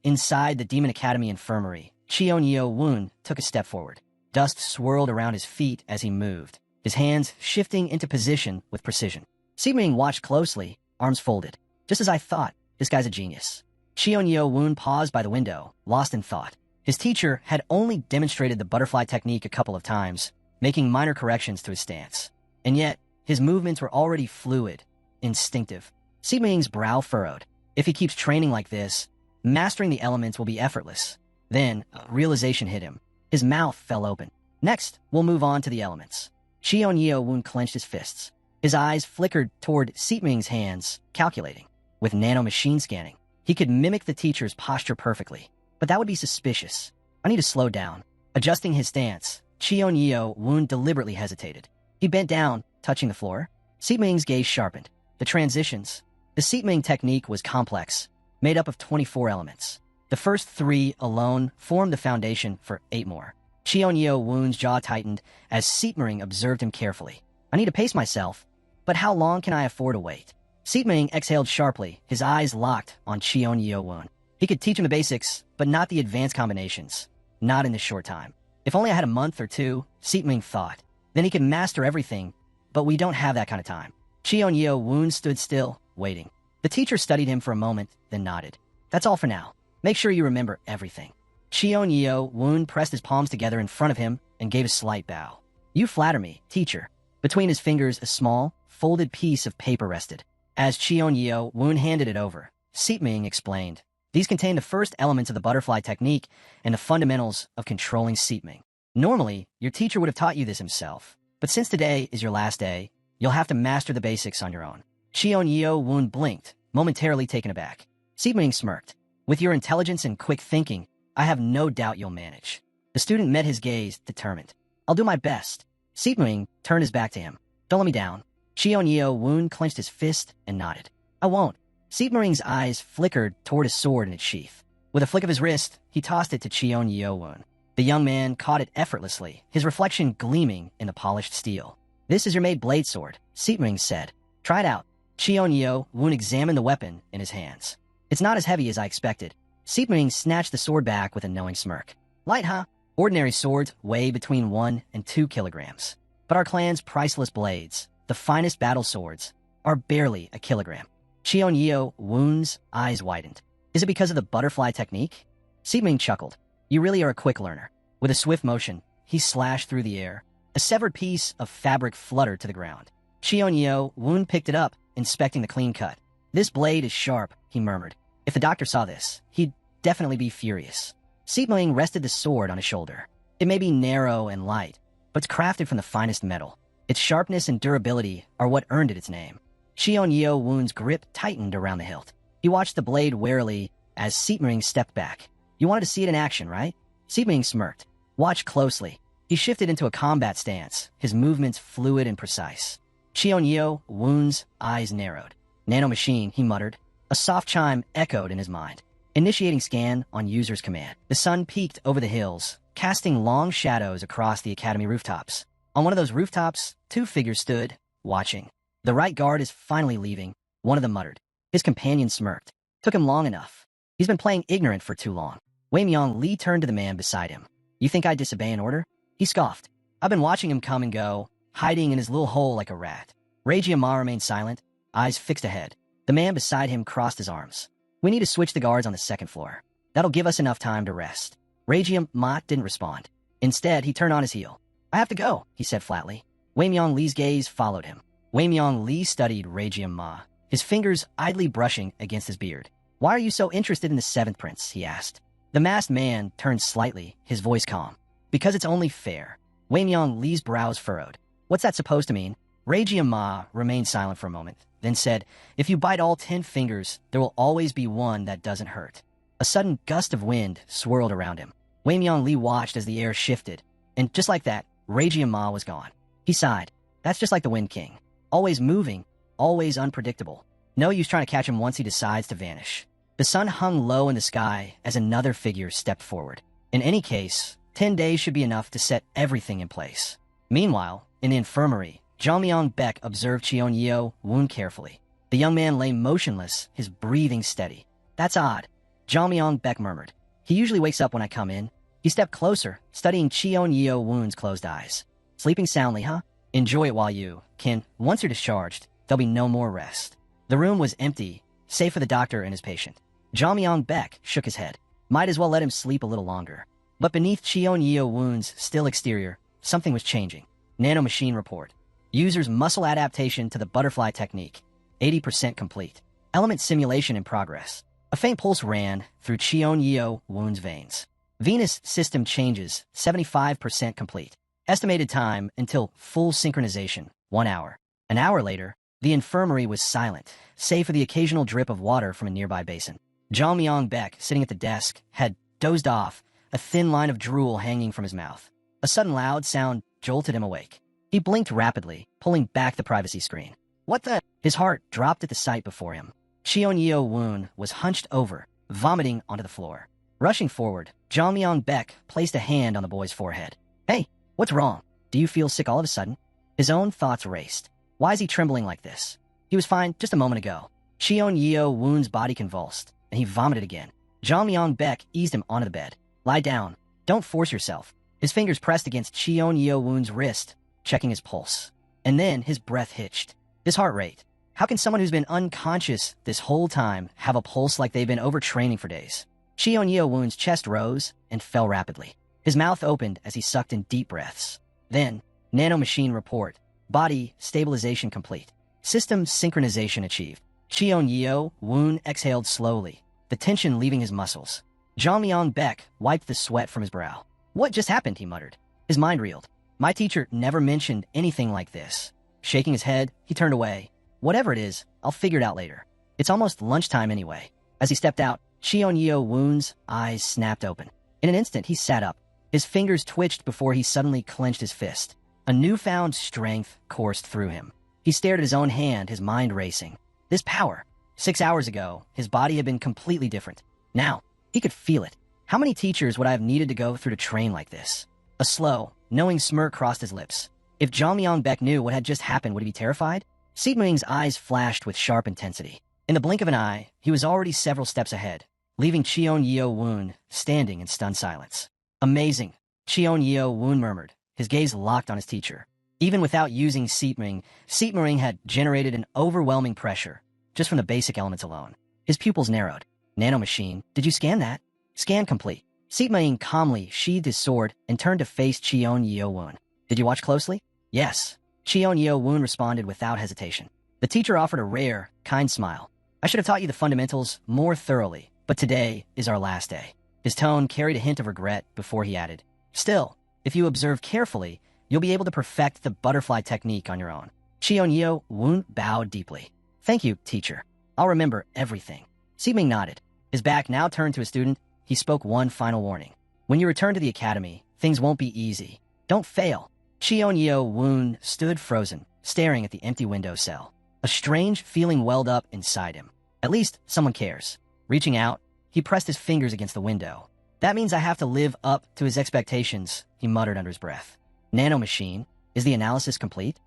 inside the Demon Academy infirmary, Chion Yeo Woon took a step forward. Dust swirled around his feet as he moved, his hands shifting into position with precision. Seeming watched closely, arms folded. Just as I thought, this guy's a genius. Chion Yeo Woon paused by the window, lost in thought. His teacher had only demonstrated the butterfly technique a couple of times, making minor corrections to his stance. And yet, his movements were already fluid, instinctive. Seeming's brow furrowed. If he keeps training like this, mastering the elements will be effortless. Then, a realization hit him. His mouth fell open. Next, we'll move on to the elements. Chion Yeo Woon clenched his fists. His eyes flickered toward Seepming's hands, calculating. With nanomachine scanning, he could mimic the teacher's posture perfectly. But that would be suspicious. I need to slow down. Adjusting his stance, Chion Yeo Woon deliberately hesitated. He bent down, touching the floor. Seepming's gaze sharpened. The transitions. The Seepming technique was complex, made up of 24 elements. The first 3 alone formed the foundation for 8 more. Chion Yeo Woon's jaw tightened as Seepming observed him carefully. I need to pace myself, but how long can I afford to wait? Seepming exhaled sharply, his eyes locked on Chion Yeo Woon. He could teach him the basics, but not the advanced combinations. Not in this short time. If only I had a month or 2, Seepming thought. Then he could master everything, but we don't have that kind of time. Chion Yeo Woon stood still, waiting. The teacher studied him for a moment, then nodded. That's all for now. Make sure you remember everything. Chion Yeo Woon pressed his palms together in front of him and gave a slight bow. You flatter me, teacher. Between his fingers, a small, folded piece of paper rested. As Chion Yeo Woon handed it over, Seepming explained. These contain the first elements of the butterfly technique and the fundamentals of controlling Seepming. Normally, your teacher would have taught you this himself, but since today is your last day, you'll have to master the basics on your own. Chion Yeo Woon blinked, momentarily taken aback. Siping smirked. With your intelligence and quick thinking, I have no doubt you'll manage. The student met his gaze, determined. I'll do my best. Siping turned his back to him. Don't let me down. Yeo-woon clenched his fist and nodded. I won't. Siping's eyes flickered toward his sword in its sheath. With a flick of his wrist, he tossed it to Yeo-woon. The young man caught it effortlessly, his reflection gleaming in the polished steel. This is your made blade sword, Siping said. Try it out. Yeo-woon examined the weapon in his hands. It's not as heavy as I expected. Siping snatched the sword back with a knowing smirk. Light, huh? Ordinary swords weigh between 1 and 2 kilograms. But our clan's priceless blades, the finest battle swords, are barely a kilogram. Yeo-woon's eyes widened. Is it because of the butterfly technique? Siping chuckled. You really are a quick learner. With a swift motion, he slashed through the air. A severed piece of fabric fluttered to the ground. Yeo-woon picked it up, inspecting the clean cut. This blade is sharp, he murmured. If the doctor saw this, he'd definitely be furious. Siping rested the sword on his shoulder. It may be narrow and light, but it's crafted from the finest metal. Its sharpness and durability are what earned it its name. Yeo-woon's grip tightened around the hilt. He watched the blade warily as Siping stepped back. You wanted to see it in action, right? Siping smirked. Watch closely. He shifted into a combat stance, his movements fluid and precise. Yeo-woon's eyes narrowed. Nanomachine, he muttered. A soft chime echoed in his mind. Initiating scan on user's command. The sun peeked over the hills, casting long shadows across the academy rooftops. On one of those rooftops, 2 figures stood, watching. The right guard is finally leaving, one of them muttered. His companion smirked. Took him long enough. He's been playing ignorant for too long. Wei-myung-lee turned to the man beside him. You think I'd disobey an order? He scoffed. I've been watching him come and go, hiding in his little hole like a rat. Reiji-ma remained silent, eyes fixed ahead. The man beside him crossed his arms. We need to switch the guards on the 2nd floor. That'll give us enough time to rest. Reiji-ma didn't respond. Instead, he turned on his heel. I have to go, he said flatly. Wei-myung-lee's gaze followed him. Wei-myung-lee studied Reiji-ma, his fingers idly brushing against his beard. Why are you so interested in the 7th prince? He asked. The masked man turned slightly, his voice calm. Because it's only fair. Wei-myung-lee's brows furrowed. What's that supposed to mean? Reiji-ma remained silent for a moment, then said, if you bite all 10 fingers, there will always be one that doesn't hurt. A sudden gust of wind swirled around him. Wei-myung-lee watched as the air shifted, and just like that, Reiji-ma was gone. He sighed. That's just like the Wind King. Always moving, always unpredictable. No use trying to catch him once he decides to vanish. The sun hung low in the sky as another figure stepped forward. In any case, 10 days should be enough to set everything in place. Meanwhile, in the infirmary, Jang-myung-baek observed Yeo-woon carefully. The young man lay motionless, his breathing steady. That's odd, Jang-myung-baek murmured. He usually wakes up when I come in. He stepped closer, studying Yeo-woon's closed eyes. Sleeping soundly, huh? Enjoy it while you can. Once you're discharged, there'll be no more rest. The room was empty, save for the doctor and his patient. Jang-myung-baek shook his head. Might as well let him sleep a little longer. But beneath Yeo-woon's still exterior, something was changing. Nanomachine report. User's muscle adaptation to the butterfly technique. 80% complete. Element simulation in progress. A faint pulse ran through Yeo-woon's veins. Venus system changes. 75% complete. Estimated time until full synchronization. 1 hour. An hour later, the infirmary was silent, save for the occasional drip of water from a nearby basin. Jang-myung-baek, sitting at the desk, had dozed off, a thin line of drool hanging from his mouth. A sudden loud sound jolted him awake. He blinked rapidly, pulling back the privacy screen. What the? His heart dropped at the sight before him. Yeo-woon was hunched over, vomiting onto the floor. Rushing forward, Jang-myung-baek placed a hand on the boy's forehead. Hey, what's wrong? Do you feel sick all of a sudden? His own thoughts raced. Why is he trembling like this? He was fine just a moment ago. Yeo-woon's body convulsed, and he vomited again. Jang-myung-baek eased him onto the bed. Lie down. Don't force yourself. His fingers pressed against Yeo-woon's wrist, checking his pulse. And then his breath hitched. His heart rate. How can someone who's been unconscious this whole time have a pulse like they've been overtraining for days? Yeo-woon's chest rose and fell rapidly. His mouth opened as he sucked in deep breaths. Then, nanomachine report. Body stabilization complete. System synchronization achieved. Yeo-woon exhaled slowly, the tension leaving his muscles. Jang-myung-baek wiped the sweat from his brow. What just happened? He muttered. His mind reeled. My teacher never mentioned anything like this. Shaking his head, he turned away. Whatever it is, I'll figure it out later. It's almost lunchtime anyway. As he stepped out, Cheon Woon's eyes snapped open. In an instant, he sat up. His fingers twitched before he suddenly clenched his fist. A newfound strength coursed through him. He stared at his own hand, his mind racing. This power. 6 hours ago, his body had been completely different. Now, he could feel it. How many teachers would I have needed to go through to train like this? A slow, knowing smirk crossed his lips. If Jang Myung-baek knew what had just happened, would he be terrified? Seetming's eyes flashed with sharp intensity. In the blink of an eye, he was already several steps ahead, leaving Cheon Woon standing in stunned silence. Amazing, Cheon Woon murmured, his gaze locked on his teacher. Even without using Seetming had generated an overwhelming pressure, just from the basic elements alone. His pupils narrowed. Nanomachine, did you scan that? Scan complete. Seetming calmly sheathed his sword and turned to face Cheon Woon. Did you watch closely? Yes. Cheon Woon responded without hesitation. The teacher offered a rare, kind smile. I should have taught you the fundamentals more thoroughly, but today is our last day. His tone carried a hint of regret before he added, still, if you observe carefully, you'll be able to perfect the butterfly technique on your own. Cheon Woon bowed deeply. Thank you, teacher. I'll remember everything. Seetming nodded. His back now turned to his student. He spoke one final warning. When you return to the academy, things won't be easy. Don't fail. Cheon Woon stood frozen, staring at the empty window cell. A strange feeling welled up inside him. At least someone cares. Reaching out, he pressed his fingers against the window. That means I have to live up to his expectations, he muttered under his breath. Nanomachine, is the analysis complete?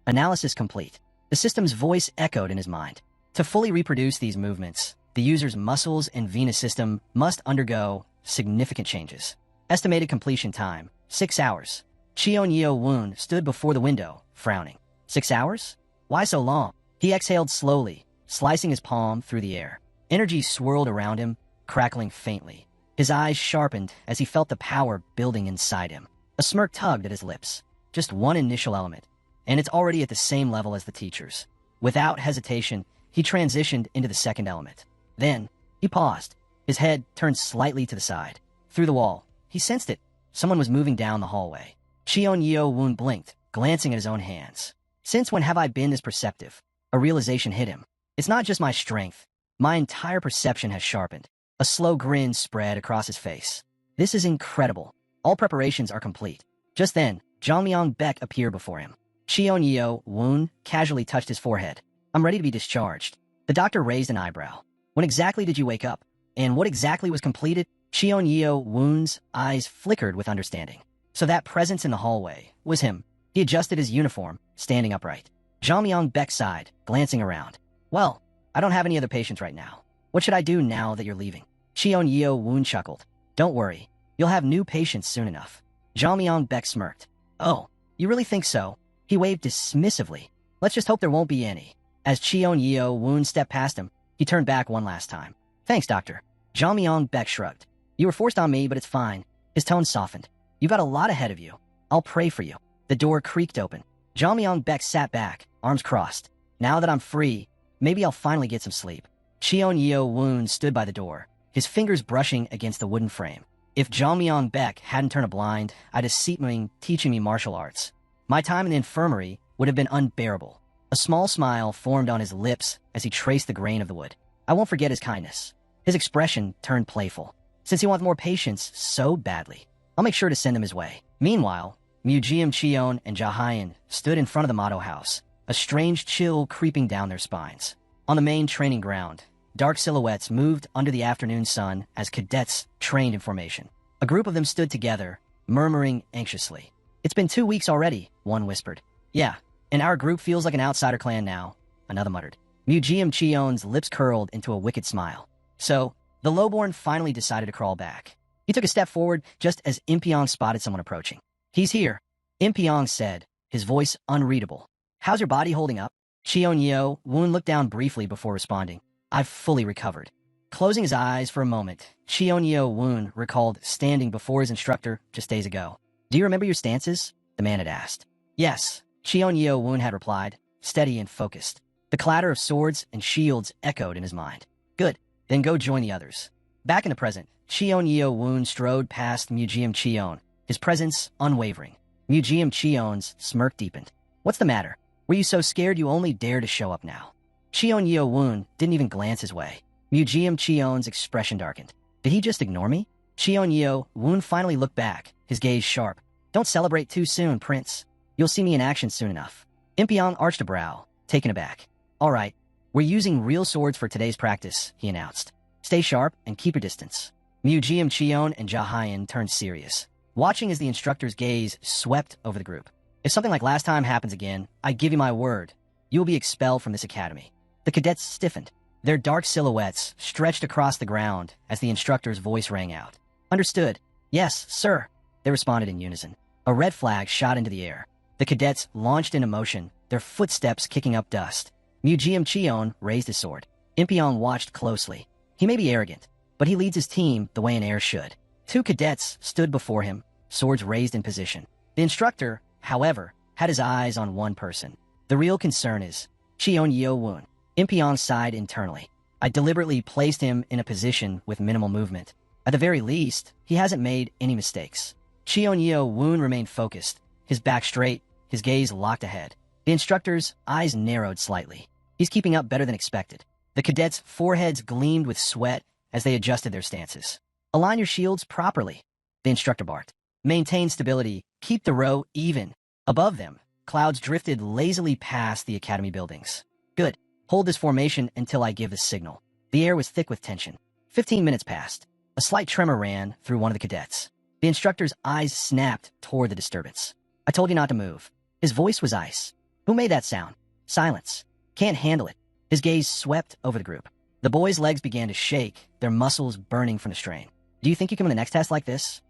Analysis complete. The system's voice echoed in his mind. To fully reproduce these movements, the user's muscles and venous system must undergo significant changes. Estimated completion time, 6 hours. Cheon Woon stood before the window, frowning. 6 hours? Why so long? He exhaled slowly, slicing his palm through the air. Energy swirled around him, crackling faintly. His eyes sharpened as he felt the power building inside him. A smirk tugged at his lips. Just one initial element, and it's already at the same level as the teacher's. Without hesitation, he transitioned into the second element. Then, he paused. His head turned slightly to the side. Through the wall, he sensed it. Someone was moving down the hallway. Cheon Woon blinked, glancing at his own hands. Since when have I been this perceptive? A realization hit him. It's not just my strength. My entire perception has sharpened. A slow grin spread across his face. This is incredible. All preparations are complete. Just then, Jang Myung-baek appeared before him. Cheon Woon casually touched his forehead. I'm ready to be discharged. The doctor raised an eyebrow. When exactly did you wake up? And what exactly was completed? Cheon Woon's eyes flickered with understanding. So that presence in the hallway was him. He adjusted his uniform, standing upright. Jang Myung-baek sighed, glancing around. Well, I don't have any other patients right now. What should I do now that you're leaving? Cheon Woon chuckled. Don't worry. You'll have new patients soon enough. Jang Myung-baek smirked. Oh, you really think so? He waved dismissively. Let's just hope there won't be any. As Cheon Woon stepped past him, he turned back one last time. Thanks, doctor. Jang Myung-baek shrugged. You were forced on me, but it's fine. His tone softened. You got a lot ahead of you. I'll pray for you. The door creaked open. Jang Myung-baek sat back, arms crossed. Now that I'm free, maybe I'll finally get some sleep. Cheon Woon stood by the door, his fingers brushing against the wooden frame. If Jang Myung-baek hadn't turned a blind, I'd have Seetming teaching me martial arts. My time in the infirmary would have been unbearable. A small smile formed on his lips as he traced the grain of the wood. I won't forget his kindness. His expression turned playful. Since he wants more patients so badly, I'll make sure to send them his way. Meanwhile, Mujeom Cheon and Jahyun stood in front of the motto house, a strange chill creeping down their spines. On the main training ground, dark silhouettes moved under the afternoon sun as cadets trained in formation. A group of them stood together, murmuring anxiously. It's been 2 weeks already, one whispered. Yeah, and our group feels like an outsider clan now, another muttered. Mujeom Cheon's lips curled into a wicked smile. So, the lowborn finally decided to crawl back. He took a step forward just as Impyong spotted someone approaching. He's here, Impyong said, his voice unreadable. How's your body holding up? Cheon Woon looked down briefly before responding. I've fully recovered. Closing his eyes for a moment, Cheon Woon recalled standing before his instructor just days ago. Do you remember your stances? The man had asked. Yes, Cheon Woon had replied, steady and focused. The clatter of swords and shields echoed in his mind. Good, then go join the others. Back in the present, Cheon Woon strode past Mujeom Cheon, his presence unwavering. Mujeom Cheon's smirk deepened. What's the matter? Were you so scared you only dared to show up now? Cheon Yeo-woon didn't even glance his way. Museum Cheon's expression darkened. Did he just ignore me? Cheon Yeo-woon finally looked back, his gaze sharp. Don't celebrate too soon, Prince. You'll see me in action soon enough. Impyong arched a brow, taken aback. All right, we're using real swords for today's practice, he announced. Stay sharp and keep your distance. Museum Cheon and Jahayan turned serious, watching as the instructor's gaze swept over the group. If something like last time happens again, I give you my word, you will be expelled from this academy. The cadets stiffened. Their dark silhouettes stretched across the ground as the instructor's voice rang out. Understood. Yes, sir, they responded in unison. A red flag shot into the air. The cadets launched into motion, their footsteps kicking up dust. Museum Cheon raised his sword. Impyong watched closely. He may be arrogant, but he leads his team the way an heir should. Two cadets stood before him, swords raised in position. The instructor, however, had his eyes on one person. The real concern is Cheon Yeo-woon. Impyong sighed internally. I deliberately placed him in a position with minimal movement. At the very least, he hasn't made any mistakes. Cheon Yeo-woon remained focused, his back straight, his gaze locked ahead. The instructor's eyes narrowed slightly. He's keeping up better than expected. The cadets' foreheads gleamed with sweat as they adjusted their stances. Align your shields properly, the instructor barked. Maintain stability, keep the row even. Above them, clouds drifted lazily past the academy buildings. Good. Hold this formation until I give the signal. The air was thick with tension. 15 minutes passed. A slight tremor ran through one of the cadets. The instructor's eyes snapped toward the disturbance. I told you not to move. His voice was ice. Who made that sound? Silence. Can't handle it. His gaze swept over the group. The boys' legs began to shake, their muscles burning from the strain. Do you think you can win the next test like this?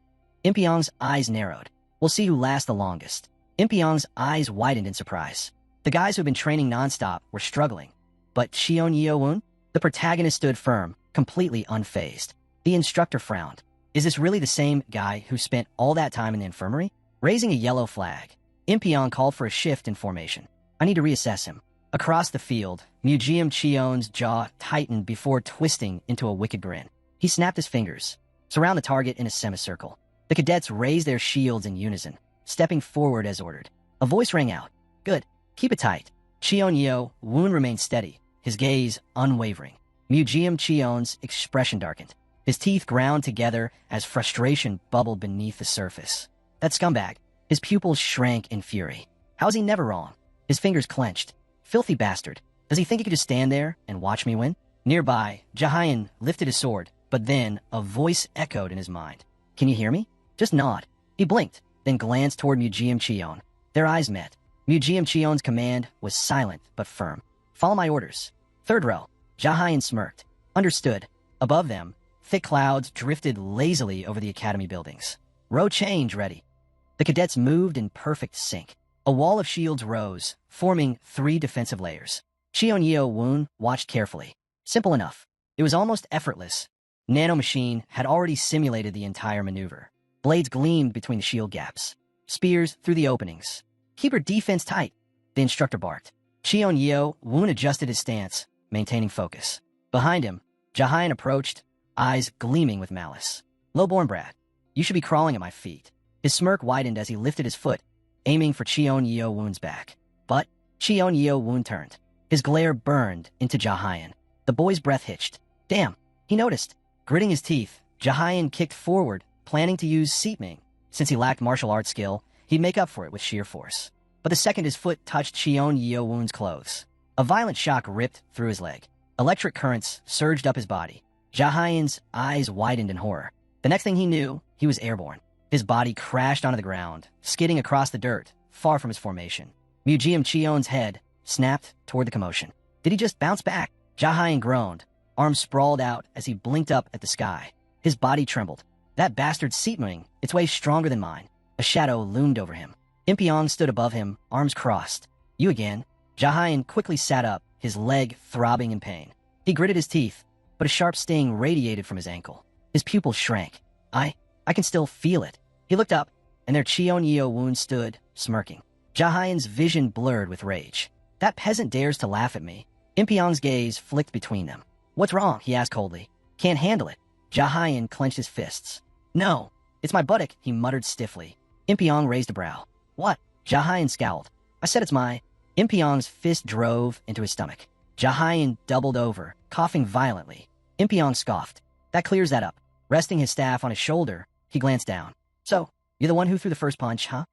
Impyong's eyes narrowed. We'll see who lasts the longest. Impyong's eyes widened in surprise. The guys who had been training nonstop were struggling. But Cheon Yeo-woon? The protagonist stood firm, completely unfazed. The instructor frowned. Is this really the same guy who spent all that time in the infirmary? Raising a yellow flag, Impyong called for a shift in formation. I need to reassess him. Across the field, Museum Cheon's jaw tightened before twisting into a wicked grin. He snapped his fingers. Surround the target in a semicircle. The cadets raised their shields in unison, stepping forward as ordered. A voice rang out. Good. Keep it tight. Cheon Yeo-woon remained steady, his gaze unwavering. Museum Cheon's expression darkened. His teeth ground together as frustration bubbled beneath the surface. That scumbag. His pupils shrank in fury. How's he never wrong? His fingers clenched. Filthy bastard. Does he think he could just stand there and watch me win? Nearby, Jahayan lifted his sword, but then a voice echoed in his mind. Can you hear me? Just nod. He blinked, then glanced toward Museum Cheon. Their eyes met. Museum Cheon's command was silent but firm. Follow my orders. Third row. Jahayan smirked. Understood. Above them, thick clouds drifted lazily over the academy buildings. Row change ready. The cadets moved in perfect sync. A wall of shields rose, forming 3 defensive layers. Cheon Yeo-woon watched carefully. Simple enough. It was almost effortless. Nanomachine had already simulated the entire maneuver. Blades gleamed between the shield gaps. Spears through the openings. Keep your defense tight, the instructor barked. Cheon Yeo-woon adjusted his stance, maintaining focus. Behind him, Jahayan approached, eyes gleaming with malice. Lowborn brat, you should be crawling at my feet. His smirk widened as he lifted his foot, aiming for Cheon Yeo-woon's back. But Cheon Yeo-woon turned. His glare burned into Jahayan. The boy's breath hitched. Damn, he noticed. Gritting his teeth, Jahayan kicked forward, planning to use seatming. Since he lacked martial arts skill, he'd make up for it with sheer force. But the second his foot touched Cheon Yeo-woon's clothes, a violent shock ripped through his leg. Electric currents surged up his body. Jahayan's eyes widened in horror. The next thing he knew, he was airborne. His body crashed onto the ground, skidding across the dirt, far from his formation. Museum Cheon's head snapped toward the commotion. Did he just bounce back? Jahayan groaned, arms sprawled out as he blinked up at the sky. His body trembled. That bastard's seatming, its way stronger than mine. A shadow loomed over him. Impyong stood above him, arms crossed. You again? Jahayan quickly sat up, his leg throbbing in pain. He gritted his teeth, but a sharp sting radiated from his ankle. His pupils shrank. I can still feel it. He looked up, and there Cheon Yeo-woon stood, smirking. Jahayan's vision blurred with rage. That peasant dares to laugh at me. Impyong's gaze flicked between them. What's wrong? He asked coldly. Can't handle it. Jahayan clenched his fists. No, it's my buttock, he muttered stiffly. Impyong raised a brow. What? Jahayan scowled. I said it's my... Impyong's fist drove into his stomach. Jahayan doubled over, coughing violently. Impyong scoffed. That clears that up. Resting his staff on his shoulder, he glanced down. So, you're the one who threw the first punch, huh?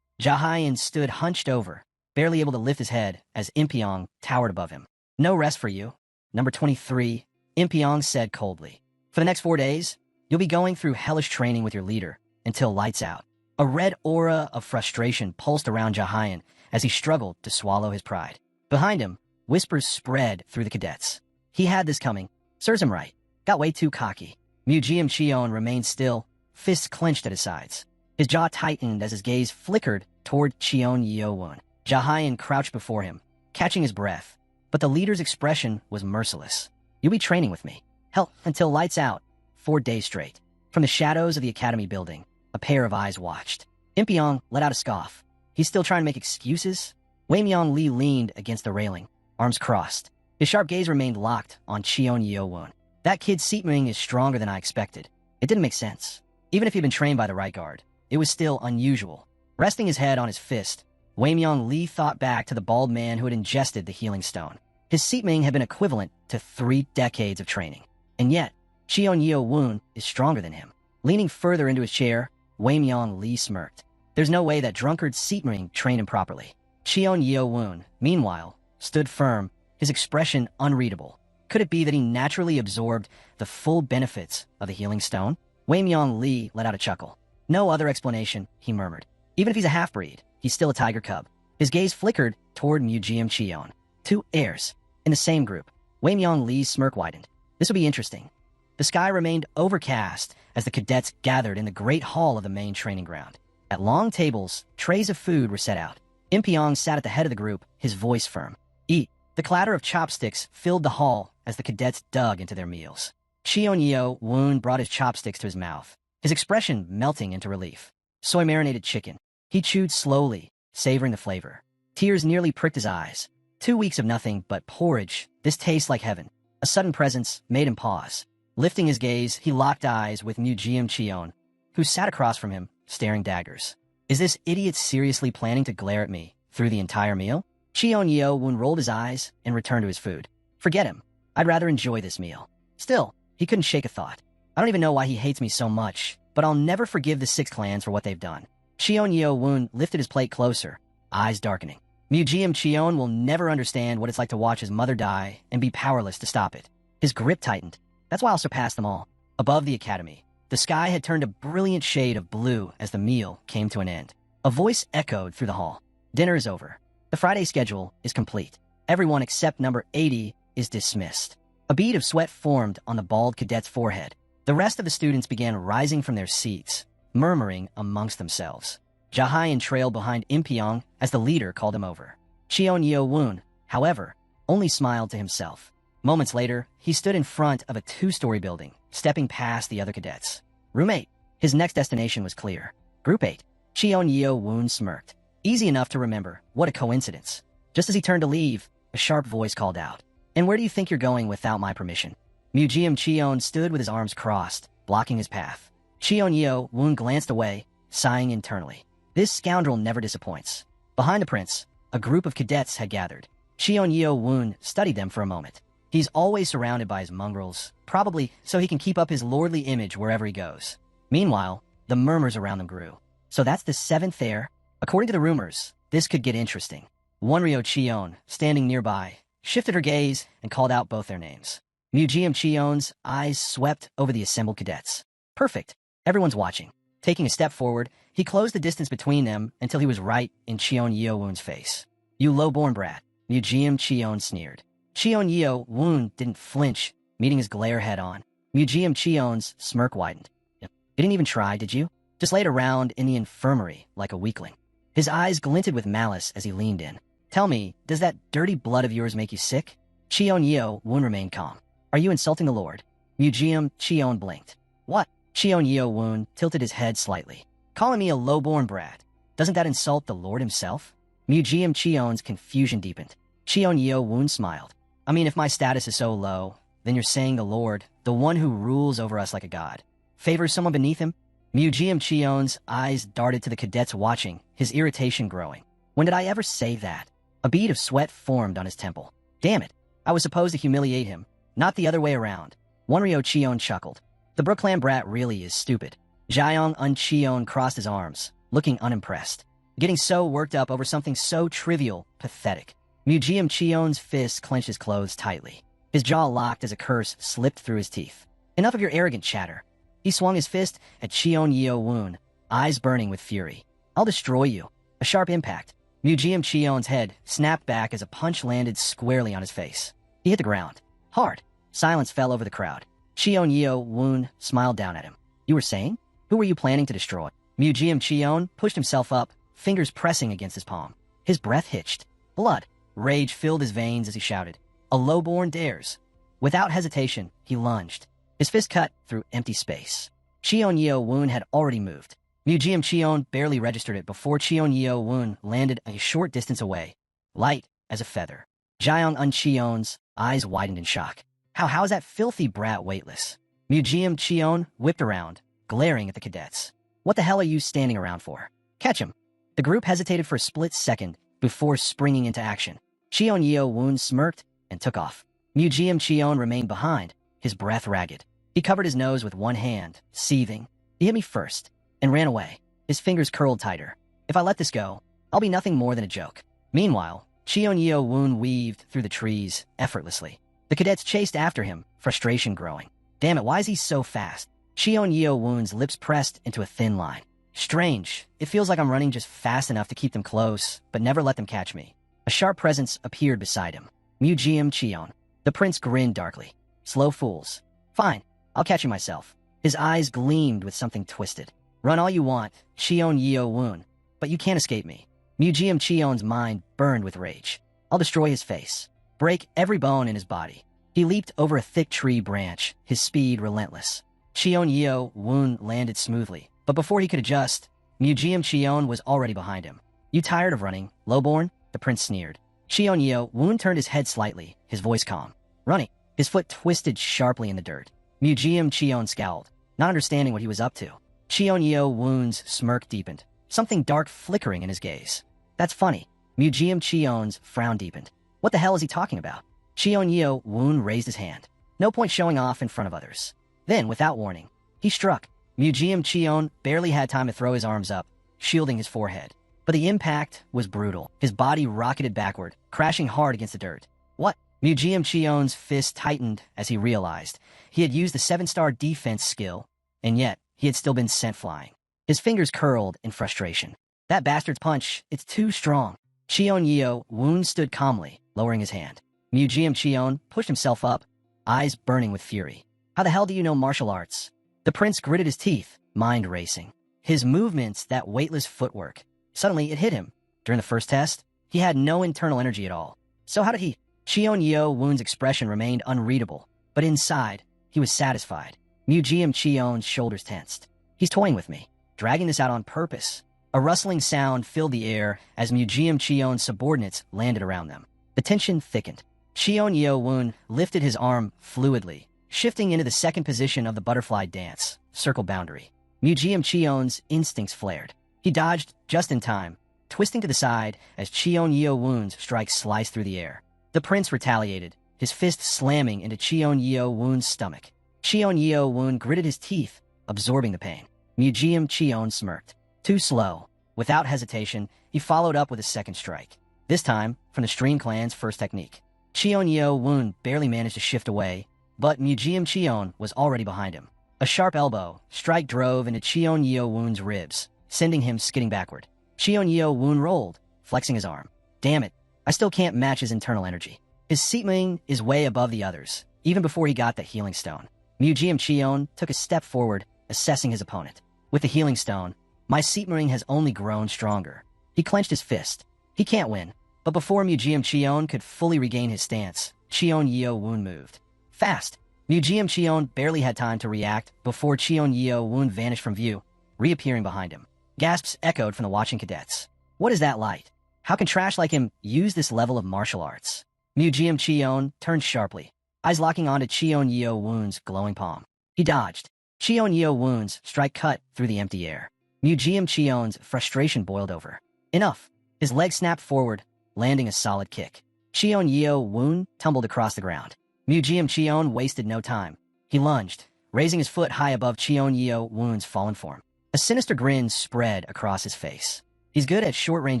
Jahayan stood hunched over, barely able to lift his head as Impyong towered above him. No rest for you. Number 23, Impyong said coldly. For the next 4 days, you'll be going through hellish training with your leader until lights out. A red aura of frustration pulsed around Jahayan as he struggled to swallow his pride. Behind him, whispers spread through the cadets. He had this coming. Serves him right. Got way too cocky. Mujeom Cheon remained still, fists clenched at his sides. His jaw tightened as his gaze flickered toward Cheon Yeowon. Jahayan crouched before him, catching his breath. But the leader's expression was merciless. You'll be training with me. Hell, until lights out. 4 days straight. From the shadows of the academy building, a pair of eyes watched. Impyong let out a scoff. He's still trying to make excuses? Wei Myong Lee leaned against the railing, arms crossed. His sharp gaze remained locked on Cheon Yeowon. That kid's seatming is stronger than I expected. It didn't make sense. Even if he'd been trained by the right guard, it was still unusual. Resting his head on his fist, Wei Myong Lee thought back to the bald man who had ingested the healing stone. His seatming had been equivalent to 3 decades of training. And yet, Cheon Yeowon is stronger than him. Leaning further into his chair, Wei Myong Lee smirked. There's no way that drunkard seatming trained him properly. Cheon Yeowon, meanwhile, stood firm, his expression unreadable. Could it be that he naturally absorbed the full benefits of the healing stone? Wei Myong Lee let out a chuckle. No other explanation, he murmured. Even if he's a half-breed, he's still a tiger cub. His gaze flickered toward Mujeom Cheon. 2 heirs, in the same group. Wei Myong Lee's smirk widened. This would be interesting. The sky remained overcast as the cadets gathered in the great hall of the main training ground. At long tables, trays of food were set out. Impyong sat at the head of the group, his voice firm. Eat. The clatter of chopsticks filled the hall as the cadets dug into their meals. Cheon Yeowon brought his chopsticks to his mouth, his expression melting into relief. Soy-marinated chicken. He chewed slowly, savoring the flavor. Tears nearly pricked his eyes. 2 weeks of nothing but porridge. This tastes like heaven. A sudden presence made him pause. Lifting his gaze, he locked eyes with Mujeom Cheon, who sat across from him, staring daggers. Is this idiot seriously planning to glare at me through the entire meal? Cheon Yeowon rolled his eyes and returned to his food. Forget him. I'd rather enjoy this meal. Still, he couldn't shake a thought. I don't even know why he hates me so much, but I'll never forgive the 6 clans for what they've done. Cheon Yeowon lifted his plate closer, eyes darkening. Mujeom Cheon will never understand what it's like to watch his mother die and be powerless to stop it. His grip tightened. That's why I'll surpass them all. Above the academy, the sky had turned a brilliant shade of blue as the meal came to an end. A voice echoed through the hall. Dinner is over. The Friday schedule is complete. Everyone except number 80 is dismissed. A bead of sweat formed on the bald cadet's forehead. The rest of the students began rising from their seats, murmuring amongst themselves. Jahayan trailed behind Impyong as the leader called him over. Cheon Yeowon, however, only smiled to himself. Moments later, he stood in front of a 2-story building, stepping past the other cadets. Room 8. His next destination was clear. Group 8. Cheon Yeowon smirked. Easy enough to remember. What a coincidence. Just as he turned to leave, a sharp voice called out. And where do you think you're going without my permission? Mujeom Cheon stood with his arms crossed, blocking his path. Cheon Yeowon glanced away, sighing internally. This scoundrel never disappoints. Behind the prince, a group of cadets had gathered. Cheon Yeowon studied them for a moment. He's always surrounded by his mongrels, probably so he can keep up his lordly image wherever he goes. Meanwhile, the murmurs around them grew. So that's the 7th heir? According to the rumors, this could get interesting. Wonryo Cheon, standing nearby, shifted her gaze and called out both their names. Mujeom Cheon's eyes swept over the assembled cadets. Perfect. Everyone's watching. Taking a step forward, he closed the distance between them until he was right in Cheon Yeowon's face. You low-born brat, Mujeom Cheon sneered. Cheon Yeowon didn't flinch, meeting his glare head-on. Mujeom Cheon's smirk widened. You didn't even try, did you? Just laid around in the infirmary like a weakling. His eyes glinted with malice as he leaned in. Tell me, does that dirty blood of yours make you sick? Cheon Yeowon remained calm. Are you insulting the Lord? Mujeom Cheon blinked. What? Cheon Yeowon tilted his head slightly. Calling me a low-born brat. Doesn't that insult the Lord himself? Mujeom Cheon's confusion deepened. Cheon Yeowon smiled. I mean, if my status is so low, then you're saying the Lord, the one who rules over us like a god, favors someone beneath him? Mujeom Cheon's eyes darted to the cadets watching, his irritation growing. When did I ever say that? A bead of sweat formed on his temple. Damn it. I was supposed to humiliate him, not the other way around. Wonryo Cheon chuckled. The Brookland brat really is stupid. Jiang Cheon crossed his arms, looking unimpressed. Getting so worked up over something so trivial, pathetic. Museum Cheon's fist clenched his clothes tightly. His jaw locked as a curse slipped through his teeth. Enough of your arrogant chatter. He swung his fist at Cheon Yeo-woon, eyes burning with fury. I'll destroy you. A sharp impact. Museum Cheon's head snapped back as a punch landed squarely on his face. He hit the ground. Hard. Silence fell over the crowd. Cheon Yeo-woon smiled down at him. You were saying? Who were you planning to destroy? Museum Cheon pushed himself up, fingers pressing against his palm. His breath hitched. Blood. Rage filled his veins as he shouted. A lowborn dares. Without hesitation, he lunged. His fist cut through empty space. Cheon Yeo-woon had already moved. Museum Cheon barely registered it before Cheon Yeo-woon landed a short distance away, light as a feather. Jiang Cheon's eyes widened in shock. How is that filthy brat weightless? Museum Cheon whipped around, glaring at the cadets. What the hell are you standing around for? Catch him. The group hesitated for a split second before springing into action. Cheon Yeo-woon smirked and took off. Museum Cheon remained behind, his breath ragged. He covered his nose with one hand, seething. He hit me first, and ran away. His fingers curled tighter. If I let this go, I'll be nothing more than a joke. Meanwhile, Cheon Yeo-woon weaved through the trees effortlessly. The cadets chased after him, frustration growing. Damn it, why is he so fast? Cheon Yeo-woon's lips pressed into a thin line. Strange. It feels like I'm running just fast enough to keep them close, but never let them catch me. A sharp presence appeared beside him. Museum Cheon. The prince grinned darkly. Slow fools. Fine, I'll catch you myself. His eyes gleamed with something twisted. Run all you want, Cheon Yeo-woon, but you can't escape me. Museum Cheon's mind burned with rage. I'll destroy his face. Break every bone in his body. He leaped over a thick tree branch, his speed relentless. Cheon Yeo-woon landed smoothly, but before he could adjust, Museum Cheon was already behind him. You tired of running, lowborn? The prince sneered. Cheon Yeo-woon turned his head slightly, his voice calm. Running. His foot twisted sharply in the dirt. Museum Cheon scowled, not understanding what he was up to. Cheon Yeo-woon's smirk deepened, something dark flickering in his gaze. That's funny. Museum Cheon's frown deepened. What the hell is he talking about? Cheon Yeo-woon raised his hand. No point showing off in front of others. Then, without warning, he struck. Museum Cheon barely had time to throw his arms up, shielding his forehead. But the impact was brutal. His body rocketed backward, crashing hard against the dirt. What? Museum Cheon's fist tightened as he realized he had used the 7-star defense skill, and yet he had still been sent flying. His fingers curled in frustration. That bastard's punch, it's too strong. Cheon Yeo-woon stood calmly, lowering his hand. Museum Cheon pushed himself up, eyes burning with fury. How the hell do you know martial arts? The prince gritted his teeth, mind racing. His movements, that weightless footwork. Suddenly, it hit him. During the first test, he had no internal energy at all. So how did he? Cheon Yeo-woon's expression remained unreadable, but inside, he was satisfied. Museum Cheon's shoulders tensed. He's toying with me, dragging this out on purpose. A rustling sound filled the air as Museum Cheon's subordinates landed around them. The tension thickened. Cheon Yeo-woon lifted his arm fluidly, shifting into the second position of the butterfly dance, circle boundary. Museum Cheon's instincts flared. He dodged just in time, twisting to the side as Cheon Yeo-woon's strike sliced through the air. The prince retaliated, his fist slamming into Cheon Yeo-woon's stomach. Cheon Yeo-woon gritted his teeth, absorbing the pain. Museum Cheon smirked. Too slow. Without hesitation, he followed up with a second strike. This time, from the Stream Clan's first technique. Cheon Yeo-woon barely managed to shift away, but Museum Cheon was already behind him. A sharp elbow strike drove into Cheon Yeo-woon's ribs, sending him skidding backward. Cheon Yeo-woon rolled, flexing his arm. Damn it, I still can't match his internal energy. His seatming is way above the others, even before he got the healing stone. Museum Cheon took a step forward, assessing his opponent. With the healing stone, my seatming has only grown stronger. He clenched his fist. He can't win. But before Museum Cheon could fully regain his stance, Cheon Yeo-woon moved. Fast. Museum Cheon barely had time to react before Cheon Yeo-woon vanished from view, reappearing behind him. Gasps echoed from the watching cadets. What is that light? How can trash like him use this level of martial arts? Museum Cheon turned sharply, eyes locking onto Cheon Yeo-woon's glowing palm. He dodged. Cheon Yeo-woon's strike cut through the empty air. Museum Cheon's frustration boiled over. Enough. His leg snapped forward, landing a solid kick. Cheon Yeo Woon tumbled across the ground. Museum Cheon wasted no time. He lunged, raising his foot high above Cheon Yeo Woon's fallen form. A sinister grin spread across his face. He's good at short-range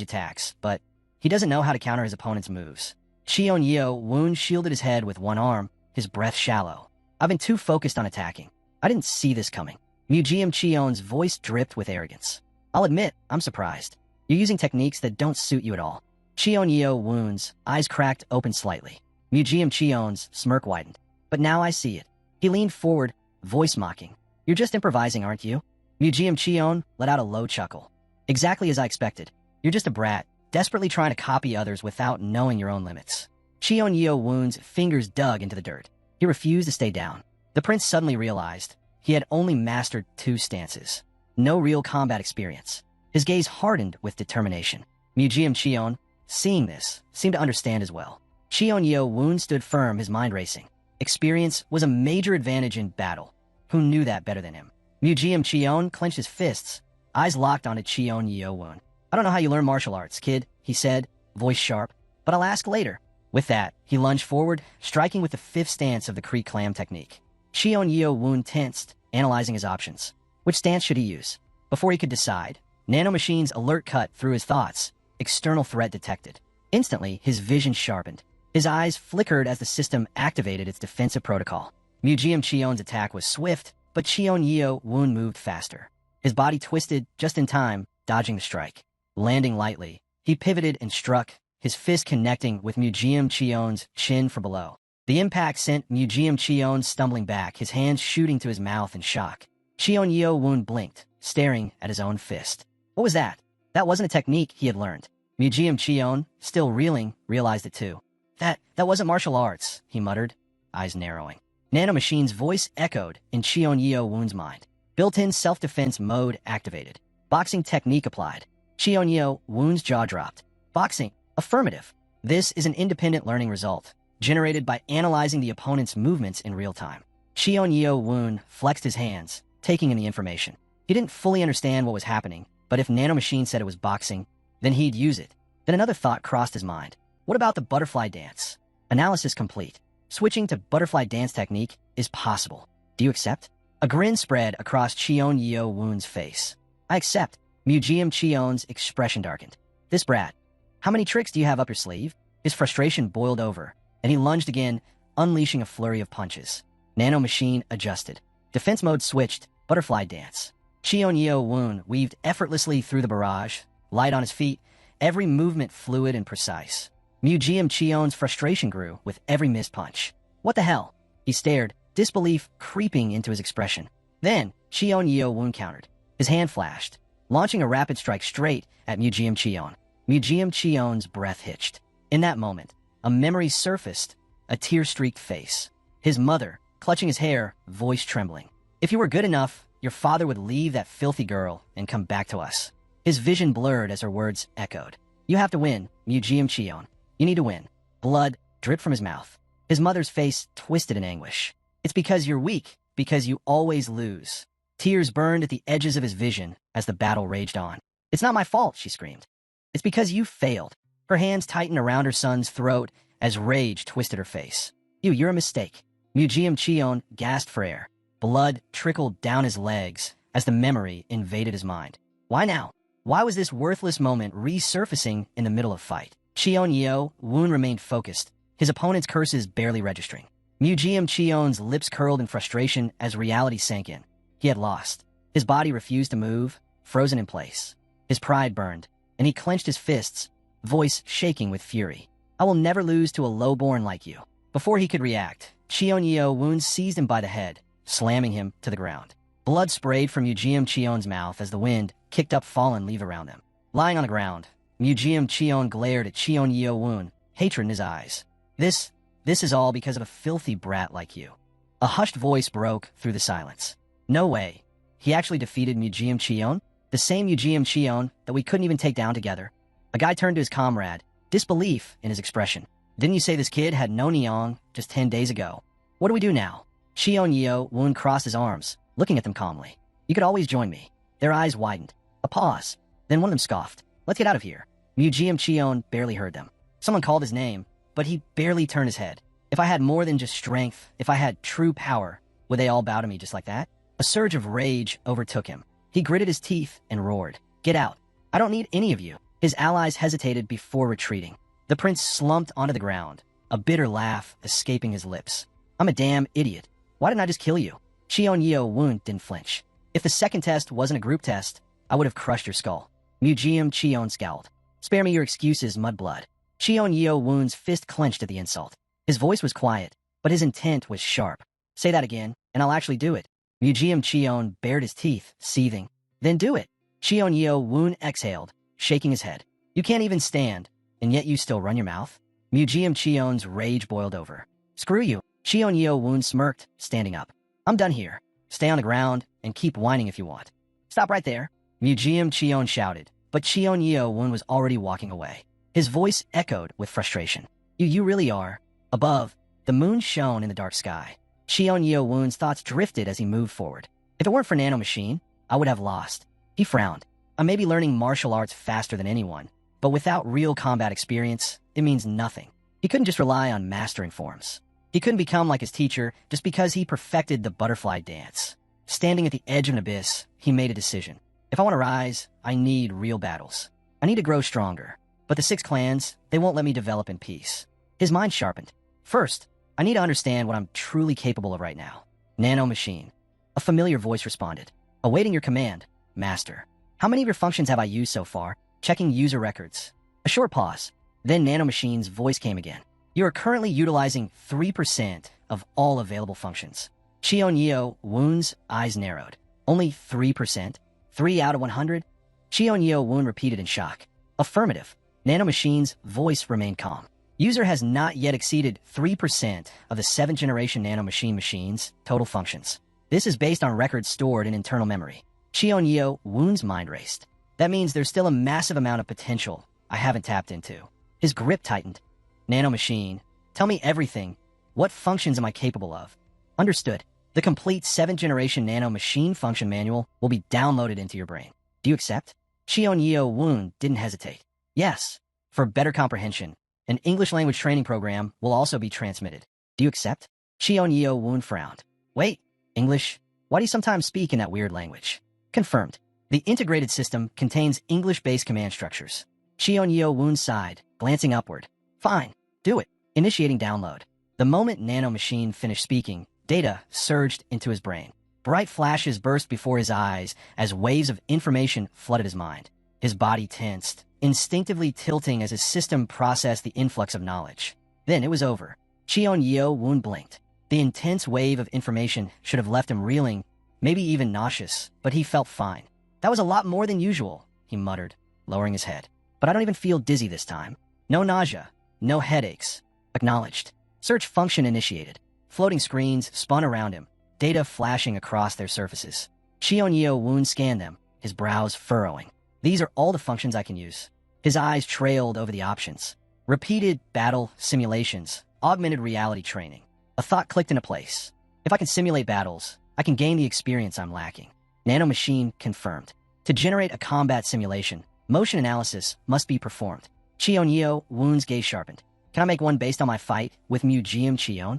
attacks, but he doesn't know how to counter his opponent's moves. Cheon Yeo Woon shielded his head with one arm, his breath shallow. I've been too focused on attacking. I didn't see this coming. Museum Cheon's voice dripped with arrogance. I'll admit, I'm surprised. You're using techniques that don't suit you at all. Cheon Yeo Woon's eyes cracked open slightly. Museum Cheon's smirk widened. But now I see it. He leaned forward, voice mocking. You're just improvising, aren't you? Museum Cheon let out a low chuckle. Exactly as I expected. You're just a brat, desperately trying to copy others without knowing your own limits. Cheon Yeo Woon's fingers dug into the dirt. He refused to stay down. The prince suddenly realized he had only mastered 2 stances. No real combat experience. His gaze hardened with determination. Museum Cheon, seeing this, seemed to understand as well. Cheon Yeo Woon stood firm, his mind racing. Experience was a major advantage in battle. Who knew that better than him? Museum Cheon clenched his fists, eyes locked onto Cheon Yeo Woon. I don't know how you learn martial arts, kid, he said, voice sharp, but I'll ask later. With that, he lunged forward, striking with the 5th stance of the Cree Clam technique. Cheon Yeo Woon tensed, analyzing his options. Which stance should he use? Before he could decide, Nanomachine's alert cut through his thoughts. External threat detected. Instantly, his vision sharpened. His eyes flickered as the system activated its defensive protocol. Museum Cheon's attack was swift, but Cheon Yeo Woon moved faster. His body twisted just in time, dodging the strike. Landing lightly, he pivoted and struck, his fist connecting with Museum Cheon's chin from below. The impact sent Museum Cheon stumbling back, his hands shooting to his mouth in shock. Cheon Yeo Woon blinked, staring at his own fist. What was that? That wasn't a technique he had learned. Museum Cheon, still reeling, realized it too. That wasn't martial arts, he muttered, eyes narrowing. Nanomachine's voice echoed in Cheon Yeo Woon's mind. Built-in self-defense mode activated. Boxing technique applied. Cheon Yeo Woon's jaw dropped. Boxing. Affirmative. This is an independent learning result, generated by analyzing the opponent's movements in real time. Cheon Yeo Woon flexed his hands, taking in the information. He didn't fully understand what was happening, but if Nanomachine said it was boxing, then he'd use it. Then another thought crossed his mind. What about the butterfly dance? Analysis complete. Switching to butterfly dance technique is possible. Do you accept? A grin spread across Cheon Yeo Woon's face. I accept. Museum Cheon's expression darkened. This brat. How many tricks do you have up your sleeve? His frustration boiled over, and he lunged again, unleashing a flurry of punches. Nanomachine adjusted. Defense mode switched. Butterfly dance. Cheon Yeo Woon weaved effortlessly through the barrage, light on his feet, every movement fluid and precise. Museum Cheon's frustration grew with every missed punch. What the hell? He stared, disbelief creeping into his expression. Then, Cheon Yeo Woon countered. His hand flashed, launching a rapid strike straight at Museum Cheon. Museum Cheon's breath hitched. In that moment, a memory surfaced, a tear-streaked face. His mother, clutching his hair, voice trembling. If you were good enough, your father would leave that filthy girl and come back to us. His vision blurred as her words echoed. You have to win, Museum Cheon. You need to win. Blood dripped from his mouth. His mother's face twisted in anguish. It's because you're weak, because you always lose. Tears burned at the edges of his vision as the battle raged on. It's not my fault, she screamed. It's because you failed. Her hands tightened around her son's throat as rage twisted her face. You're a mistake. Museum Cheon gasped for air. Blood trickled down his legs as the memory invaded his mind. Why now? Why was this worthless moment resurfacing in the middle of fight? Cheon Yeo Woon remained focused, his opponent's curses barely registering. Museum Cheon's lips curled in frustration as reality sank in. He had lost. His body refused to move, frozen in place. His pride burned, and he clenched his fists, voice shaking with fury. I will never lose to a lowborn like you. Before he could react, Cheon Yeo Woon seized him by the head, slamming him to the ground. Blood sprayed from Museum Cheon's mouth as the wind kicked up fallen leaves around them. Lying on the ground, Museum Cheon glared at Cheon Yeo Woon, hatred in his eyes. This is all because of a filthy brat like you. A hushed voice broke through the silence. No way. He actually defeated Museum Cheon? The same Museum Cheon that we couldn't even take down together? A guy turned to his comrade, disbelief in his expression. Didn't you say this kid had no Neong just 10 days ago? What do we do now? Cheon Yeo Woon crossed his arms, looking at them calmly. You could always join me. Their eyes widened. A pause. Then one of them scoffed. Let's get out of here. Museum Cheon barely heard them. Someone called his name, but he barely turned his head. If I had more than just strength, if I had true power, would they all bow to me just like that? A surge of rage overtook him. He gritted his teeth and roared, "Get out. I don't need any of you." His allies hesitated before retreating. The prince slumped onto the ground, a bitter laugh escaping his lips. "I'm a damn idiot. Why didn't I just kill you?" Cheon Yeo Woon didn't flinch. "If the second test wasn't a group test, I would have crushed your skull." Mujeom Cheon scowled. "Spare me your excuses, mudblood." Cheon Yeo Woon's fist clenched at the insult. His voice was quiet, but his intent was sharp. "Say that again, and I'll actually do it." Mujeom Cheon bared his teeth, seething. "Then do it." Cheon Yeo Woon exhaled, shaking his head. "You can't even stand, and yet you still run your mouth?" Mujeom Cheon's rage boiled over. "Screw you." Cheon Yeo Woon smirked, standing up. "I'm done here. Stay on the ground and keep whining if you want." "Stop right there." Mujeom Cheon shouted, but Cheon Yeo Woon was already walking away. His voice echoed with frustration. You really are." Above, the moon shone in the dark sky. Cheon Yeo Woon's thoughts drifted as he moved forward. If it weren't for Nano Machine, I would have lost. He frowned. "I may be learning martial arts faster than anyone, but without real combat experience, it means nothing." He couldn't just rely on mastering forms. He couldn't become like his teacher just because he perfected the butterfly dance. Standing at the edge of an abyss, he made a decision. If I want to rise, I need real battles. I need to grow stronger. But the 6 clans, they won't let me develop in peace. His mind sharpened. First, I need to understand what I'm truly capable of right now. Nano Machine. A familiar voice responded. "Awaiting your command, Master." "How many of your functions have I used so far?" Checking user records. A short pause. Then Nano Machine's voice came again. "You are currently utilizing 3% of all available functions." Cheon Yeo Woon's eyes narrowed. "Only 3%? 3 out of 100? Cheon Yeo Woon repeated in shock. "Affirmative." Nano Machine's voice remained calm. "User has not yet exceeded 3% of the 7th generation Nano Machine machines' total functions. This is based on records stored in internal memory." Cheon Yeo Woon's mind raced. "That means there's still a massive amount of potential I haven't tapped into." His grip tightened. "Nano Machine, tell me everything. What functions am I capable of?" "Understood. The complete 7th generation Nano Machine function manual will be downloaded into your brain. Do you accept?" Cheon Yeo Woon didn't hesitate. "Yes. For better comprehension, an English language training program will also be transmitted. Do you accept?" Cheon Yeo Woon frowned. "Wait, English? Why do you sometimes speak in that weird language?" "Confirmed. The integrated system contains English-based command structures." Cheon Yeo Woon sighed, glancing upward. "Fine. Do it." Initiating download. The moment Nano Machine finished speaking, data surged into his brain. Bright flashes burst before his eyes as waves of information flooded his mind. His body tensed, instinctively tilting as his system processed the influx of knowledge. Then it was over. Cheon Yeo Woon blinked. The intense wave of information should have left him reeling, maybe even nauseous, but he felt fine. "That was a lot more than usual," he muttered, lowering his head. "But I don't even feel dizzy this time. No nausea, no headaches." Acknowledged. Search function initiated. Floating screens spun around him, data flashing across their surfaces. Cheon Yeo Woon scanned them, his brows furrowing. "These are all the functions I can use." His eyes trailed over the options. Repeated battle simulations, augmented reality training. A thought clicked into place. If I can simulate battles, I can gain the experience I'm lacking. Nano Machine confirmed. To generate a combat simulation, motion analysis must be performed. Cheon Yeo Woon's gaze sharpened. "Can I make one based on my fight with Mujeom Cheon?"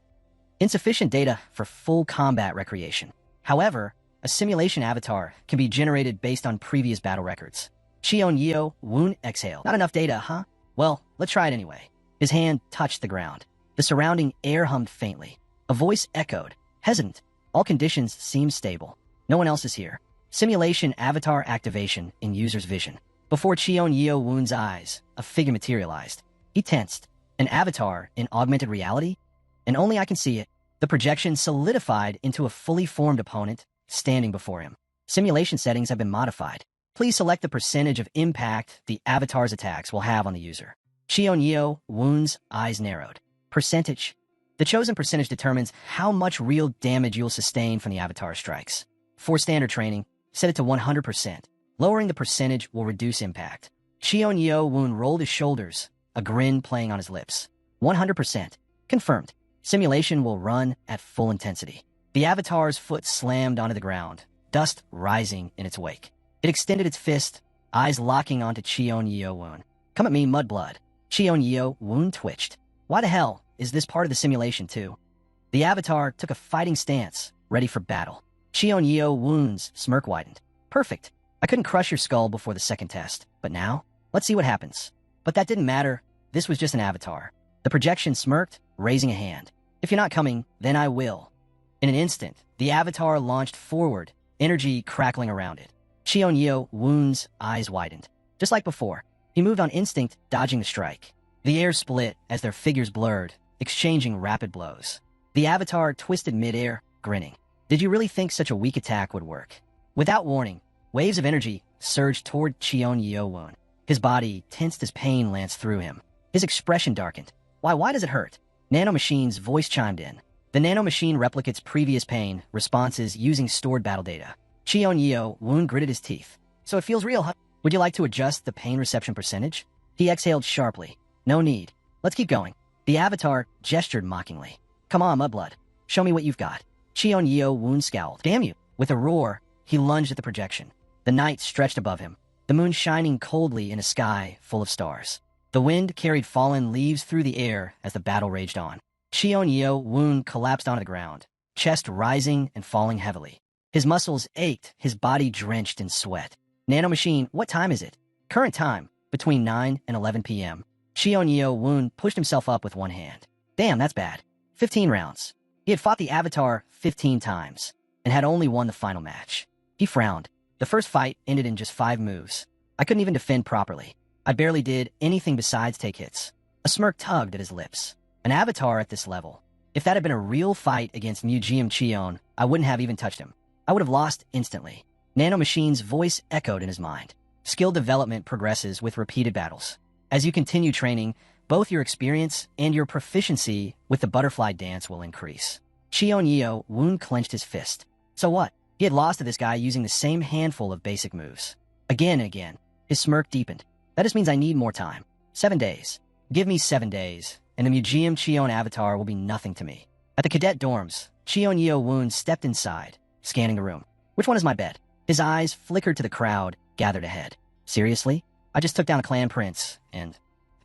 Insufficient data for full combat recreation. However, a simulation avatar can be generated based on previous battle records. Cheon Yeo Woon exhaled. "Not enough data, huh? Well, let's try it anyway." His hand touched the ground. The surrounding air hummed faintly. A voice echoed, hesitant. "All conditions seem stable. No one else is here." Simulation avatar activation in user's vision. Before Cheon Yeo Woon's eyes, a figure materialized. He tensed. An avatar in augmented reality? And only I can see it. The projection solidified into a fully formed opponent standing before him. Simulation settings have been modified. Please select the percentage of impact the avatar's attacks will have on the user. Cheon Yeo Woon's eyes narrowed. Percentage. The chosen percentage determines how much real damage you'll sustain from the avatar strikes. For standard training, set it to 100%. Lowering the percentage will reduce impact. Cheon Yeo Woon rolled his shoulders, a grin playing on his lips. 100%. Confirmed. Simulation will run at full intensity. The avatar's foot slammed onto the ground, dust rising in its wake. It extended its fist, eyes locking onto Cheon Yeo Woon. "Come at me, mudblood." Cheon Yeo Woon twitched. Why the hell is this part of the simulation too? The avatar took a fighting stance, ready for battle. Cheon Woon's smirk widened. Perfect. I couldn't crush your skull before the second test, but now, let's see what happens. But that didn't matter. This was just an avatar. The projection smirked, raising a hand. If you're not coming, then I will. In an instant, the avatar launched forward, energy crackling around it. Cheon Woon's eyes widened. Just like before, he moved on instinct, dodging the strike. The air split as their figures blurred, exchanging rapid blows. The avatar twisted midair, grinning. Did you really think such a weak attack would work? Without warning, waves of energy surged toward Cheon Woon. His body tensed as pain lanced through him. His expression darkened. Why does it hurt? Nanomachine's voice chimed in. The nanomachine replicates previous pain responses using stored battle data. Cheon Woon gritted his teeth. So it feels real, huh? Would you like to adjust the pain reception percentage? He exhaled sharply. No need. Let's keep going. The avatar gestured mockingly. Come on, Mudblood. Show me what you've got. Cheon Woon scowled. Damn you. With a roar, he lunged at the projection. The night stretched above him, the moon shining coldly in a sky full of stars. The wind carried fallen leaves through the air as the battle raged on. Cheon Woon collapsed onto the ground, chest rising and falling heavily. His muscles ached, his body drenched in sweat. Nanomachine, what time is it? Current time, between 9 and 11 p.m. Cheon Woon pushed himself up with one hand. Damn, that's bad. 15 rounds. He had fought the Avatar 15 times, and had only won the final match. He frowned. The first fight ended in just 5 moves. I couldn't even defend properly. I barely did anything besides take hits. A smirk tugged at his lips. An Avatar at this level. If that had been a real fight against Murim Cheon, I wouldn't have even touched him. I would have lost instantly. Nanomachine's voice echoed in his mind. Skill development progresses with repeated battles. As you continue training, both your experience and your proficiency with the butterfly dance will increase. Cheon Woon clenched his fist. So what? He had lost to this guy using the same handful of basic moves. Again and again. His smirk deepened. That just means I need more time. 7 days. Give me 7 days, and the Murim Cheon avatar will be nothing to me. At the cadet dorms, Cheon Woon stepped inside, scanning the room. Which one is my bed? His eyes flickered to the crowd, gathered ahead. Seriously? I just took down a clan prince, and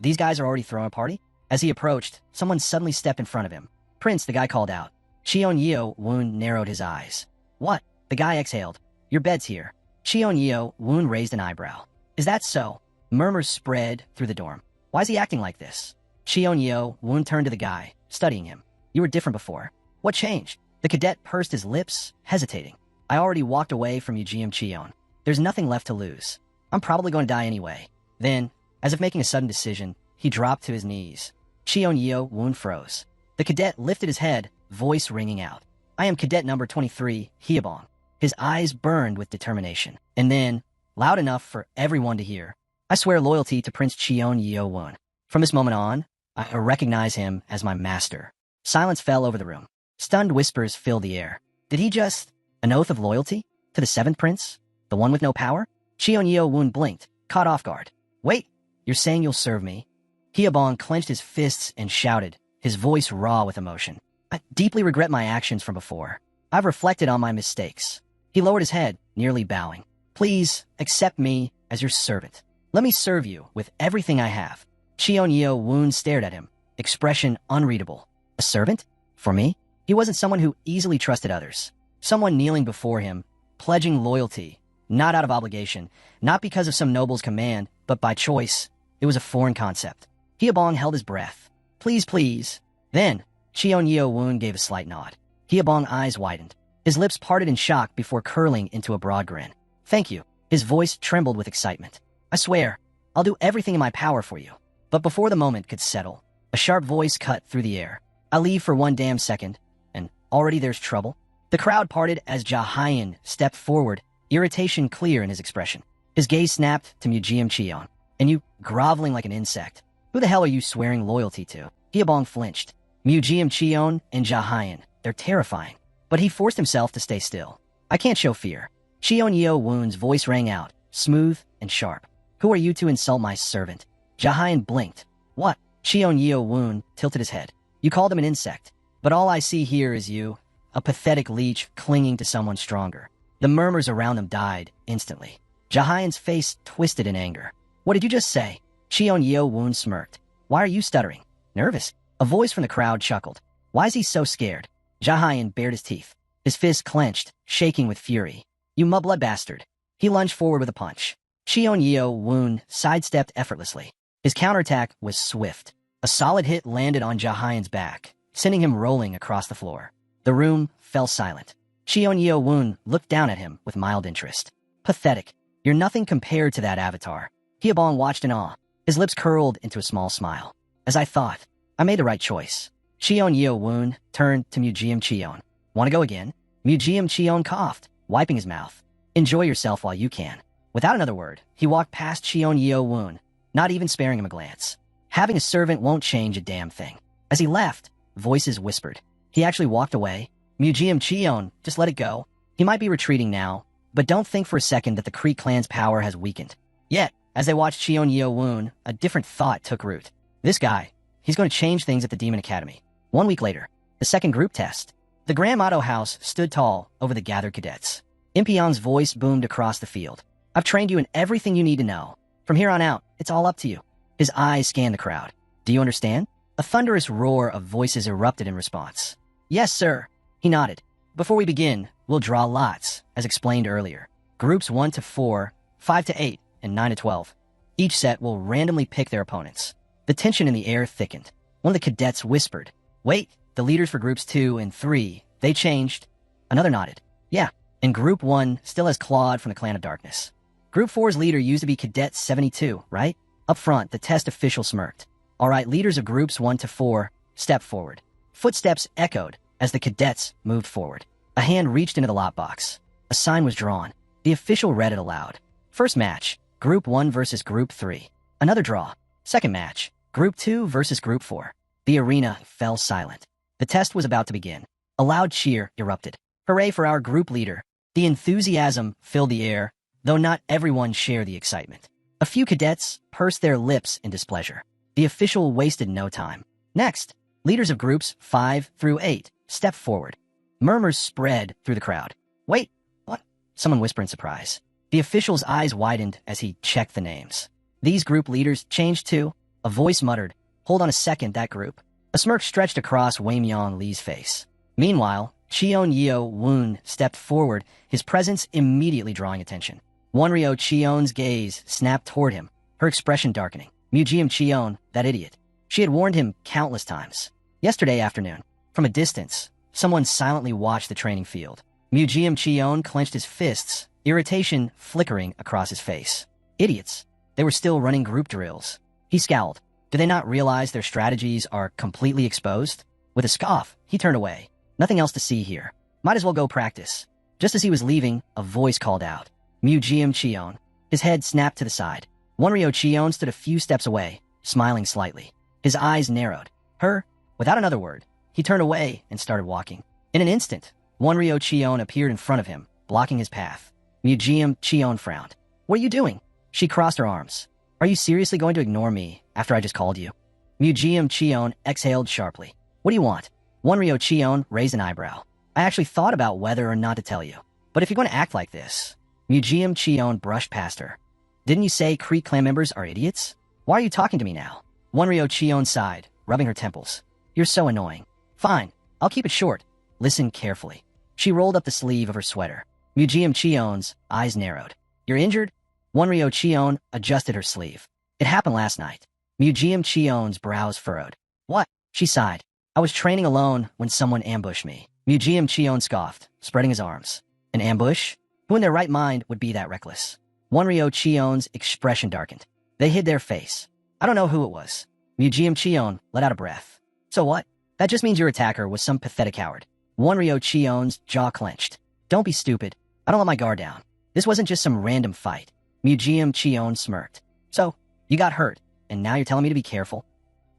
these guys are already throwing a party? As he approached, someone suddenly stepped in front of him. Prince, the guy called out. Cheon Woon narrowed his eyes. What? The guy exhaled. Your bed's here. Cheon Woon raised an eyebrow. Is that so? Murmurs spread through the dorm. Why is he acting like this? Cheon Woon turned to the guy, studying him. You were different before. What changed? The cadet pursed his lips, hesitating. I already walked away from Murim Cheon. There's nothing left to lose. I'm probably going to die anyway. Then, as if making a sudden decision, he dropped to his knees. Cheon Woon froze. The cadet lifted his head, voice ringing out. I am cadet number 23, Hyebong. His eyes burned with determination. And then, loud enough for everyone to hear, I swear loyalty to Prince Cheon Woon. From this moment on, I recognize him as my master. Silence fell over the room. Stunned whispers filled the air. Did he just... an oath of loyalty? To the 7th prince? The one with no power? Cheon Woon blinked, caught off guard. Wait, you're saying you'll serve me? Hyebong clenched his fists and shouted, his voice raw with emotion. I deeply regret my actions from before. I've reflected on my mistakes. He lowered his head, nearly bowing. Please, accept me as your servant. Let me serve you with everything I have. Cheon Woon stared at him, expression unreadable. A servant? For me? He wasn't someone who easily trusted others. Someone kneeling before him, pledging loyalty, not out of obligation, not because of some noble's command, but by choice. It was a foreign concept. Hyebong held his breath. Please, please. Then, Cheon Woon gave a slight nod. Hyebong's eyes widened. His lips parted in shock before curling into a broad grin. Thank you. His voice trembled with excitement. I swear, I'll do everything in my power for you. But before the moment could settle, a sharp voice cut through the air. I'll leave for 1 damn second, and already there's trouble. The crowd parted as Jahayan stepped forward, irritation clear in his expression. His gaze snapped to Murim Cheon. And you, groveling like an insect. Who the hell are you swearing loyalty to? Hyebong flinched. Murim Cheon and Jahayan. They're terrifying. But he forced himself to stay still. I can't show fear. Cheon Woon's voice rang out, smooth and sharp. Who are you to insult my servant? Jahayan blinked. What? Cheon Woon tilted his head. You called him an insect. But all I see here is you, a pathetic leech clinging to someone stronger. The murmurs around them died instantly. Jahayan's face twisted in anger. What did you just say? Cheon Woon smirked. Why are you stuttering? Nervous? A voice from the crowd chuckled. Why is he so scared? Jahayan bared his teeth, his fists clenched, shaking with fury. You mudblood bastard. He lunged forward with a punch. Cheon Woon sidestepped effortlessly. His counterattack was swift. A solid hit landed on Jahayan's back, sending him rolling across the floor. The room fell silent. Cheon Woon looked down at him with mild interest. Pathetic. You're nothing compared to that avatar. Hyabong watched in awe. His lips curled into a small smile. As I thought, I made the right choice. Cheon Woon turned to Mujeom Cheon. Want to go again? Mujeom Cheon coughed, wiping his mouth. Enjoy yourself while you can. Without another word, he walked past Cheon Woon, not even sparing him a glance. Having a servant won't change a damn thing. As he left, voices whispered. He actually walked away. Mujeom Cheon, just let it go. He might be retreating now, but don't think for a second that the Kree clan's power has weakened. Yet, as they watched Cheon Woon, a different thought took root. This guy, he's going to change things at the Demon Academy. 1 week later, the second group test. The Grand Motto House stood tall over the gathered cadets. Impion's voice boomed across the field. I've trained you in everything you need to know. From here on out, it's all up to you. His eyes scanned the crowd. Do you understand? A thunderous roar of voices erupted in response. Yes, sir. He nodded. Before we begin, we'll draw lots, as explained earlier. Groups 1 to 4, 5 to 8, and 9 to 12. Each set will randomly pick their opponents. The tension in the air thickened. One of the cadets whispered, Wait, the leaders for groups 2 and 3, they changed. Another nodded. Yeah, and Group 1 still has Claude from the Clan of Darkness. Group 4's leader used to be Cadet 72, right? Up front, the test official smirked. All right, leaders of Groups 1 to 4, step forward. Footsteps echoed as the cadets moved forward. A hand reached into the lockbox. A sign was drawn. The official read it aloud. First match, Group 1 versus Group 3. Another draw. Second match, Group 2 versus Group 4. The arena fell silent. The test was about to begin. A loud cheer erupted. Hooray for our group leader. The enthusiasm filled the air, though not everyone shared the excitement. A few cadets pursed their lips in displeasure. The official wasted no time. Next, leaders of groups 5 through 8 stepped forward. Murmurs spread through the crowd. Wait, what? Someone whispered in surprise. The official's eyes widened as he checked the names. These group leaders changed too. A voice muttered, Hold on a second, that group. A smirk stretched across Wei Myong Lee's face. Meanwhile, Cheon Woon stepped forward, his presence immediately drawing attention. Wonryo Cheon's gaze snapped toward him, her expression darkening. Mujeom Cheon, that idiot. She had warned him countless times. Yesterday afternoon, from a distance, someone silently watched the training field. Mujeom Cheon clenched his fists, irritation flickering across his face. Idiots. They were still running group drills. He scowled. Do they not realize their strategies are completely exposed? With a scoff, he turned away. Nothing else to see here. Might as well go practice. Just as he was leaving, a voice called out. Mujeom Cheon. His head snapped to the side. Wonryo Cheon stood a few steps away, smiling slightly. His eyes narrowed. Her? Without another word, he turned away and started walking. In an instant, Wonryo Cheon appeared in front of him, blocking his path. Mujeom Cheon frowned. What are you doing? She crossed her arms. Are you seriously going to ignore me after I just called you? Mujeom Cheon exhaled sharply. What do you want? Wonryo Cheon raised an eyebrow. I actually thought about whether or not to tell you. But if you're going to act like this... Mujeom Cheon brushed past her. Didn't you say Kree clan members are idiots? Why are you talking to me now? Wonryo Cheon sighed, rubbing her temples. You're so annoying. Fine, I'll keep it short. Listen carefully. She rolled up the sleeve of her sweater. Mujeom Cheon's eyes narrowed. You're injured? Wonryo Cheon adjusted her sleeve. It happened last night. Mujeom Cheon's brows furrowed. What? She sighed. I was training alone when someone ambushed me. Mujeom Cheon scoffed, spreading his arms. An ambush? Who in their right mind would be that reckless? Wonryo Cheon's expression darkened. They hid their face. I don't know who it was. Mujeom Cheon let out a breath. So what? That just means your attacker was some pathetic coward. Wonryo Cheon's jaw clenched. Don't be stupid. I don't let my guard down. This wasn't just some random fight. Mujeom Cheon smirked. So, you got hurt, and now you're telling me to be careful?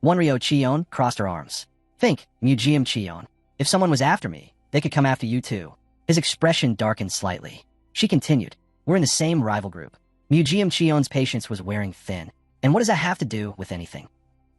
Wonryo Cheon crossed her arms. Think, Mujeom Cheon. If someone was after me, they could come after you too. His expression darkened slightly. She continued. We're in the same rival group. Mujeom Cheon's patience was wearing thin. And what does that have to do with anything?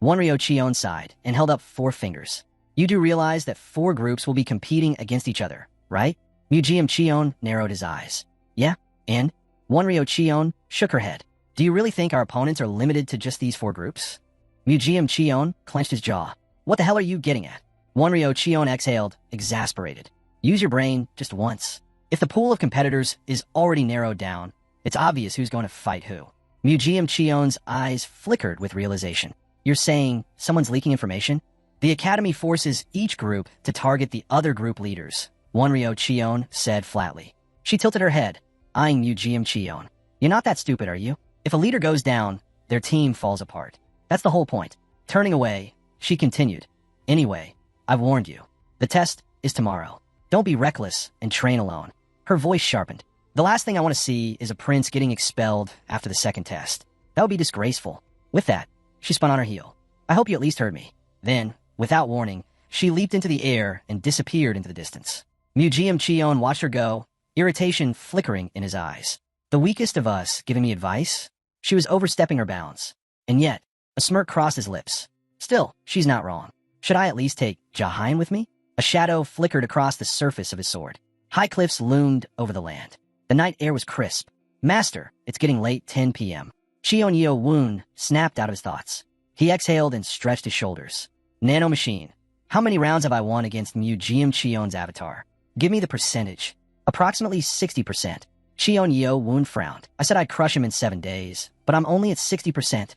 Wonryo Cheon sighed and held up 4 fingers. You do realize that 4 groups will be competing against each other, right? Mujeom Cheon narrowed his eyes. Yeah, and? Wonryo Cheon shook her head. Do you really think our opponents are limited to just these 4 groups? Mujeom Cheon clenched his jaw. What the hell are you getting at? Wanryo Chion exhaled, exasperated. Use your brain just once. If the pool of competitors is already narrowed down, it's obvious who's going to fight who. Mujiam Chion's eyes flickered with realization. You're saying someone's leaking information? The Academy forces each group to target the other group leaders, Wanryo Chion said flatly. She tilted her head, eyeing Mujiam Chion. You're not that stupid, are you? If a leader goes down, their team falls apart. That's the whole point. Turning away, she continued. Anyway, I've warned you. The test is tomorrow. Don't be reckless and train alone. Her voice sharpened. The last thing I want to see is a prince getting expelled after the second test. That would be disgraceful. With that, she spun on her heel. I hope you at least heard me. Then, without warning, she leaped into the air and disappeared into the distance. Mujiam Chion watched her go, irritation flickering in his eyes. The weakest of us giving me advice? She was overstepping her bounds. And yet, a smirk crossed his lips. Still, she's not wrong. Should I at least take Jahain with me? A shadow flickered across the surface of his sword. High cliffs loomed over the land. The night air was crisp. Master, it's getting late 10 p.m. Chion Yeo Woon snapped out of his thoughts. He exhaled and stretched his shoulders. Nano machine. How many rounds have I won against Mujiam Chion's avatar? Give me the percentage. Approximately 60%. Chion Yeo Woon frowned. I said I'd crush him in 7 days, but I'm only at 60%.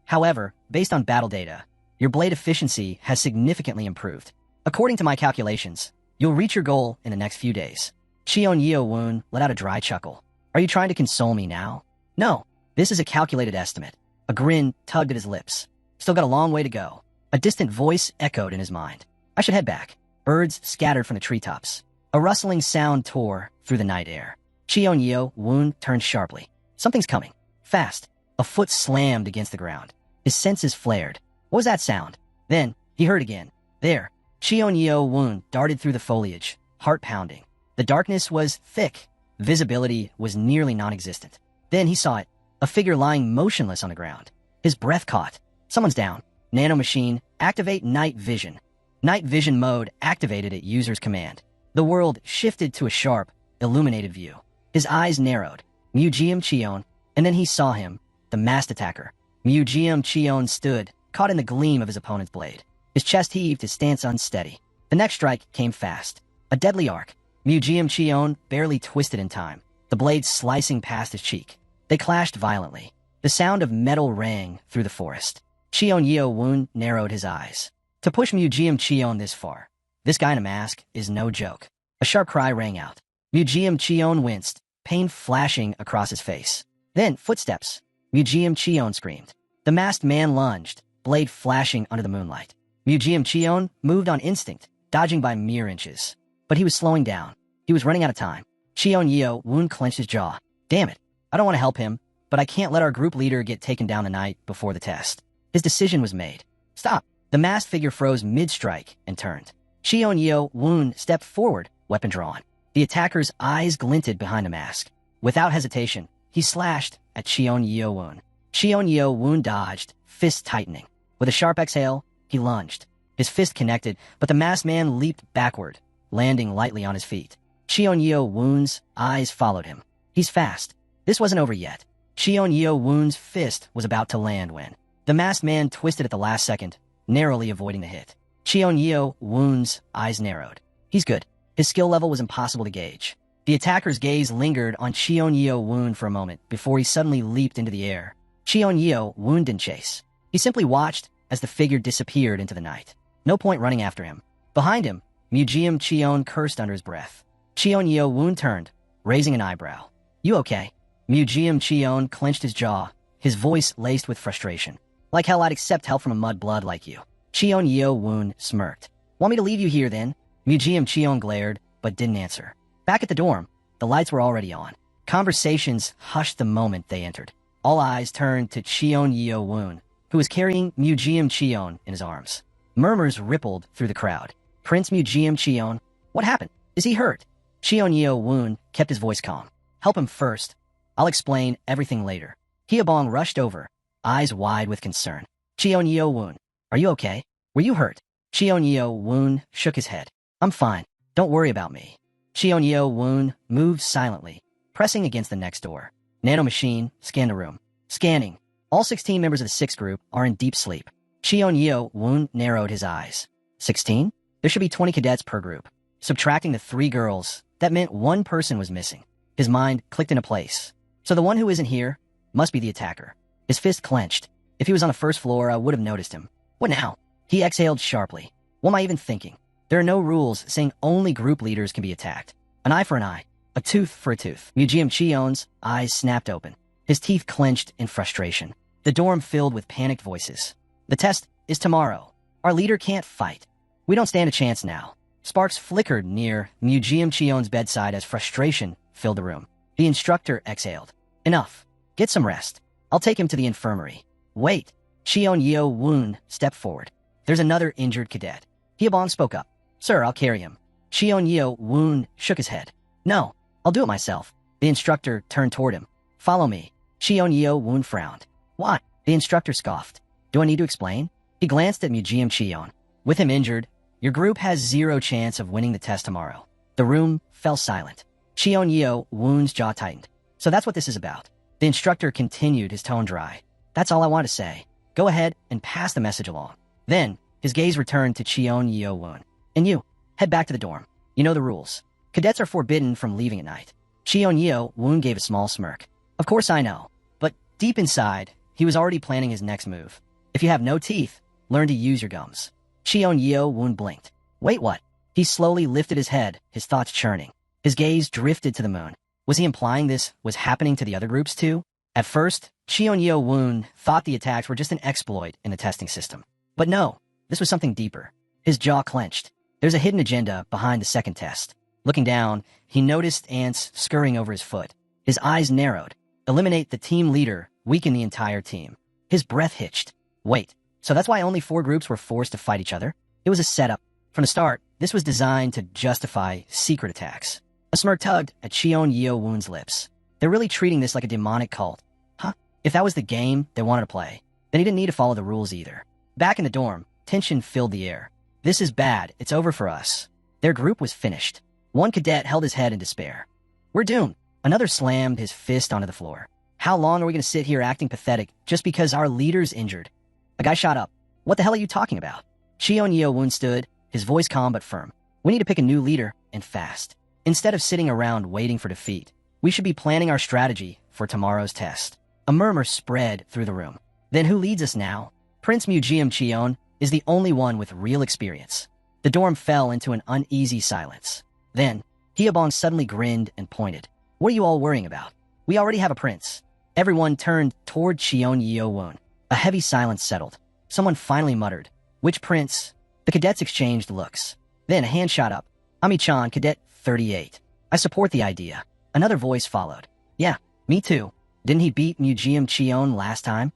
However, based on battle data, your blade efficiency has significantly improved. According to my calculations, you'll reach your goal in the next few days. Chion Yeo Woon let out a dry chuckle. Are you trying to console me now? No, this is a calculated estimate. A grin tugged at his lips. Still got a long way to go. A distant voice echoed in his mind. I should head back. Birds scattered from the treetops. A rustling sound tore through the night air. Chion Yeo Woon turned sharply. Something's coming. Fast. A foot slammed against the ground. His senses flared. What was that sound? Then, he heard again. There. Chion Yeo Woon darted through the foliage, heart pounding. The darkness was thick. Visibility was nearly non-existent. Then he saw it. A figure lying motionless on the ground. His breath caught. Someone's down. Nanomachine, activate night vision. Night vision mode activated at user's command. The world shifted to a sharp, illuminated view. His eyes narrowed. Mujiam Chion, and then he saw him, the masked attacker. Mujiam Chion stood, caught in the gleam of his opponent's blade. His chest heaved, his stance unsteady. The next strike came fast. A deadly arc. Mujiam Chion barely twisted in time, the blade slicing past his cheek. They clashed violently. The sound of metal rang through the forest. Chion Yeo Woon narrowed his eyes. To push Mujiam Chion this far, this guy in a mask is no joke. A sharp cry rang out. Mujiam Chion winced, pain flashing across his face. Then, footsteps. Mujiam Chion screamed. The masked man lunged, blade flashing under the moonlight. Mujiam Chion moved on instinct, dodging by mere inches. But he was slowing down. He was running out of time. Chion Yeo Woon clenched his jaw. Damn it. I don't want to help him, but I can't let our group leader get taken down the night before the test. His decision was made. Stop. The masked figure froze mid-strike and turned. Chion Yeo Woon stepped forward, weapon drawn. The attacker's eyes glinted behind the mask. Without hesitation, he slashed at Chion Yeo Woon. Chion Yeo Woon dodged, fist tightening. With a sharp exhale, he lunged. His fist connected, but the masked man leaped backward, landing lightly on his feet. Chion Yeo Woon's eyes followed him. He's fast. This wasn't over yet. Chion Yeo Woon's fist was about to land when the masked man twisted at the last second, narrowly avoiding the hit. Chion Yeo Woon's eyes narrowed. He's good. His skill level was impossible to gauge. The attacker's gaze lingered on Chion Yeo Woon for a moment before he suddenly leaped into the air. Chion Yeo Woon didn't chase. He simply watched as the figure disappeared into the night. No point running after him. Behind him, Mujiam Chion cursed under his breath. Chion Yeo Woon turned, raising an eyebrow. You okay? Mujiam Chion clenched his jaw, his voice laced with frustration. Like hell I'd accept help from a mudblood like you. Chion Yeo Woon smirked. Want me to leave you here then? Mujiam Chion glared, but didn't answer. Back at the dorm, the lights were already on. Conversations hushed the moment they entered. All eyes turned to Chion Yeo Woon, who was carrying Mujiam Chion in his arms. Murmurs rippled through the crowd. Prince Mujiam Chion? What happened? Is he hurt? Chion Yeo Woon kept his voice calm. Help him first. I'll explain everything later. Hyabong rushed over, eyes wide with concern. Chion Yeo Woon, are you okay? Were you hurt? Chion Yeo Woon shook his head. I'm fine. Don't worry about me. Chion Yeo Woon moved silently, pressing against the next door. Nanomachine scanned the room. Scanning. All 16 members of the 6th group are in deep sleep. Cheon Woon narrowed his eyes. 16? There should be 20 cadets per group. Subtracting the 3 girls, that meant 1 person was missing. His mind clicked into place. So the one who isn't here must be the attacker. His fist clenched. If he was on the first floor, I would have noticed him. What now? He exhaled sharply. What am I even thinking? There are no rules saying only group leaders can be attacked. An eye for an eye. A tooth for a tooth. Murim Cheon's eyes snapped open. His teeth clenched in frustration. The dorm filled with panicked voices. The test is tomorrow. Our leader can't fight. We don't stand a chance now. Sparks flickered near Murim Cheon's bedside as frustration filled the room. The instructor exhaled. Enough. Get some rest. I'll take him to the infirmary. Wait. Cheon Woon stepped forward. There's another injured cadet. Hyebon spoke up. Sir, I'll carry him. Cheon Woon shook his head. No, I'll do it myself. The instructor turned toward him. Follow me. Cheon Woon frowned. Why? The instructor scoffed. Do I need to explain? He glanced at Murim Cheon. With him injured, your group has 0 chance of winning the test tomorrow. The room fell silent. Cheon Woon's jaw tightened. So that's what this is about. The instructor continued, his tone dry. That's all I want to say. Go ahead and pass the message along. Then, his gaze returned to Cheon Woon. And you, head back to the dorm. You know the rules. Cadets are forbidden from leaving at night. Cheon Woon gave a small smirk. Of course I know. But deep inside, he was already planning his next move. If you have no teeth, learn to use your gums. Cheon Woon blinked. Wait, what? He slowly lifted his head, his thoughts churning. His gaze drifted to the moon. Was he implying this was happening to the other groups too? At first, Cheon Woon thought the attacks were just an exploit in the testing system. But no, this was something deeper. His jaw clenched. There's a hidden agenda behind the second test. Looking down, he noticed ants scurrying over his foot. His eyes narrowed. Eliminate the team leader, weaken the entire team. His breath hitched. Wait, so that's why only 4 groups were forced to fight each other? It was a setup. From the start, this was designed to justify secret attacks. A smirk tugged at Cheon Woon's lips. They're really treating this like a demonic cult. Huh? If that was the game they wanted to play, then he didn't need to follow the rules either. Back in the dorm, tension filled the air. This is bad. It's over for us. Their group was finished. One cadet held his head in despair. We're doomed. Another slammed his fist onto the floor. How long are we going to sit here acting pathetic just because our leader's injured? A guy shot up. What the hell are you talking about? Cheon Woon stood, his voice calm but firm. We need to pick a new leader, and fast. Instead of sitting around waiting for defeat, we should be planning our strategy for tomorrow's test. A murmur spread through the room. Then who leads us now? Prince Murim Cheon is the only one with real experience. The dorm fell into an uneasy silence. Then, Hyebon suddenly grinned and pointed. What are you all worrying about? We already have a prince. Everyone turned toward Cheon Woon. A heavy silence settled. Someone finally muttered, which prince? The cadets exchanged looks. Then a hand shot up. Ami-chan, Cadet 38. I support the idea. Another voice followed. Yeah, me too. Didn't he beat Murim Cheon last time?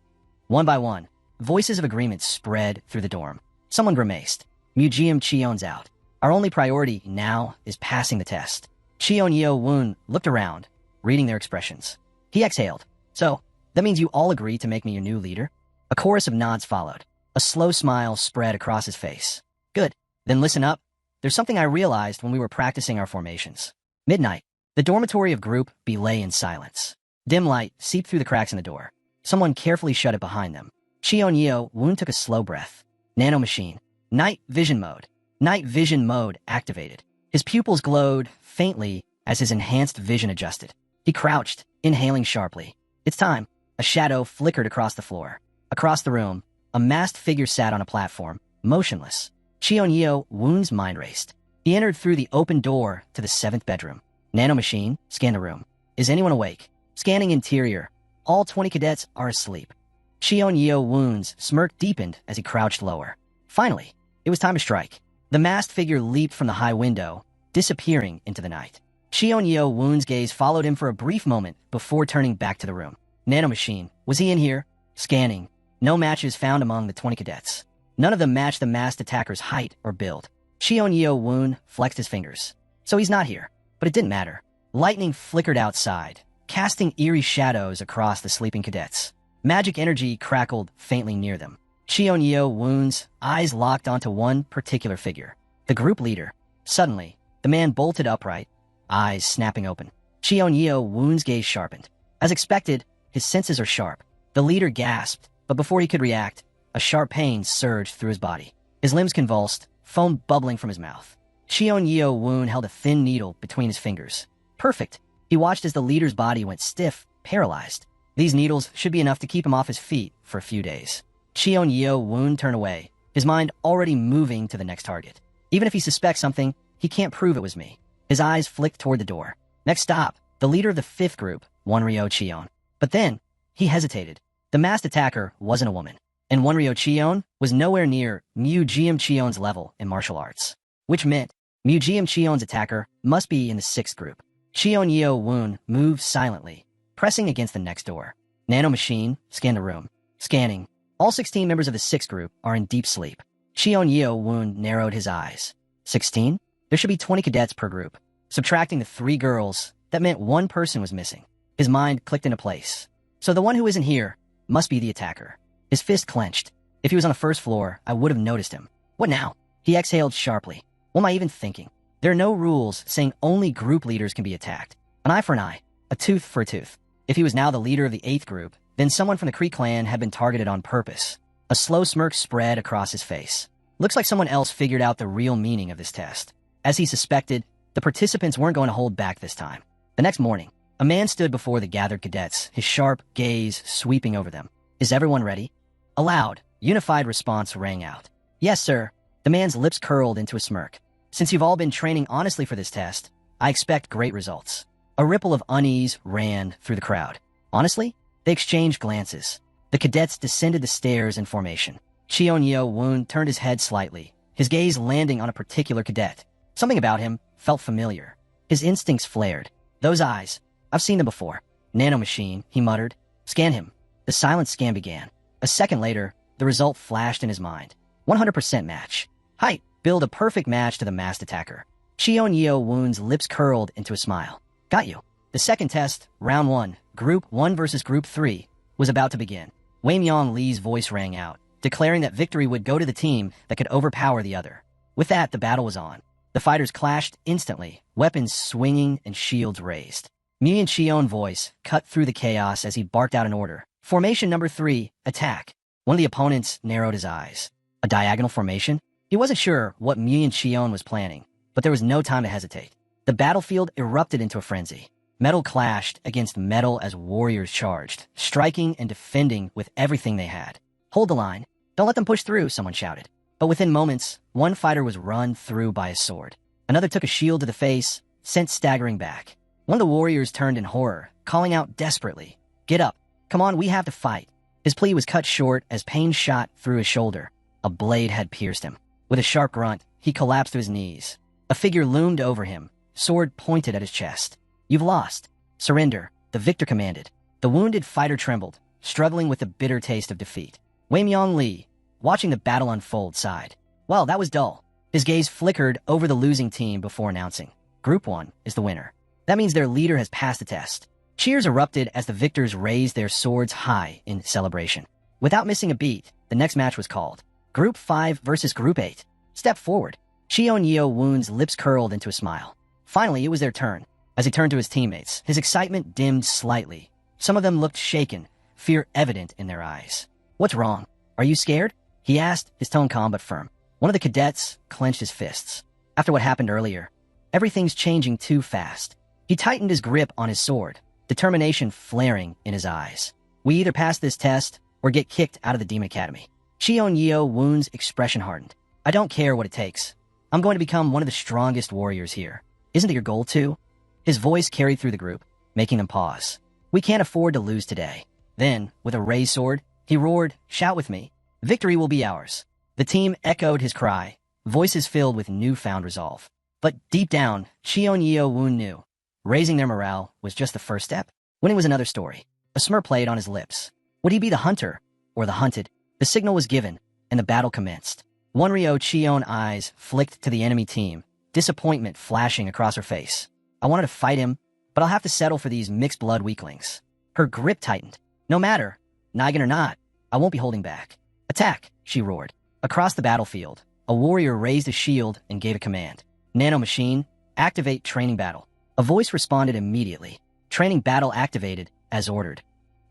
One by one, voices of agreement spread through the dorm. Someone grimaced. Murim Cheon's out. Our only priority now is passing the test. Cheon Woon looked around, reading their expressions. He exhaled. So, that means you all agree to make me your new leader? A chorus of nods followed. A slow smile spread across his face. Good. Then listen up. There's something I realized when we were practicing our formations. Midnight. The dormitory of Group B lay in silence. Dim light seeped through the cracks in the door. Someone carefully shut it behind them. Cheon Woon took a slow breath. Nanomachine. Night vision mode. Night vision mode activated. His pupils glowed faintly as his enhanced vision adjusted. He crouched, inhaling sharply. It's time. A shadow flickered across the floor. Across the room, a masked figure sat on a platform, motionless. Cheon Woon's mind raced. He entered through the open door to the 7th bedroom. Nanomachine, scan the room. Is anyone awake? Scanning interior. All 20 cadets are asleep. Cheon Woon's smirk deepened as he crouched lower. Finally, it was time to strike. The masked figure leaped from the high window, disappearing into the night. Cheon Woon's gaze followed him for a brief moment before turning back to the room. Nanomachine, was he in here? Scanning. No matches found among the 20 cadets. None of them matched the masked attacker's height or build. Cheon Woon flexed his fingers. So he's not here. But it didn't matter. Lightning flickered outside, casting eerie shadows across the sleeping cadets. Magic energy crackled faintly near them. Cheon Woon's eyes locked onto one particular figure, the group leader. Suddenly, the man bolted upright, eyes snapping open. Cheon Woon's gaze sharpened. As expected, his senses are sharp. The leader gasped, but before he could react, a sharp pain surged through his body. His limbs convulsed, foam bubbling from his mouth. Cheon Yeo Woon held a thin needle between his fingers. Perfect. He watched as the leader's body went stiff, paralyzed. These needles should be enough to keep him off his feet for a few days. Cheon Yeo Woon turned away, his mind already moving to the next target. Even if he suspects something, he can't prove it was me. His eyes flicked toward the door. Next stop, the leader of the 5th group, Wonryo Cheon. But then, he hesitated. The masked attacker wasn't a woman, and Wonryo Cheon was nowhere near Mujeom Cheon's level in martial arts, which meant Mujeom Cheon's attacker must be in the 6th group. Cheon Yeo Woon moved silently, pressing against the next door. Nano machine scanned the room. Scanning. All 16 members of the 6th group are in deep sleep. Cheon Yeo Woon narrowed his eyes. 16? There should be 20 cadets per group. Subtracting the 3 girls, that meant 1 person was missing. His mind clicked into place. So the one who isn't here must be the attacker. His fist clenched. If he was on the 1st floor, I would have noticed him. What now? He exhaled sharply. What am I even thinking? There are no rules saying only group leaders can be attacked. An eye for an eye, a tooth for a tooth. If he was now the leader of the 8th group, then someone from the Kree clan had been targeted on purpose. A slow smirk spread across his face. Looks like someone else figured out the real meaning of this test. As he suspected, the participants weren't going to hold back this time. The next morning, a man stood before the gathered cadets, his sharp gaze sweeping over them. Is everyone ready? A loud, unified response rang out. Yes, sir. The man's lips curled into a smirk. Since you've all been training honestly for this test, I expect great results. A ripple of unease ran through the crowd. Honestly, they exchanged glances. The cadets descended the stairs in formation. Cheon Yeo Woon turned his head slightly, his gaze landing on a particular cadet. Something about him felt familiar. His instincts flared. Those eyes, I've seen them before. Nanomachine, he muttered. Scan him. The silent scan began. A second later, the result flashed in his mind. 100% match. Height, build a perfect match to the masked attacker. Cheon Yeo Woon's lips curled into a smile. Got you. The second test, round 1, Group 1 versus Group 3, was about to begin. Wei Myong Lee's voice rang out, declaring that victory would go to the team that could overpower the other. With that, the battle was on. The fighters clashed instantly, weapons swinging and shields raised. Myung Cheon's voice cut through the chaos as he barked out an order. Formation number 3, attack. One of the opponents narrowed his eyes. A diagonal formation? He wasn't sure what Myung Cheon was planning, but there was no time to hesitate. The battlefield erupted into a frenzy. Metal clashed against metal as warriors charged, striking and defending with everything they had. Hold the line. Don't let them push through, someone shouted. But within moments, one fighter was run through by a sword. Another took a shield to the face, sent staggering back. One of the warriors turned in horror, calling out desperately, "Get up. Come on, we have to fight." His plea was cut short as pain shot through his shoulder. A blade had pierced him. With a sharp grunt, he collapsed to his knees. A figure loomed over him, sword pointed at his chest. You've lost. Surrender, the victor commanded. The wounded fighter trembled, struggling with the bitter taste of defeat. Wei Myong Lee, watching the battle unfold, sighed. Well, that was dull. His gaze flickered over the losing team before announcing, Group 1 is the winner. That means their leader has passed the test. Cheers erupted as the victors raised their swords high in celebration. Without missing a beat, the next match was called. Group 5 versus Group 8. Step forward. Cheon Yeo Woon's lips curled into a smile. Finally, it was their turn. As he turned to his teammates, his excitement dimmed slightly. Some of them looked shaken, fear evident in their eyes. What's wrong? Are you scared? He asked, his tone calm but firm. One of the cadets clenched his fists. After what happened earlier, everything's changing too fast. He tightened his grip on his sword, determination flaring in his eyes. We either pass this test or get kicked out of the Demon Academy. Cheon Yeo Woon's expression hardened. I don't care what it takes. I'm going to become one of the strongest warriors here. Isn't it your goal too? His voice carried through the group, making them pause. We can't afford to lose today. Then, with a raised sword, he roared, shout with me. Victory will be ours. The team echoed his cry, voices filled with newfound resolve. But deep down, Cheon Yeo Woon knew. Raising their morale was just the first step. Winning was another story. A smirk played on his lips. Would he be the hunter or the hunted? The signal was given, and the battle commenced. Wonryo Cheon's eyes flicked to the enemy team, disappointment flashing across her face. I wanted to fight him, but I'll have to settle for these mixed-blood weaklings. Her grip tightened. No matter, Nigan or not, I won't be holding back. Attack, she roared. Across the battlefield, a warrior raised a shield and gave a command. Nanomachine, activate training battle. A voice responded immediately. Training battle activated, as ordered.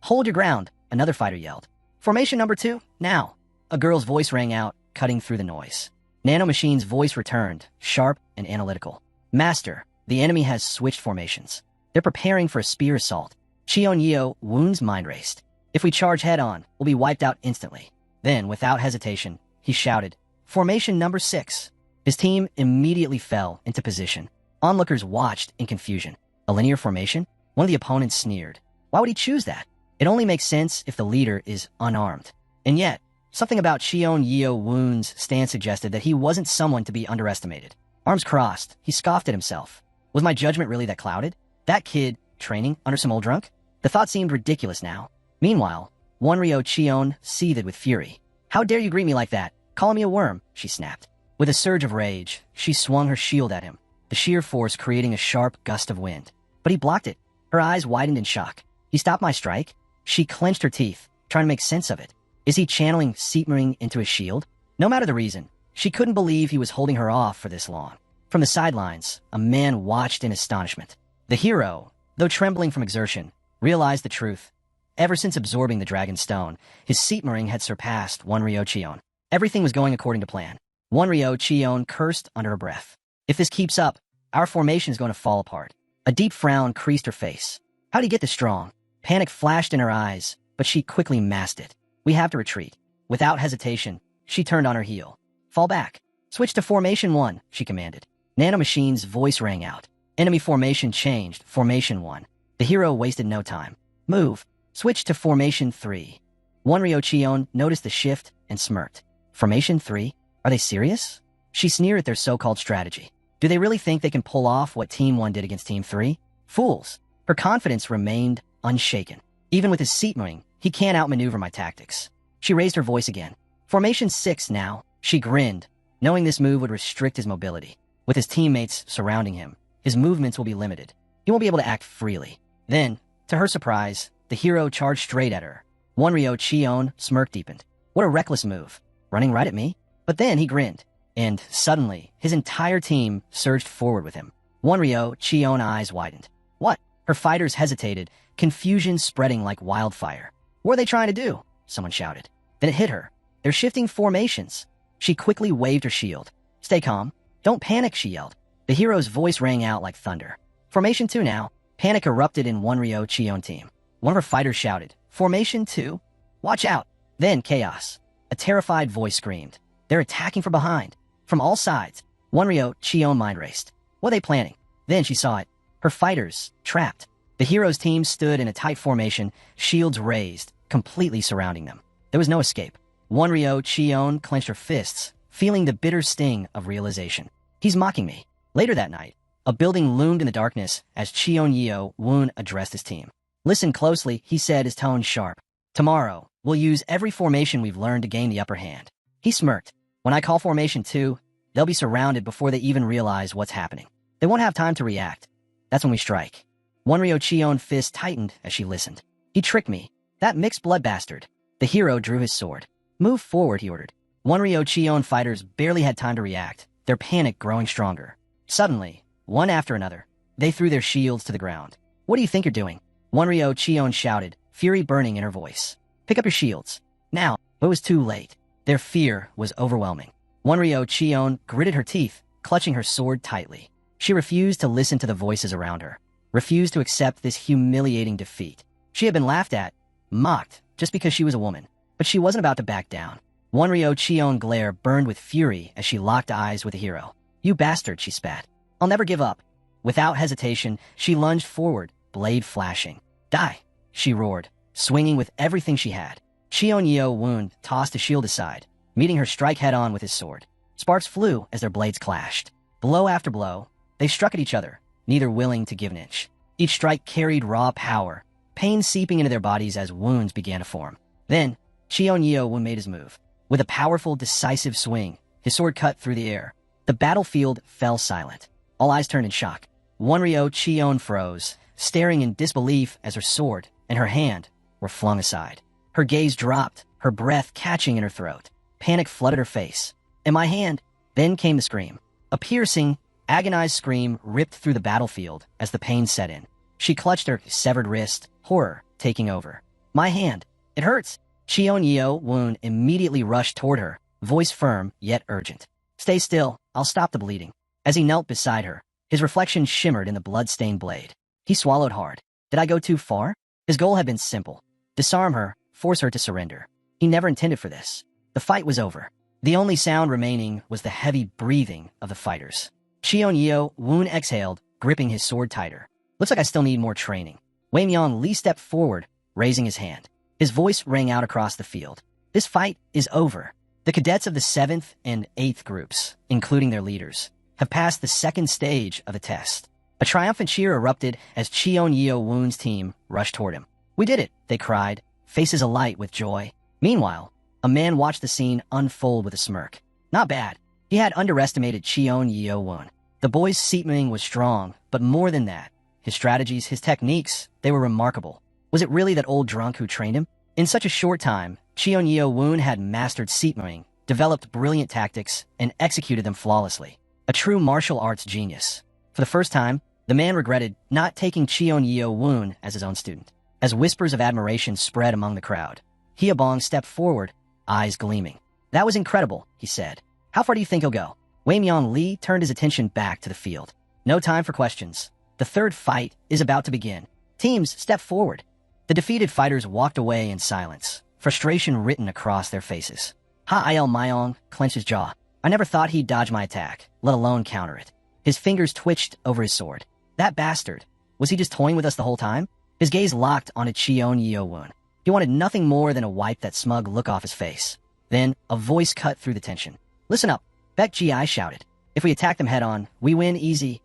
Hold your ground, another fighter yelled. Formation number 2, now. A girl's voice rang out, cutting through the noise. Nanomachine's voice returned, sharp and analytical. Master, the enemy has switched formations. They're preparing for a spear assault. Cheon Woon's mind raced. If we charge head-on, we'll be wiped out instantly. Then, without hesitation, he shouted, "Formation number 6. His team immediately fell into position. Onlookers watched in confusion. A linear formation? One of the opponents sneered. Why would he choose that? It only makes sense if the leader is unarmed. And yet, something about Cheon Woon's stance suggested that he wasn't someone to be underestimated. Arms crossed, he scoffed at himself. Was my judgment really that clouded? That kid, training under some old drunk? The thought seemed ridiculous now. Meanwhile, Wonryo Cheon seethed with fury. How dare you greet me like that? Calling me a worm, she snapped. With a surge of rage, she swung her shield at him, the sheer force creating a sharp gust of wind. But he blocked it. Her eyes widened in shock. He stopped my strike? She clenched her teeth, trying to make sense of it. Is he channeling Seatmering into his shield? No matter the reason, she couldn't believe he was holding her off for this long. From the sidelines, a man watched in astonishment. The hero, though trembling from exertion, realized the truth. Ever since absorbing the Dragon's Stone, his Seatmering had surpassed Wonryo Cheon. Everything was going according to plan. Wonryo Cheon cursed under her breath. If this keeps up, our formation is going to fall apart. A deep frown creased her face. How'd he get this strong? Panic flashed in her eyes, but she quickly masked it. We have to retreat. Without hesitation, she turned on her heel. Fall back. Switch to Formation 1, she commanded. Nanomachine's voice rang out. Enemy formation changed, Formation 1. The hero wasted no time. Move. Switch to Formation 3. Wonryo Cheon noticed the shift and smirked. Formation 3? Are they serious? She sneered at their so-called strategy. Do they really think they can pull off what Team 1 did against Team 3? Fools. Her confidence remained unshaken. Even with his Seatmering, he can't outmaneuver my tactics. She raised her voice again. Formation 6 now. She grinned, knowing this move would restrict his mobility. With his teammates surrounding him, his movements will be limited. He won't be able to act freely. Then, to her surprise, the hero charged straight at her. Wonryo Cheon smirk deepened. What a reckless move. Running right at me? But then he grinned. And suddenly, his entire team surged forward with him. Wonryo Cheon's eyes widened. What? Her fighters hesitated, confusion spreading like wildfire. What are they trying to do? Someone shouted. Then it hit her. They're shifting formations. She quickly waved her shield. Stay calm. Don't panic, she yelled. The hero's voice rang out like thunder. Formation 2 now. Panic erupted in Wonryo Cheon team. One of her fighters shouted, Formation 2? Watch out. Then chaos. A terrified voice screamed. They're attacking from behind. From all sides. Wonryo Cheon mind raced. What are they planning? Then she saw it. Her fighters, trapped. The hero's team stood in a tight formation, shields raised, completely surrounding them. There was no escape. Wonryo Cheon clenched her fists, feeling the bitter sting of realization. He's mocking me. Later that night, a building loomed in the darkness as Cheon Woon addressed his team. Listen closely, he said, his tone sharp. Tomorrow, we'll use every formation we've learned to gain the upper hand. He smirked. When I call Formation 2, they'll be surrounded before they even realize what's happening. They won't have time to react. That's when we strike. Wonryo Cheon's fist tightened as she listened. He tricked me. That mixed blood bastard. The hero drew his sword. Move forward, he ordered. Wonryo Cheon fighters barely had time to react, their panic growing stronger. Suddenly, one after another, they threw their shields to the ground. What do you think you're doing? Wonryo Cheon shouted, fury burning in her voice. Pick up your shields. Now, but it was too late. Their fear was overwhelming. Wonryo Cheon gritted her teeth, clutching her sword tightly. She refused to listen to the voices around her, refused to accept this humiliating defeat. She had been laughed at, mocked, just because she was a woman. But she wasn't about to back down. Wonryo Cheon's glare burned with fury as she locked eyes with the hero. You bastard, she spat. I'll never give up. Without hesitation, she lunged forward, blade flashing. Die, she roared, swinging with everything she had. Cheon Woon tossed his shield aside, meeting her strike head-on with his sword. Sparks flew as their blades clashed. Blow after blow, they struck at each other, neither willing to give an inch. Each strike carried raw power, pain seeping into their bodies as wounds began to form. Then, Cheon Woon made his move. With a powerful, decisive swing, his sword cut through the air. The battlefield fell silent. All eyes turned in shock. Wonryo Cheon froze, staring in disbelief as her sword and her hand were flung aside. Her gaze dropped, her breath catching in her throat. Panic flooded her face. In my hand, then came the scream. A piercing, agonized scream ripped through the battlefield as the pain set in. She clutched her severed wrist, horror taking over. My hand. It hurts. Cheon-Yeo-woon immediately rushed toward her, voice firm yet urgent. Stay still, I'll stop the bleeding. As he knelt beside her, his reflection shimmered in the blood-stained blade. He swallowed hard. Did I go too far? His goal had been simple. Disarm her, force her to surrender. He never intended for this. The fight was over. The only sound remaining was the heavy breathing of the fighters. Cheon-Yeo-woon exhaled, gripping his sword tighter. Looks like I still need more training. Wei Myung-lee stepped forward, raising his hand. His voice rang out across the field. This fight is over. The cadets of the 7th and 8th groups, including their leaders, have passed the second stage of the test. A triumphant cheer erupted as Cheon-Yeo-woon's team rushed toward him. We did it, they cried, faces alight with joy. Meanwhile, a man watched the scene unfold with a smirk. Not bad. He had underestimated Cheon-Yeo-woon. The boy's seatming was strong, but more than that, his strategies, his techniques, they were remarkable. Was it really that old drunk who trained him? In such a short time, Cheon-Yeo-woon had mastered seatming, developed brilliant tactics, and executed them flawlessly. A true martial arts genius. For the first time, the man regretted not taking Cheon-Yeo-woon as his own student. As whispers of admiration spread among the crowd, Hyebong stepped forward, eyes gleaming. That was incredible, he said. How far do you think he'll go? Wei Myung-lee turned his attention back to the field. No time for questions. The third fight is about to begin. Teams, step forward. The defeated fighters walked away in silence, frustration written across their faces. Ha-Il-myong clenched his jaw. I never thought he'd dodge my attack, let alone counter it. His fingers twitched over his sword. That bastard. Was he just toying with us the whole time? His gaze locked onto Cheon-Yeo-woon. He wanted nothing more than to wipe that smug look off his face. Then, a voice cut through the tension. Listen up, Baek Ji shouted. If we attack them head-on, we win easy.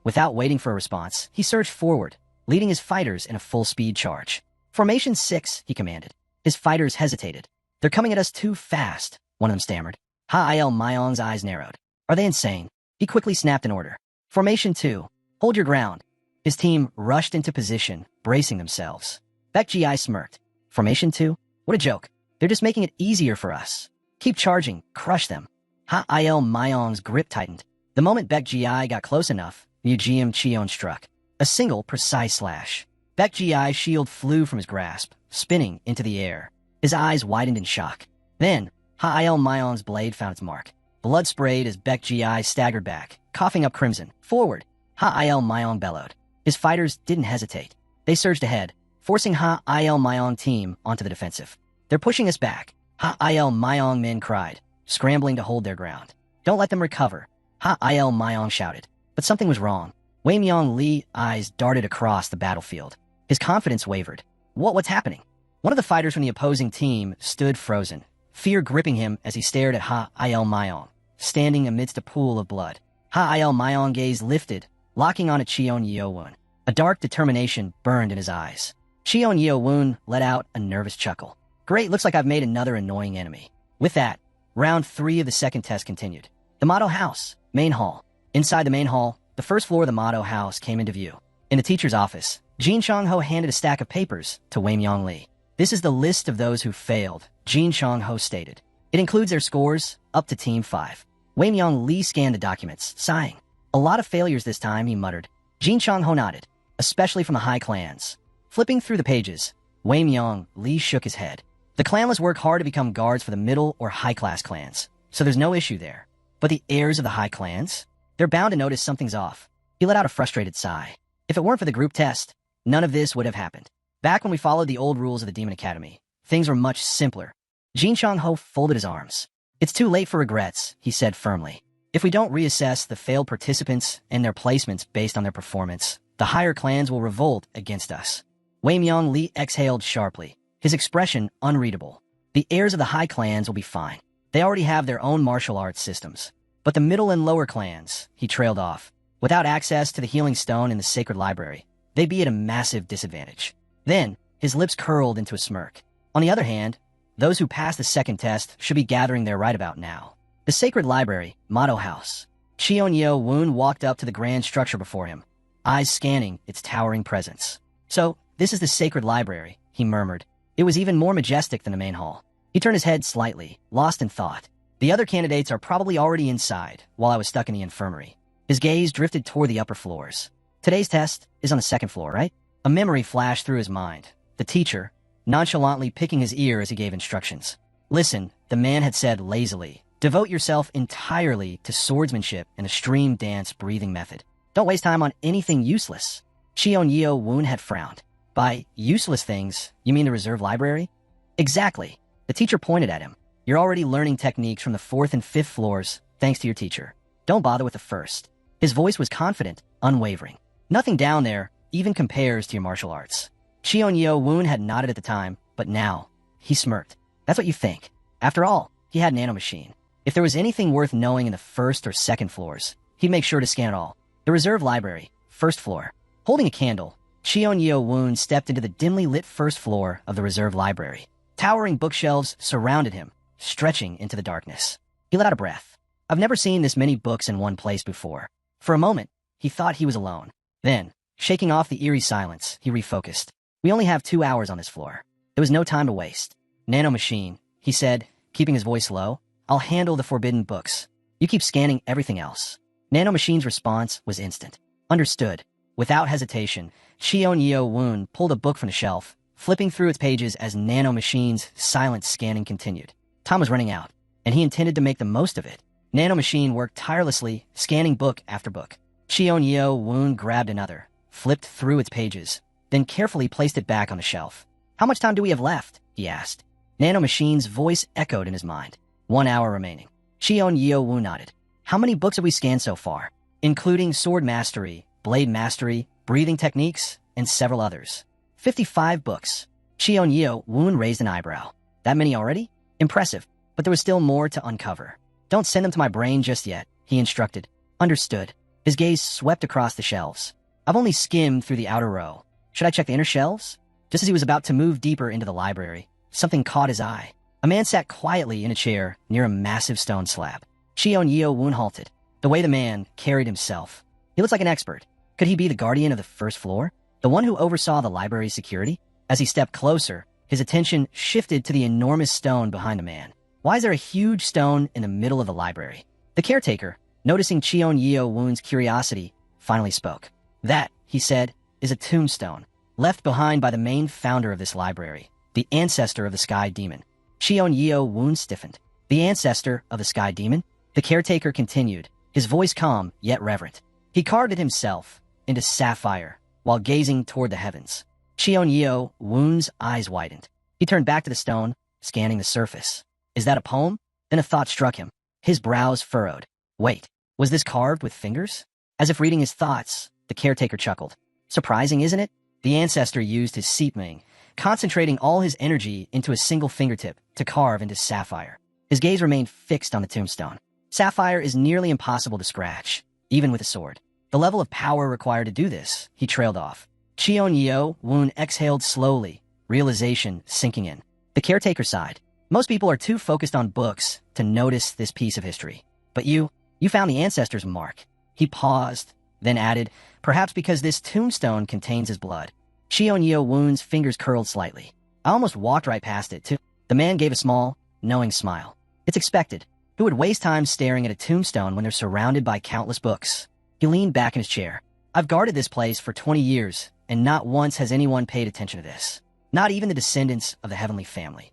Without waiting for a response, he surged forward, leading his fighters in a full-speed charge. Formation 6, he commanded. His fighters hesitated. They're coming at us too fast, one of them stammered. Ha-Il-myong's eyes narrowed. Are they insane? He quickly snapped an order. Formation 2, hold your ground. His team rushed into position, bracing themselves. Baek Ji smirked. Formation 2? What a joke. They're just making it easier for us. Keep charging, crush them. Ha-Il-myong's grip tightened. The moment Baek Ji got close enough, Murim Cheon struck. A single, precise slash. Baek Ji's shield flew from his grasp, spinning into the air. His eyes widened in shock. Then, Ha-Il-myong's blade found its mark. Blood sprayed as Baek Ji staggered back, coughing up crimson. Forward! Ha-Il-myong bellowed. His fighters didn't hesitate. They surged ahead, forcing Ha-Il-myong team onto the defensive. They're pushing us back. Ha-Il-myong men cried, scrambling to hold their ground. Don't let them recover, Ha-Il-myong shouted. But something was wrong. Wei Myung-lee's eyes darted across the battlefield. His confidence wavered. What's happening? One of the fighters from the opposing team stood frozen, fear gripping him as he stared at Ha-Il-myong, standing amidst a pool of blood. Ha-Il-myong's gaze lifted, locking on Cheon-Yeo-woon. A dark determination burned in his eyes. Cheon-Yeo-woon let out a nervous chuckle. Great, looks like I've made another annoying enemy. With that, round 3 of the second test continued. The Motto House, main hall. Inside the main hall, the first floor of the Motto House came into view. In the teacher's office, Jin Chang-ho handed a stack of papers to Wei Myung-lee. This is the list of those who failed, Jin Chang-ho stated. It includes their scores, up to Team 5. Wei Myung-lee scanned the documents, sighing. A lot of failures this time, he muttered. Jin Chang-ho nodded, especially from the high clans. Flipping through the pages, Wei Myung-lee shook his head. The clanless work hard to become guards for the middle or high-class clans, so there's no issue there. But the heirs of the high clans? They're bound to notice something's off. He let out a frustrated sigh. If it weren't for the group test, none of this would have happened. Back when we followed the old rules of the Demon Academy, things were much simpler. Jin Chang-ho folded his arms. It's too late for regrets, he said firmly. If we don't reassess the failed participants and their placements based on their performance, the higher clans will revolt against us. Wei Myung-lee exhaled sharply, his expression unreadable. The heirs of the high clans will be fine. They already have their own martial arts systems. But the middle and lower clans, he trailed off, without access to the healing stone in the sacred library, they'd be at a massive disadvantage. Then, his lips curled into a smirk. On the other hand, those who passed the second test should be gathering there right about now. The sacred library, Motto House. Cheon-Yeo-woon walked up to the grand structure before him, eyes scanning its towering presence. So, this is the sacred library, he murmured. It was even more majestic than the main hall. He turned his head slightly, lost in thought. The other candidates are probably already inside, while I was stuck in the infirmary. His gaze drifted toward the upper floors. Today's test is on the second floor, right? A memory flashed through his mind. The teacher, nonchalantly picking his ear as he gave instructions. Listen, the man had said lazily. Devote yourself entirely to swordsmanship and a stream dance breathing method. Don't waste time on anything useless. Cheon Woon had frowned. By useless things, you mean the reserve library? Exactly. The teacher pointed at him. You're already learning techniques from the 4th and 5th floors, thanks to your teacher. Don't bother with the first. His voice was confident, unwavering. Nothing down there even compares to your martial arts. Cheon Woon had nodded at the time, but now, he smirked. That's what you think. After all, he had nanomachine. If there was anything worth knowing in the 1st or 2nd floors, he'd make sure to scan it all. The reserve library, 1st floor. Holding a candle, Cheon Woon stepped into the dimly lit 1st floor of the reserve library. Towering bookshelves surrounded him, stretching into the darkness. He let out a breath. I've never seen this many books in one place before. For a moment, he thought he was alone. Then, shaking off the eerie silence, he refocused. We only have 2 hours on this floor. There was no time to waste. Nanomachine, he said, keeping his voice low. I'll handle the forbidden books. You keep scanning everything else. Nanomachine's response was instant. Understood. Without hesitation, Cheon Woon pulled a book from the shelf, flipping through its pages as Nanomachine's silent scanning continued. Time was running out, and he intended to make the most of it. Nanomachine worked tirelessly, scanning book after book. Cheon Woon grabbed another, flipped through its pages, then carefully placed it back on the shelf. How much time do we have left? He asked. Nanomachine's voice echoed in his mind. 1 hour remaining. Cheon Woon nodded. How many books have we scanned so far? Including sword mastery, blade mastery, breathing techniques, and several others. 55 books. Cheon Woon raised an eyebrow. That many already? Impressive, but there was still more to uncover. Don't send them to my brain just yet, he instructed. Understood. His gaze swept across the shelves. I've only skimmed through the outer row. Should I check the inner shelves? Just as he was about to move deeper into the library, something caught his eye. A man sat quietly in a chair near a massive stone slab. Cheon Woon halted. The way the man carried himself. He looked like an expert. Could he be the guardian of the 1st floor? The one who oversaw the library's security? As he stepped closer, his attention shifted to the enormous stone behind the man. Why is there a huge stone in the middle of the library? The caretaker, noticing Cheon Woon's curiosity, finally spoke. That, he said, is a tombstone, left behind by the main founder of this library, the ancestor of the Sky Demon. Cheon Woon stiffened. The ancestor of the Sky Demon? The caretaker continued, his voice calm yet reverent. He carved it himself into sapphire while gazing toward the heavens. Cheon Woon's eyes widened. He turned back to the stone, scanning the surface. Is that a poem? Then a thought struck him. His brows furrowed. Wait, was this carved with fingers? As if reading his thoughts, the caretaker chuckled. Surprising, isn't it? The ancestor used his seepming, concentrating all his energy into a single fingertip to carve into sapphire. His gaze remained fixed on the tombstone. Sapphire is nearly impossible to scratch, even with a sword. The level of power required to do this, he trailed off. Cheon Woon exhaled slowly, realization sinking in. The caretaker sighed. Most people are too focused on books to notice this piece of history. But you found the ancestor's mark. He paused, then added, perhaps because this tombstone contains his blood. Cheon Woon's fingers curled slightly. I almost walked right past it, too. The man gave a small, knowing smile. It's expected. Who would waste time staring at a tombstone when they're surrounded by countless books? He leaned back in his chair. I've guarded this place for 20 years, and not once has anyone paid attention to this. Not even the descendants of the heavenly family.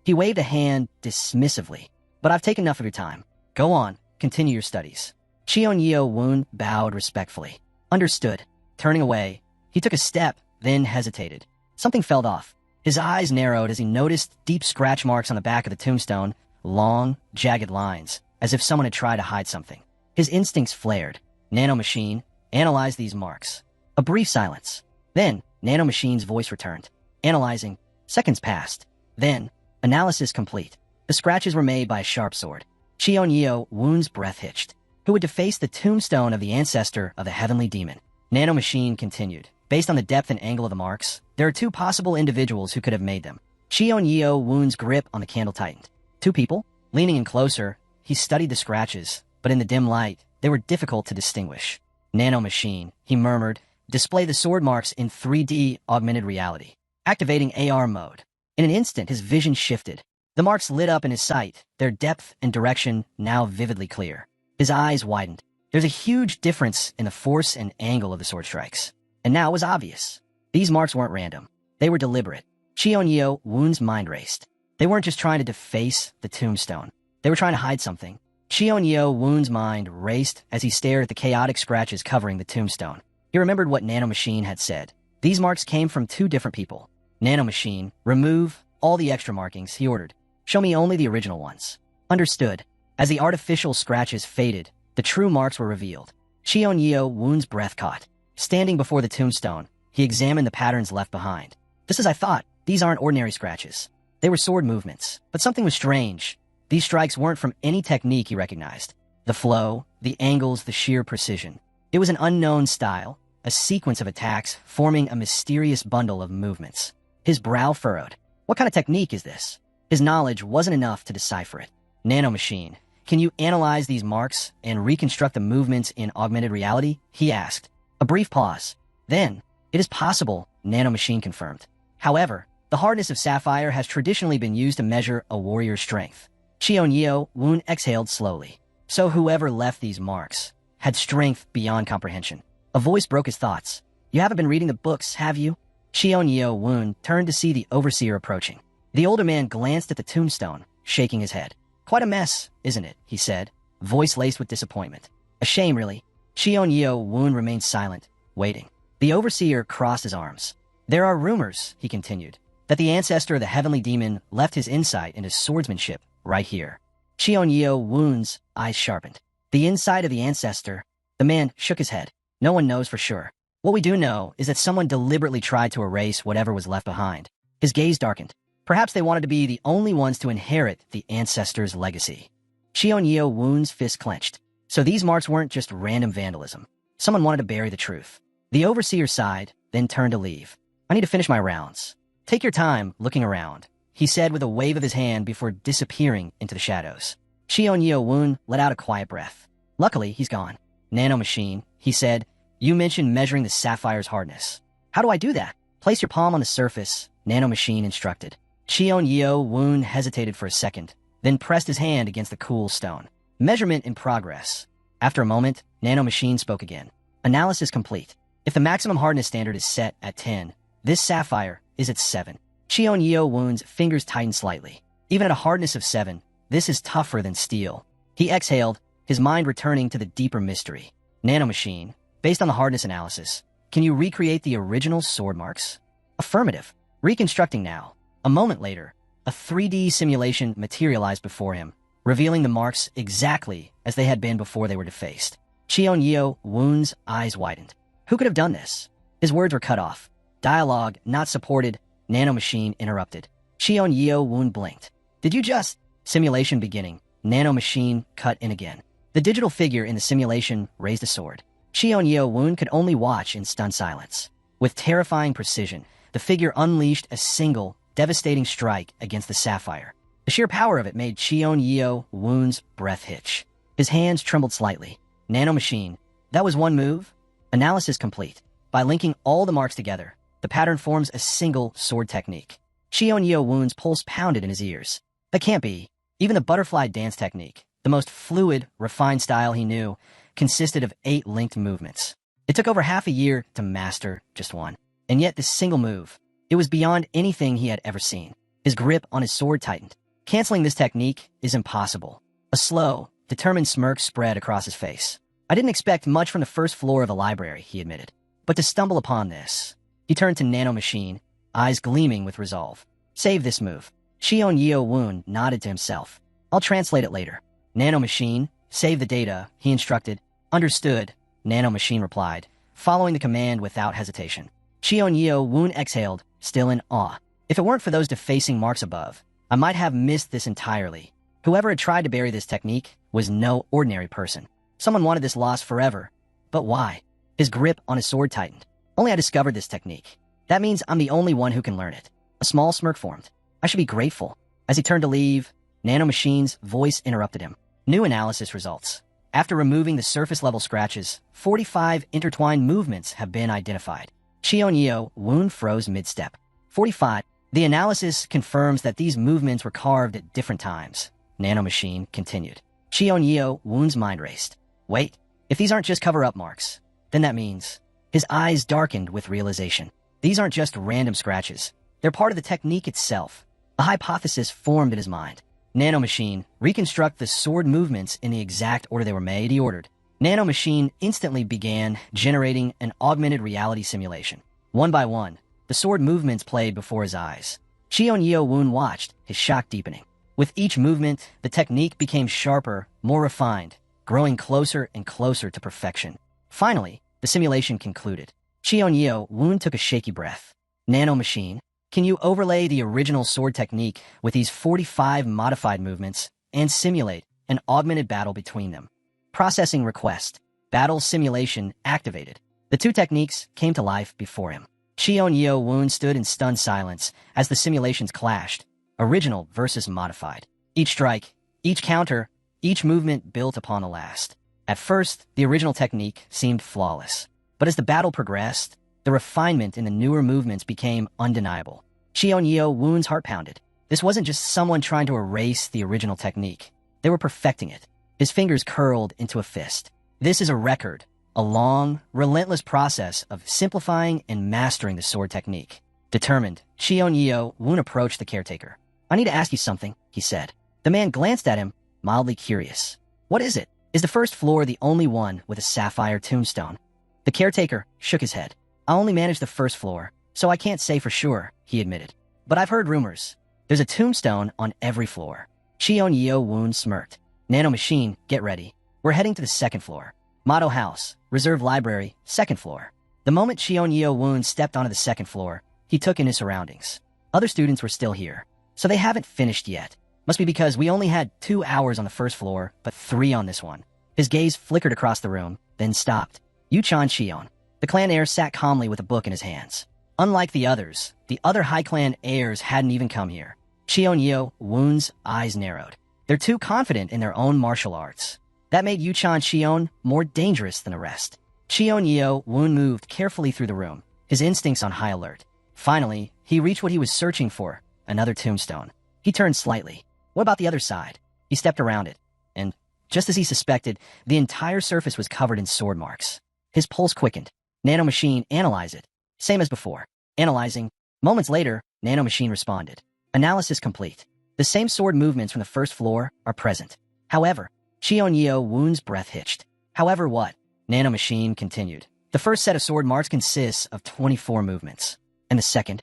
He waved a hand dismissively. But I've taken enough of your time. Go on, continue your studies. Cheon Woon bowed respectfully. Understood. Turning away, he took a step, then hesitated. Something fell off. His eyes narrowed as he noticed deep scratch marks on the back of the tombstone, long, jagged lines, as if someone had tried to hide something. His instincts flared. Nanomachine, analyze these marks. A brief silence. Then, Nanomachine's voice returned. Analyzing. Seconds passed. Then, analysis complete. The scratches were made by a sharp sword. Cheon Woon's breath hitched. Who would deface the tombstone of the ancestor of the heavenly demon? Nanomachine continued. Based on the depth and angle of the marks, there are 2 possible individuals who could have made them. Cheon Woon's grip on the candle tightened. 2 people? Leaning in closer, he studied the scratches, but in the dim light, they were difficult to distinguish. Nanomachine, he murmured, display the sword marks in 3D augmented reality. Activating AR mode. In an instant, his vision shifted. The marks lit up in his sight, their depth and direction now vividly clear. His eyes widened. There's a huge difference in the force and angle of the sword strikes. And now it was obvious. These marks weren't random. They were deliberate. Cheonyo Woon's mind raced. They weren't just trying to deface the tombstone. They were trying to hide something. Cheonyo Woon's mind raced as he stared at the chaotic scratches covering the tombstone. He remembered what Nanomachine had said. These marks came from two different people. Nanomachine, remove all the extra markings, he ordered. Show me only the original ones. Understood. As the artificial scratches faded, the true marks were revealed. Cheonyo Woon's breath caught. Standing before the tombstone, he examined the patterns left behind. Just as I thought, these aren't ordinary scratches. They were sword movements, but something was strange. These strikes weren't from any technique he recognized. The flow, the angles, the sheer precision. It was an unknown style, a sequence of attacks forming a mysterious bundle of movements. His brow furrowed. What kind of technique is this? His knowledge wasn't enough to decipher it. Nanomachine, can you analyze these marks and reconstruct the movements in augmented reality? He asked. A brief pause. Then, it is possible, Nanomachine confirmed. However, the hardness of sapphire has traditionally been used to measure a warrior's strength. Cheonyo Woon exhaled slowly. So whoever left these marks had strength beyond comprehension. A voice broke his thoughts. You haven't been reading the books, have you? Cheonyo Woon turned to see the overseer approaching. The older man glanced at the tombstone, shaking his head. Quite a mess, isn't it? He said, voice laced with disappointment. A shame, really. Cheonyo Woon remained silent, waiting. The overseer crossed his arms. There are rumors, he continued, that the ancestor of the heavenly demon left his insight into swordsmanship right here. Cheonyo Woon's eyes sharpened. The insight of the ancestor. The man shook his head. No one knows for sure. What we do know is that someone deliberately tried to erase whatever was left behind. His gaze darkened. Perhaps they wanted to be the only ones to inherit the ancestor's legacy. Cheonyo Woon's fist clenched. So these marks weren't just random vandalism. Someone wanted to bury the truth. The overseer sighed, then turned to leave. I need to finish my rounds. Take your time looking around, he said with a wave of his hand before disappearing into the shadows. Cheonyo Woon let out a quiet breath. Luckily, he's gone. Nanomachine, he said, you mentioned measuring the sapphire's hardness. How do I do that? Place your palm on the surface, Nanomachine instructed. Cheonyo Woon hesitated for a second, then pressed his hand against the cool stone. Measurement in progress. After a moment, Nanomachine spoke again. Analysis complete. If the maximum hardness standard is set at 10, this sapphire is at 7. Cheonyo Woon's fingers tightened slightly. Even at a hardness of 7, this is tougher than steel. He exhaled, his mind returning to the deeper mystery. Nanomachine, based on the hardness analysis, can you recreate the original sword marks? Affirmative. Reconstructing now. A moment later, a 3D simulation materialized before him, revealing the marks exactly as they had been before they were defaced. Cheonyo Woon's eyes widened. Who could have done this? His words were cut off. Dialogue not supported. Nanomachine interrupted. Cheonyo Woon blinked. Did you just... Simulation beginning. Nanomachine cut in again. The digital figure in the simulation raised a sword. Cheonyo Woon could only watch in stunned silence. With terrifying precision, the figure unleashed a single, devastating strike against the sapphire. The sheer power of it made Cheonyo Woon's breath hitch. His hands trembled slightly. Nanomachine, that was one move? Analysis complete. By linking all the marks together, the pattern forms a single sword technique. Cheonyo Woon's pulse pounded in his ears. That can't be. Even the butterfly dance technique, the most fluid, refined style he knew, consisted of 8 linked movements. It took over half a year to master just one. And yet this single move, it was beyond anything he had ever seen. His grip on his sword tightened. Canceling this technique is impossible. A slow, determined smirk spread across his face. I didn't expect much from the first floor of the library, he admitted. But to stumble upon this... He turned to Nanomachine, eyes gleaming with resolve. Save this move. Cheonyo Woon nodded to himself. I'll translate it later. Nanomachine, save the data, he instructed. Understood, Nanomachine replied, following the command without hesitation. Cheonyo Woon exhaled, still in awe. If it weren't for those defacing marks above, I might have missed this entirely. Whoever had tried to bury this technique was no ordinary person. Someone wanted this lost forever. But why? His grip on his sword tightened. Only I discovered this technique. That means I'm the only one who can learn it. A small smirk formed. I should be grateful. As he turned to leave, Nanomachine's voice interrupted him. New analysis results. After removing the surface-level scratches, 45 intertwined movements have been identified. Cheonyo Woon froze mid-step. 45. The analysis confirms that these movements were carved at different times. Nanomachine continued. Cheonyo Woon's mind raced. Wait, if these aren't just cover-up marks, then that means... His eyes darkened with realization. These aren't just random scratches. They're part of the technique itself. A hypothesis formed in his mind. Nanomachine, reconstruct the sword movements in the exact order they were made, he ordered. Nanomachine instantly began generating an augmented reality simulation. One by one, the sword movements played before his eyes. Cheon-Yeo-woon watched, his shock deepening. With each movement, the technique became sharper, more refined, growing closer and closer to perfection. Finally, the simulation concluded. Cheon-Yeo-woon took a shaky breath. Nanomachine, can you overlay the original sword technique with these 45 modified movements and simulate an augmented battle between them? Processing request. Battle simulation activated. The two techniques came to life before him. Cheon-Yeo-woon stood in stunned silence as the simulations clashed. Original versus modified. Each strike, each counter, each movement built upon the last. At first, the original technique seemed flawless. But as the battle progressed, the refinement in the newer movements became undeniable. Cheon-Yeo-woon's heart pounded. This wasn't just someone trying to erase the original technique. They were perfecting it. His fingers curled into a fist. This is a record, a long, relentless process of simplifying and mastering the sword technique. Determined, Cheon-Yeo-woon approached the caretaker. I need to ask you something, he said. The man glanced at him, mildly curious. What is it? Is the first floor the only one with a sapphire tombstone? The caretaker shook his head. I only manage the first floor, so I can't say for sure, he admitted. But I've heard rumors. There's a tombstone on every floor. Cheon-Yeo-woon smirked. Nanomachine, get ready. We're heading to the second floor. Motto House, Reserve Library, second floor. The moment Cheon-Yeo-woon stepped onto the second floor, he took in his surroundings. Other students were still here, so they haven't finished yet. Must be because we only had 2 hours on the first floor, but 3 on this one. His gaze flickered across the room, then stopped. Yuchan Cheon. The clan heir sat calmly with a book in his hands. Unlike the others, the other high clan heirs hadn't even come here. Cheon-Yeo-woon's eyes narrowed. They're too confident in their own martial arts. That made Yuchan Cheon more dangerous than the rest. Cheon-Yeo-woon moved carefully through the room, his instincts on high alert. Finally, he reached what he was searching for, another tombstone. He turned slightly. What about the other side? He stepped around it, and, just as he suspected, the entire surface was covered in sword marks. His pulse quickened. Nanomachine analyzed it. Same as before. Analyzing. Moments later, Nanomachine responded. Analysis complete. The same sword movements from the first floor are present. However, Cheon-Yeo-woon's breath hitched. However what? Nanomachine continued. The first set of sword marks consists of 24 movements. And the second?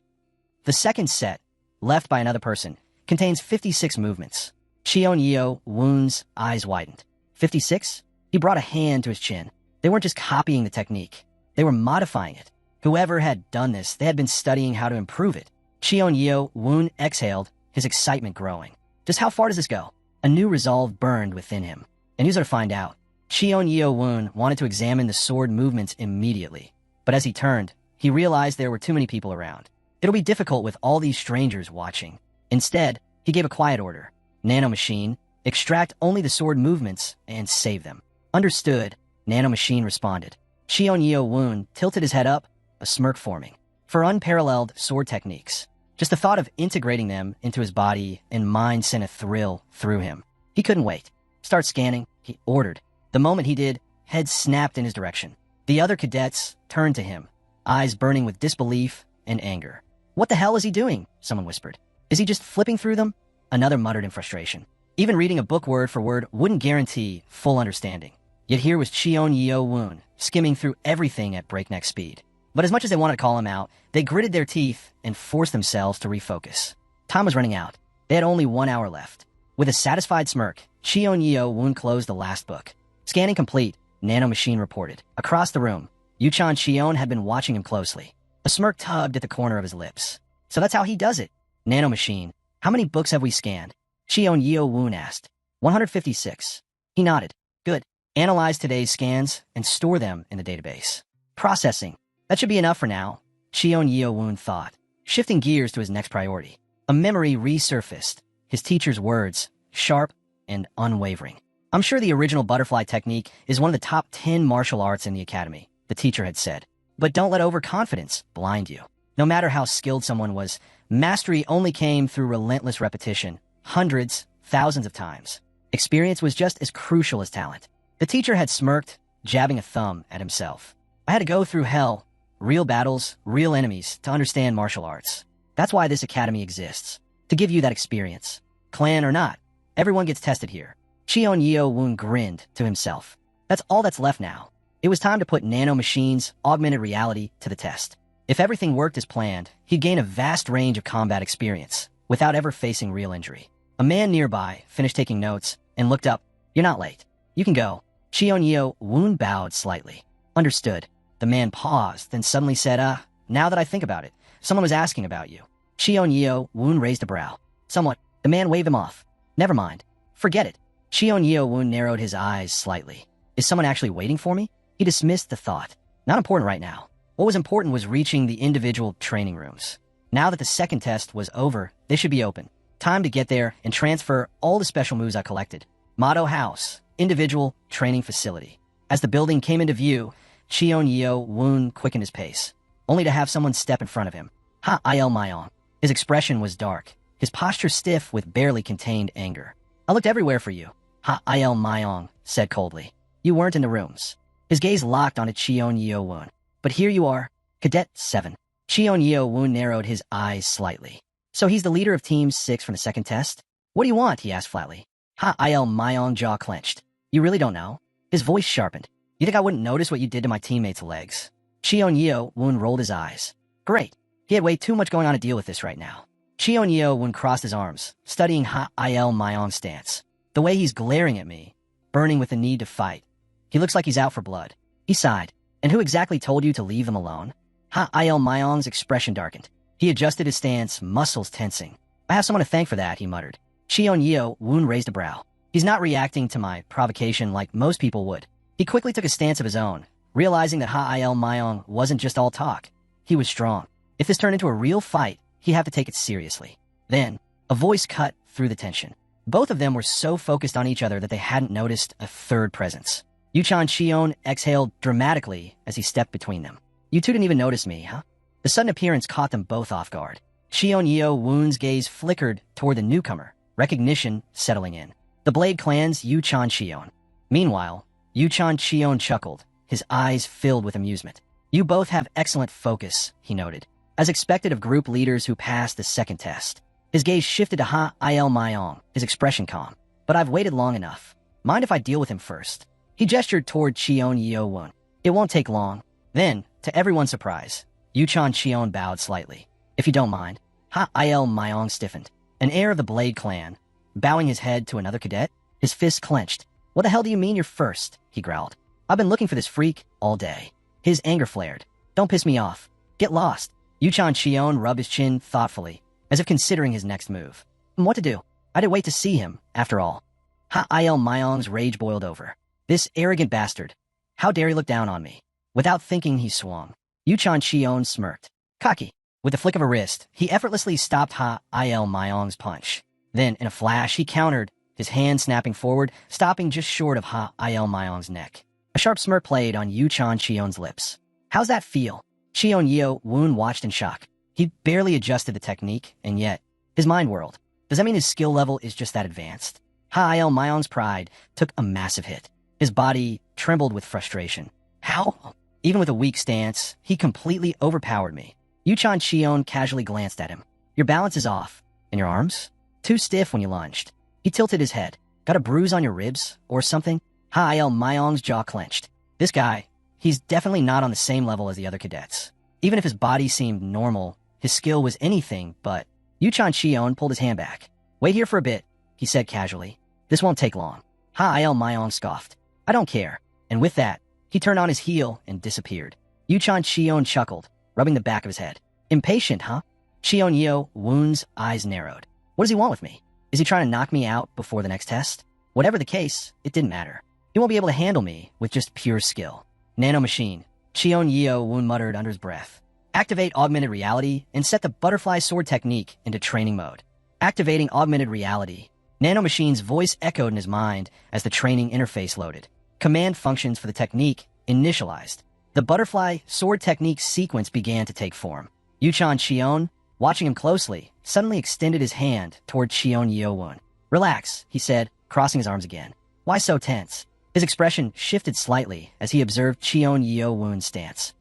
The second set, left by another person, contains 56 movements. Cheon-Yeo-woon's eyes widened. 56? He brought a hand to his chin. They weren't just copying the technique. They were modifying it. Whoever had done this, they had been studying how to improve it. Cheon-Yeo-woon exhaled, his excitement growing. Just how far does this go? A new resolve burned within him. And he was going to find out. Cheon-Yeo-woon wanted to examine the sword movements immediately. But as he turned, he realized there were too many people around. It'll be difficult with all these strangers watching. Instead, he gave a quiet order. Nanomachine, extract only the sword movements and save them. Understood, Nanomachine responded. Cheon-Yeo-woon tilted his head up, a smirk forming. For unparalleled sword techniques. Just the thought of integrating them into his body and mind sent a thrill through him. He couldn't wait. Start scanning, he ordered. The moment he did, heads snapped in his direction. The other cadets turned to him, eyes burning with disbelief and anger. What the hell is he doing? Someone whispered. Is he just flipping through them? Another muttered in frustration. Even reading a book word for word wouldn't guarantee full understanding. Yet here was Cheon-Yeo-woon, skimming through everything at breakneck speed. But as much as they wanted to call him out, they gritted their teeth and forced themselves to refocus. Time was running out. They had only 1 hour left. With a satisfied smirk, Cheon-Yeo-woon closed the last book. Scanning complete, Nanomachine reported. Across the room, Yuchan Cheon had been watching him closely. A smirk tugged at the corner of his lips. So that's how he does it. Nanomachine, how many books have we scanned? Cheon-Yeo-woon asked. 156. He nodded. Good. Analyze today's scans and store them in the database. Processing. That should be enough for now, Cheon-Yeo-woon thought, shifting gears to his next priority. A memory resurfaced, his teacher's words, sharp and unwavering. I'm sure the original butterfly technique is one of the top 10 martial arts in the academy, the teacher had said. But don't let overconfidence blind you. No matter how skilled someone was, mastery only came through relentless repetition, hundreds, thousands of times. Experience was just as crucial as talent. The teacher had smirked, jabbing a thumb at himself. I had to go through hell, real battles, real enemies, to understand martial arts. That's why this academy exists. To give you that experience. Clan or not, everyone gets tested here. Cheon Yeo-woon grinned to himself. That's all that's left now. It was time to put nano-machines, augmented reality, to the test. If everything worked as planned, he'd gain a vast range of combat experience, without ever facing real injury. A man nearby finished taking notes and looked up. You're not late. You can go. Cheon Yeo-woon bowed slightly. Understood. The man paused, then suddenly said, now that I think about it, someone was asking about you. Cheon Yeo-woon raised a brow. Somewhat. The man waved him off. Never mind. Forget it. Cheon Yeo-woon narrowed his eyes slightly. Is someone actually waiting for me? He dismissed the thought. Not important right now. What was important was reaching the individual training rooms. Now that the second test was over, they should be open. Time to get there and transfer all the special moves I collected. Motto House, individual training facility. As the building came into view, Cheon Yeo-woon quickened his pace, only to have someone step in front of him. Ha-il Myong. His expression was dark, his posture stiff with barely contained anger. I looked everywhere for you. Ha-il Myong said coldly. You weren't in the rooms. His gaze locked onto Cheon Yeo-woon. But here you are, Cadet 7. Cheon Yeo-woon narrowed his eyes slightly. So he's the leader of Team 6 from the second test? What do you want? He asked flatly. Ha-il Myong jaw clenched. You really don't know? His voice sharpened. You think I wouldn't notice what you did to my teammates' legs? Cheon Yeo-woon rolled his eyes. Great. He had way too much going on to deal with this right now. Cheon Yeo-woon crossed his arms, studying Ha-il Myong's stance. The way he's glaring at me, burning with the need to fight. He looks like he's out for blood. He sighed. And who exactly told you to leave them alone? Ha-il Myong's expression darkened. He adjusted his stance, muscles tensing. I have someone to thank for that, he muttered. Cheon Yeo-woon raised a brow. He's not reacting to my provocation like most people would. He quickly took a stance of his own, realizing that Ha-il Myong wasn't just all talk. He was strong. If this turned into a real fight, he'd have to take it seriously. Then, a voice cut through the tension. Both of them were so focused on each other that they hadn't noticed a third presence. Yuchan Cheon exhaled dramatically as he stepped between them. You two didn't even notice me, huh? The sudden appearance caught them both off guard. Cheon Yeo-woon's gaze flickered toward the newcomer, recognition settling in. The Blade Clan's Yuchan Cheon. Meanwhile, Yuchan Cheon chuckled, his eyes filled with amusement. You both have excellent focus, he noted. As expected of group leaders who passed the second test. His gaze shifted to Ha-il Myong, his expression calm. But I've waited long enough. Mind if I deal with him first? He gestured toward Cheon Yeo-woon. It won't take long. Then, to everyone's surprise, Yuchan Cheon bowed slightly. If you don't mind. Ha-il Myong stiffened. An heir of the Blade Clan, bowing his head to another cadet, his fists clenched. What the hell do you mean you're first? He growled. I've been looking for this freak all day. His anger flared. Don't piss me off. Get lost. Yuchan Cheon rubbed his chin thoughtfully, as if considering his next move. What to do? I didn't wait to see him, after all. Ha-il Myong's rage boiled over. This arrogant bastard. How dare he look down on me? Without thinking, he swung. Yuchan Cheon smirked. Cocky. With a flick of a wrist, he effortlessly stopped Ha-il Myong's punch. Then, in a flash, he countered, his hand snapping forward, stopping just short of Ha-il Myong's neck. A sharp smirk played on Yuchan Cheon's lips. How's that feel? Cheon Yeo-woon watched in shock. He barely adjusted the technique, and yet, his mind whirled. Does that mean his skill level is just that advanced? Ha-il Myong's pride took a massive hit. His body trembled with frustration. How? Even with a weak stance, he completely overpowered me. Yuchan Cheon casually glanced at him. Your balance is off. And your arms? Too stiff when you lunged. He tilted his head. Got a bruise on your ribs, or something? Ha-il Myong's jaw clenched. This guy, he's definitely not on the same level as the other cadets. Even if his body seemed normal, his skill was anything but. Yuchan Cheon pulled his hand back. Wait here for a bit, he said casually. This won't take long. Ha-il Myong scoffed. I don't care. And with that, he turned on his heel and disappeared. Yuchan Cheon chuckled, rubbing the back of his head. Impatient, huh? Cheon Yeo-woon's eyes narrowed. What does he want with me? Is he trying to knock me out before the next test? Whatever the case, it didn't matter. He won't be able to handle me with just pure skill. Nanomachine. Cheon Yeo-woon muttered under his breath. Activate augmented reality and set the butterfly sword technique into training mode. Activating augmented reality. Nanomachine's voice echoed in his mind as the training interface loaded. Command functions for the technique initialized. The butterfly sword technique sequence began to take form. Yuchan Cheon, watching him closely, suddenly extended his hand toward Cheon Yeo-woon. Relax, he said, crossing his arms again. Why so tense? His expression shifted slightly as he observed Cheon Yeo-woon's stance.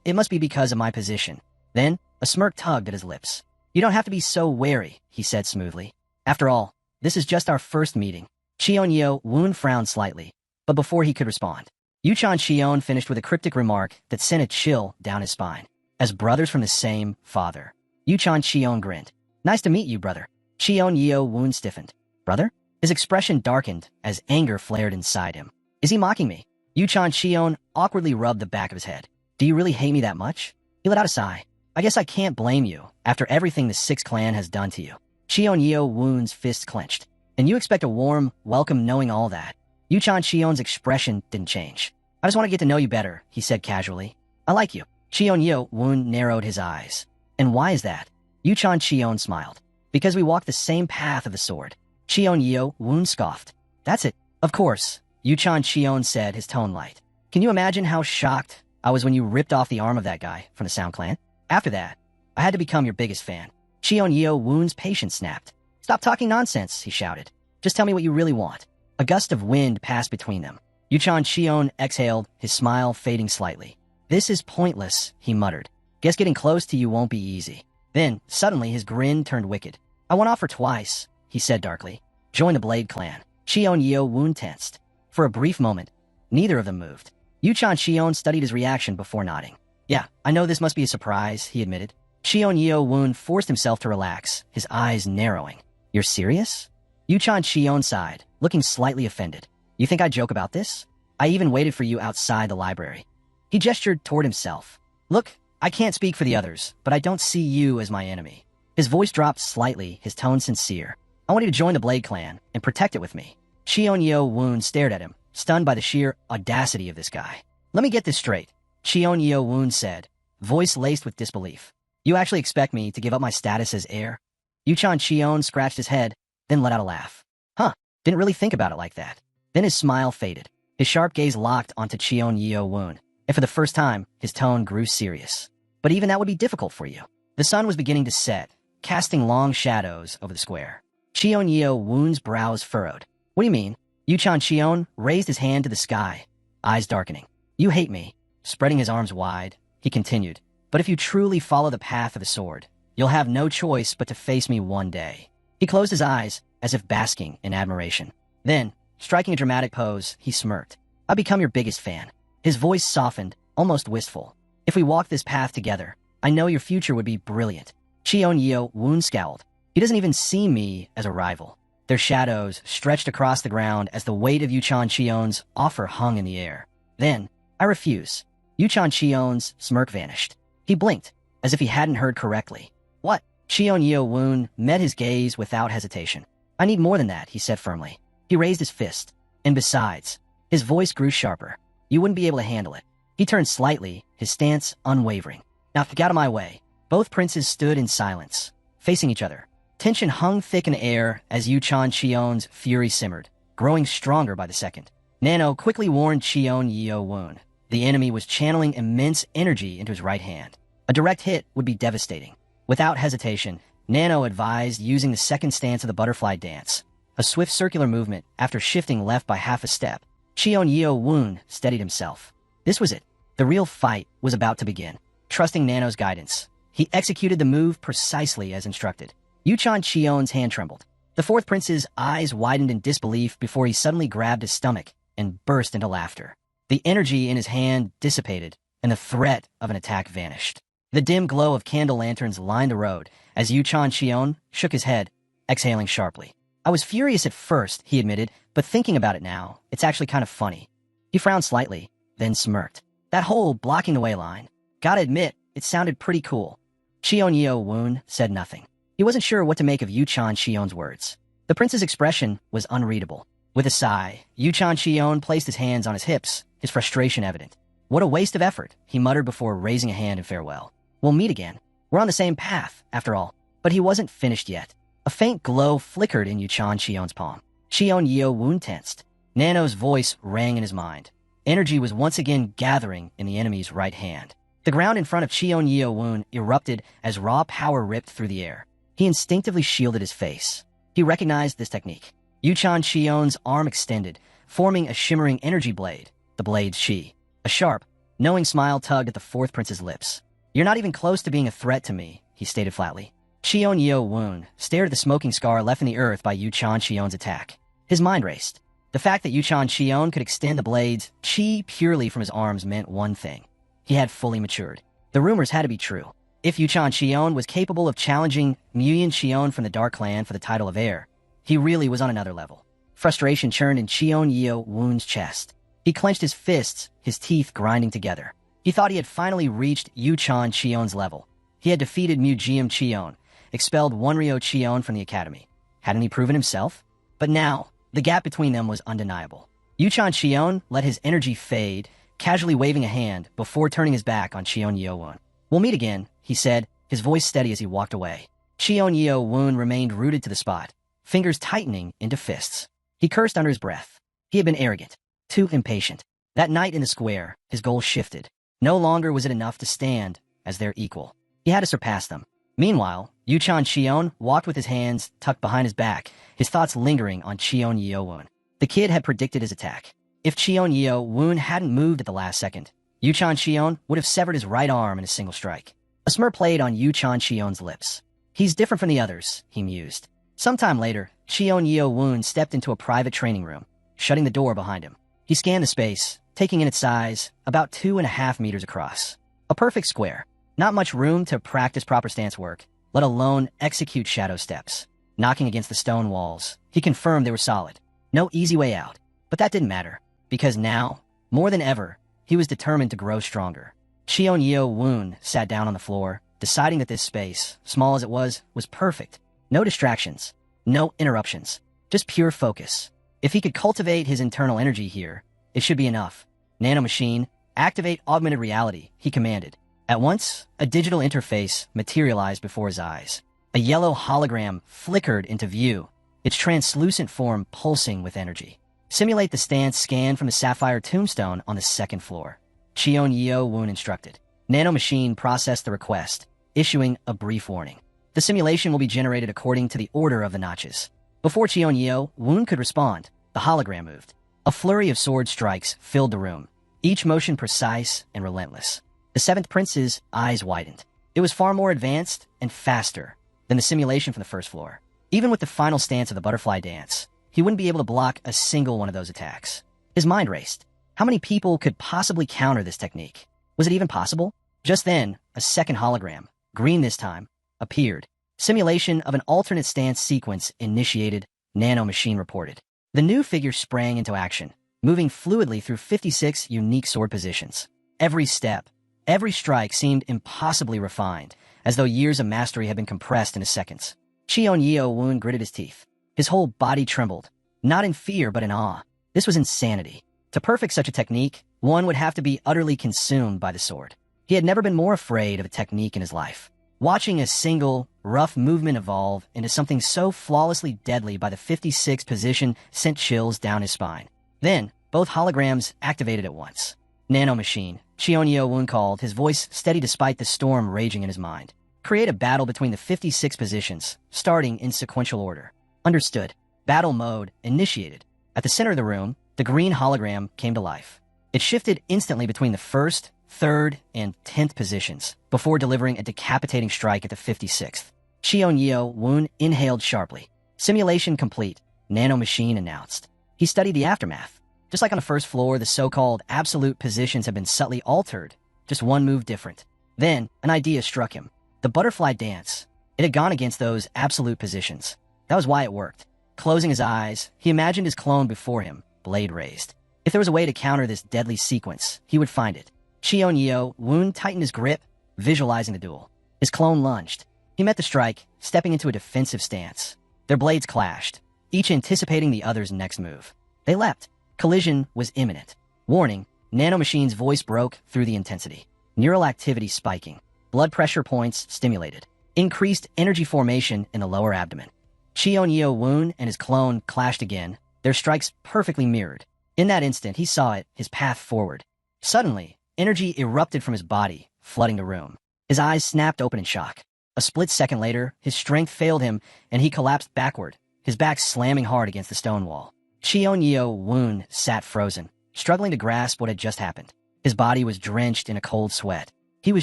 It must be because of my position. Then, a smirk tugged at his lips. You don't have to be so wary, he said smoothly. After all, this is just our first meeting. Cheon Woon frowned slightly, but before he could respond, Yuchan Cheon finished with a cryptic remark that sent a chill down his spine. As brothers from the same father. Yuchan Cheon grinned. Nice to meet you, brother. Cheon Woon stiffened. Brother? His expression darkened as anger flared inside him. Is he mocking me? Yuchan Cheon awkwardly rubbed the back of his head. Do you really hate me that much? He let out a sigh. I guess I can't blame you after everything the Six Clan has done to you. Cheon Woon's fists clenched. And you expect a warm welcome knowing all that? Yuchan Cheon's expression didn't change. I just want to get to know you better, he said casually. I like you. Cheon Woon narrowed his eyes. And why is that? Yuchan Cheon smiled. Because we walk the same path of the sword. Cheon Woon scoffed. That's it. Of course, Yuchan Cheon said, his tone light. Can you imagine how shocked I was when you ripped off the arm of that guy from the Sound Clan? After that, I had to become your biggest fan. Cheon Woon's patience snapped. Stop talking nonsense, he shouted. Just tell me what you really want. A gust of wind passed between them. Yuchan Cheon exhaled, his smile fading slightly. This is pointless, he muttered. Guess getting close to you won't be easy. Then, suddenly, his grin turned wicked. I went off for twice, he said darkly. Join the Blade Clan. Cheon Woon tensed. For a brief moment, neither of them moved. Yuchan Cheon studied his reaction before nodding. Yeah, I know this must be a surprise, he admitted. Cheon Woon forced himself to relax, his eyes narrowing. You're serious? Yuchan Cheon sighed, looking slightly offended. You think I joke about this? I even waited for you outside the library. He gestured toward himself. Look, I can't speak for the others, but I don't see you as my enemy. His voice dropped slightly, his tone sincere. I want you to join the Blade Clan and protect it with me. Cheon Woon stared at him, stunned by the sheer audacity of this guy. Let me get this straight, Cheon Woon said, voice laced with disbelief. You actually expect me to give up my status as heir? Yuchan Cheon scratched his head, then let out a laugh. Huh, didn't really think about it like that. Then his smile faded. His sharp gaze locked onto Cheon Woon, and for the first time, his tone grew serious. But even that would be difficult for you. The sun was beginning to set, casting long shadows over the square. Cheon Woon's brows furrowed. What do you mean? Yuchan Cheon raised his hand to the sky, eyes darkening. You hate me. Spreading his arms wide, he continued. But if you truly follow the path of the sword, you'll have no choice but to face me one day. He closed his eyes, as if basking in admiration. Then, striking a dramatic pose, he smirked. I've become your biggest fan. His voice softened, almost wistful. If we walk this path together, I know your future would be brilliant. Cheon Woon scowled. He doesn't even see me as a rival. Their shadows stretched across the ground as the weight of Yuchan Cheon's offer hung in the air. Then, I refuse. Yuchan Cheon's smirk vanished. He blinked, as if he hadn't heard correctly. What? Cheon Woon met his gaze without hesitation. I need more than that, he said firmly. He raised his fist. And besides, his voice grew sharper. You wouldn't be able to handle it. He turned slightly, his stance unwavering. Now, get out of my way. Both princes stood in silence, facing each other. Tension hung thick in the air as Yuchan Cheon's fury simmered, growing stronger by the second. Nano quickly warned Cheon Woon. The enemy was channeling immense energy into his right hand. A direct hit would be devastating. Without hesitation, Nano advised using the second stance of the butterfly dance, a swift circular movement after shifting left by half a step. Cheon Woon steadied himself. This was it. The real fight was about to begin. Trusting Nano's guidance, he executed the move precisely as instructed. Yuchan Cheon's hand trembled. The fourth prince's eyes widened in disbelief before he suddenly grabbed his stomach and burst into laughter. The energy in his hand dissipated, and the threat of an attack vanished. The dim glow of candle lanterns lined the road as Yuchan Cheon shook his head, exhaling sharply. I was furious at first, he admitted, but thinking about it now, it's actually kind of funny. He frowned slightly, then smirked. That whole blocking the way line. Gotta admit, it sounded pretty cool. Cheon Woon said nothing. He wasn't sure what to make of Yuchan Cheon's words. The prince's expression was unreadable. With a sigh, Yuchan Cheon placed his hands on his hips, his frustration evident. What a waste of effort, he muttered before raising a hand in farewell. We'll meet again. We're on the same path, after all. But he wasn't finished yet. A faint glow flickered in Yuchan Cheon's palm. Cheon Woon tensed. Nano's voice rang in his mind. Energy was once again gathering in the enemy's right hand. The ground in front of Cheon Woon erupted as raw power ripped through the air. He instinctively shielded his face. He recognized this technique. Yuchan Cheon's arm extended, forming a shimmering energy blade, the blade's Shi. A sharp, knowing smile tugged at the fourth prince's lips. You're not even close to being a threat to me, he stated flatly. Cheon Yeo Woon stared at the smoking scar left in the earth by Yuchan Cheon's attack. His mind raced. The fact that Yuchan Cheon could extend the blades chi purely from his arms meant one thing. He had fully matured. The rumors had to be true. If Yuchan Cheon was capable of challenging Muyin Cheon from the Dark Clan for the title of heir, he really was on another level. Frustration churned in Cheon Yeo Woon's chest. He clenched his fists, his teeth grinding together. He thought he had finally reached Yuchan Cheon's level. He had defeated Mujium Cheon, expelled Wonryo Cheon from the academy. Hadn't he proven himself? But now, the gap between them was undeniable. Yuchan Cheon let his energy fade, casually waving a hand before turning his back on Cheon Yeo Woon. "We'll meet again," he said, his voice steady as he walked away. Cheon Yeo Woon remained rooted to the spot, fingers tightening into fists. He cursed under his breath. He had been arrogant, too impatient. That night in the square, his goal shifted. No longer was it enough to stand as their equal. He had to surpass them. Meanwhile, Yuchan Cheon walked with his hands tucked behind his back, his thoughts lingering on Cheon Yeo Woon. The kid had predicted his attack. If Cheon Yeo Woon hadn't moved at the last second, Yuchan Cheon would have severed his right arm in a single strike. A smirk played on Yuchan Cheon's lips. "He's different from the others," he mused. Sometime later, Cheon Yeo Woon stepped into a private training room, shutting the door behind him. He scanned the space, taking in its size, about 2.5 meters across. A perfect square. Not much room to practice proper stance work, let alone execute shadow steps. Knocking against the stone walls, he confirmed they were solid. No easy way out. But that didn't matter, because now, more than ever, he was determined to grow stronger. Cheon Yeo Woon sat down on the floor, deciding that this space, small as it was perfect. No distractions, no interruptions, just pure focus. If he could cultivate his internal energy here, it should be enough. Nanomachine, activate augmented reality, he commanded. At once, a digital interface materialized before his eyes. A yellow hologram flickered into view, its translucent form pulsing with energy. Simulate the stance scanned from the sapphire tombstone on the second floor. Cheon Yeo Woon instructed. Nanomachine processed the request, issuing a brief warning. The simulation will be generated according to the order of the notches. Before Cheon Yeo Woon could respond, the hologram moved. A flurry of sword strikes filled the room, each motion precise and relentless. The seventh prince's eyes widened. It was far more advanced and faster than the simulation from the first floor. Even with the final stance of the butterfly dance, he wouldn't be able to block a single one of those attacks. His mind raced. How many people could possibly counter this technique? Was it even possible? Just then, a second hologram, green this time, appeared. Simulation of an alternate stance sequence initiated, Nanomachine reported. The new figure sprang into action, moving fluidly through 56 unique sword positions. Every step, every strike seemed impossibly refined, as though years of mastery had been compressed into seconds. Cheon Yeo Woon gritted his teeth. His whole body trembled, not in fear but in awe. This was insanity. To perfect such a technique, one would have to be utterly consumed by the sword. He had never been more afraid of a technique in his life. Watching a single, rough movement evolve into something so flawlessly deadly by the 56th position sent chills down his spine. Then, both holograms activated at once. Nanomachine, Cheon Yeo Woon called, his voice steady despite the storm raging in his mind. Create a battle between the 56 positions, starting in sequential order. Understood. Battle mode initiated. At the center of the room, the green hologram came to life. It shifted instantly between the first, third, and 10th positions, before delivering a decapitating strike at the 56th. Cheon Yeo Woon inhaled sharply. Simulation complete, Nanomachine announced. He studied the aftermath. Just like on the first floor, the so-called absolute positions had been subtly altered, just one move different. Then, an idea struck him. The butterfly dance. It had gone against those absolute positions. That was why it worked. Closing his eyes, he imagined his clone before him, blade raised. If there was a way to counter this deadly sequence, he would find it. Cheon Yeo Woon tightened his grip, visualizing the duel. His clone lunged. He met the strike, stepping into a defensive stance. Their blades clashed, each anticipating the other's next move. They leapt. Collision was imminent. Warning, Nanomachine's voice broke through the intensity. Neural activity spiking. Blood pressure points stimulated. Increased energy formation in the lower abdomen. Cheon Yeo Woon and his clone clashed again, their strikes perfectly mirrored. In that instant, he saw it, his path forward. Suddenly, energy erupted from his body, flooding the room. His eyes snapped open in shock. A split second later, his strength failed him, and he collapsed backward, his back slamming hard against the stone wall. Cheon Yeo Woon sat frozen, struggling to grasp what had just happened. His body was drenched in a cold sweat. He was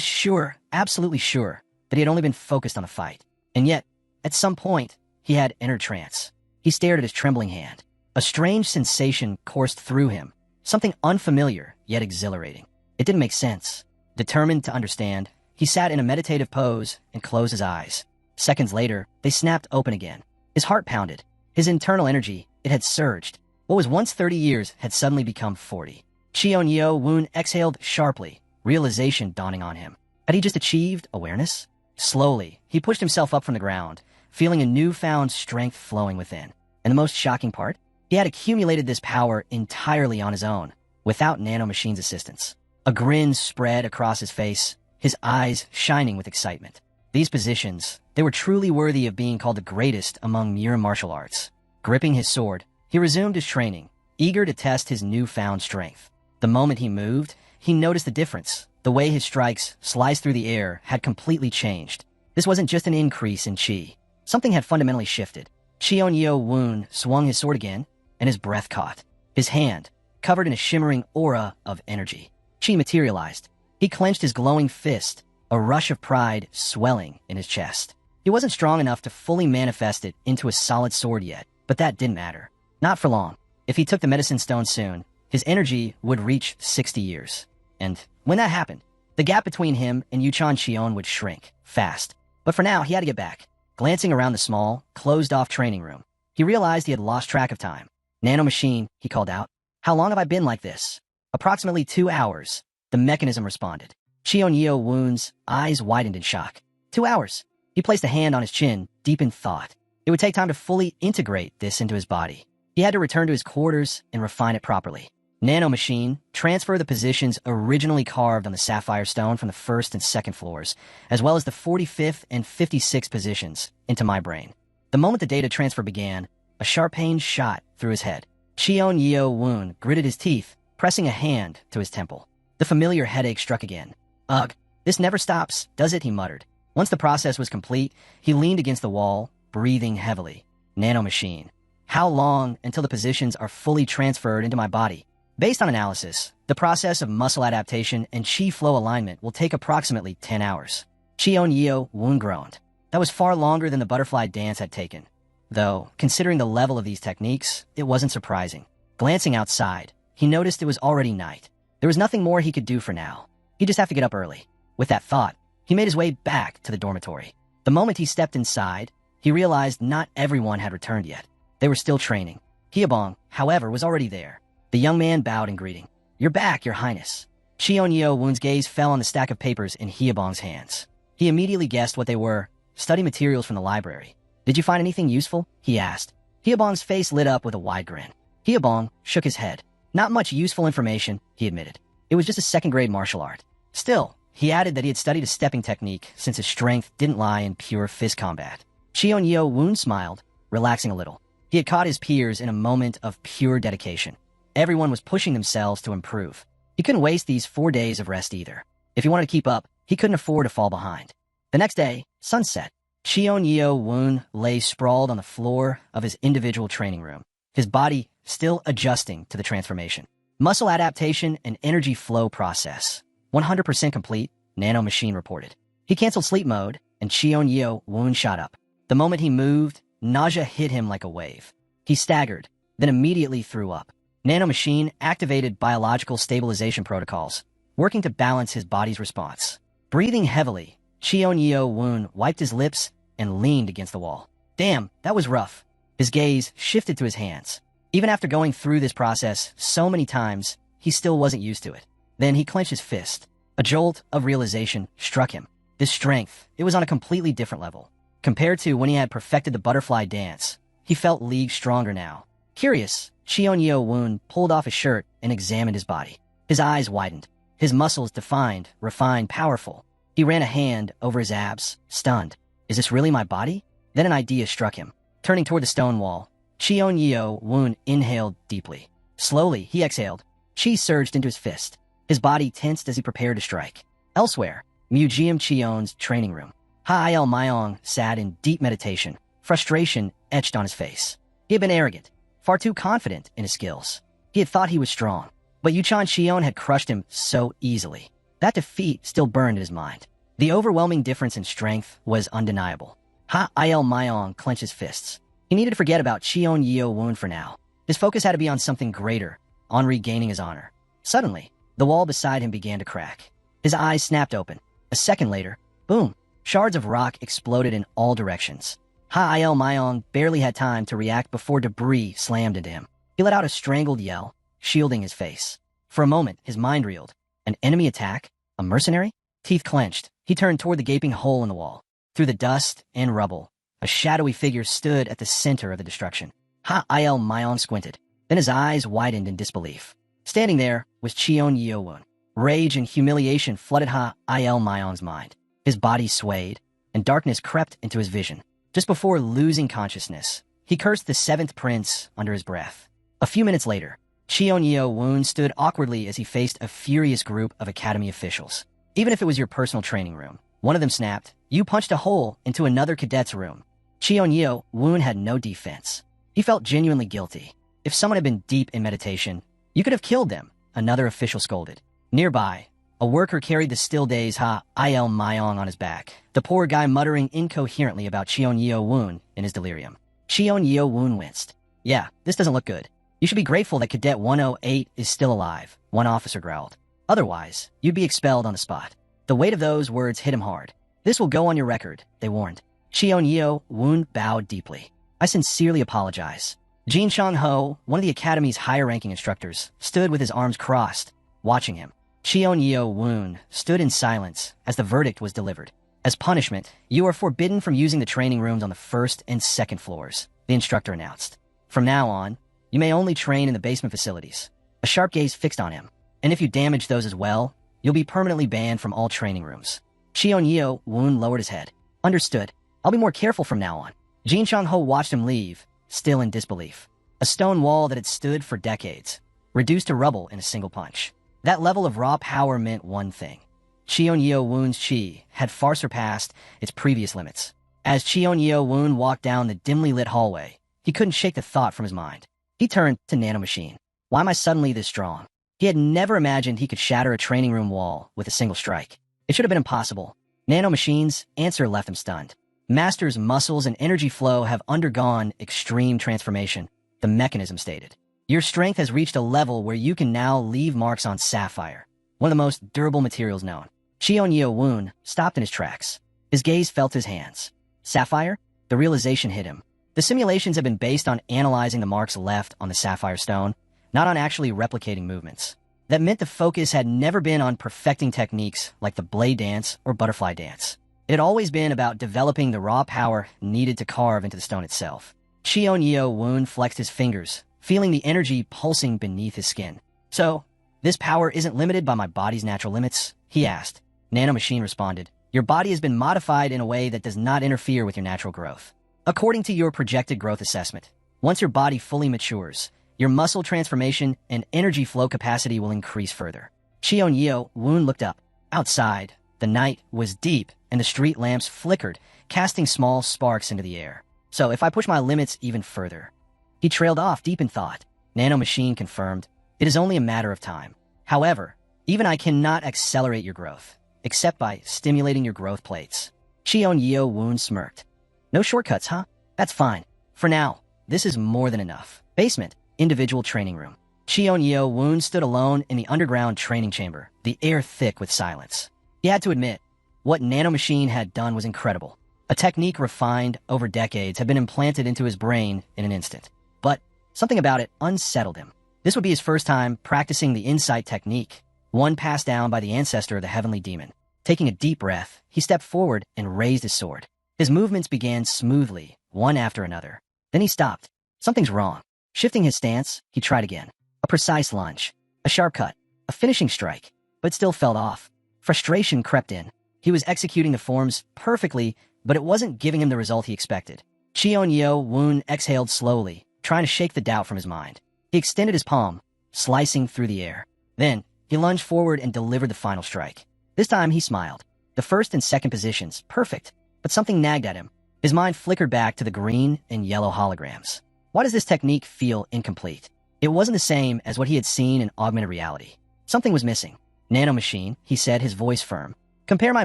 sure, absolutely sure, that he had only been focused on the fight. And yet, at some point, he had entered trance. He stared at his trembling hand. A strange sensation coursed through him, something unfamiliar yet exhilarating. It didn't make sense. Determined to understand, he sat in a meditative pose and closed his eyes. Seconds later, they snapped open again. His heart pounded. His internal energy, it had surged. What was once 30 years had suddenly become 40. Cheon-Yo-Woon exhaled sharply, realization dawning on him. Had he just achieved awareness? Slowly, he pushed himself up from the ground, feeling a newfound strength flowing within. And the most shocking part? He had accumulated this power entirely on his own, without Nanomachine's assistance. A grin spread across his face, his eyes shining with excitement. These positions, they were truly worthy of being called the greatest among Murim martial arts. Gripping his sword, he resumed his training, eager to test his newfound strength. The moment he moved, he noticed the difference. The way his strikes sliced through the air had completely changed. This wasn't just an increase in chi. Something had fundamentally shifted. Cheon-Yo-Woon swung his sword again, and his breath caught. His hand, covered in a shimmering aura of energy. Chi materialized. He clenched his glowing fist, a rush of pride swelling in his chest. He wasn't strong enough to fully manifest it into a solid sword yet, but that didn't matter. Not for long. If he took the medicine stone soon, his energy would reach 60 years. And when that happened, the gap between him and Yuchan Cheon would shrink, fast. But for now, he had to get back. Glancing around the small, closed-off training room, he realized he had lost track of time. "Nanomachine," he called out. "How long have I been like this?" "Approximately 2 hours," the mechanism responded. Cheon-Yo-Woon's eyes widened in shock. 2 hours. He placed a hand on his chin, deep in thought. It would take time to fully integrate this into his body. He had to return to his quarters and refine it properly. "Nanomachine, transfer the positions originally carved on the sapphire stone from the 1st and 2nd floors, as well as the 45th and 56th positions, into my brain." The moment the data transfer began, a sharp pain shot through his head. Cheon-Yo-Woon gritted his teeth, pressing a hand to his temple. The familiar headache struck again. "Ugh, this never stops, does it?" he muttered. Once the process was complete, he leaned against the wall, breathing heavily. "Nanomachine. How long until the positions are fully transferred into my body?" Based on analysis, the process of muscle adaptation and chi flow alignment will take approximately 10 hours. Cheon-Yo-Woon groaned. That was far longer than the butterfly dance had taken. Though, considering the level of these techniques, it wasn't surprising. Glancing outside, he noticed it was already night. There was nothing more he could do for now. He'd just have to get up early. With that thought, he made his way back to the dormitory. The moment he stepped inside, he realized not everyone had returned yet. They were still training. Hyebong, however, was already there. The young man bowed in greeting. "You're back, Your Highness." Cheon-Yo-Woon's gaze fell on the stack of papers in Hyebong's hands. He immediately guessed what they were: study materials from the library. "Did you find anything useful?" he asked. Hyebong's face lit up with a wide grin. Hyebong shook his head. "Not much useful information," he admitted. "It was just a second-grade martial art." Still, he added that he had studied a stepping technique since his strength didn't lie in pure fist combat. Cheon-Yo-Woon smiled, relaxing a little. He had caught his peers in a moment of pure dedication. Everyone was pushing themselves to improve. He couldn't waste these 4 days of rest either. If he wanted to keep up, he couldn't afford to fall behind. The next day, sunset. Cheon-Yo-Woon lay sprawled on the floor of his individual training room, his body still adjusting to the transformation. Muscle adaptation and energy flow process. 100% complete, Nanomachine reported. He canceled sleep mode, and Cheon-Yo-Woon shot up. The moment he moved, nausea hit him like a wave. He staggered, then immediately threw up. Nanomachine activated biological stabilization protocols, working to balance his body's response. Breathing heavily, Cheon-Yo-Woon wiped his lips and leaned against the wall. Damn, that was rough. His gaze shifted to his hands. Even after going through this process so many times, he still wasn't used to it. Then he clenched his fist. A jolt of realization struck him. This strength, it was on a completely different level. Compared to when he had perfected the butterfly dance, he felt leagues stronger now. Curious, Cheon-Yo-Woon pulled off his shirt and examined his body. His eyes widened. His muscles defined, refined, powerful. He ran a hand over his abs, stunned. Is this really my body? Then an idea struck him. Turning toward the stone wall, Cheon-Yo-Woon inhaled deeply. Slowly, he exhaled. Chi surged into his fist. His body tensed as he prepared to strike. Elsewhere, Museum Cheon's training room. Ha-Il Myong sat in deep meditation, frustration etched on his face. He had been arrogant, far too confident in his skills. He had thought he was strong, but Yuchan Cheon had crushed him so easily. That defeat still burned in his mind. The overwhelming difference in strength was undeniable. Il Mayong clenched his fists. He needed to forget about Cheon Yeo Woon for now. His focus had to be on something greater, on regaining his honor. Suddenly, the wall beside him began to crack. His eyes snapped open. A second later, boom, shards of rock exploded in all directions. Il Mayong barely had time to react before debris slammed into him. He let out a strangled yell, shielding his face. For a moment, his mind reeled. An enemy attack? A mercenary? Teeth clenched, he turned toward the gaping hole in the wall. Through the dust and rubble, a shadowy figure stood at the center of the destruction. Il Mayong squinted. Then his eyes widened in disbelief. Standing there was Cheon Yeo Woon. Rage and humiliation flooded Il Mayong's mind. His body swayed, and darkness crept into his vision. Just before losing consciousness, he cursed the seventh prince under his breath. A few minutes later, Cheon Yeo Woon stood awkwardly as he faced a furious group of academy officials. Even if it was your personal training room, one of them snapped, you punched a hole into another cadet's room. Cheon Yeo Woon had no defense. He felt genuinely guilty. If someone had been deep in meditation, you could have killed them, another official scolded. Nearby, a worker carried the still dazed Il Mayong on his back, the poor guy muttering incoherently about Cheon Yeo Woon in his delirium. Cheon Yeo Woon winced. Yeah, this doesn't look good. You should be grateful that Cadet 108 is still alive, one officer growled. Otherwise, you'd be expelled on the spot. The weight of those words hit him hard. This will go on your record, they warned. Cheon Yeo Woon bowed deeply. I sincerely apologize. Jin Chang-ho, one of the Academy's higher-ranking instructors, stood with his arms crossed, watching him. Cheon Yeo Woon stood in silence as the verdict was delivered. As punishment, you are forbidden from using the training rooms on the first and second floors, the instructor announced. From now on, you may only train in the basement facilities. A sharp gaze fixed on him. And if you damage those as well, you'll be permanently banned from all training rooms. Cheon Yeo Woon lowered his head. Understood. I'll be more careful from now on. Jin Chang-ho watched him leave, still in disbelief. A stone wall that had stood for decades, reduced to rubble in a single punch. That level of raw power meant one thing. Cheon Yeo Woon's chi had far surpassed its previous limits. As Cheon Yeo Woon walked down the dimly lit hallway, he couldn't shake the thought from his mind. He turned to Nanomachine. Why am I suddenly this strong? He had never imagined he could shatter a training room wall with a single strike. It should have been impossible. Nanomachine's answer left him stunned. Master's muscles and energy flow have undergone extreme transformation, the mechanism stated. Your strength has reached a level where you can now leave marks on sapphire, one of the most durable materials known. Cheon Yeo Woon stopped in his tracks. His gaze felt his hands. Sapphire? The realization hit him. The simulations have been based on analyzing the marks left on the sapphire stone, not on actually replicating movements. That meant the focus had never been on perfecting techniques like the blade dance or butterfly dance. It had always been about developing the raw power needed to carve into the stone itself. Cheon Yeo Woon flexed his fingers, feeling the energy pulsing beneath his skin. So, this power isn't limited by my body's natural limits? He asked. Nanomachine responded. Your body has been modified in a way that does not interfere with your natural growth. According to your projected growth assessment, once your body fully matures, your muscle transformation and energy flow capacity will increase further. Cheon Yeo Woon looked up. Outside, the night was deep and the street lamps flickered, casting small sparks into the air. So if I push my limits even further... He trailed off deep in thought. Nanomachine confirmed, it is only a matter of time. However, even I cannot accelerate your growth, except by stimulating your growth plates. Cheon Yeo Woon smirked. No shortcuts, huh? That's fine. For now, this is more than enough. Basement, individual training room. Cheon Yeo Woon stood alone in the underground training chamber, the air thick with silence. He had to admit, what Nanomachine had done was incredible. A technique refined over decades had been implanted into his brain in an instant. But something about it unsettled him. This would be his first time practicing the insight technique, one passed down by the ancestor of the heavenly demon. Taking a deep breath, he stepped forward and raised his sword. His movements began smoothly, one after another. Then he stopped. Something's wrong. Shifting his stance, he tried again. A precise lunge, a sharp cut, a finishing strike, but still fell off. Frustration crept in. He was executing the forms perfectly, but it wasn't giving him the result he expected. Cheon Yeo Woon exhaled slowly, trying to shake the doubt from his mind. He extended his palm, slicing through the air. Then, he lunged forward and delivered the final strike. This time, he smiled. The first and second positions, perfect, but something nagged at him. His mind flickered back to the green and yellow holograms. Why does this technique feel incomplete? It wasn't the same as what he had seen in augmented reality. Something was missing. Nanomachine, he said, his voice firm. Compare my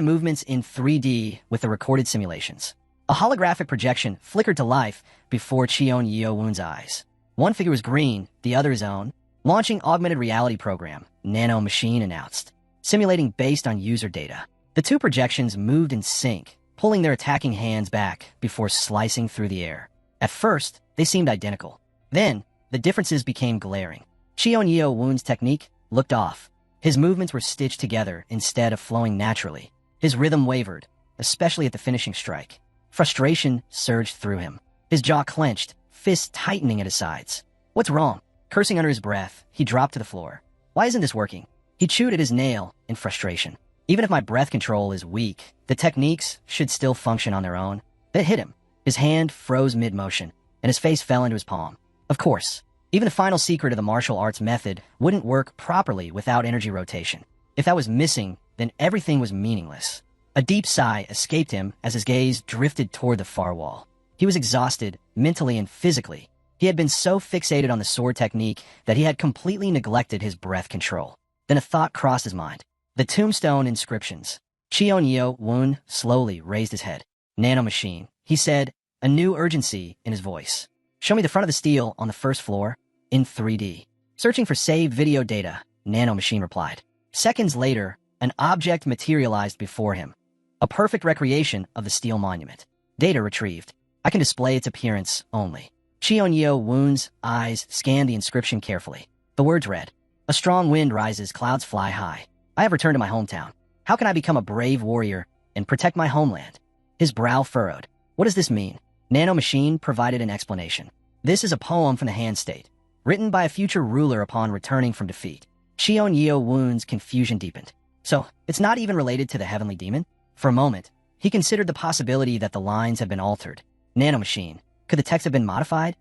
movements in 3D with the recorded simulations. A holographic projection flickered to life before Cheon Yeo-woon's eyes. One figure was green, the other his own. Launching augmented reality program, Nano Machine announced, simulating based on user data. The two projections moved in sync, pulling their attacking hands back before slicing through the air. At first, they seemed identical. Then, the differences became glaring. Cheon Yeo-woon's technique looked off. His movements were stitched together instead of flowing naturally. His rhythm wavered, especially at the finishing strike. Frustration surged through him. His jaw clenched, fists tightening at his sides. What's wrong? Cursing under his breath, he dropped to the floor. Why isn't this working? He chewed at his nail in frustration. Even if my breath control is weak, the techniques should still function on their own. It hit him. His hand froze mid-motion, and his face fell into his palm. Of course, even the final secret of the martial arts method wouldn't work properly without energy rotation. If that was missing, then everything was meaningless. A deep sigh escaped him as his gaze drifted toward the far wall. He was exhausted, mentally and physically. He had been so fixated on the sword technique that he had completely neglected his breath control. Then a thought crossed his mind. The tombstone inscriptions. Cheon Yeo-woon slowly raised his head. Nano Machine, he said, a new urgency in his voice. Show me the front of the steel on the first floor, in 3D. Searching for saved video data, Nano Machine replied. Seconds later, an object materialized before him. A perfect recreation of the steel monument. Data retrieved. I can display its appearance only. Cheon Yeo-woon's eyes scanned the inscription carefully. The words read, a strong wind rises, clouds fly high. I have returned to my hometown. How can I become a brave warrior and protect my homeland? His brow furrowed. What does this mean? Nano Machine provided an explanation. This is a poem from the Han State, written by a future ruler upon returning from defeat. Cheon Yeo-woon's confusion deepened. So, it's not even related to the heavenly demon? For a moment, he considered the possibility that the lines had been altered. Nano Machine. Could the text have been modified?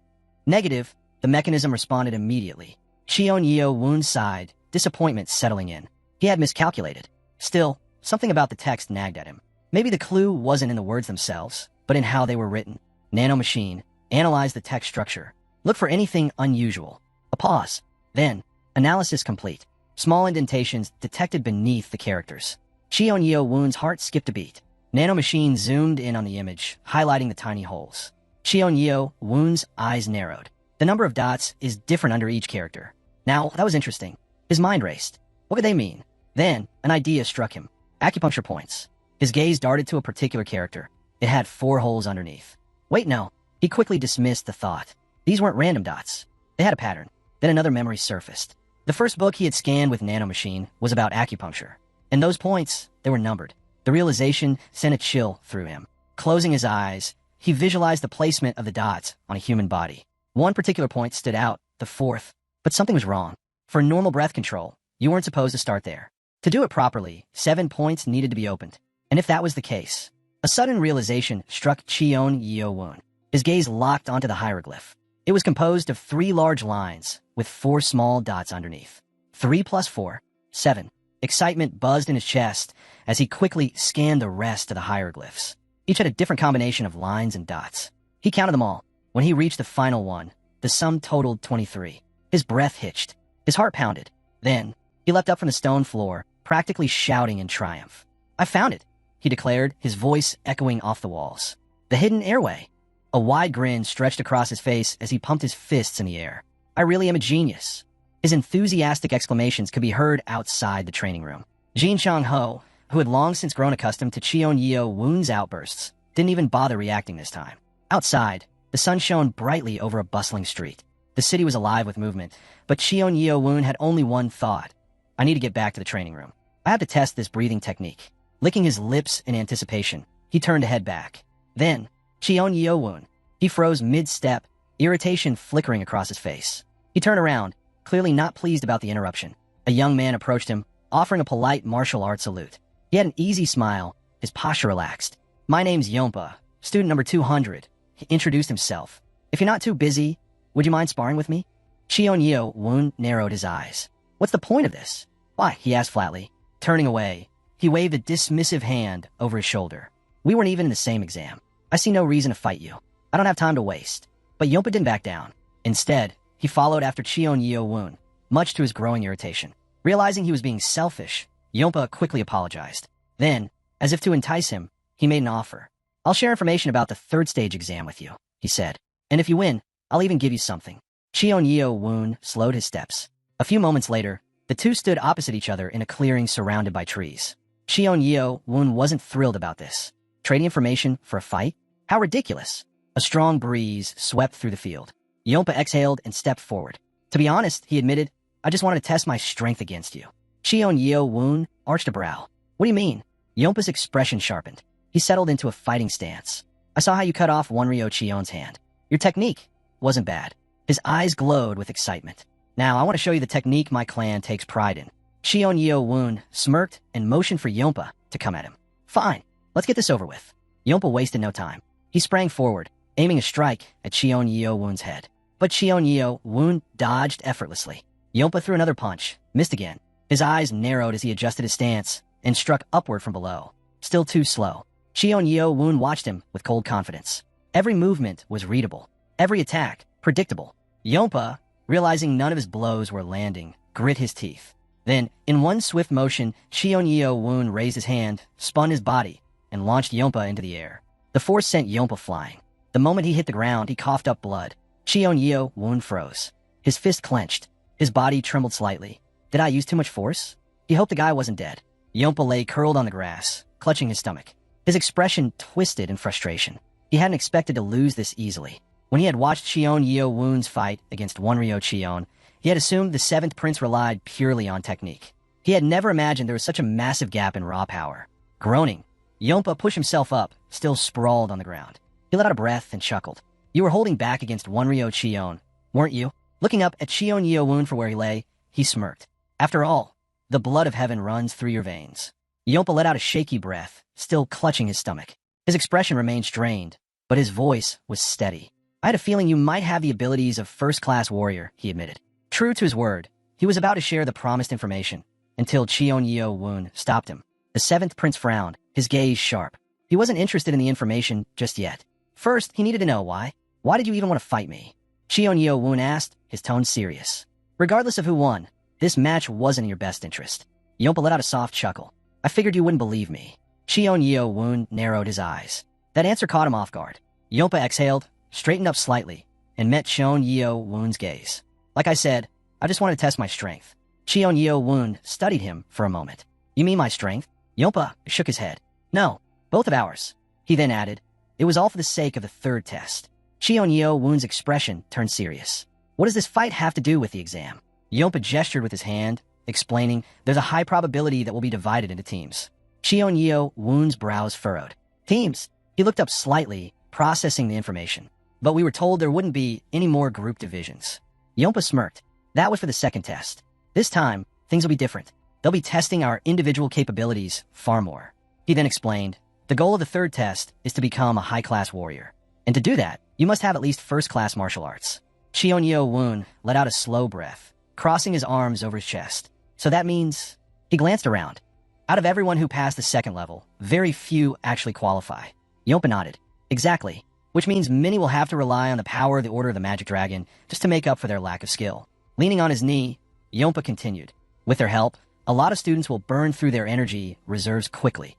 Negative, the mechanism responded immediately. Cheon Yeo-woon sighed, disappointment settling in. He had miscalculated. Still, something about the text nagged at him. Maybe the clue wasn't in the words themselves, but in how they were written. Nano Machine analyzed the text structure. Look for anything unusual. A pause. Then, analysis complete. Small indentations detected beneath the characters. Cheon Yeo-woon's heart skipped a beat. Nano Machine zoomed in on the image, highlighting the tiny holes. Cheon Yeo-woon's eyes narrowed. The number of dots is different under each character. Now, that was interesting. His mind raced. What could they mean? Then, an idea struck him. Acupuncture points. His gaze darted to a particular character. It had 4 holes underneath. Wait, no. He quickly dismissed the thought. These weren't random dots. They had a pattern. Then another memory surfaced. The first book he had scanned with Nano Machine was about acupuncture. And those points, they were numbered. The realization sent a chill through him. Closing his eyes, he visualized the placement of the dots on a human body. One particular point stood out, the 4th. But something was wrong. For normal breath control, you weren't supposed to start there. To do it properly, 7 points needed to be opened. And if that was the case, a sudden realization struck Cheon Yeo-woon. His gaze locked onto the hieroglyph. It was composed of 3 large lines with 4 small dots underneath. 3 plus 4, 7. Excitement buzzed in his chest as he quickly scanned the rest of the hieroglyphs. Each had a different combination of lines and dots. He counted them all. When he reached the final one, the sum totaled 23. His breath hitched. His heart pounded. Then, he leapt up from the stone floor, practically shouting in triumph. I found it, he declared, his voice echoing off the walls. The hidden airway. A wide grin stretched across his face as he pumped his fists in the air. I really am a genius. His enthusiastic exclamations could be heard outside the training room. Jin Chang-ho, who had long since grown accustomed to Cheon Yeo-woon's outbursts, didn't even bother reacting this time. Outside, the sun shone brightly over a bustling street. The city was alive with movement, but Cheon Yeo-woon had only one thought. I need to get back to the training room. I have to test this breathing technique. Licking his lips in anticipation, he turned to head back. Then, Cheon Yeo-woon. He froze mid-step, irritation flickering across his face. He turned around, clearly not pleased about the interruption. A young man approached him, offering a polite martial arts salute. He had an easy smile, his posture relaxed. My name's Yompa, student number 200. He introduced himself. If you're not too busy, would you mind sparring with me? Cheon Yeo-woon narrowed his eyes. What's the point of this? Why, he asked flatly. Turning away, he waved a dismissive hand over his shoulder. We weren't even in the same exam. I see no reason to fight you. I don't have time to waste. But Yompa didn't back down. Instead, he followed after Cheon Yeo-woon, much to his growing irritation. Realizing he was being selfish, Yompa quickly apologized. Then, as if to entice him, he made an offer. I'll share information about the third stage exam with you, he said. And if you win, I'll even give you something. Cheon Woon slowed his steps. A few moments later, the two stood opposite each other in a clearing surrounded by trees. Cheon Woon wasn't thrilled about this. Trading information for a fight? How ridiculous. A strong breeze swept through the field. Yompa exhaled and stepped forward. To be honest, he admitted, I just wanted to test my strength against you. Cheon Woon arched a brow. What do you mean? Yompa's expression sharpened. He settled into a fighting stance. I saw how you cut off Wonryo Cheon's hand. Your technique wasn't bad. His eyes glowed with excitement. Now, I want to show you the technique my clan takes pride in. Cheon Woon smirked and motioned for Yompa to come at him. Fine, let's get this over with. Yompa wasted no time. He sprang forward, aiming a strike at Cheon Woon's head. But Cheon Woon dodged effortlessly. Yompa threw another punch, missed again. His eyes narrowed as he adjusted his stance and struck upward from below. Still too slow. Cheon Woon watched him with cold confidence. Every movement was readable. Every attack, predictable. Yompa, realizing none of his blows were landing, grit his teeth. Then, in one swift motion, Cheon Woon raised his hand, spun his body, and launched Yompa into the air. The force sent Yompa flying. The moment he hit the ground, he coughed up blood. Cheon Woon froze. His fist clenched. His body trembled slightly. Did I use too much force? He hoped the guy wasn't dead. Yompa lay curled on the grass, clutching his stomach. His expression twisted in frustration. He hadn't expected to lose this easily. When he had watched Cheon Woon's fight against Wonryo Cheon, he had assumed the seventh prince relied purely on technique. He had never imagined there was such a massive gap in raw power. Groaning, Yompa pushed himself up, still sprawled on the ground. He let out a breath and chuckled. You were holding back against Wonryo Cheon, weren't you? Looking up at Cheon Woon for where he lay, he smirked. After all, the blood of heaven runs through your veins. Yompa let out a shaky breath, still clutching his stomach. His expression remained strained, but his voice was steady. I had a feeling you might have the abilities of first-class warrior, he admitted. True to his word, he was about to share the promised information, until Cheon Woon stopped him. The seventh prince frowned, his gaze sharp. He wasn't interested in the information just yet. First, he needed to know why. Why did you even want to fight me? Cheon Woon asked, his tone serious. Regardless of who won, this match wasn't in your best interest. Yompa let out a soft chuckle. I figured you wouldn't believe me. Cheon Woon narrowed his eyes. That answer caught him off guard. Yompa exhaled, straightened up slightly, and met Cheon Woon's gaze. Like I said, I just wanted to test my strength. Cheon Woon studied him for a moment. You mean my strength? Yompa shook his head. No, both of ours. He then added, it was all for the sake of the third test. Cheon Woon's expression turned serious. What does this fight have to do with the exam? Yompa gestured with his hand, explaining, there's a high probability that we'll be divided into teams. Cheon Woon's brows furrowed. Teams? He looked up slightly, processing the information. But we were told there wouldn't be any more group divisions. Yompa smirked. That was for the second test. This time, things will be different. They'll be testing our individual capabilities far more. He then explained, the goal of the third test is to become a high-class warrior. And to do that, you must have at least first-class martial arts. Cheon Woon let out a slow breath, crossing his arms over his chest. So that means... He glanced around. Out of everyone who passed the second level, very few actually qualify. Yompa nodded. Exactly. Which means many will have to rely on the power of the Order of the Magic Dragon just to make up for their lack of skill. Leaning on his knee, Yompa continued. With their help, a lot of students will burn through their energy reserves quickly.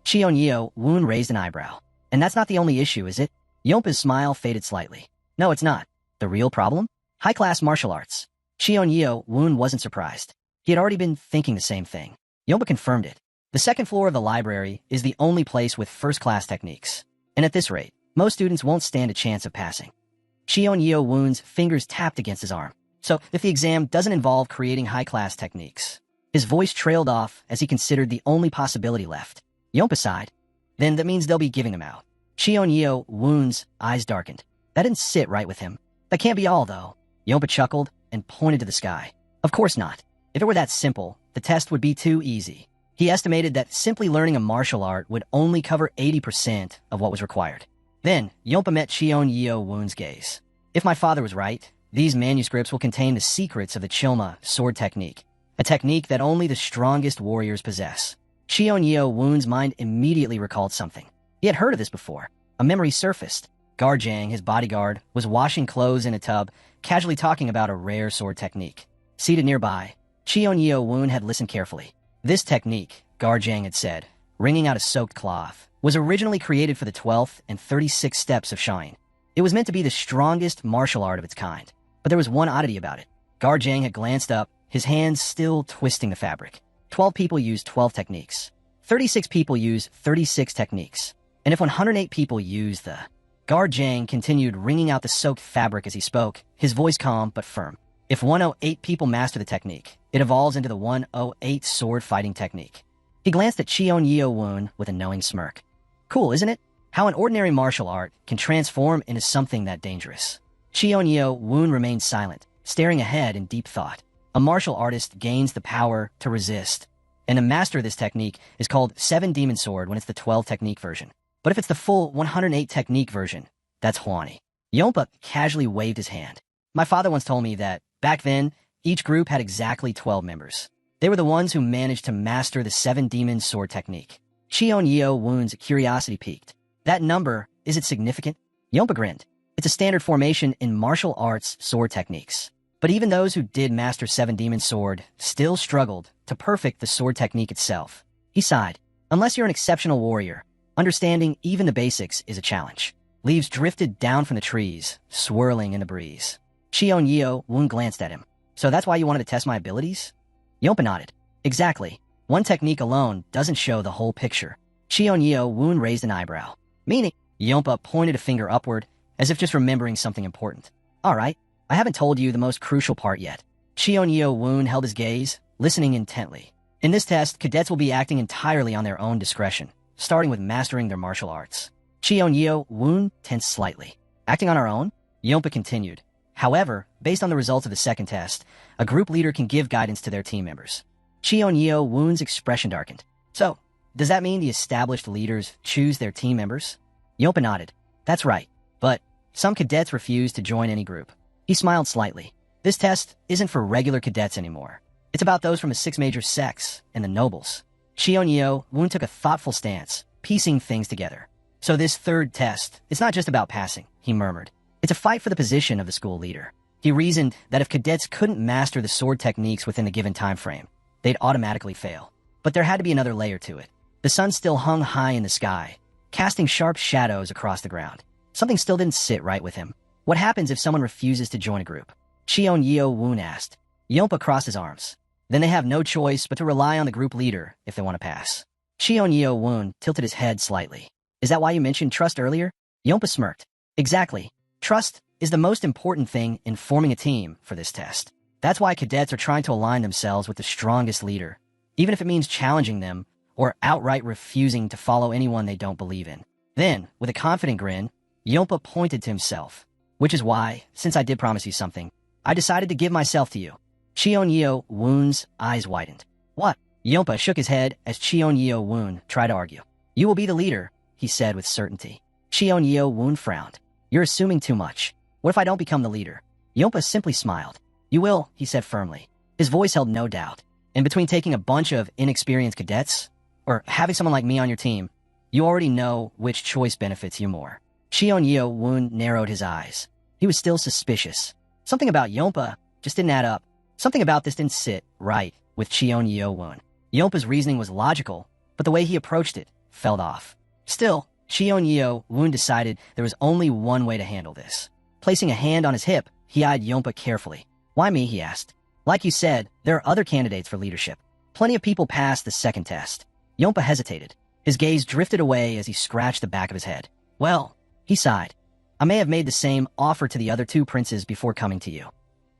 Cheon Woon raised an eyebrow. And that's not the only issue, is it? Yompa's smile faded slightly. No, it's not. The real problem? High-class martial arts. Cheon Woon wasn't surprised. He had already been thinking the same thing. Yompa confirmed it. The second floor of the library is the only place with first-class techniques. And at this rate, most students won't stand a chance of passing. Cheon Woon's fingers tapped against his arm. So, if the exam doesn't involve creating high-class techniques, his voice trailed off as he considered the only possibility left. Yompa sighed. Then that means they'll be giving them out. Cheon Woon's eyes darkened. That didn't sit right with him. That can't be all, though. Yompa chuckled and pointed to the sky. Of course not. If it were that simple, the test would be too easy. He estimated that simply learning a martial art would only cover 80% of what was required. Then, Yompa met Cheon Woon's gaze. If my father was right, these manuscripts will contain the secrets of the Chilma sword technique, a technique that only the strongest warriors possess. Cheon Woon's mind immediately recalled something. He had heard of this before. A memory surfaced. Garjang, his bodyguard, was washing clothes in a tub, casually talking about a rare sword technique. Seated nearby, Cheon Woon had listened carefully. This technique, Garjang had said, wringing out a soaked cloth, was originally created for the 12th and 36th steps of Shine. It was meant to be the strongest martial art of its kind. But there was one oddity about it. Garjang had glanced up, his hands still twisting the fabric. 12 people used 12 techniques. 36 people used 36 techniques. And if 108 people used the... Garjang continued wringing out the soaked fabric as he spoke, his voice calm but firm. If 108 people master the technique, it evolves into the 108 sword fighting technique. He glanced at Cheon Yeo-woon with a knowing smirk. Cool, isn't it? How an ordinary martial art can transform into something that dangerous. Cheon Yeo-woon remained silent, staring ahead in deep thought. A martial artist gains the power to resist, and to master this technique is called 7 Demon Sword when it's the 12 technique version. But if it's the full 108 technique version, that's Hwani. Yompa casually waved his hand. My father once told me that, back then, each group had exactly 12 members. They were the ones who managed to master the 7 Demon Sword technique. Cheon Yeo-woon's curiosity piqued. That number, is it significant? Yompa grinned. It's a standard formation in martial arts sword techniques. But even those who did master 7 Demon Sword still struggled to perfect the sword technique itself. He sighed. Unless you're an exceptional warrior, understanding even the basics is a challenge. Leaves drifted down from the trees, swirling in the breeze. Cheon Yeo-woon glanced at him. So that's why you wanted to test my abilities? Yompa nodded. Exactly. One technique alone doesn't show the whole picture. Cheon Yeo-woon raised an eyebrow. Meaning? Yompa pointed a finger upward, as if just remembering something important. All right, I haven't told you the most crucial part yet. Cheon Yeo-woon held his gaze, listening intently. In this test, cadets will be acting entirely on their own discretion, starting with mastering their martial arts. Cheon Yeo-woon tensed slightly. Acting on our own? Yompa continued. However, based on the results of the second test, a group leader can give guidance to their team members. Cheon Yeo-woon's expression darkened. So, does that mean the established leaders choose their team members? Yompa nodded. That's right. But some cadets refuse to join any group. He smiled slightly. This test isn't for regular cadets anymore. It's about those from the 6 major sects and the nobles. Cheon Yeo-woon took a thoughtful stance, piecing things together. So this third test, it's not just about passing, he murmured. It's a fight for the position of the school leader. He reasoned that if cadets couldn't master the sword techniques within the given time frame, they'd automatically fail. But there had to be another layer to it. The sun still hung high in the sky, casting sharp shadows across the ground. Something still didn't sit right with him. What happens if someone refuses to join a group? Cheon Yeo-woon asked. Yompa crossed his arms. Then they have no choice but to rely on the group leader if they want to pass. Cheon Yeo-woon tilted his head slightly. Is that why you mentioned trust earlier? Yompa smirked. Exactly. Trust is the most important thing in forming a team for this test. That's why cadets are trying to align themselves with the strongest leader, even if it means challenging them or outright refusing to follow anyone they don't believe in. Then, with a confident grin, Yompa pointed to himself. Which is why, since I did promise you something, I decided to give myself to you. Cheon Yeo-woon's eyes widened. What? Yompa shook his head as Cheon Yeo-woon tried to argue. You will be the leader, he said with certainty. Cheon Yeo-woon frowned. You're assuming too much. What if I don't become the leader? Yompa simply smiled. You will, he said firmly. His voice held no doubt. And between taking a bunch of inexperienced cadets, or having someone like me on your team, you already know which choice benefits you more. Cheon Yeo-woon narrowed his eyes. He was still suspicious. Something about Yompa just didn't add up. Something about this didn't sit right with Cheon Yeo-woon. Yompa's reasoning was logical, but the way he approached it felt off. Still, Cheon Yeo-woon decided there was only one way to handle this. Placing a hand on his hip, he eyed Yompa carefully. Why me, he asked. Like you said, there are other candidates for leadership. Plenty of people passed the second test. Yompa hesitated. His gaze drifted away as he scratched the back of his head. Well, he sighed. I may have made the same offer to the other 2 princes before coming to you.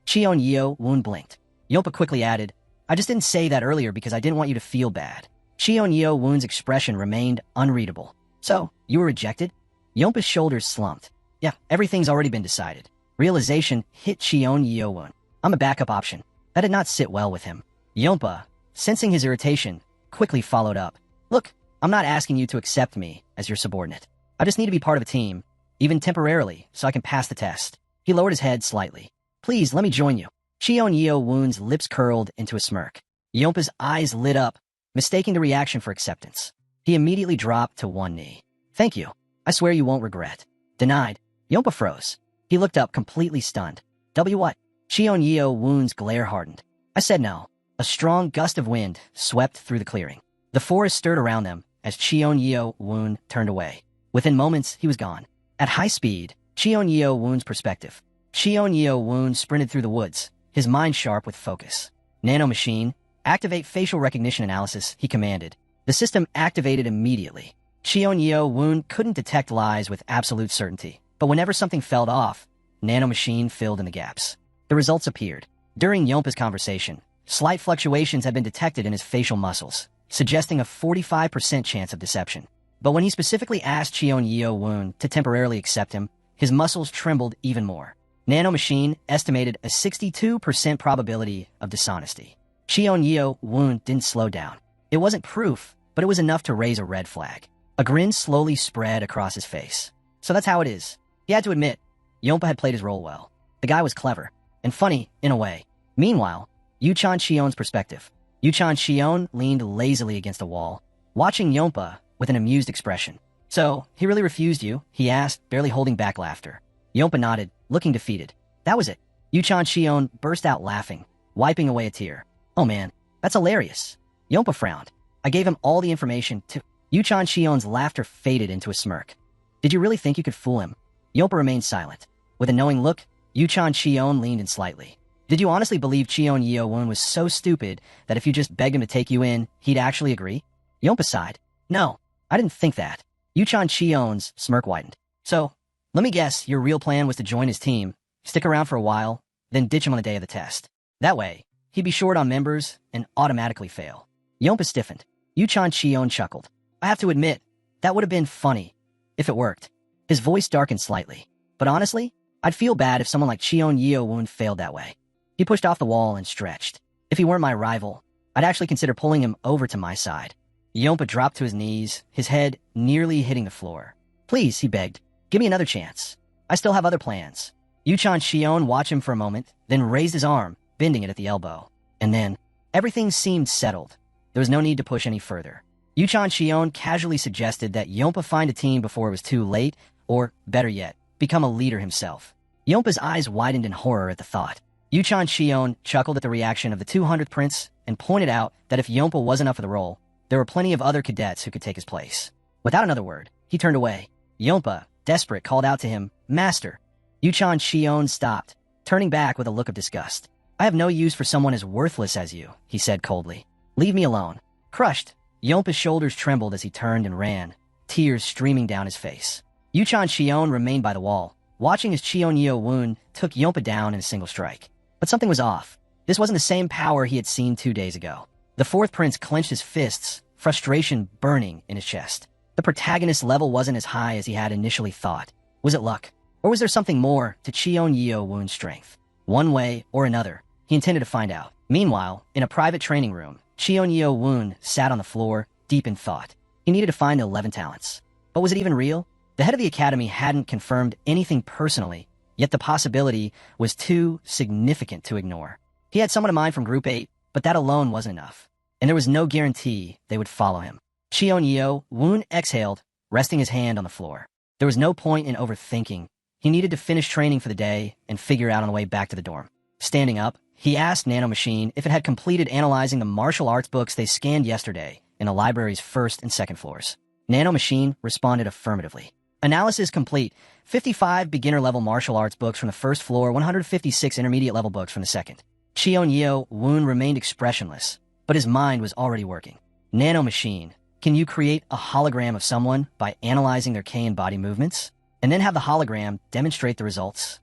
Cheon Yeo-woon blinked. Yompa quickly added, I just didn't say that earlier because I didn't want you to feel bad. Cheon Yeo-woon's expression remained unreadable. So, you were rejected? Yompa's shoulders slumped. Yeah, everything's already been decided. Realization hit Cheon Yeo-woon. I'm a backup option. That did not sit well with him. Yompa, sensing his irritation, quickly followed up. Look, I'm not asking you to accept me as your subordinate. I just need to be part of a team, even temporarily, so I can pass the test. He lowered his head slightly. Please, let me join you. Cheon Yeo-woon's lips curled into a smirk. Yompa's eyes lit up, mistaking the reaction for acceptance. He immediately dropped to one knee. Thank you. I swear you won't regret. Denied. Yompa froze. He looked up completely stunned. What? Cheon Yeo-woon's glare hardened. I said no. A strong gust of wind swept through the clearing. The forest stirred around them, as Cheon Yeo Woon turned away. Within moments, he was gone. At high speed, Cheon Yeo Woon's perspective. Cheon Yeo Woon sprinted through the woods, his mind sharp with focus. Nanomachine, activate facial recognition analysis, he commanded. The system activated immediately. Cheon Yeo Woon couldn't detect lies with absolute certainty, but whenever something fell off, Nanomachine filled in the gaps. The results appeared. During Yompa's conversation, slight fluctuations had been detected in his facial muscles, suggesting a 45% chance of deception. But when he specifically asked Cheon Yeo Woon to temporarily accept him, his muscles trembled even more. Nanomachine estimated a 62% probability of dishonesty. Cheon Yeo Woon didn't slow down. It wasn't proof, but it was enough to raise a red flag. A grin slowly spread across his face. So that's how it is. He had to admit, Yompa had played his role well. The guy was clever, and funny, in a way. Meanwhile, Yuchan Cheon's perspective. Yuchan Cheon leaned lazily against a wall, watching Yompa with an amused expression. So, he really refused you? He asked, barely holding back laughter. Yompa nodded, looking defeated. That was it. Yuchan Cheon burst out laughing, wiping away a tear. Oh man, that's hilarious. Yompa frowned. I gave him all the information to... Yuchan Cheon's laughter faded into a smirk. Did you really think you could fool him? Yompa remained silent. With a knowing look, Yuchan Cheon leaned in slightly. Did you honestly believe Cheon Yeo Woon was so stupid that if you just begged him to take you in, he'd actually agree? Yompa sighed. No, I didn't think that. Yuchan Cheon's smirk widened. So, let me guess, your real plan was to join his team, stick around for a while, then ditch him on the day of the test. That way, he'd be short on members and automatically fail. Yompa stiffened. Yuchan Cheon chuckled. I have to admit, that would have been funny, if it worked. His voice darkened slightly. But honestly, I'd feel bad if someone like Cheon Yeo Woon failed that way. He pushed off the wall and stretched. If he weren't my rival, I'd actually consider pulling him over to my side. Yompa dropped to his knees, his head nearly hitting the floor. Please, he begged, give me another chance. I still have other plans. Yuchan Cheon watched him for a moment, then raised his arm, bending it at the elbow. And then, everything seemed settled. There was no need to push any further. Yuchan Cheon casually suggested that Yompa find a team before it was too late, or, better yet, become a leader himself. Yompa's eyes widened in horror at the thought. Yuchan Cheon chuckled at the reaction of the 200th prince and pointed out that if Yompa wasn't up for the role, there were plenty of other cadets who could take his place. Without another word, he turned away. Yompa, desperate, called out to him, Master. Yuchan Cheon stopped, turning back with a look of disgust. I have no use for someone as worthless as you, he said coldly. Leave me alone. Crushed, Yompa's shoulders trembled as he turned and ran, tears streaming down his face. Yuchan Cheon remained by the wall, watching as Cheon Yeo Woon took Yompa down in a single strike. But something was off. This wasn't the same power he had seen 2 days ago. The fourth prince clenched his fists, frustration burning in his chest. The protagonist's level wasn't as high as he had initially thought. Was it luck? Or was there something more to Cheon Yeo Woon's strength? One way or another, he intended to find out. Meanwhile, in a private training room, Cheon Yeo Woon sat on the floor, deep in thought. He needed to find the 11 talents. But was it even real? The head of the academy hadn't confirmed anything personally, yet the possibility was too significant to ignore. He had someone in mind from Group 8, but that alone wasn't enough. And there was no guarantee they would follow him. Cheon Yeo Woon exhaled, resting his hand on the floor. There was no point in overthinking. He needed to finish training for the day and figure out on the way back to the dorm. Standing up, he asked Nanomachine if it had completed analyzing the martial arts books they scanned yesterday in the library's first and second floors. Nanomachine responded affirmatively. Analysis complete. 55 beginner-level martial arts books from the first floor, 156 intermediate-level books from the second. Cheon Yeo Woon remained expressionless, but his mind was already working. Nanomachine, can you create a hologram of someone by analyzing their Kain body movements, and then have the hologram demonstrate the results?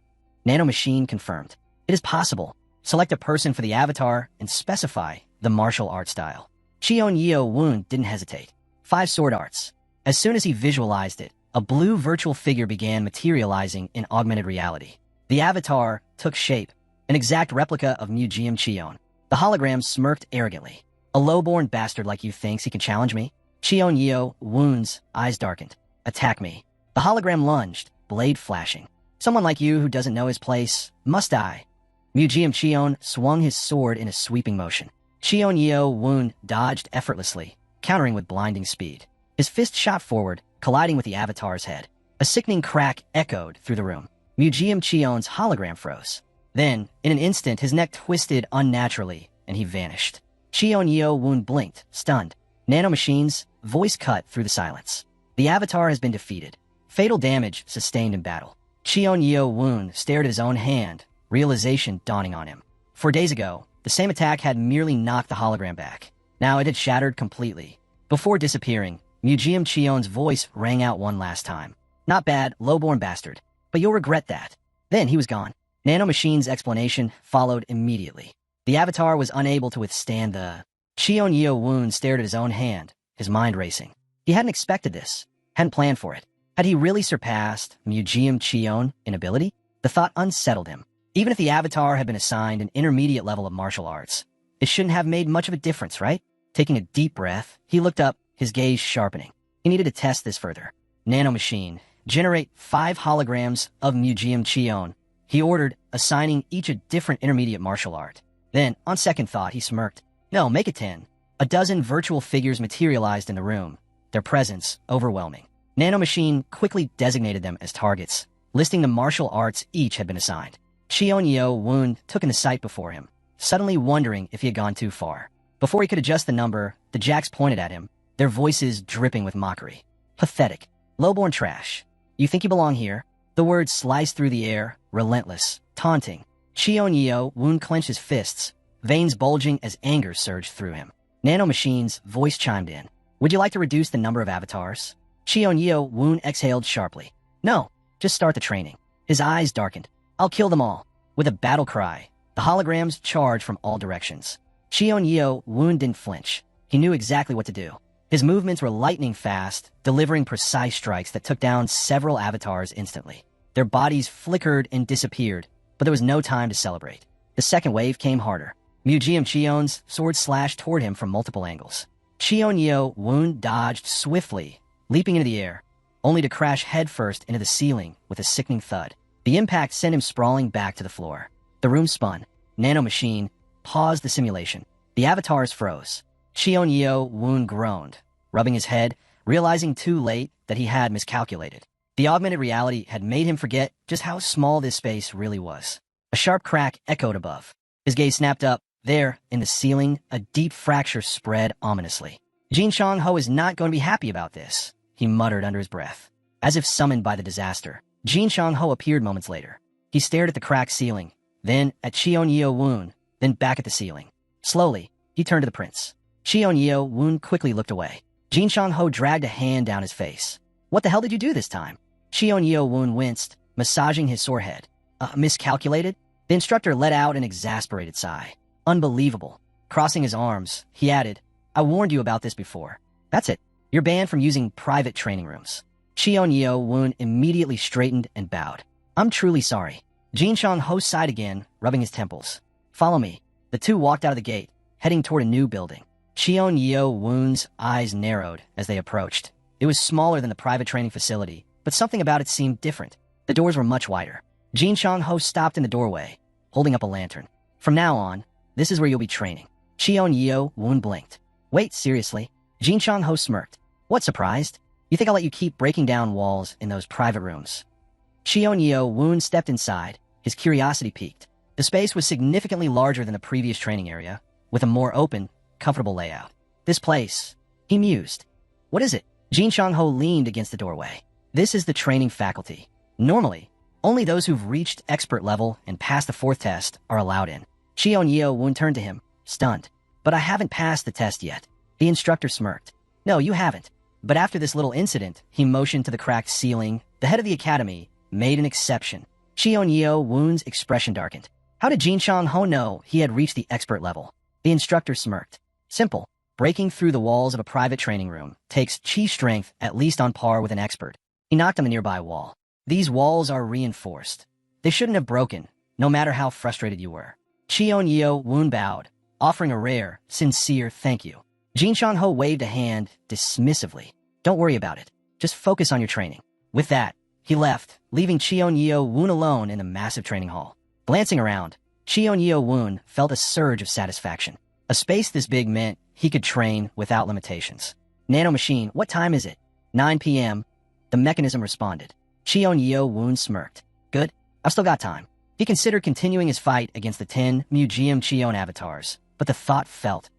Nanomachine confirmed. It is possible. Select a person for the avatar and specify the martial art style. Cheon Yeo Woon didn't hesitate. 5 sword arts. As soon as he visualized it, a blue virtual figure began materializing in augmented reality. The avatar took shape, an exact replica of Murim Cheon. The hologram smirked arrogantly. A low-born bastard like you thinks he can challenge me? Cheon Yeo Woon's eyes darkened. Attack me. The hologram lunged, blade flashing. Someone like you who doesn't know his place must die. Murim Cheon swung his sword in a sweeping motion. Cheon Yeo Woon dodged effortlessly, countering with blinding speed. His fist shot forward, colliding with the avatar's head. A sickening crack echoed through the room. Murim Cheon's hologram froze. Then, in an instant, his neck twisted unnaturally, and he vanished. Cheon Yeo Woon blinked, stunned. Nanomachines, voice cut through the silence. The avatar has been defeated. Fatal damage sustained in battle. Cheon Yeo Woon stared at his own hand, realization dawning on him. 4 days ago, the same attack had merely knocked the hologram back. Now it had shattered completely. Before disappearing, Mujeom Cheon's voice rang out one last time. Not bad, lowborn bastard. But you'll regret that. Then he was gone. Nanomachine's explanation followed immediately. The avatar was unable to withstand the... Cheon Yeo Woon stared at his own hand, his mind racing. He hadn't expected this, hadn't planned for it. Had he really surpassed Mujeom Cheon in ability? The thought unsettled him. Even if the avatar had been assigned an intermediate level of martial arts, it shouldn't have made much of a difference, right? Taking a deep breath, he looked up, his gaze sharpening. He needed to test this further. Nanomachine, generate 5 holograms of Mujeom Cheon. He ordered, assigning each a different intermediate martial art. Then, on second thought, he smirked. No, make it 10. A dozen virtual figures materialized in the room, their presence overwhelming. Nanomachine quickly designated them as targets, listing the martial arts each had been assigned. Cheon Yeo Woon took in the sight before him, suddenly wondering if he had gone too far. Before he could adjust the number, the jacks pointed at him, their voices dripping with mockery. Pathetic. Lowborn trash. You think you belong here? The words sliced through the air, relentless, taunting. Cheon Yeo Woon clenched his fists, veins bulging as anger surged through him. Nanomachine's voice chimed in. Would you like to reduce the number of avatars? Cheon Yeo Woon exhaled sharply. No, just start the training. His eyes darkened. I'll kill them all. With a battle cry, the holograms charged from all directions. Cheon Yeo Woon didn't flinch. He knew exactly what to do. His movements were lightning fast, delivering precise strikes that took down several avatars instantly. Their bodies flickered and disappeared, but there was no time to celebrate. The second wave came harder. Mujeom Cheon's sword slashed toward him from multiple angles. Cheon Yeo Woon dodged swiftly, leaping into the air, only to crash headfirst into the ceiling with a sickening thud. The impact sent him sprawling back to the floor. The room spun. Nanomachine paused the simulation. The avatars froze. Cheon Yeo Woon groaned, rubbing his head, realizing too late that he had miscalculated. The augmented reality had made him forget just how small this space really was. A sharp crack echoed above. His gaze snapped up. There, in the ceiling, a deep fracture spread ominously. Jin Chang-ho is not going to be happy about this, he muttered under his breath. As if summoned by the disaster, Jin Chang-ho appeared moments later. He stared at the cracked ceiling, then at Cheon Yeo Woon, then back at the ceiling. Slowly, he turned to the prince. Cheon Yeo Woon quickly looked away. Jin Chang-ho dragged a hand down his face. What the hell did you do this time? Cheon Yeo Woon winced, massaging his sore head. Miscalculated? The instructor let out an exasperated sigh. Unbelievable. Crossing his arms, he added, I warned you about this before. That's it. You're banned from using private training rooms. Cheon Yeo Woon immediately straightened and bowed. I'm truly sorry. Jin Chang-ho sighed again, rubbing his temples. Follow me. The two walked out of the gate, heading toward a new building. Cheon Yeo Woon's eyes narrowed as they approached. It was smaller than the private training facility, but something about it seemed different. The doors were much wider. Jin Chang-ho stopped in the doorway, holding up a lantern. From now on, this is where you'll be training. Cheon Yeo Woon blinked. Wait, seriously? Jin Chang-ho smirked. What, surprised? You think I'll let you keep breaking down walls in those private rooms? Cheon Yeo Woon stepped inside, his curiosity piqued. The space was significantly larger than the previous training area, with a more open, comfortable layout. This place, he mused. What is it? Jin Chang-ho leaned against the doorway. This is the training faculty. Normally, only those who've reached expert level and passed the 4th test are allowed in. Cheon Yeo Woon turned to him, stunned. But I haven't passed the test yet. The instructor smirked. No, you haven't. But after this little incident, he motioned to the cracked ceiling. The head of the academy made an exception. Cheon Yeo Woon's expression darkened. How did Jin Chang-ho know he had reached the expert level? The instructor smirked. Simple. Breaking through the walls of a private training room takes chi strength at least on par with an expert. He knocked on the nearby wall. These walls are reinforced. They shouldn't have broken, no matter how frustrated you were. Cheon Yeo Woon bowed, offering a rare, sincere thank you. Jin Chang-ho waved a hand dismissively. Don't worry about it. Just focus on your training. With that, he left, leaving Cheon Yeo Woon alone in the massive training hall. Glancing around, Cheon Yeo Woon felt a surge of satisfaction. A space this big meant he could train without limitations. Nanomachine, what time is it? 9 p.m. The mechanism responded. Cheon Yeo Woon smirked. Good. I've still got time. He considered continuing his fight against the 10 Mujeom Cheon avatars, but the thought felt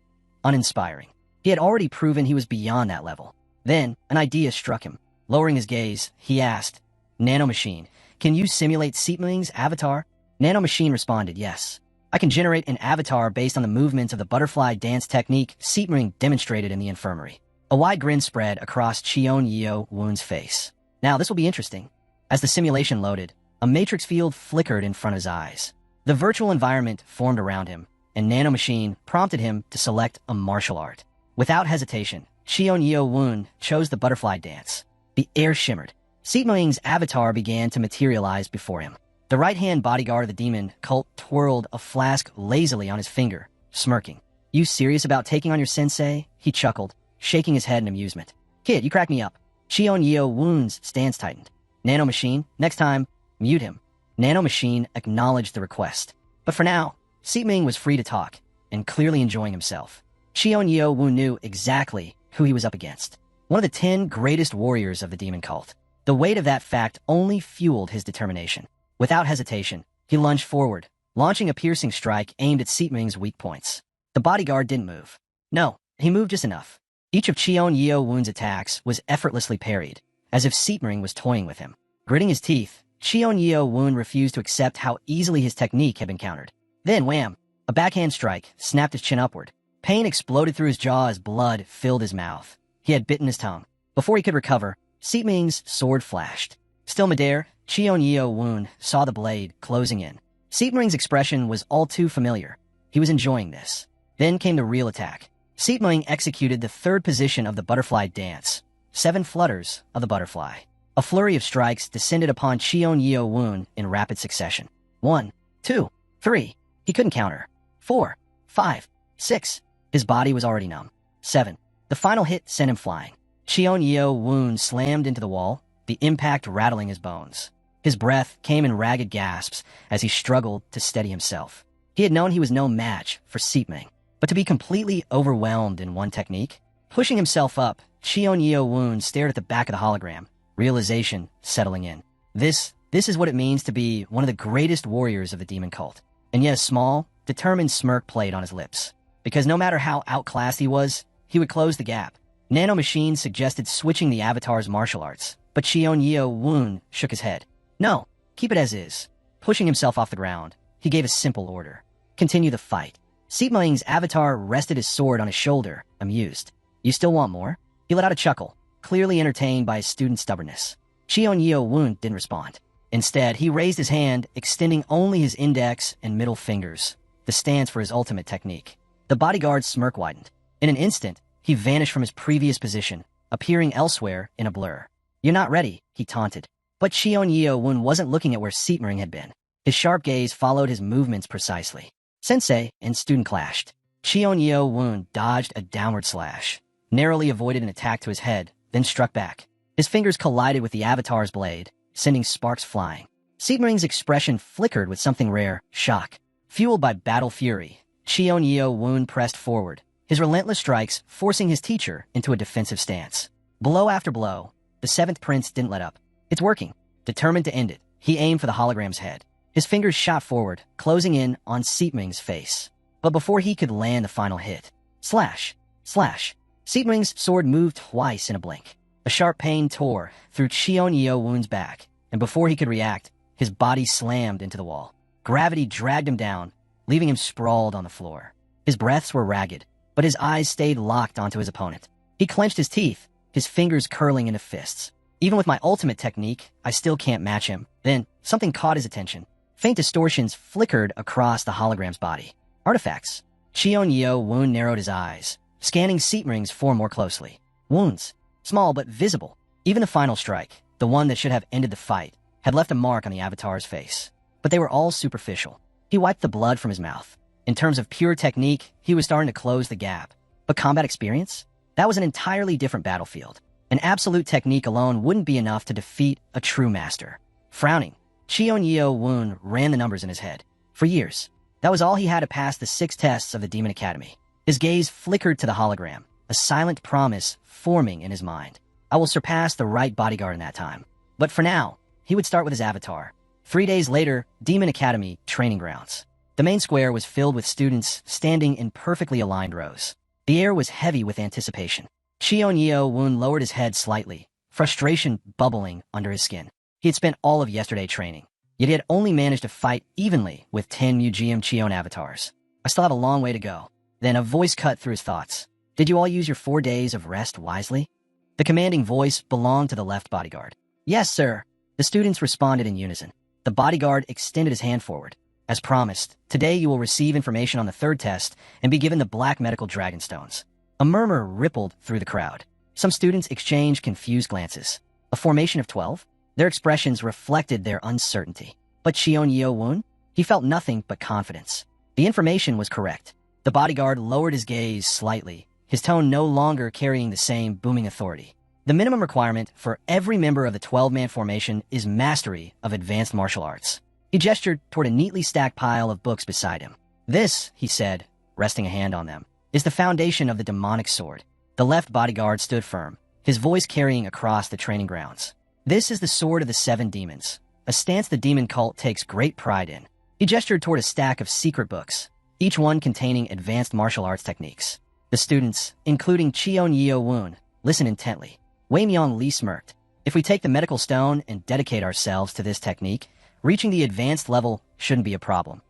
uninspiring. He had already proven he was beyond that level. Then, an idea struck him. Lowering his gaze, he asked, "Nanomachine, can you simulate Seepming's avatar?" Nanomachine responded, "Yes. I can generate an avatar based on the movements of the butterfly dance technique Seepming demonstrated in the infirmary." A wide grin spread across Cheon-Yeo-Woon's face. Now, this will be interesting. As the simulation loaded, a matrix field flickered in front of his eyes. The virtual environment formed around him, and Nanomachine prompted him to select a martial art. Without hesitation, Cheon-Yeo-Woon chose the butterfly dance. The air shimmered. Seepming's avatar began to materialize before him. The right-hand bodyguard of the demon cult twirled a flask lazily on his finger, smirking. "You serious about taking on your sensei?" He chuckled, shaking his head in amusement. "Kid, you crack me up." Cheon-Yeo-Woon's stance tightened. "Nanomachine, next time, mute him." Nanomachine acknowledged the request. But for now, Seepming was free to talk, and clearly enjoying himself. Cheon-Yeo-Woon knew exactly who he was up against. One of the 10 greatest warriors of the demon cult. The weight of that fact only fueled his determination. Without hesitation, he lunged forward, launching a piercing strike aimed at Seepming's weak points. The bodyguard didn't move. No, he moved just enough. Each of Cheon-Yeo-Woon's attacks was effortlessly parried, as if Seepming was toying with him. Gritting his teeth, Cheon-Yeo-Woon refused to accept how easily his technique had been countered. Then, wham! A backhand strike snapped his chin upward. Pain exploded through his jaw as blood filled his mouth. He had bitten his tongue. Before he could recover, Seepming's sword flashed. Still midair, Cheon-Yeo-Woon saw the blade closing in. Seepming's expression was all too familiar. He was enjoying this. Then came the real attack. Seepming executed the third position of the butterfly dance. 7 flutters of the butterfly. A flurry of strikes descended upon Cheon-Yeo-Woon in rapid succession. 1, 2, 3. He couldn't counter. 4, 5, 6. His body was already numb. 7. The final hit sent him flying. Cheon-Yeo-Woon slammed into the wall, the impact rattling his bones. His breath came in ragged gasps as he struggled to steady himself. He had known he was no match for Seepming, but to be completely overwhelmed in one technique? Pushing himself up, Cheon-Yeo-Woon stared at the back of the hologram, realization settling in. This is what it means to be one of the greatest warriors of the demon cult. And yet a small, determined smirk played on his lips. Because no matter how outclassed he was, he would close the gap. Nanomachine suggested switching the avatar's martial arts, but Cheon-Yeo-Woon shook his head. "No, keep it as is." Pushing himself off the ground, he gave a simple order. "Continue the fight." Seepming's avatar rested his sword on his shoulder, amused. "You still want more?" He let out a chuckle, clearly entertained by his student's stubbornness. Cheon-Yeo-Woon didn't respond. Instead, he raised his hand, extending only his index and middle fingers, the stance for his ultimate technique. The bodyguard's smirk widened. In an instant, he vanished from his previous position, appearing elsewhere in a blur. "You're not ready," he taunted. But Cheon-Yeo-Woon wasn't looking at where Seepming had been. His sharp gaze followed his movements precisely. Sensei and student clashed. Cheon-Yeo-Woon dodged a downward slash, narrowly avoided an attack to his head, then struck back. His fingers collided with the avatar's blade, sending sparks flying. Seepming's expression flickered with something rare, shock. Fueled by battle fury, Cheon-Yeo-Woon pressed forward, his relentless strikes forcing his teacher into a defensive stance. Blow after blow, the 7th prince didn't let up. "It's working." Determined to end it, he aimed for the hologram's head. His fingers shot forward, closing in on Seepming's face. But before he could land the final hit, slash, slash, Seepming's sword moved twice in a blink. A sharp pain tore through Cheon-Yeo-Woon's back, and before he could react, his body slammed into the wall. Gravity dragged him down, leaving him sprawled on the floor. His breaths were ragged, but his eyes stayed locked onto his opponent. He clenched his teeth, his fingers curling into fists. "Even with my ultimate technique, I still can't match him." Then, something caught his attention. Faint distortions flickered across the hologram's body. Artifacts. Cheon-Yeo-Woon narrowed his eyes, scanning Seepming's form more closely. Wounds. Small but visible. Even the final strike, the one that should have ended the fight, had left a mark on the avatar's face. But they were all superficial. He wiped the blood from his mouth. In terms of pure technique, he was starting to close the gap. But combat experience? That was an entirely different battlefield. An absolute technique alone wouldn't be enough to defeat a true master. Frowning, Cheon-Yeo-Woon ran the numbers in his head. For years, that was all he had to pass the 6 tests of the Demon Academy. His gaze flickered to the hologram, a silent promise forming in his mind. I will surpass the right bodyguard in that time. But for now, he would start with his avatar. 3 days later, Demon Academy training grounds. The main square was filled with students standing in perfectly aligned rows. The air was heavy with anticipation. Cheon Yeo-woon lowered his head slightly, frustration bubbling under his skin. He had spent all of yesterday training, yet he had only managed to fight evenly with 10 Museum Cheon avatars. I still have a long way to go. Then a voice cut through his thoughts. Did you all use your 4 days of rest wisely? The commanding voice belonged to the left bodyguard. Yes, sir. The students responded in unison. The bodyguard extended his hand forward. As promised, today you will receive information on the 3rd test and be given the black medical dragonstones. A murmur rippled through the crowd. Some students exchanged confused glances. A formation of 12? Their expressions reflected their uncertainty. But Cheon Yeo-woon? He felt nothing but confidence. The information was correct. The bodyguard lowered his gaze slightly, his tone no longer carrying the same booming authority. The minimum requirement for every member of the 12-man formation is mastery of advanced martial arts. He gestured toward a neatly stacked pile of books beside him. This, he said, resting a hand on them, is the foundation of the demonic sword. The left bodyguard stood firm, his voice carrying across the training grounds. This is the sword of the 7 demons, a stance the demon cult takes great pride in. He gestured toward a stack of secret books, each one containing advanced martial arts techniques. The students, including Cheon Yeo-woon, listened intently. Wei Myung-lee smirked. If we take the medical stone and dedicate ourselves to this technique, reaching the advanced level shouldn't be a problem.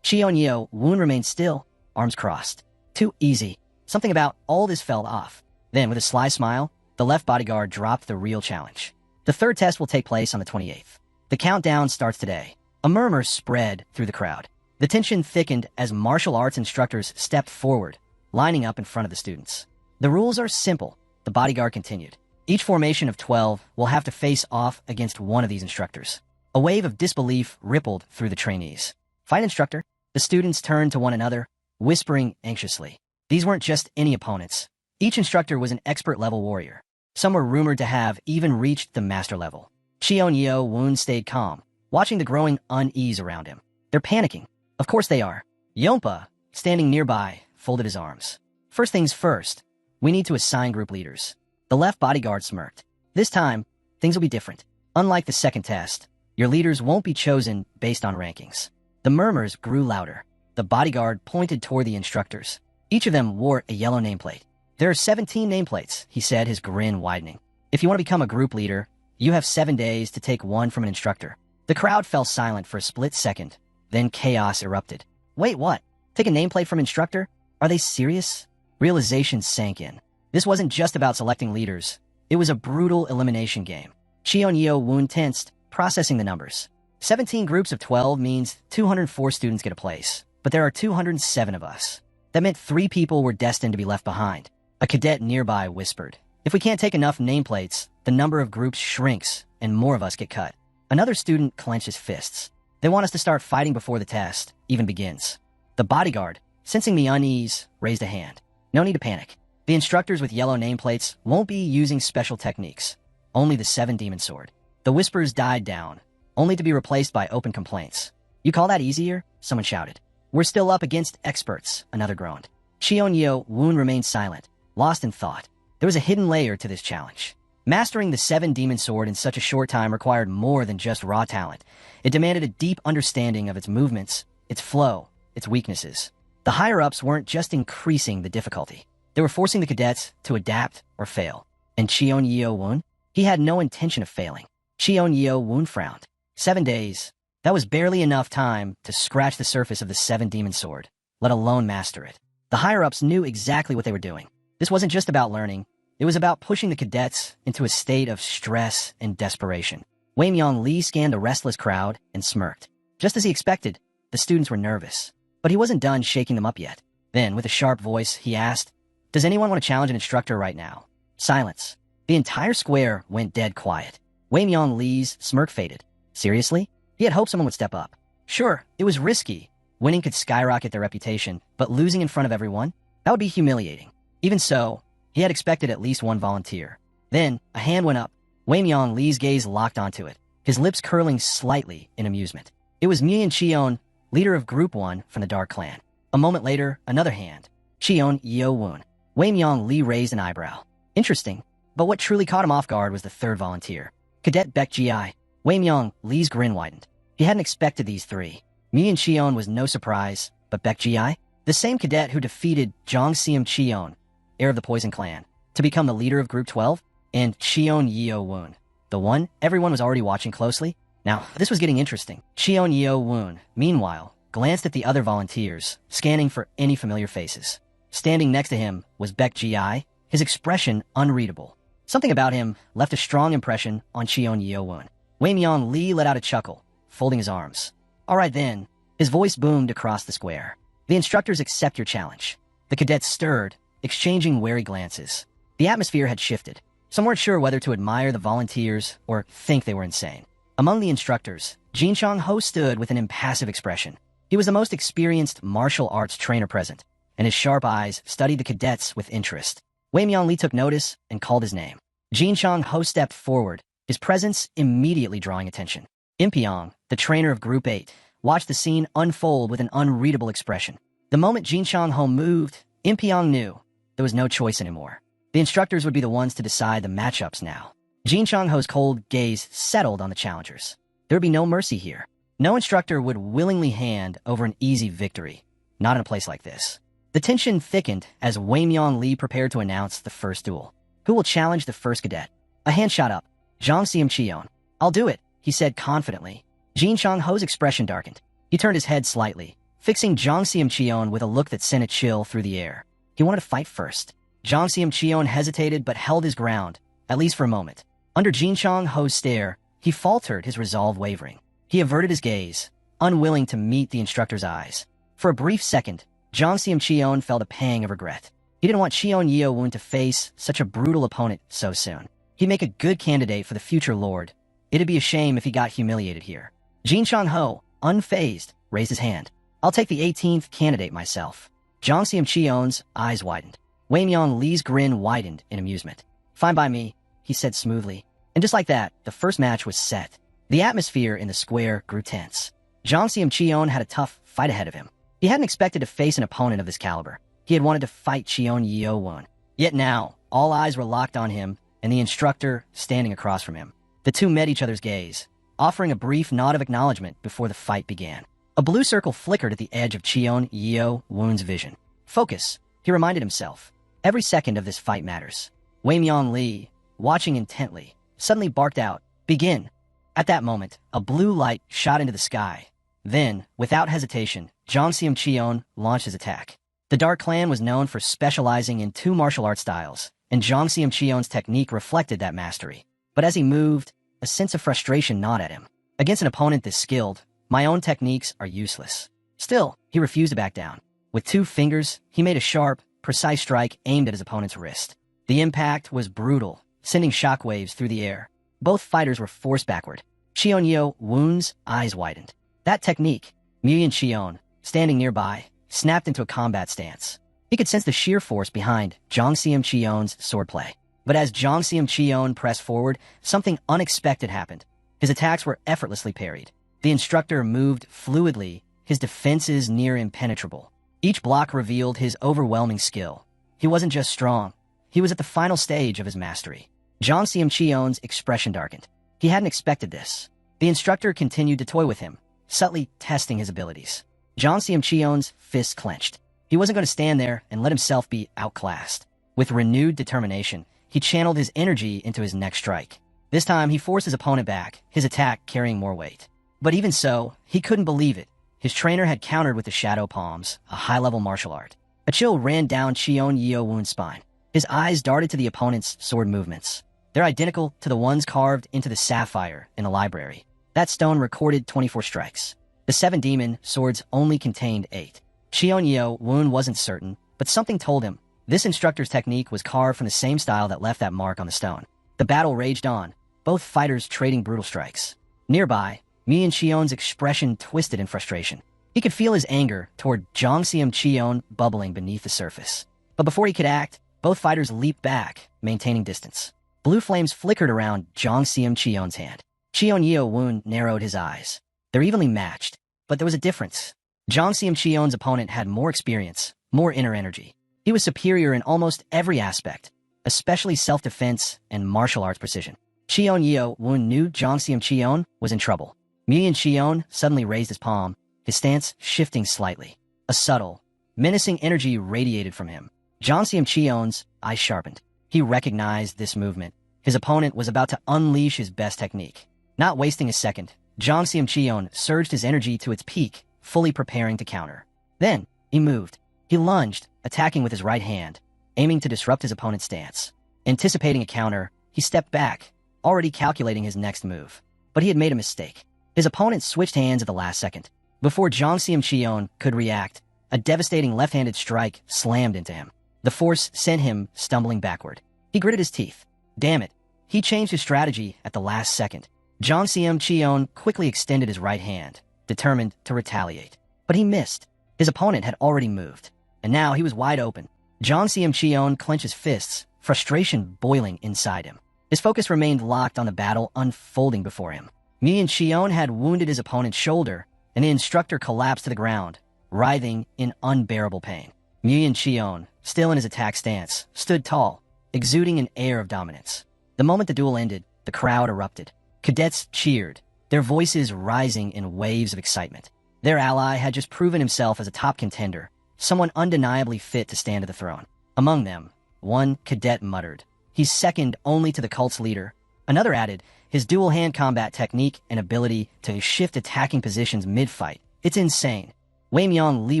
Cheon Yeo-woon remained still, arms crossed. Too easy. Something about all this fell off. Then, with a sly smile, the left bodyguard dropped the real challenge. The 3rd test will take place on the 28th. The countdown starts today. A murmur spread through the crowd. The tension thickened as martial arts instructors stepped forward, lining up in front of the students. The rules are simple, the bodyguard continued. Each formation of 12 will have to face off against one of these instructors. A wave of disbelief rippled through the trainees. Fight instructor? The students turned to one another, whispering anxiously. These weren't just any opponents. Each instructor was an expert-level warrior. Some were rumored to have even reached the master level. Cheon Yeo-woon stayed calm, watching the growing unease around him. They're panicking. Of course they are. Yonpa, standing nearby, folded his arms. First things first, we need to assign group leaders. The left bodyguard smirked. This time, things will be different. Unlike the 2nd test, your leaders won't be chosen based on rankings. The murmurs grew louder. The bodyguard pointed toward the instructors. Each of them wore a yellow nameplate. There are 17 nameplates, he said, his grin widening. If you want to become a group leader, you have 7 days to take one from an instructor. The crowd fell silent for a split second. Then chaos erupted. Wait, what? Take a nameplate from instructor? Are they serious? Realization sank in. This wasn't just about selecting leaders. It was a brutal elimination game. Cheon Yeo-woon tensed, processing the numbers. 17 groups of 12 means 204 students get a place, but there are 207 of us. That meant 3 people were destined to be left behind. A cadet nearby whispered, if we can't take enough nameplates, the number of groups shrinks and more of us get cut. Another student clenched his fists. They want us to start fighting before the test even begins. The bodyguard, sensing the unease, raised a hand. No need to panic. The instructors with yellow nameplates won't be using special techniques. Only the 7 demon sword. The whispers died down, only to be replaced by open complaints. You call that easier? Someone shouted. We're still up against experts, another groaned. Cheon Yeo-woon remained silent, lost in thought. There was a hidden layer to this challenge. Mastering the 7 demon sword in such a short time required more than just raw talent. It demanded a deep understanding of its movements, its flow, its weaknesses. The higher-ups weren't just increasing the difficulty. They were forcing the cadets to adapt or fail. And Cheon Yeo-woon? He had no intention of failing. Cheon Yeo-woon frowned. 7 days. That was barely enough time to scratch the surface of the 7 demon sword, let alone master it. The higher-ups knew exactly what they were doing. This wasn't just about learning. It was about pushing the cadets into a state of stress and desperation. Wei Myung-lee scanned the restless crowd and smirked. Just as he expected, the students were nervous. But he wasn't done shaking them up yet. Then, with a sharp voice, he asked, does anyone want to challenge an instructor right now? Silence. The entire square went dead quiet. Wei Myung-lee's smirk faded. Seriously? He had hoped someone would step up. Sure, it was risky. Winning could skyrocket their reputation, but losing in front of everyone? That would be humiliating. Even so, he had expected at least one volunteer. Then, a hand went up. Wei Myung-lee's gaze locked onto it, his lips curling slightly in amusement. It was Mian Cheon, leader of Group 1 from the Dark Clan. A moment later, another hand. Cheon Yeo-woon. Wei Myung-lee raised an eyebrow. Interesting, but what truly caught him off guard was the 3rd volunteer. Cadet Baek Ji-ai. Wei Myung-lee's grin widened. He hadn't expected these 3. Mian Cheon was no surprise, but Baek Ji-ai? The same cadet who defeated Jong Seum Cheon heir of the Poison Clan, to become the leader of Group 12, and Cheon Yeo-woon, the one everyone was already watching closely. Now, this was getting interesting. Cheon Yeo-woon, meanwhile, glanced at the other volunteers, scanning for any familiar faces. Standing next to him was Baek Ji, his expression unreadable. Something about him left a strong impression on Cheon Yeo-woon. Wei Myung Lee let out a chuckle, folding his arms. All right then. His voice boomed across the square. The instructors accept your challenge. The cadets stirred, exchanging wary glances. The atmosphere had shifted. Some weren't sure whether to admire the volunteers or think they were insane. Among the instructors, Jin Chang-ho stood with an impassive expression. He was the most experienced martial arts trainer present, and his sharp eyes studied the cadets with interest. Wei Myung Lee took notice and called his name. Jin Chang-ho stepped forward, his presence immediately drawing attention. Impyong, the trainer of Group 8, watched the scene unfold with an unreadable expression. The moment Jin Chang-ho moved, Impyong knew there was no choice anymore. The instructors would be the ones to decide the matchups now. Jin Chang-ho's cold gaze settled on the challengers. There would be no mercy here. No instructor would willingly hand over an easy victory, not in a place like this. The tension thickened as Wei Myung Lee prepared to announce the first duel. Who will challenge the first cadet? A hand shot up. Jang Seum-cheon. I'll do it, he said confidently. Jin Chang-ho's expression darkened. He turned his head slightly, fixing Jang Seum-cheon with a look that sent a chill through the air. He wanted to fight first. Jang Seum-cheon hesitated but held his ground, at least for a moment. Under Jin Chang-ho's stare, he faltered, his resolve wavering. He averted his gaze, unwilling to meet the instructor's eyes. For a brief second, Jang Seum-cheon felt a pang of regret. He didn't want Cheon Yeo-woon to face such a brutal opponent so soon. He'd make a good candidate for the future lord. It'd be a shame if he got humiliated here. Jin Chang-ho, unfazed, raised his hand. I'll take the 18th candidate myself. Jang Seum-cheon's eyes widened. Wei Myung Lee's grin widened in amusement. Fine by me, he said smoothly. And just like that, the first match was set. The atmosphere in the square grew tense. Jang Seum-cheon had a tough fight ahead of him. He hadn't expected to face an opponent of this caliber. He had wanted to fight Cheon Yeo-woon. Yet now, all eyes were locked on him and the instructor standing across from him. The two met each other's gaze, offering a brief nod of acknowledgement before the fight began. A blue circle flickered at the edge of Cheon Yeo-woon's vision. Focus, he reminded himself. Every second of this fight matters. Wei Myung Lee, watching intently, suddenly barked out, "Begin!" At that moment, a blue light shot into the sky. Then, without hesitation, Jang Seum-cheon launched his attack. The Dark Clan was known for specializing in two martial art styles, and Jang Seum-cheon's technique reflected that mastery. But as he moved, a sense of frustration gnawed at him. Against an opponent this skilled, my own techniques are useless. Still, he refused to back down. With 2 fingers, he made a sharp, precise strike aimed at his opponent's wrist. The impact was brutal, sending shockwaves through the air. Both fighters were forced backward. Cheon Yeo-woon's eyes widened. That technique, Muyin Cheon, standing nearby, snapped into a combat stance. He could sense the sheer force behind Jang Seum-cheon's swordplay. But as Jang Seum-cheon pressed forward, something unexpected happened. His attacks were effortlessly parried. The instructor moved fluidly, his defenses near impenetrable. Each block revealed his overwhelming skill. He wasn't just strong. He was at the final stage of his mastery. Jang Seum-cheon's expression darkened. He hadn't expected this. The instructor continued to toy with him, subtly testing his abilities. Jang Seum-cheon's fists clenched. He wasn't going to stand there and let himself be outclassed. With renewed determination, he channeled his energy into his next strike. This time, he forced his opponent back, his attack carrying more weight. But even so, he couldn't believe it. His trainer had countered with the shadow palms, a high-level martial art. A chill ran down Cheon Yeo-woon's spine. His eyes darted to the opponent's sword movements. They're identical to the ones carved into the sapphire in the library. That stone recorded 24 strikes. The 7 demon swords only contained 8. Cheon Yeo-woon wasn't certain, but something told him this instructor's technique was carved from the same style that left that mark on the stone. The battle raged on, both fighters trading brutal strikes. Nearby, Muyin Cheon's expression twisted in frustration. He could feel his anger toward Jang Seum-cheon bubbling beneath the surface. But before he could act, both fighters leaped back, maintaining distance. Blue flames flickered around Jang Seum-cheon's hand. Cheon Yeo-woon narrowed his eyes. They're evenly matched, but there was a difference. Jang Seum-cheon's opponent had more experience, more inner energy. He was superior in almost every aspect, especially self-defense and martial arts precision. Cheon Yeo-woon knew Jang Seum-cheon was in trouble. Muyin Cheon suddenly raised his palm, his stance shifting slightly. A subtle, menacing energy radiated from him. John Cheon's eyes sharpened. He recognized this movement. His opponent was about to unleash his best technique. Not wasting a second, John Cheon surged his energy to its peak, fully preparing to counter. Then, he moved. He lunged, attacking with his right hand, aiming to disrupt his opponent's stance. Anticipating a counter, he stepped back, already calculating his next move. But he had made a mistake. His opponent switched hands at the last second. Before John Cheon could react, a devastating left-handed strike slammed into him. The force sent him stumbling backward. He gritted his teeth. Damn it. He changed his strategy at the last second. John Cheon quickly extended his right hand, determined to retaliate. But he missed. His opponent had already moved, and now he was wide open. John Cheon clenched his fists, frustration boiling inside him. His focus remained locked on the battle unfolding before him. Cheon had wounded his opponent's shoulder, and the instructor collapsed to the ground, writhing in unbearable pain. Cheon, still in his attack stance, stood tall, exuding an air of dominance. The moment the duel ended, the crowd erupted. Cadets cheered, their voices rising in waves of excitement. Their ally had just proven himself as a top contender, someone undeniably fit to stand at the throne. Among them, one cadet muttered, "He's second only to the cult's leader." Another added, "His dual-hand combat technique and ability to shift attacking positions mid-fight. It's insane." Wei Myung Lee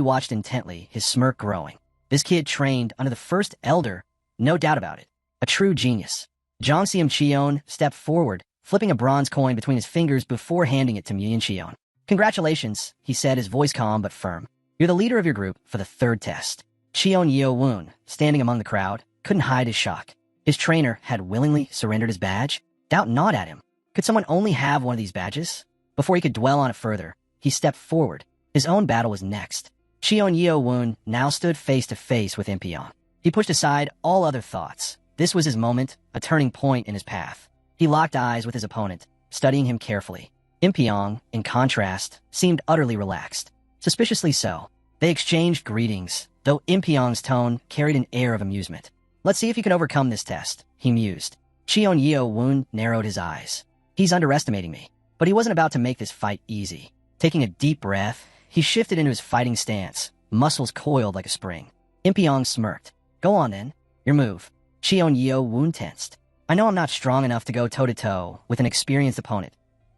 watched intently, his smirk growing. This kid trained under the first elder, no doubt about it. A true genius. John Cheon stepped forward, flipping a bronze coin between his fingers before handing it to Cheon. "Congratulations," he said, his voice calm but firm. "You're the leader of your group for the third test." Cheon Yeo-woon, standing among the crowd, couldn't hide his shock. His trainer had willingly surrendered his badge? Doubt gnawed at him. Could someone only have one of these badges? Before he could dwell on it further, he stepped forward. His own battle was next. Cheon Yeo-woon now stood face to face with Impyong. He pushed aside all other thoughts. This was his moment, a turning point in his path. He locked eyes with his opponent, studying him carefully. Impyong, in contrast, seemed utterly relaxed. Suspiciously so. They exchanged greetings, though Impyong's tone carried an air of amusement. "Let's see if you can overcome this test," he mused. Cheon Yeo-woon narrowed his eyes. He's underestimating me. But he wasn't about to make this fight easy. Taking a deep breath, he shifted into his fighting stance, muscles coiled like a spring. Impyong smirked. "Go on then. Your move." Cheon Yeo-woon tensed. "I know I'm not strong enough to go toe-to-toe with an experienced opponent.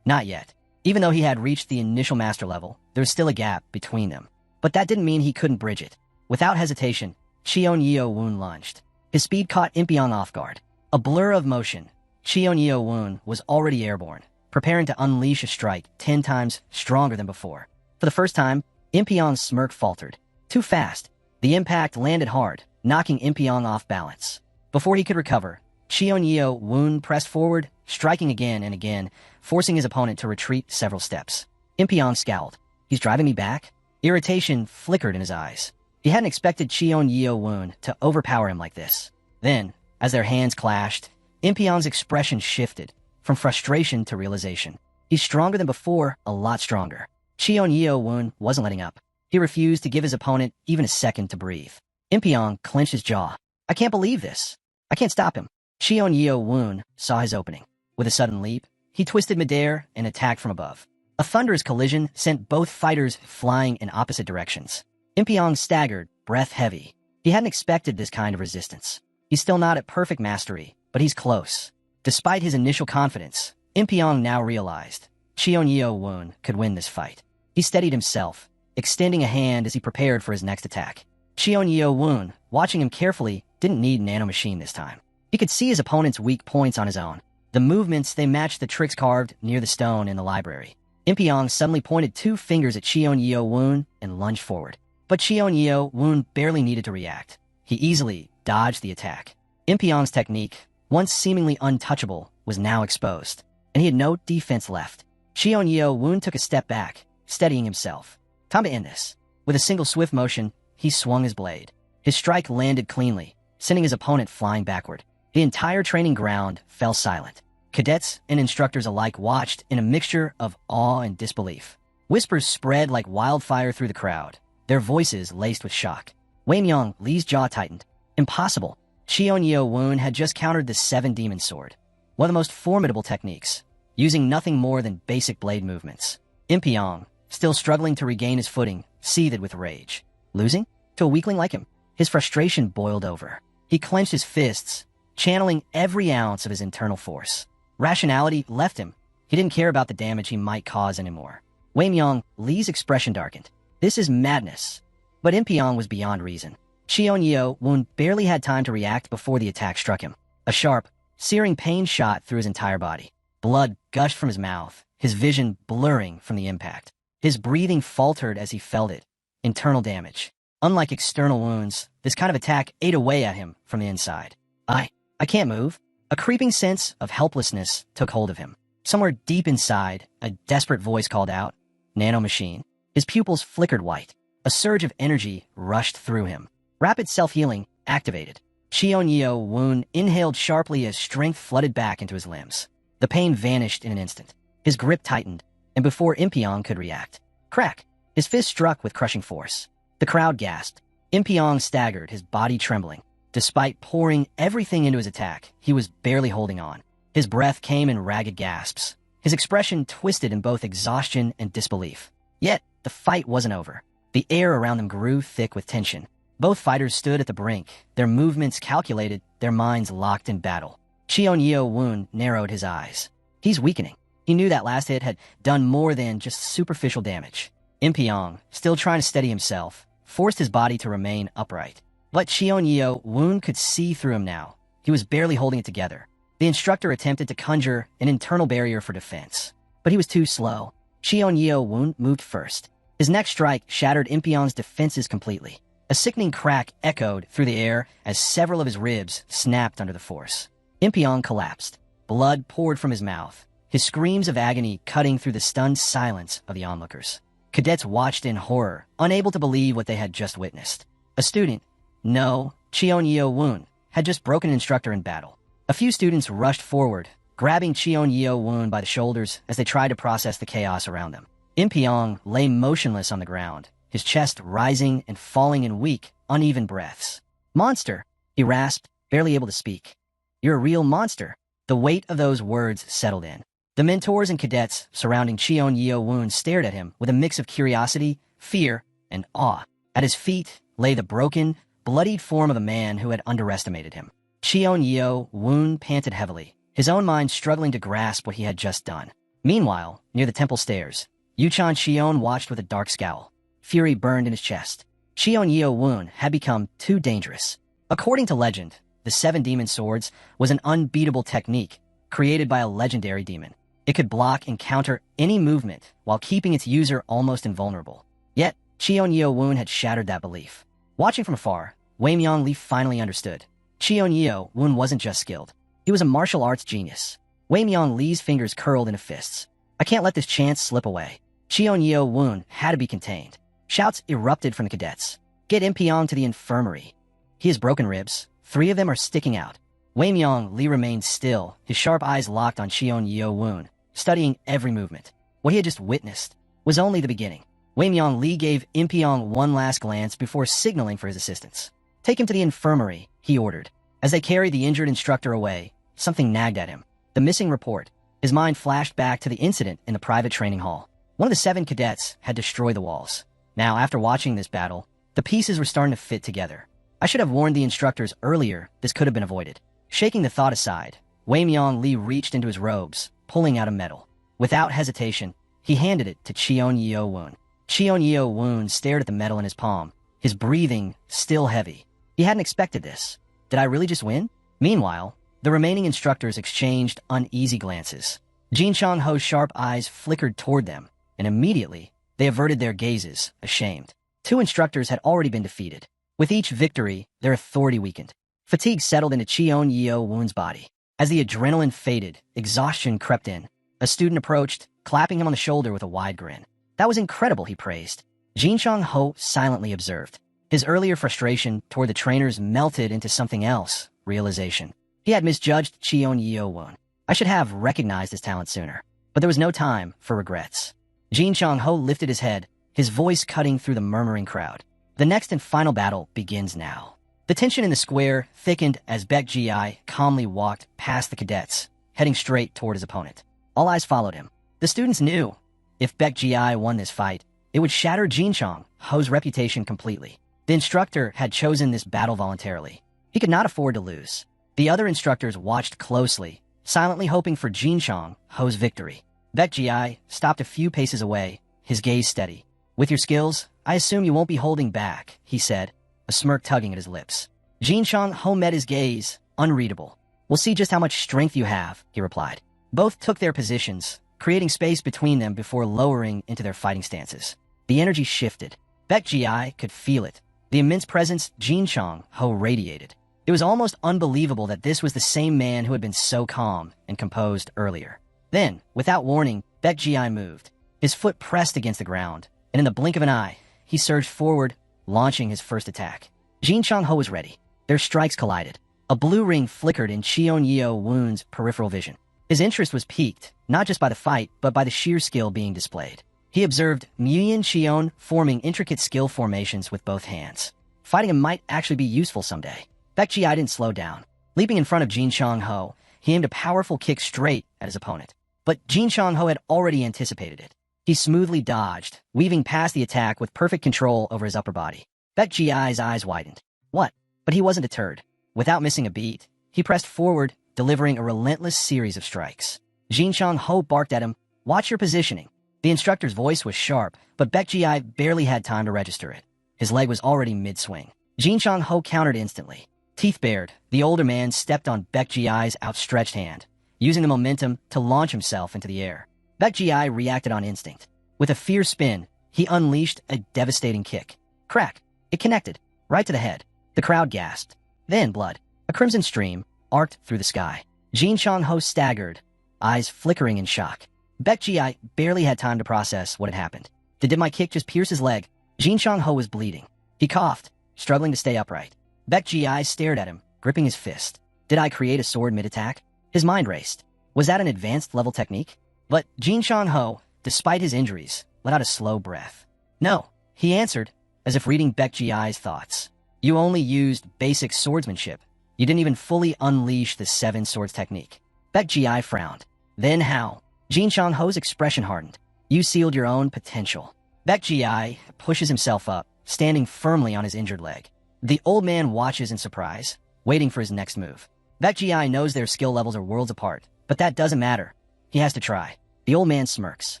Not yet." Even though he had reached the initial master level, there was still a gap between them. But that didn't mean he couldn't bridge it. Without hesitation, Cheon Yeo-woon lunged. His speed caught Impyong off guard. A blur of motion, Cheon Yeo-woon was already airborne, preparing to unleash a strike 10 times stronger than before. For the first time, Impyong's smirk faltered. Too fast. The impact landed hard, knocking Impyong off balance. Before he could recover, Cheon Yeo-woon pressed forward, striking again and again, forcing his opponent to retreat several steps. Impyong scowled. "He's driving me back?" Irritation flickered in his eyes. He hadn't expected Cheon Yeo-woon to overpower him like this. Then, as their hands clashed, Impyong's expression shifted, from frustration to realization. He's stronger than before, a lot stronger. Cheon Yeo-woon wasn't letting up. He refused to give his opponent even a second to breathe. Impyong clenched his jaw. "I can't believe this. I can't stop him." Cheon Yeo-woon saw his opening. With a sudden leap, he twisted midair and attacked from above. A thunderous collision sent both fighters flying in opposite directions. Impyong staggered, breath heavy. He hadn't expected this kind of resistance. He's still not at perfect mastery, but he's close. Despite his initial confidence, Impyong now realized Cheon Yeo-woon could win this fight. He steadied himself, extending a hand as he prepared for his next attack. Cheon Yeo-woon, watching him carefully, didn't need nanomachine this time. He could see his opponent's weak points on his own. The movements, they matched the tricks carved near the stone in the library. Impyong suddenly pointed 2 fingers at Cheon Yeo-woon and lunged forward. But Cheon Yeo-woon barely needed to react. He easily dodged the attack. Impyong's technique, once seemingly untouchable, was now exposed, and he had no defense left. Cheon Yeo-woon took a step back, steadying himself. Time to end this. With a single swift motion, he swung his blade. His strike landed cleanly, sending his opponent flying backward. The entire training ground fell silent. Cadets and instructors alike watched in a mixture of awe and disbelief. Whispers spread like wildfire through the crowd, their voices laced with shock. Wei Myung Lee's jaw tightened. Impossible. Cheon Yeo-woon had just countered the 7-demon sword, one of the most formidable techniques, using nothing more than basic blade movements. Impyong, still struggling to regain his footing, seethed with rage. Losing? To a weakling like him? His frustration boiled over. He clenched his fists, channeling every ounce of his internal force. Rationality left him. He didn't care about the damage he might cause anymore. Wei Myong Li's expression darkened. This is madness. But Impyong was beyond reason. Cheon Woon barely had time to react before the attack struck him. A sharp, searing pain shot through his entire body. Blood gushed from his mouth, his vision blurring from the impact. His breathing faltered as he felt it. Internal damage. Unlike external wounds, this kind of attack ate away at him from the inside. I can't move. A creeping sense of helplessness took hold of him. Somewhere deep inside, a desperate voice called out, "Nanomachine." His pupils flickered white. A surge of energy rushed through him. Rapid self-healing activated. Cheon Woon inhaled sharply as strength flooded back into his limbs. The pain vanished in an instant. His grip tightened, and before Impyong could react, crack! His fist struck with crushing force. The crowd gasped. Impyong staggered, his body trembling. Despite pouring everything into his attack, he was barely holding on. His breath came in ragged gasps. His expression twisted in both exhaustion and disbelief. Yet, the fight wasn't over. The air around them grew thick with tension. Both fighters stood at the brink, their movements calculated, their minds locked in battle. Cheon Woon narrowed his eyes. He's weakening. He knew that last hit had done more than just superficial damage. Impyong, still trying to steady himself, forced his body to remain upright. But Cheon Woon could see through him now. He was barely holding it together. The instructor attempted to conjure an internal barrier for defense, but he was too slow. Cheon Woon moved first. His next strike shattered Impyong's defenses completely. A sickening crack echoed through the air as several of his ribs snapped under the force. Impyong collapsed. Blood poured from his mouth, his screams of agony cutting through the stunned silence of the onlookers. Cadets watched in horror, unable to believe what they had just witnessed. A student, no, Cheon Woon, had just broken an instructor in battle. A few students rushed forward, grabbing Cheon Woon by the shoulders as they tried to process the chaos around them. Impyong lay motionless on the ground, his chest rising and falling in weak, uneven breaths. "Monster," he rasped, barely able to speak. "You're a real monster." The weight of those words settled in. The mentors and cadets surrounding Cheon Woon stared at him with a mix of curiosity, fear, and awe. At his feet lay the broken, bloodied form of a man who had underestimated him. Cheon Woon panted heavily, his own mind struggling to grasp what he had just done. Meanwhile, near the temple stairs, Yuchan Xion watched with a dark scowl. Fury burned in his chest. Cheon Woon had become too dangerous. According to legend, the Seven Demon Swords was an unbeatable technique created by a legendary demon. It could block and counter any movement while keeping its user almost invulnerable. Yet, Cheon Woon had shattered that belief. Watching from afar, Wei Myong Li finally understood. Cheon Woon wasn't just skilled. He was a martial arts genius. Wei Myong Li's fingers curled into fists. "I can't let this chance slip away." Cheon Woon had to be contained. Shouts erupted from the cadets. "Get Impyong to the infirmary." He has broken ribs. 3 of them are sticking out. Wei Myong Li remained still, his sharp eyes locked on Cheon Woon, studying every movement. What he had just witnessed was only the beginning. Wei Myong Li gave Impyong one last glance before signaling for his assistants. "Take him to the infirmary," he ordered. As they carried the injured instructor away, something nagged at him. The missing report. His mind flashed back to the incident in the private training hall. One of the 7 cadets had destroyed the walls. Now, after watching this battle, the pieces were starting to fit together. I should have warned the instructors earlier this could have been avoided. Shaking the thought aside, Wei Myong Li reached into his robes, pulling out a medal. Without hesitation, he handed it to Cheon Woon. Cheon Woon stared at the medal in his palm, his breathing still heavy. He hadn't expected this. Did I really just win? Meanwhile, the remaining instructors exchanged uneasy glances. Jin Chang Ho's sharp eyes flickered toward them, and immediately, they averted their gazes, ashamed. 2 instructors had already been defeated. With each victory, their authority weakened. Fatigue settled into Cheon Woon's body. As the adrenaline faded, exhaustion crept in. A student approached, clapping him on the shoulder with a wide grin. "That was incredible," he praised. Jin Chang Ho silently observed. His earlier frustration toward the trainers melted into something else, realization. He had misjudged Cheon Woon. I should have recognized his talent sooner. But there was no time for regrets. Jin Chang Ho lifted his head, his voice cutting through the murmuring crowd. The next and final battle begins now. The tension in the square thickened as Baek Ji calmly walked past the cadets, heading straight toward his opponent. All eyes followed him. The students knew if Baek Ji won this fight, it would shatter Jin Chang Ho's reputation completely. The instructor had chosen this battle voluntarily. He could not afford to lose. The other instructors watched closely, silently hoping for Jinchong Ho's victory. Baek Ji stopped a few paces away, his gaze steady. "With your skills, I assume you won't be holding back," he said, a smirk tugging at his lips. Jinchong Ho met his gaze, unreadable. "We'll see just how much strength you have," he replied. Both took their positions, creating space between them before lowering into their fighting stances. The energy shifted. Baek Ji could feel it. The immense presence Jinchong Ho radiated. It was almost unbelievable that this was the same man who had been so calm and composed earlier. Then, without warning, Baek Ji moved. His foot pressed against the ground, and in the blink of an eye, he surged forward, launching his first attack. Jinchong Ho was ready. Their strikes collided. A blue ring flickered in Cheon Yeo Woon's peripheral vision. His interest was piqued, not just by the fight, but by the sheer skill being displayed. He observed Muyin Cheon forming intricate skill formations with both hands. Fighting him might actually be useful someday. Baek Ji didn't slow down. Leaping in front of Jinchong Ho, he aimed a powerful kick straight at his opponent. But Jinchong Ho had already anticipated it. He smoothly dodged, weaving past the attack with perfect control over his upper body. Baek Ji's eyes widened. What? But he wasn't deterred. Without missing a beat, he pressed forward, delivering a relentless series of strikes. Jinchong Ho barked at him, "Watch your positioning." The instructor's voice was sharp, but Baek Ji barely had time to register it. His leg was already mid-swing. Jinchong Ho countered instantly. Teeth bared, the older man stepped on Baek Ji's outstretched hand, using the momentum to launch himself into the air. Baek Ji reacted on instinct. With a fierce spin, he unleashed a devastating kick. Crack! It connected, right to the head. The crowd gasped. Then blood. A crimson stream arced through the sky. Jinchong Ho staggered, eyes flickering in shock. Baek Ji barely had time to process what had happened. Did my kick just pierce his leg? Jinchong Ho was bleeding. He coughed, struggling to stay upright. Baek Ji stared at him, gripping his fist. Did I create a sword mid-attack? His mind raced. Was that an advanced level technique? But Jinchong Ho, despite his injuries, let out a slow breath. No, he answered, as if reading Baek Ji's thoughts. You only used basic swordsmanship. You didn't even fully unleash the 7 swords technique. Baek Ji frowned. Then how? Jinchong Ho's expression hardened. You sealed your own potential. Baek Ji pushes himself up, standing firmly on his injured leg. The old man watches in surprise, waiting for his next move. Baek Ji knows their skill levels are worlds apart, but that doesn't matter. He has to try. The old man smirks.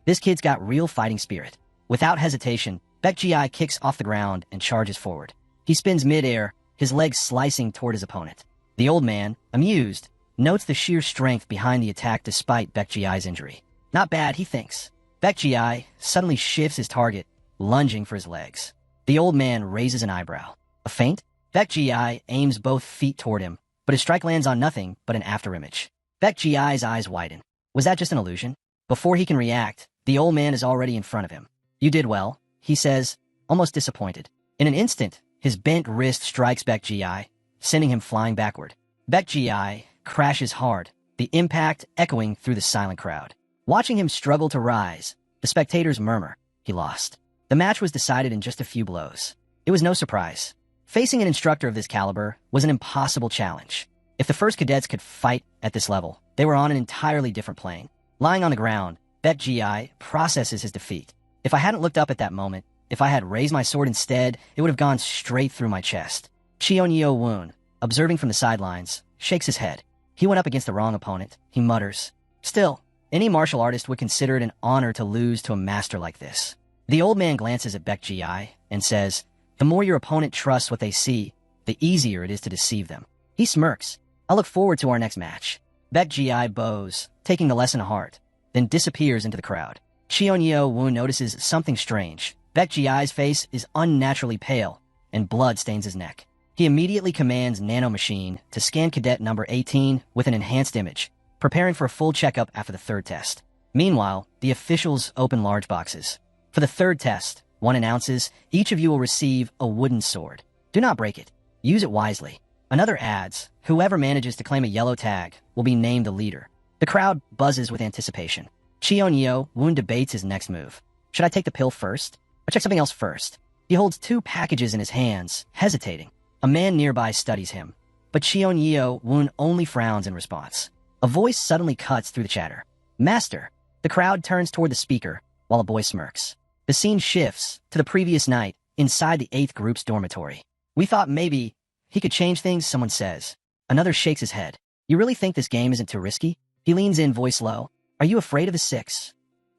This kid's got real fighting spirit. Without hesitation, Baek Ji kicks off the ground and charges forward. He spins mid-air, his legs slicing toward his opponent. The old man, amused, notes the sheer strength behind the attack despite Baek Ji's injury. Not bad, he thinks. Baek Ji suddenly shifts his target, lunging for his legs. The old man raises an eyebrow. A feint? Baek Ji aims both feet toward him, but his strike lands on nothing but an afterimage. Baek Ji's eyes widen. Was that just an illusion? Before he can react, the old man is already in front of him. You did well, he says, almost disappointed. In an instant, his bent wrist strikes Baek Ji, sending him flying backward. Baek Ji crashes hard, the impact echoing through the silent crowd. Watching him struggle to rise, the spectators murmur, he lost. The match was decided in just a few blows. It was no surprise. Facing an instructor of this caliber was an impossible challenge. If the first cadets could fight at this level, they were on an entirely different plane. Lying on the ground, Baek Ji processes his defeat. If I hadn't looked up at that moment, if I had raised my sword instead, it would have gone straight through my chest. Cheon Yeo Woon, observing from the sidelines, shakes his head. He went up against the wrong opponent, he mutters. Still, any martial artist would consider it an honor to lose to a master like this. The old man glances at Baek Ji and says, the more your opponent trusts what they see, the easier it is to deceive them. He smirks. I look forward to our next match. Baek Ji bows, taking the lesson to heart, then disappears into the crowd. Cheon Yeo Woon notices something strange. Baek Ji's face is unnaturally pale, and blood stains his neck. He immediately commands Nanomachine to scan cadet number 18 with an enhanced image, preparing for a full checkup after the 3rd test. Meanwhile, the officials open large boxes. For the 3rd test, one announces, each of you will receive a wooden sword. Do not break it. Use it wisely. Another adds, whoever manages to claim a yellow tag will be named the leader. The crowd buzzes with anticipation. Cheon Yeo Woon debates his next move. Should I take the pill first? Or check something else first? He holds 2 packages in his hands, hesitating. A man nearby studies him, but Cheon Yeo Woon only frowns in response. A voice suddenly cuts through the chatter. Master! The crowd turns toward the speaker, while a boy smirks. The scene shifts to the previous night inside the 8th group's dormitory. We thought maybe he could change things, someone says. Another shakes his head. You really think this game isn't too risky? He leans in, voice low. Are you afraid of the 6?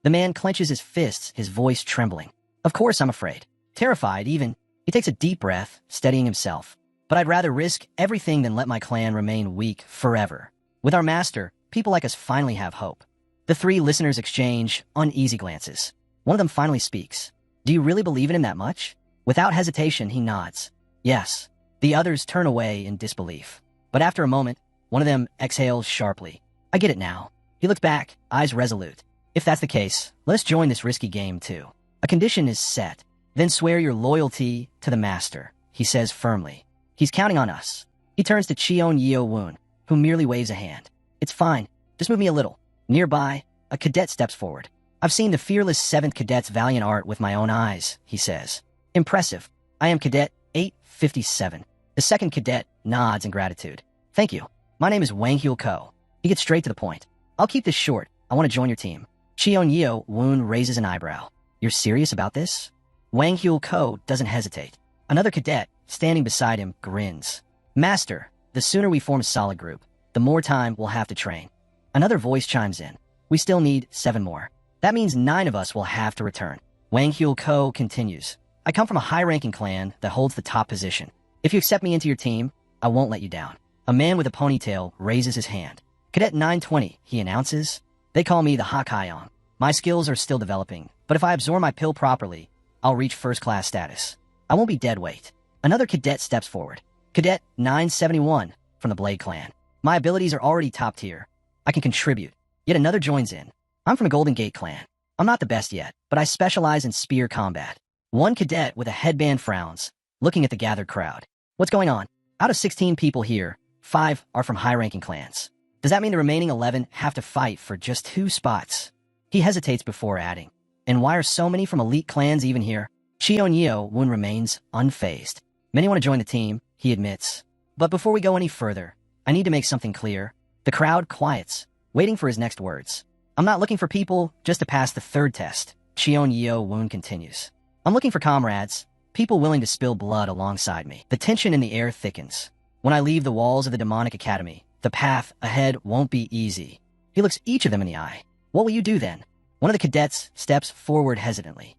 The man clenches his fists, his voice trembling. Of course I'm afraid. Terrified, even. He takes a deep breath, steadying himself. But I'd rather risk everything than let my clan remain weak forever. With our master, people like us finally have hope. The 3 listeners exchange uneasy glances. One of them finally speaks. Do you really believe in him that much? Without hesitation, he nods. Yes. The others turn away in disbelief. But after a moment, one of them exhales sharply. I get it now. He looks back, eyes resolute. If that's the case, let us join this risky game too. A condition is set. Then swear your loyalty to the master, he says firmly. He's counting on us. He turns to Cheon-Yeo-woon, who merely waves a hand. It's fine. Just move me a little. Nearby, a cadet steps forward. I've seen the fearless 7th cadet's valiant art with my own eyes, he says. Impressive. I am Cadet 857. The 2nd cadet nods in gratitude. Thank you. My name is Wang Hyul Ko. He gets straight to the point. I'll keep this short. I want to join your team. Cheon-Yeo-woon raises an eyebrow. You're serious about this? Wang Hyul Ko doesn't hesitate. Another cadet, standing beside him, grins. Master, the sooner we form a solid group, the more time we'll have to train. Another voice chimes in. We still need 7 more. That means 9 of us will have to return. Wang Hyul Ko continues. I come from a high-ranking clan that holds the top position. If you accept me into your team, I won't let you down. A man with a ponytail raises his hand. Cadet 920, he announces. They call me the Hakayong. My skills are still developing, but if I absorb my pill properly, I'll reach first-class status. I won't be dead weight. Another cadet steps forward. Cadet 971 from the Blade Clan. My abilities are already top tier. I can contribute. Yet another joins in. I'm from the Golden Gate Clan. I'm not the best yet, but I specialize in spear combat. One cadet with a headband frowns, looking at the gathered crowd. What's going on? Out of 16 people here, 5 are from high-ranking clans. Does that mean the remaining 11 have to fight for just 2 spots? He hesitates before adding. And why are so many from elite clans even here? Cheon-Yeo-woon remains unfazed. Many want to join the team, he admits. But before we go any further, I need to make something clear. The crowd quiets, waiting for his next words. I'm not looking for people just to pass the 3rd test, Cheon-Yeo-woon continues. I'm looking for comrades, people willing to spill blood alongside me. The tension in the air thickens. When I leave the walls of the demonic academy, the path ahead won't be easy. He looks each of them in the eye. What will you do then? One of the cadets steps forward hesitantly.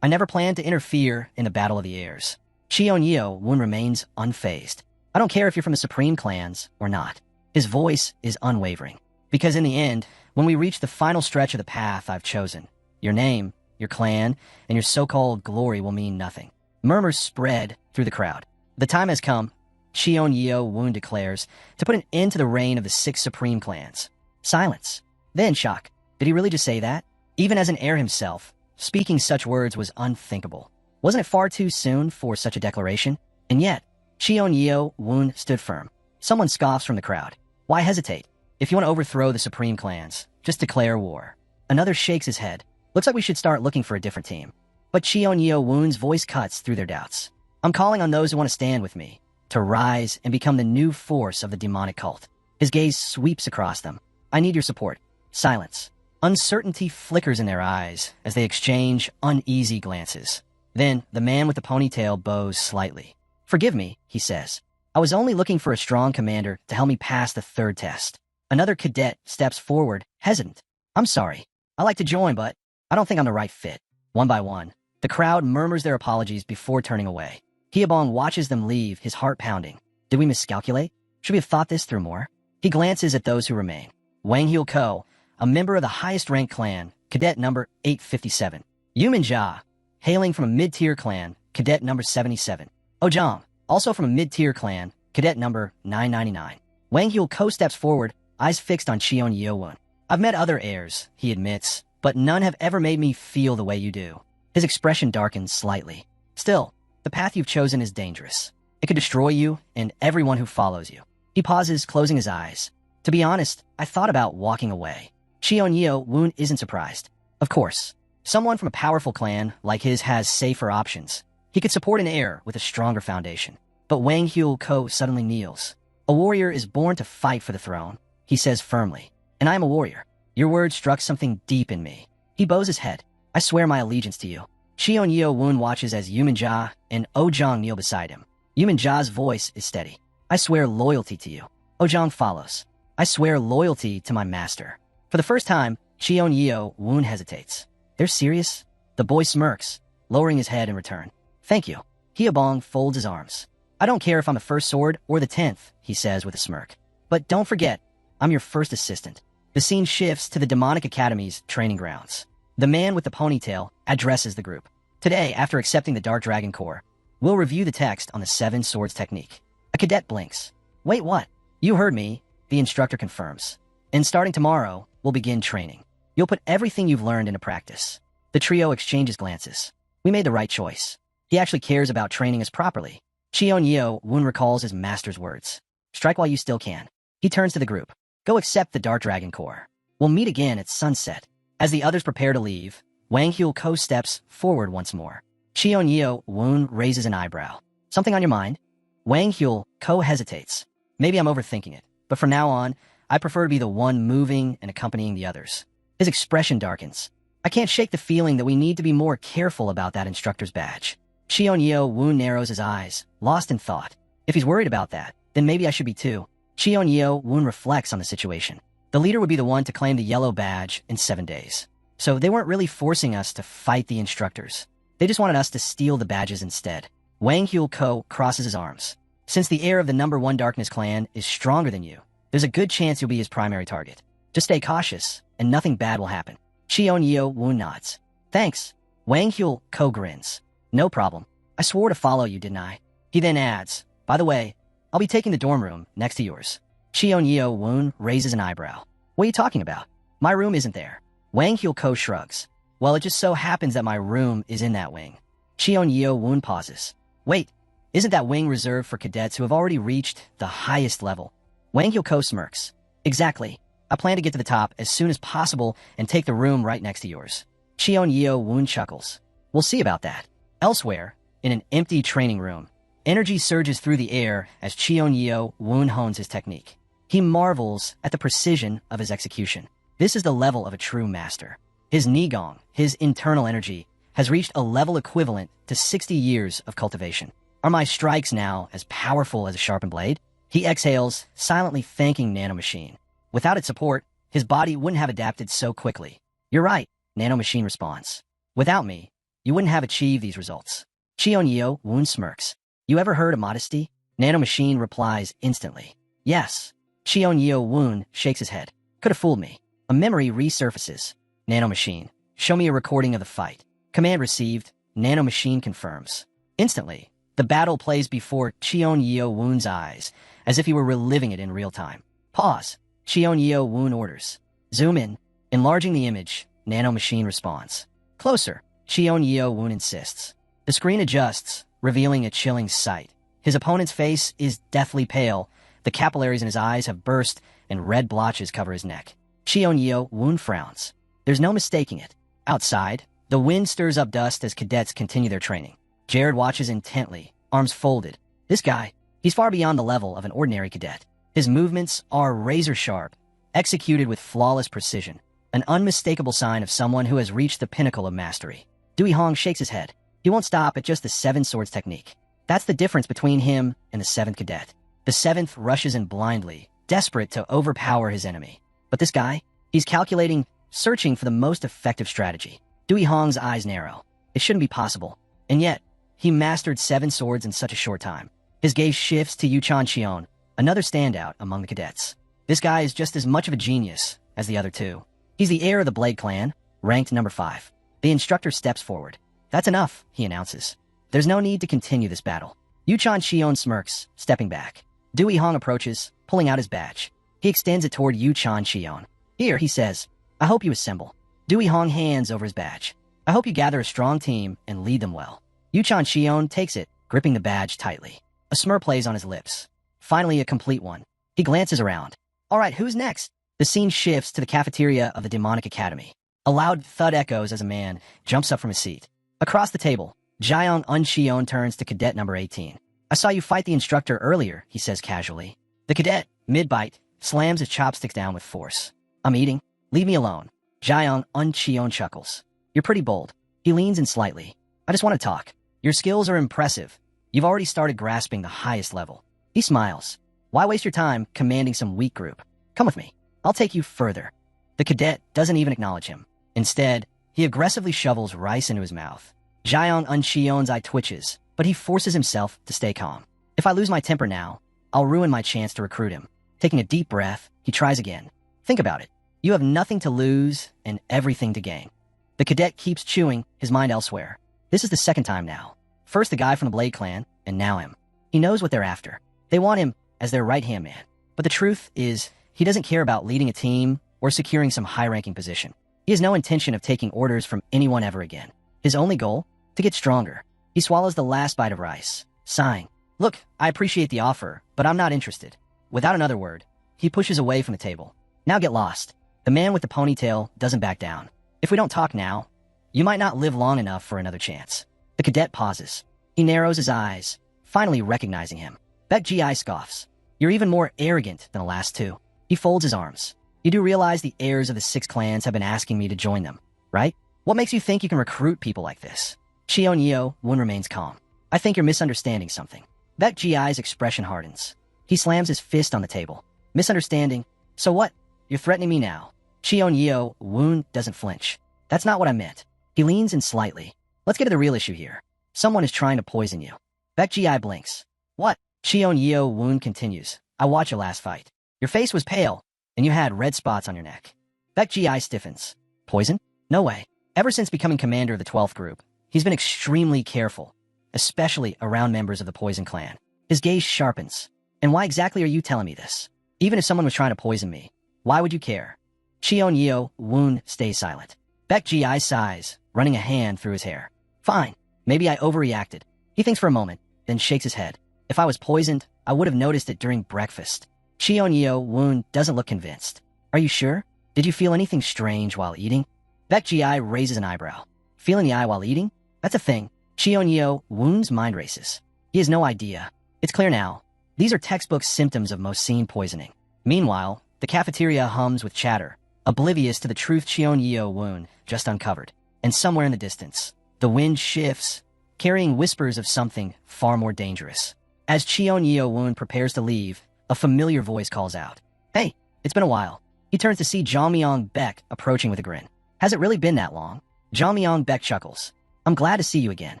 I never planned to interfere in the Battle of the Airs. Cheon-Yeo-woon remains unfazed. I don't care if you're from the Supreme clans or not. His voice is unwavering. Because in the end, when we reach the final stretch of the path I've chosen, your name, your clan, and your so-called glory will mean nothing. Murmurs spread through the crowd. The time has come, Cheon-Yeo-woon declares, to put an end to the reign of the 6 supreme clans. Silence. Then shock. Did he really just say that? Even as an heir himself, speaking such words was unthinkable. Wasn't it far too soon for such a declaration? And yet, Cheon-Yeo-woon stood firm. Someone scoffs from the crowd. Why hesitate? If you want to overthrow the supreme clans, just declare war. Another shakes his head. Looks like we should start looking for a different team. But Cheon-Yeo-woon's voice cuts through their doubts. I'm calling on those who want to stand with me, to rise and become the new force of the demonic cult. His gaze sweeps across them. I need your support. Silence. Uncertainty flickers in their eyes as they exchange uneasy glances. Then, the man with the ponytail bows slightly. Forgive me, he says. I was only looking for a strong commander to help me pass the 3rd test. Another cadet steps forward, hesitant. I'm sorry. I like to join, but I don't think I'm the right fit. One by one, the crowd murmurs their apologies before turning away. Hyebong watches them leave, his heart pounding. Did we miscalculate? Should we have thought this through more? He glances at those who remain. Wang Hyul Ko, a member of the highest-ranked clan, cadet number 857. Yumin Jia, hailing from a mid-tier clan, cadet number 77. Ojang, also from a mid-tier clan, cadet number 999. Wang Hyul Ko steps forward, eyes fixed on Cheon-Yeo-woon. I've met other heirs, he admits, but none have ever made me feel the way you do. His expression darkens slightly. Still, the path you've chosen is dangerous. It could destroy you and everyone who follows you. He pauses, closing his eyes. To be honest, I thought about walking away. Cheon-Yeo-woon isn't surprised. Of course, someone from a powerful clan like his has safer options. He could support an heir with a stronger foundation. But Wang Hyul Ko suddenly kneels. A warrior is born to fight for the throne, he says firmly. And I am a warrior. Your words struck something deep in me. He bows his head. I swear my allegiance to you. Cheon Yeo Woon watches as Yumin-ja and Oh-jong kneel beside him. Yumin-ja's voice is steady. I swear loyalty to you. Oh-jong follows. I swear loyalty to my master. For the first time, Cheon Yeo Woon hesitates. They're serious? The boy smirks, lowering his head in return. Thank you. Hyebong folds his arms. I don't care if I'm the first sword or the 10th, he says with a smirk. But don't forget, I'm your first assistant. The scene shifts to the Demonic Academy's training grounds. The man with the ponytail addresses the group. Today, after accepting the Dark Dragon Core, we'll review the text on the 7 Swords technique. A cadet blinks. Wait, what? You heard me, the instructor confirms. And starting tomorrow, we'll begin training. You'll put everything you've learned into practice. The trio exchanges glances. We made the right choice. He actually cares about training us properly. Cheon Yeo Woon recalls his master's words. Strike while you still can. He turns to the group. Go accept the Dark Dragon Core. We'll meet again at sunset. As the others prepare to leave, Wang Hyul-ko steps forward once more. Cheon Yeo Woon raises an eyebrow. Something on your mind? Wang Hyul-ko hesitates. Maybe I'm overthinking it, but from now on, I prefer to be the one moving and accompanying the others. His expression darkens. I can't shake the feeling that we need to be more careful about that instructor's badge. Cheon Yeo Woon narrows his eyes, lost in thought. If he's worried about that, then maybe I should be too. Cheon Yeo Woon reflects on the situation. The leader would be the one to claim the yellow badge in 7 days. So they weren't really forcing us to fight the instructors. They just wanted us to steal the badges instead. Wang Hyul-ko crosses his arms. Since the heir of the number 1 Darkness clan is stronger than you, there's a good chance you'll be his primary target. Just stay cautious, and nothing bad will happen. Cheon Yeo Woon nods. Thanks. Wang Hyul-ko grins. No problem. I swore to follow you, didn't I? He then adds, by the way, I'll be taking the dorm room next to yours. Cheon Yeo Woon raises an eyebrow. What are you talking about? My room isn't there. Wang Hyul-ko shrugs. Well, it just so happens that my room is in that wing. Cheon Yeo Woon pauses. Wait, isn't that wing reserved for cadets who have already reached the highest level? Wang Hyul-ko smirks. Exactly. I plan to get to the top as soon as possible and take the room right next to yours. Cheon Yeo Woon chuckles. We'll see about that. Elsewhere, in an empty training room, energy surges through the air as Cheon Yeo Woon hones his technique. He marvels at the precision of his execution. This is the level of a true master. His Nigong, his internal energy, has reached a level equivalent to 60 years of cultivation. Are my strikes now as powerful as a sharpened blade? He exhales, silently thanking Nanomachine. Without its support, his body wouldn't have adapted so quickly. You're right, Nanomachine responds. Without me, you wouldn't have achieved these results. Cheon Yeo Woon smirks. You ever heard of modesty? Nanomachine replies instantly. Yes. Cheon Yeo Woon shakes his head. Could have fooled me. A memory resurfaces. Nanomachine, show me a recording of the fight. Command received. Nanomachine confirms. Instantly, the battle plays before Cheon Yeo Woon's eyes, as if he were reliving it in real time. Pause. Cheon Yeo Woon orders. Zoom in. Enlarging the image, Nanomachine responds. Closer. Cheon Yeo Woon insists. The screen adjusts, revealing a chilling sight. His opponent's face is deathly pale. The capillaries in his eyes have burst, and red blotches cover his neck. Cheon Yeo Woon frowns. There's no mistaking it. Outside, the wind stirs up dust as cadets continue their training. Jared watches intently, arms folded. This guy, he's far beyond the level of an ordinary cadet. His movements are razor-sharp, executed with flawless precision, an unmistakable sign of someone who has reached the pinnacle of mastery. Dewey Hong shakes his head. He won't stop at just the 7 Swords technique. That's the difference between him and the 7th cadet. The 7th rushes in blindly, desperate to overpower his enemy. But this guy, he's calculating, searching for the most effective strategy. Dewey Hong's eyes narrow. It shouldn't be possible. And yet, he mastered 7 swords in such a short time. His gaze shifts to Yuchan Cheon, another standout among the cadets. This guy is just as much of a genius as the other 2. He's the heir of the Blade clan, ranked number 5. The instructor steps forward. That's enough, he announces. There's no need to continue this battle. Yuchan Cheon smirks, stepping back. Dewey Hong approaches, pulling out his badge. He extends it toward Yuchan Cheon. Here, he says, I hope you assemble. Dewey Hong hands over his badge. I hope you gather a strong team and lead them well. Yuchan Cheon takes it, gripping the badge tightly. A smirk plays on his lips. Finally, a complete one. He glances around. All right, who's next? The scene shifts to the cafeteria of the Demonic Academy. A loud thud echoes as a man jumps up from his seat. Across the table, Jiang Un-cheon turns to cadet number 18. I saw you fight the instructor earlier, he says casually. The cadet, mid-bite, slams his chopsticks down with force. I'm eating. Leave me alone. Jiang Un-cheon chuckles. You're pretty bold. He leans in slightly. I just want to talk. Your skills are impressive. You've already started grasping the highest level. He smiles. Why waste your time commanding some weak group? Come with me. I'll take you further. The cadet doesn't even acknowledge him. Instead, he aggressively shovels rice into his mouth. Jiang Unchion's eye twitches, but he forces himself to stay calm. If I lose my temper now, I'll ruin my chance to recruit him. Taking a deep breath, he tries again. Think about it. You have nothing to lose and everything to gain. The cadet keeps chewing, his mind elsewhere. This is the second time now. First the guy from the Blade Clan, and now him. He knows what they're after. They want him as their right-hand man. But the truth is, he doesn't care about leading a team or securing some high-ranking position. He has no intention of taking orders from anyone ever again. His only goal? To get stronger. He swallows the last bite of rice, sighing. Look, I appreciate the offer, but I'm not interested. Without another word, he pushes away from the table. Now get lost. The man with the ponytail doesn't back down. If we don't talk now, you might not live long enough for another chance. The cadet pauses. He narrows his eyes, finally recognizing him. Baek Ji scoffs. You're even more arrogant than the last two. He folds his arms. You do realize the heirs of the 6 clans have been asking me to join them, right? What makes you think you can recruit people like this? Cheon Won remains calm. I think you're misunderstanding something. Baek Ji's expression hardens. He slams his fist on the table. Misunderstanding? So what? You're threatening me now. Cheon Won doesn't flinch. That's not what I meant. He leans in slightly. Let's get to the real issue here. Someone is trying to poison you. Baek Ji blinks. What? Cheon Won continues. I watched your last fight. Your face was pale, and you had red spots on your neck. Baek Ji stiffens. Poison? No way. Ever since becoming commander of the 12th group, he's been extremely careful, especially around members of the Poison Clan. His gaze sharpens. And why exactly are you telling me this? Even if someone was trying to poison me, why would you care? Cheon Won stays silent. Baek Ji sighs, running a hand through his hair. Fine. Maybe I overreacted. He thinks for a moment, then shakes his head. If I was poisoned, I would have noticed it during breakfast. Cheon Won doesn't look convinced. Are you sure? Did you feel anything strange while eating? Baek Ji raises an eyebrow. Feeling the eye while eating? That's a thing. Cheon Won's mind races. He has no idea. It's clear now. These are textbook symptoms of Mocene poisoning. Meanwhile, the cafeteria hums with chatter, oblivious to the truth Cheon Won just uncovered. And somewhere in the distance, the wind shifts, carrying whispers of something far more dangerous. As Cheon Won prepares to leave, a familiar voice calls out. Hey, it's been a while. He turns to see Jangmyeong Baek approaching with a grin. Has it really been that long? Jangmyeong Baek chuckles. I'm glad to see you again.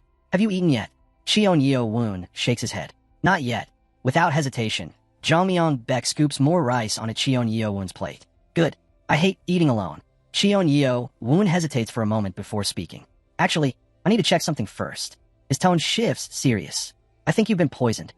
Have you eaten yet? Cheon Won shakes his head. Not yet. Without hesitation, Jangmyeong Baek scoops more rice onto Cheon Won's plate. Good. I hate eating alone. Cheon Won hesitates for a moment before speaking. Actually, I need to check something first. His tone shifts, serious. I think you've been poisoned.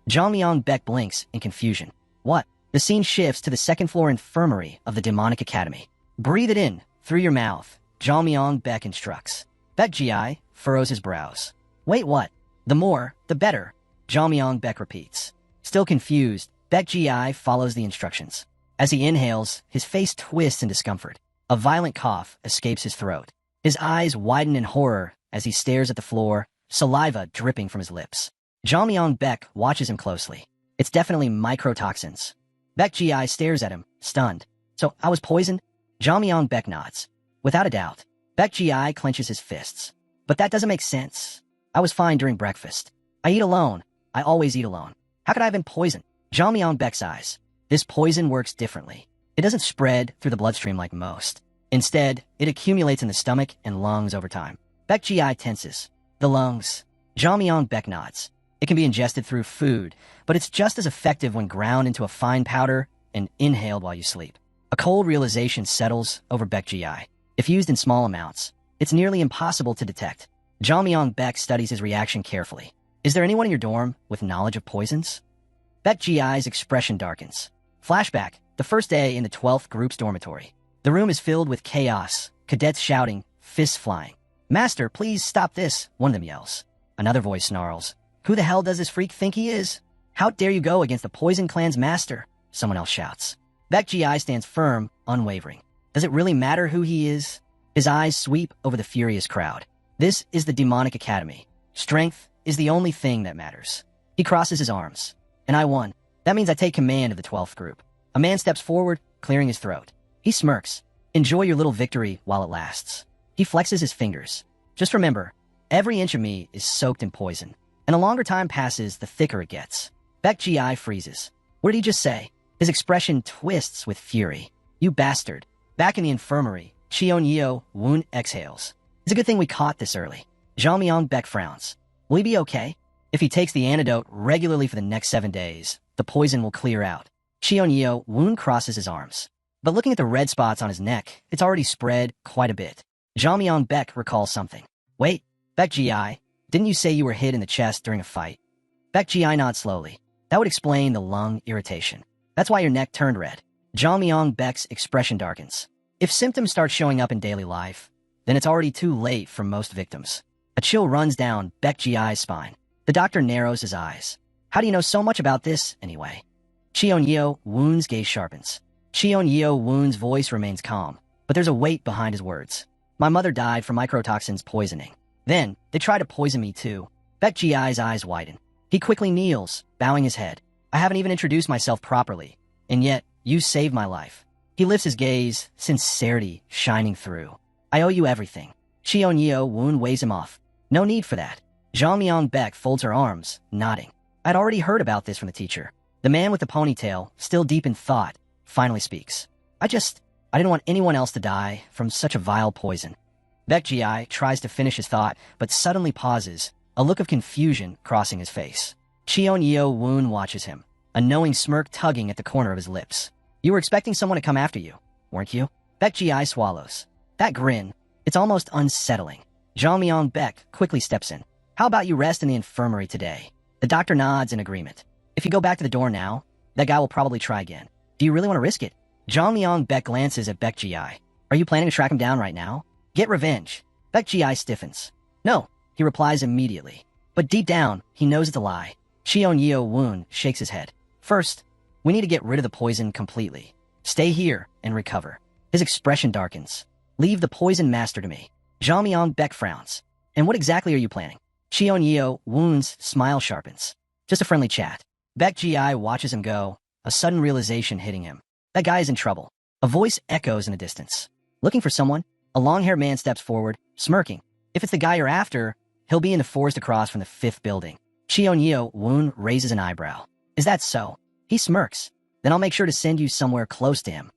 Jangmyeong Baek blinks in confusion. What? The scene shifts to the second-floor infirmary of the Demonic Academy. Breathe it in, through your mouth, Jangmyeong Baek instructs. Baek Ji furrows his brows. Wait, what? The more, the better, Jangmyeong Baek repeats. Still confused, Baek Ji follows the instructions. As he inhales, his face twists in discomfort. A violent cough escapes his throat. His eyes widen in horror as he stares at the floor, saliva dripping from his lips. Jangmyeong Baek watches him closely. It's definitely microtoxins. Baek Ji stares at him, stunned. So, I was poisoned? Jangmyeong Baek nods. Without a doubt. Baek Ji clenches his fists. But that doesn't make sense. I was fine during breakfast. I eat alone. I always eat alone. How could I have been poisoned? Jangmyeong Baek sighs. This poison works differently. It doesn't spread through the bloodstream like most. Instead, it accumulates in the stomach and lungs over time. Baek Ji tenses. The lungs. Jangmyeong Baek nods. It can be ingested through food, but it's just as effective when ground into a fine powder and inhaled while you sleep. A cold realization settles over Baek Ji. If used in small amounts, it's nearly impossible to detect. Jangmyeong Baek studies his reaction carefully. Is there anyone in your dorm with knowledge of poisons? Baek Ji's expression darkens. Flashback, the first day in the 12th group's dormitory. The room is filled with chaos, cadets shouting, fists flying. Master, please stop this, one of them yells. Another voice snarls. Who the hell does this freak think he is? How dare you go against the Poison Clan's master? Someone else shouts. Baek Ji stands firm, unwavering. Does it really matter who he is? His eyes sweep over the furious crowd. This is the Demonic Academy. Strength is the only thing that matters. He crosses his arms. And I won. That means I take command of the 12th group. A man steps forward, clearing his throat. He smirks. Enjoy your little victory while it lasts. He flexes his fingers. Just remember, Every inch of me is soaked in poison, and the longer time passes, the thicker it gets. Baek Ji freezes. What did he just say? His expression twists with fury. You bastard. Back in the infirmary, Cheon Woon exhales. It's a good thing we caught this early. Zhao Myung-baek frowns. Will he be okay? If he takes the antidote regularly for the next 7 days, the poison will clear out. Cheon Woon crosses his arms. But looking at the red spots on his neck, it's already spread quite a bit. Zhao Myung-baek recalls something. Wait, Baek Ji, didn't you say you were hit in the chest during a fight? Baek Ji nods slowly. That would explain the lung irritation. That's why your neck turned red. Zhao Myung-baek's expression darkens. If symptoms start showing up in daily life, then it's already too late for most victims. A chill runs down Baek Ji's spine. The doctor narrows his eyes. How do you know so much about this, anyway? Cheon Woon's gaze sharpens. Cheon Woon's voice remains calm, but there's a weight behind his words. My mother died from mycotoxins poisoning. Then, they tried to poison me too. Baek Ji's eyes widen. He quickly kneels, bowing his head. I haven't even introduced myself properly, and yet, you saved my life. He lifts his gaze, sincerity shining through. I owe you everything. Cheon Woon weighs him off. No need for that. Zhao Myung-baek folds her arms, nodding. I'd already heard about this from the teacher. The man with the ponytail, still deep in thought, finally speaks. I didn't want anyone else to die from such a vile poison. Baek Ji tries to finish his thought, but suddenly pauses, a look of confusion crossing his face. Cheon Woon watches him, a knowing smirk tugging at the corner of his lips. You were expecting someone to come after you, weren't you? Baek Ji swallows. That grin, it's almost unsettling. Zhao Myung-baek quickly steps in. How about you rest in the infirmary today? The doctor nods in agreement. If you go back to the door now, that guy will probably try again. Do you really want to risk it? Zhao Myung-baek glances at Baek Ji. Are you planning to track him down right now? Get revenge. Baek Ji stiffens. No, he replies immediately. But deep down, he knows it's a lie. Cheon Woon shakes his head. First, we need to get rid of the poison completely. Stay here and recover. His expression darkens. Leave the poison master to me. Zhao Myung-baek frowns. And what exactly are you planning? Cheon Woon's smile sharpens. Just a friendly chat. Baek Ji watches him go, a sudden realization hitting him. That guy is in trouble. A voice echoes in the distance. Looking for someone? A long-haired man steps forward, smirking. If it's the guy you're after, he'll be in the forest across from the 5th building. Cheon Woon raises an eyebrow. Is that so? He smirks. Then I'll make sure to send you somewhere close to him.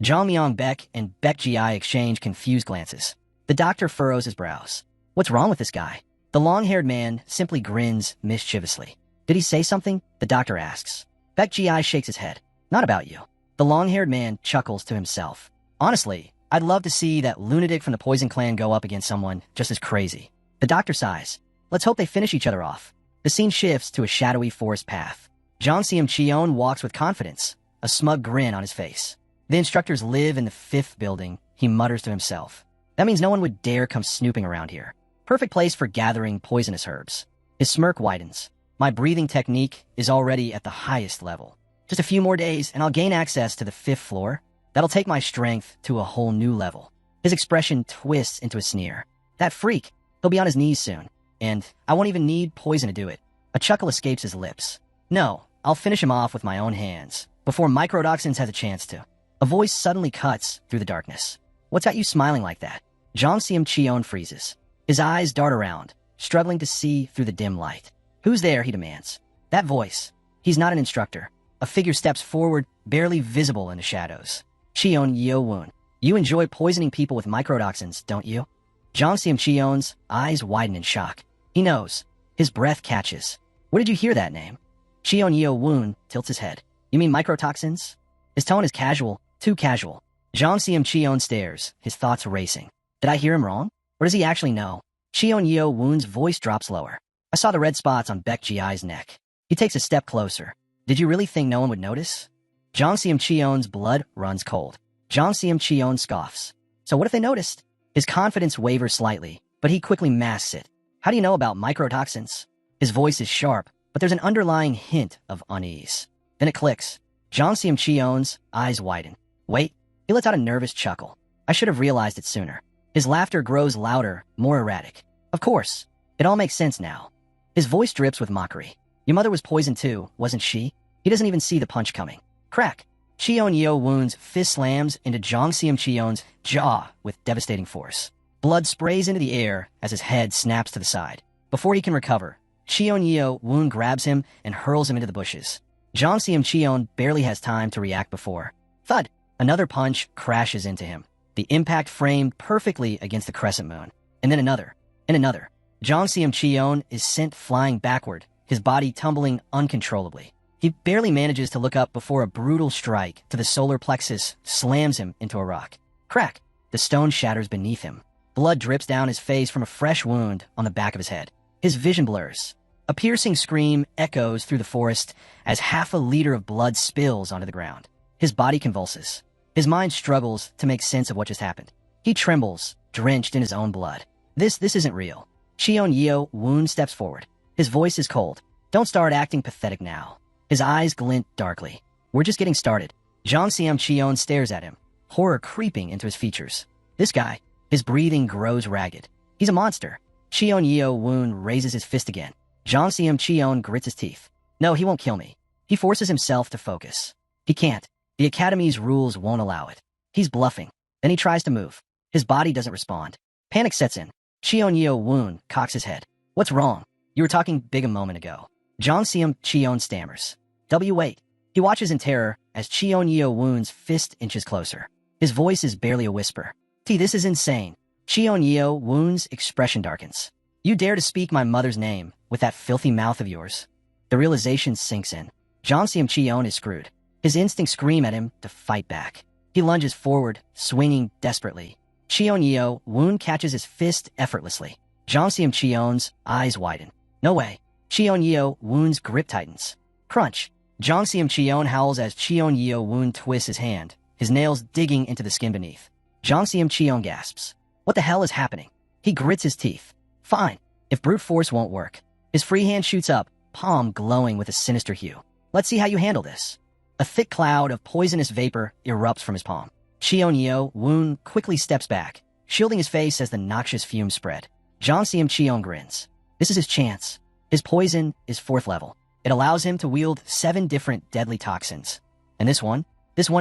Zhao Myung-baek and Baek Ji exchange confused glances. The doctor furrows his brows. What's wrong with this guy? The long-haired man simply grins mischievously. Did he say something? The doctor asks. Baek Ji shakes his head. Not about you. The long-haired man chuckles to himself. Honestly, I'd love to see that lunatic from the Poison Clan go up against someone just as crazy. The doctor sighs. Let's hope they finish each other off. The scene shifts to a shadowy forest path. Jongseum Cheon walks with confidence, a smug grin on his face. The instructors live in the 5th building, he mutters to himself. That means no one would dare come snooping around here. Perfect place for gathering poisonous herbs. His smirk widens. My breathing technique is already at the highest level. Just a few more days and I'll gain access to the 5th floor. That'll take my strength to a whole new level. His expression twists into a sneer. That freak, he'll be on his knees soon. And I won't even need poison to do it. A chuckle escapes his lips. No, I'll finish him off with my own hands, before Microdoxins has a chance to. A voice suddenly cuts through the darkness. What's got you smiling like that? Jongseum Cheon freezes. His eyes dart around, struggling to see through the dim light. Who's there, he demands. That voice. He's not an instructor. A figure steps forward, barely visible in the shadows. Cheon Woon. You enjoy poisoning people with microdoxins, don't you? Jongseum Cheon's eyes widen in shock. He knows. His breath catches. Where did you hear that name? Cheon Woon tilts his head. You mean microtoxins? His tone is casual, too casual. Jongseum Cheon stares, his thoughts racing. Did I hear him wrong? Or does he actually know? Cheon Woon's voice drops lower. I saw the red spots on Baek Ji's neck. He takes a step closer. Did you really think no one would notice? Jongseum Cheon's blood runs cold. Jongseum Cheon scoffs. So what if they noticed? His confidence wavers slightly, but he quickly masks it. How do you know about microtoxins? His voice is sharp, but there's an underlying hint of unease. Then it clicks. Jongseum Cheon's eyes widen. Wait, he lets out a nervous chuckle. I should have realized it sooner. His laughter grows louder, more erratic. Of course, it all makes sense now. His voice drips with mockery. Your mother was poisoned too, wasn't she? He doesn't even see the punch coming. Crack! Cheon Woon's fist slams into Jongseum Cheon's jaw with devastating force. Blood sprays into the air as his head snaps to the side. Before he can recover, Cheon Woon grabs him and hurls him into the bushes. Jang Cheon barely has time to react before. Thud! Another punch crashes into him. The impact framed perfectly against the crescent moon. And then another. And another. Jang Cheon is sent flying backward, his body tumbling uncontrollably. He barely manages to look up before a brutal strike to the solar plexus slams him into a rock. Crack! The stone shatters beneath him. Blood drips down his face from a fresh wound on the back of his head. His vision blurs. A piercing scream echoes through the forest as half a liter of blood spills onto the ground. His body convulses. His mind struggles to make sense of what just happened. He trembles, drenched in his own blood. This isn't real. Cheon Woon steps forward. His voice is cold. Don't start acting pathetic now. His eyes glint darkly. We're just getting started. Jang Cheon stares at him, horror creeping into his features. This guy, his breathing grows ragged. He's a monster. Cheon Woon raises his fist again. Jang Cheon grits his teeth. No, he won't kill me. He forces himself to focus. He can't. The Academy's rules won't allow it. He's bluffing. Then he tries to move. His body doesn't respond. Panic sets in. Cheon Woon cocks his head. What's wrong? You were talking big a moment ago. Jang Cheon stammers. Wait. He watches in terror as Cheon Woon's fist inches closer. His voice is barely a whisper. This is insane. Cheon Woon's expression darkens. You dare to speak my mother's name with that filthy mouth of yours? The realization sinks in. Jang Cheon is screwed. His instincts scream at him to fight back. He lunges forward, swinging desperately. Cheon Woon catches his fist effortlessly. Jang Cheon's eyes widen. No way. Cheon Woon's grip tightens. Crunch. Jang Cheon howls as Cheon Woon twists his hand, his nails digging into the skin beneath. Jang Cheon gasps. What the hell is happening? He grits his teeth. Fine. If brute force won't work. His free hand shoots up, palm glowing with a sinister hue. Let's see how you handle this. A thick cloud of poisonous vapor erupts from his palm. Cheon Woon quickly steps back, shielding his face as the noxious fumes spread. Jang Cheon grins. This is his chance. His poison is 4th level. It allows him to wield 7 different deadly toxins. And this one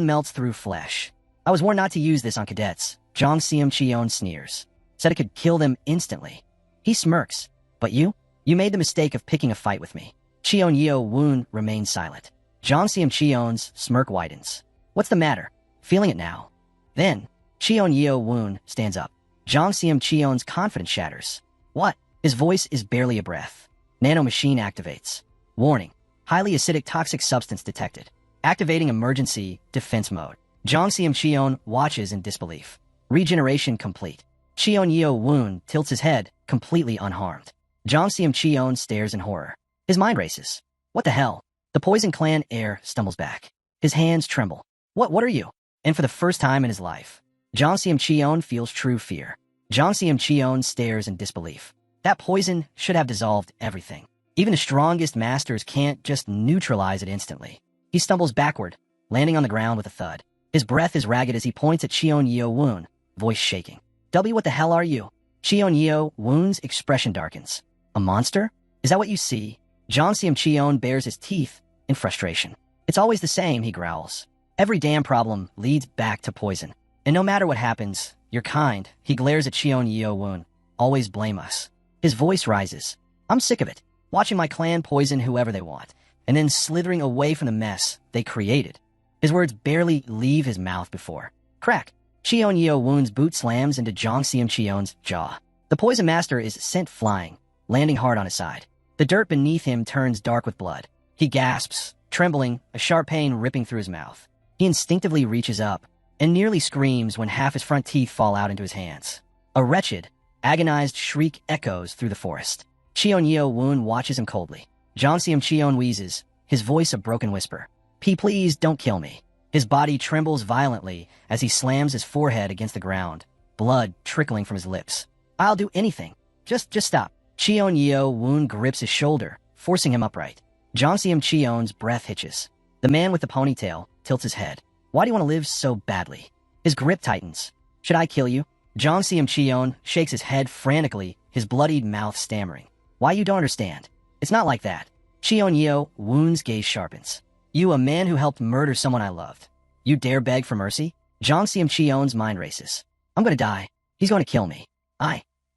melts through flesh. I was warned not to use this on cadets. Jang Cheon sneers. Said it could kill them instantly. He smirks. But you? You made the mistake of picking a fight with me. Cheon Woon remains silent. Jang Cheon's smirk widens. What's the matter? Feeling it now. Then, Cheon Woon stands up. Jang Cheon's confidence shatters. What? His voice is barely a breath. Nanomachine activates. Warning. Highly acidic toxic substance detected. Activating emergency defense mode. Jang Cheon watches in disbelief. Regeneration complete. Cheon Woon tilts his head, completely unharmed. Jang Cheon stares in horror. His mind races. What the hell? The Poison Clan heir stumbles back. His hands tremble. What are you? And for the first time in his life, Jang Cheon feels true fear. Jang Cheon stares in disbelief. That poison should have dissolved everything. Even the strongest masters can't just neutralize it instantly. He stumbles backward, landing on the ground with a thud. His breath is ragged as he points at Cheon Woon, voice shaking. What the hell are you? Cheon Woon's expression darkens. A monster? Is that what you see? Jang Cheon bares his teeth in frustration. It's always the same, he growls. Every damn problem leads back to poison. And no matter what happens, you're kind. He glares at Cheon Woon. Always blame us. His voice rises. I'm sick of it. Watching my clan poison whoever they want, and then slithering away from the mess they created. His words barely leave his mouth before. Crack. Cheon Woon's boot slams into Jang Cheon's jaw. The poison master is sent flying, landing hard on his side. The dirt beneath him turns dark with blood. He gasps, trembling, a sharp pain ripping through his mouth. He instinctively reaches up, and nearly screams when half his front teeth fall out into his hands. A wretched, agonized shriek echoes through the forest. Cheon Woon watches him coldly. Jang Cheon wheezes, his voice a broken whisper. Please don't kill me. His body trembles violently as he slams his forehead against the ground, blood trickling from his lips. I'll do anything. Just stop. Cheon Woon grips his shoulder, forcing him upright. Jang Cheon's breath hitches. The man with the ponytail tilts his head. Why do you want to live so badly? His grip tightens. Should I kill you? Jang Cheon shakes his head frantically, his bloodied mouth stammering. Why you don't understand? It's not like that. Cheon Woon's gaze sharpens. You, a man who helped murder someone I loved. You dare beg for mercy? Jang Cheon's mind races. I'm gonna die. He's going to kill me.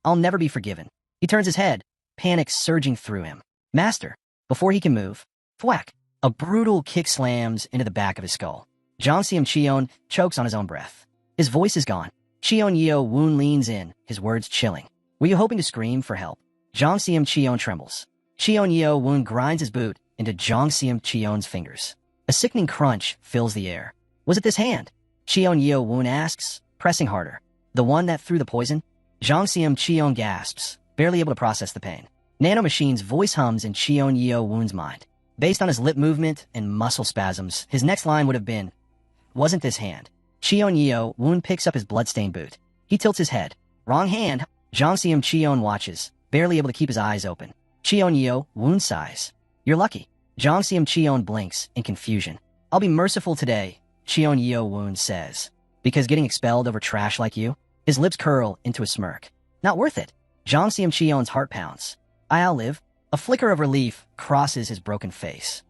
I'll never be forgiven. He turns his head, panic surging through him. Master, before he can move, thwack, a brutal kick slams into the back of his skull. Jongseom Cheon chokes on his own breath. His voice is gone. Cheon Yeo Woon leans in, his words chilling. Were you hoping to scream for help? Jongseom Cheon trembles. Cheon Yeo Woon grinds his boot into Jongseom Cheon's fingers. A sickening crunch fills the air. Was it this hand? Cheon Yeo Woon asks, pressing harder. The one that threw the poison? Jongseom Cheon gasps, barely able to process the pain. Nanomachine's voice hums in Cheon Yeo Woon's mind. Based on his lip movement and muscle spasms, his next line would have been, wasn't this hand? Cheon Yeo Woon picks up his bloodstained boot. He tilts his head. Wrong hand. Jongseom Cheon watches, barely able to keep his eyes open. Cheon Yeo Woon sighs. You're lucky. Jongseom Cheon blinks in confusion. I'll be merciful today, Cheon Yeo Woon says. Because getting expelled over trash like you? His lips curl into a smirk. Not worth it. Jongseom Cheon's heart pounds. I'll live. A flicker of relief crosses his broken face.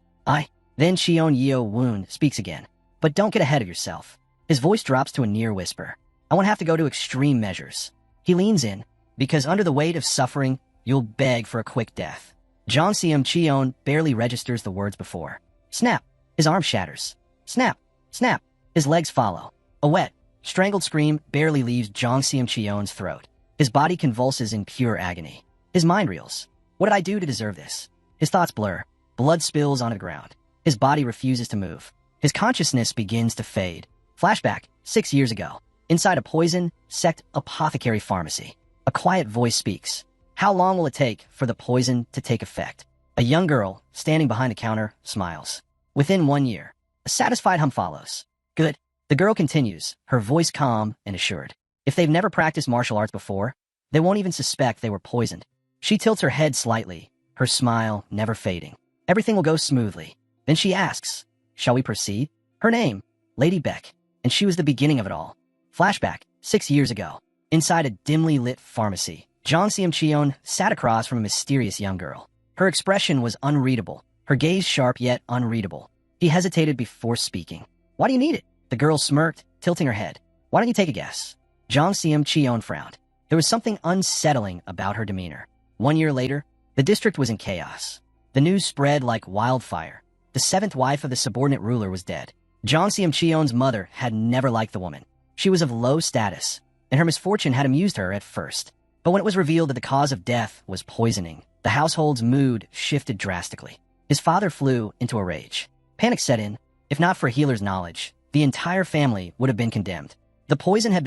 Then Cheon Yeo Woon speaks again. But don't get ahead of yourself. His voice drops to a near whisper. I won't have to go to extreme measures. He leans in, because under the weight of suffering, you'll beg for a quick death. Jongseom Cheon barely registers the words before. Snap! His arm shatters. Snap! Snap! His legs follow. A wet, strangled scream barely leaves Jongseom Cheon's throat. His body convulses in pure agony. His mind reels. What did I do to deserve this? His thoughts blur. Blood spills onto the ground. His body refuses to move. His consciousness begins to fade. Flashback, 6 years ago. Inside a poison sect apothecary pharmacy. A quiet voice speaks. How long will it take for the poison to take effect? A young girl, standing behind the counter, smiles. Within 1 year. A satisfied hum follows. Good. The girl continues, her voice calm and assured. If they've never practiced martial arts before, they won't even suspect they were poisoned. She tilts her head slightly, her smile never fading. Everything will go smoothly. Then she asks, shall we proceed? Her name, Lady Beck, and she was the beginning of it all. Flashback, 6 years ago. Inside a dimly lit pharmacy, Jongseom Cheon sat across from a mysterious young girl. Her expression was unreadable, her gaze sharp yet unreadable. He hesitated before speaking. Why do you need it? The girl smirked, tilting her head. Why don't you take a guess? Jongseom Cheon frowned. There was something unsettling about her demeanor. 1 year later, the district was in chaos. The news spread like wildfire. The seventh wife of the subordinate ruler was dead. Jongseom Cheon's mother had never liked the woman. She was of low status, and her misfortune had amused her at first. But when it was revealed that the cause of death was poisoning, the household's mood shifted drastically. His father flew into a rage. Panic set in. If not for Healer's knowledge, the entire family would have been condemned. The poison had been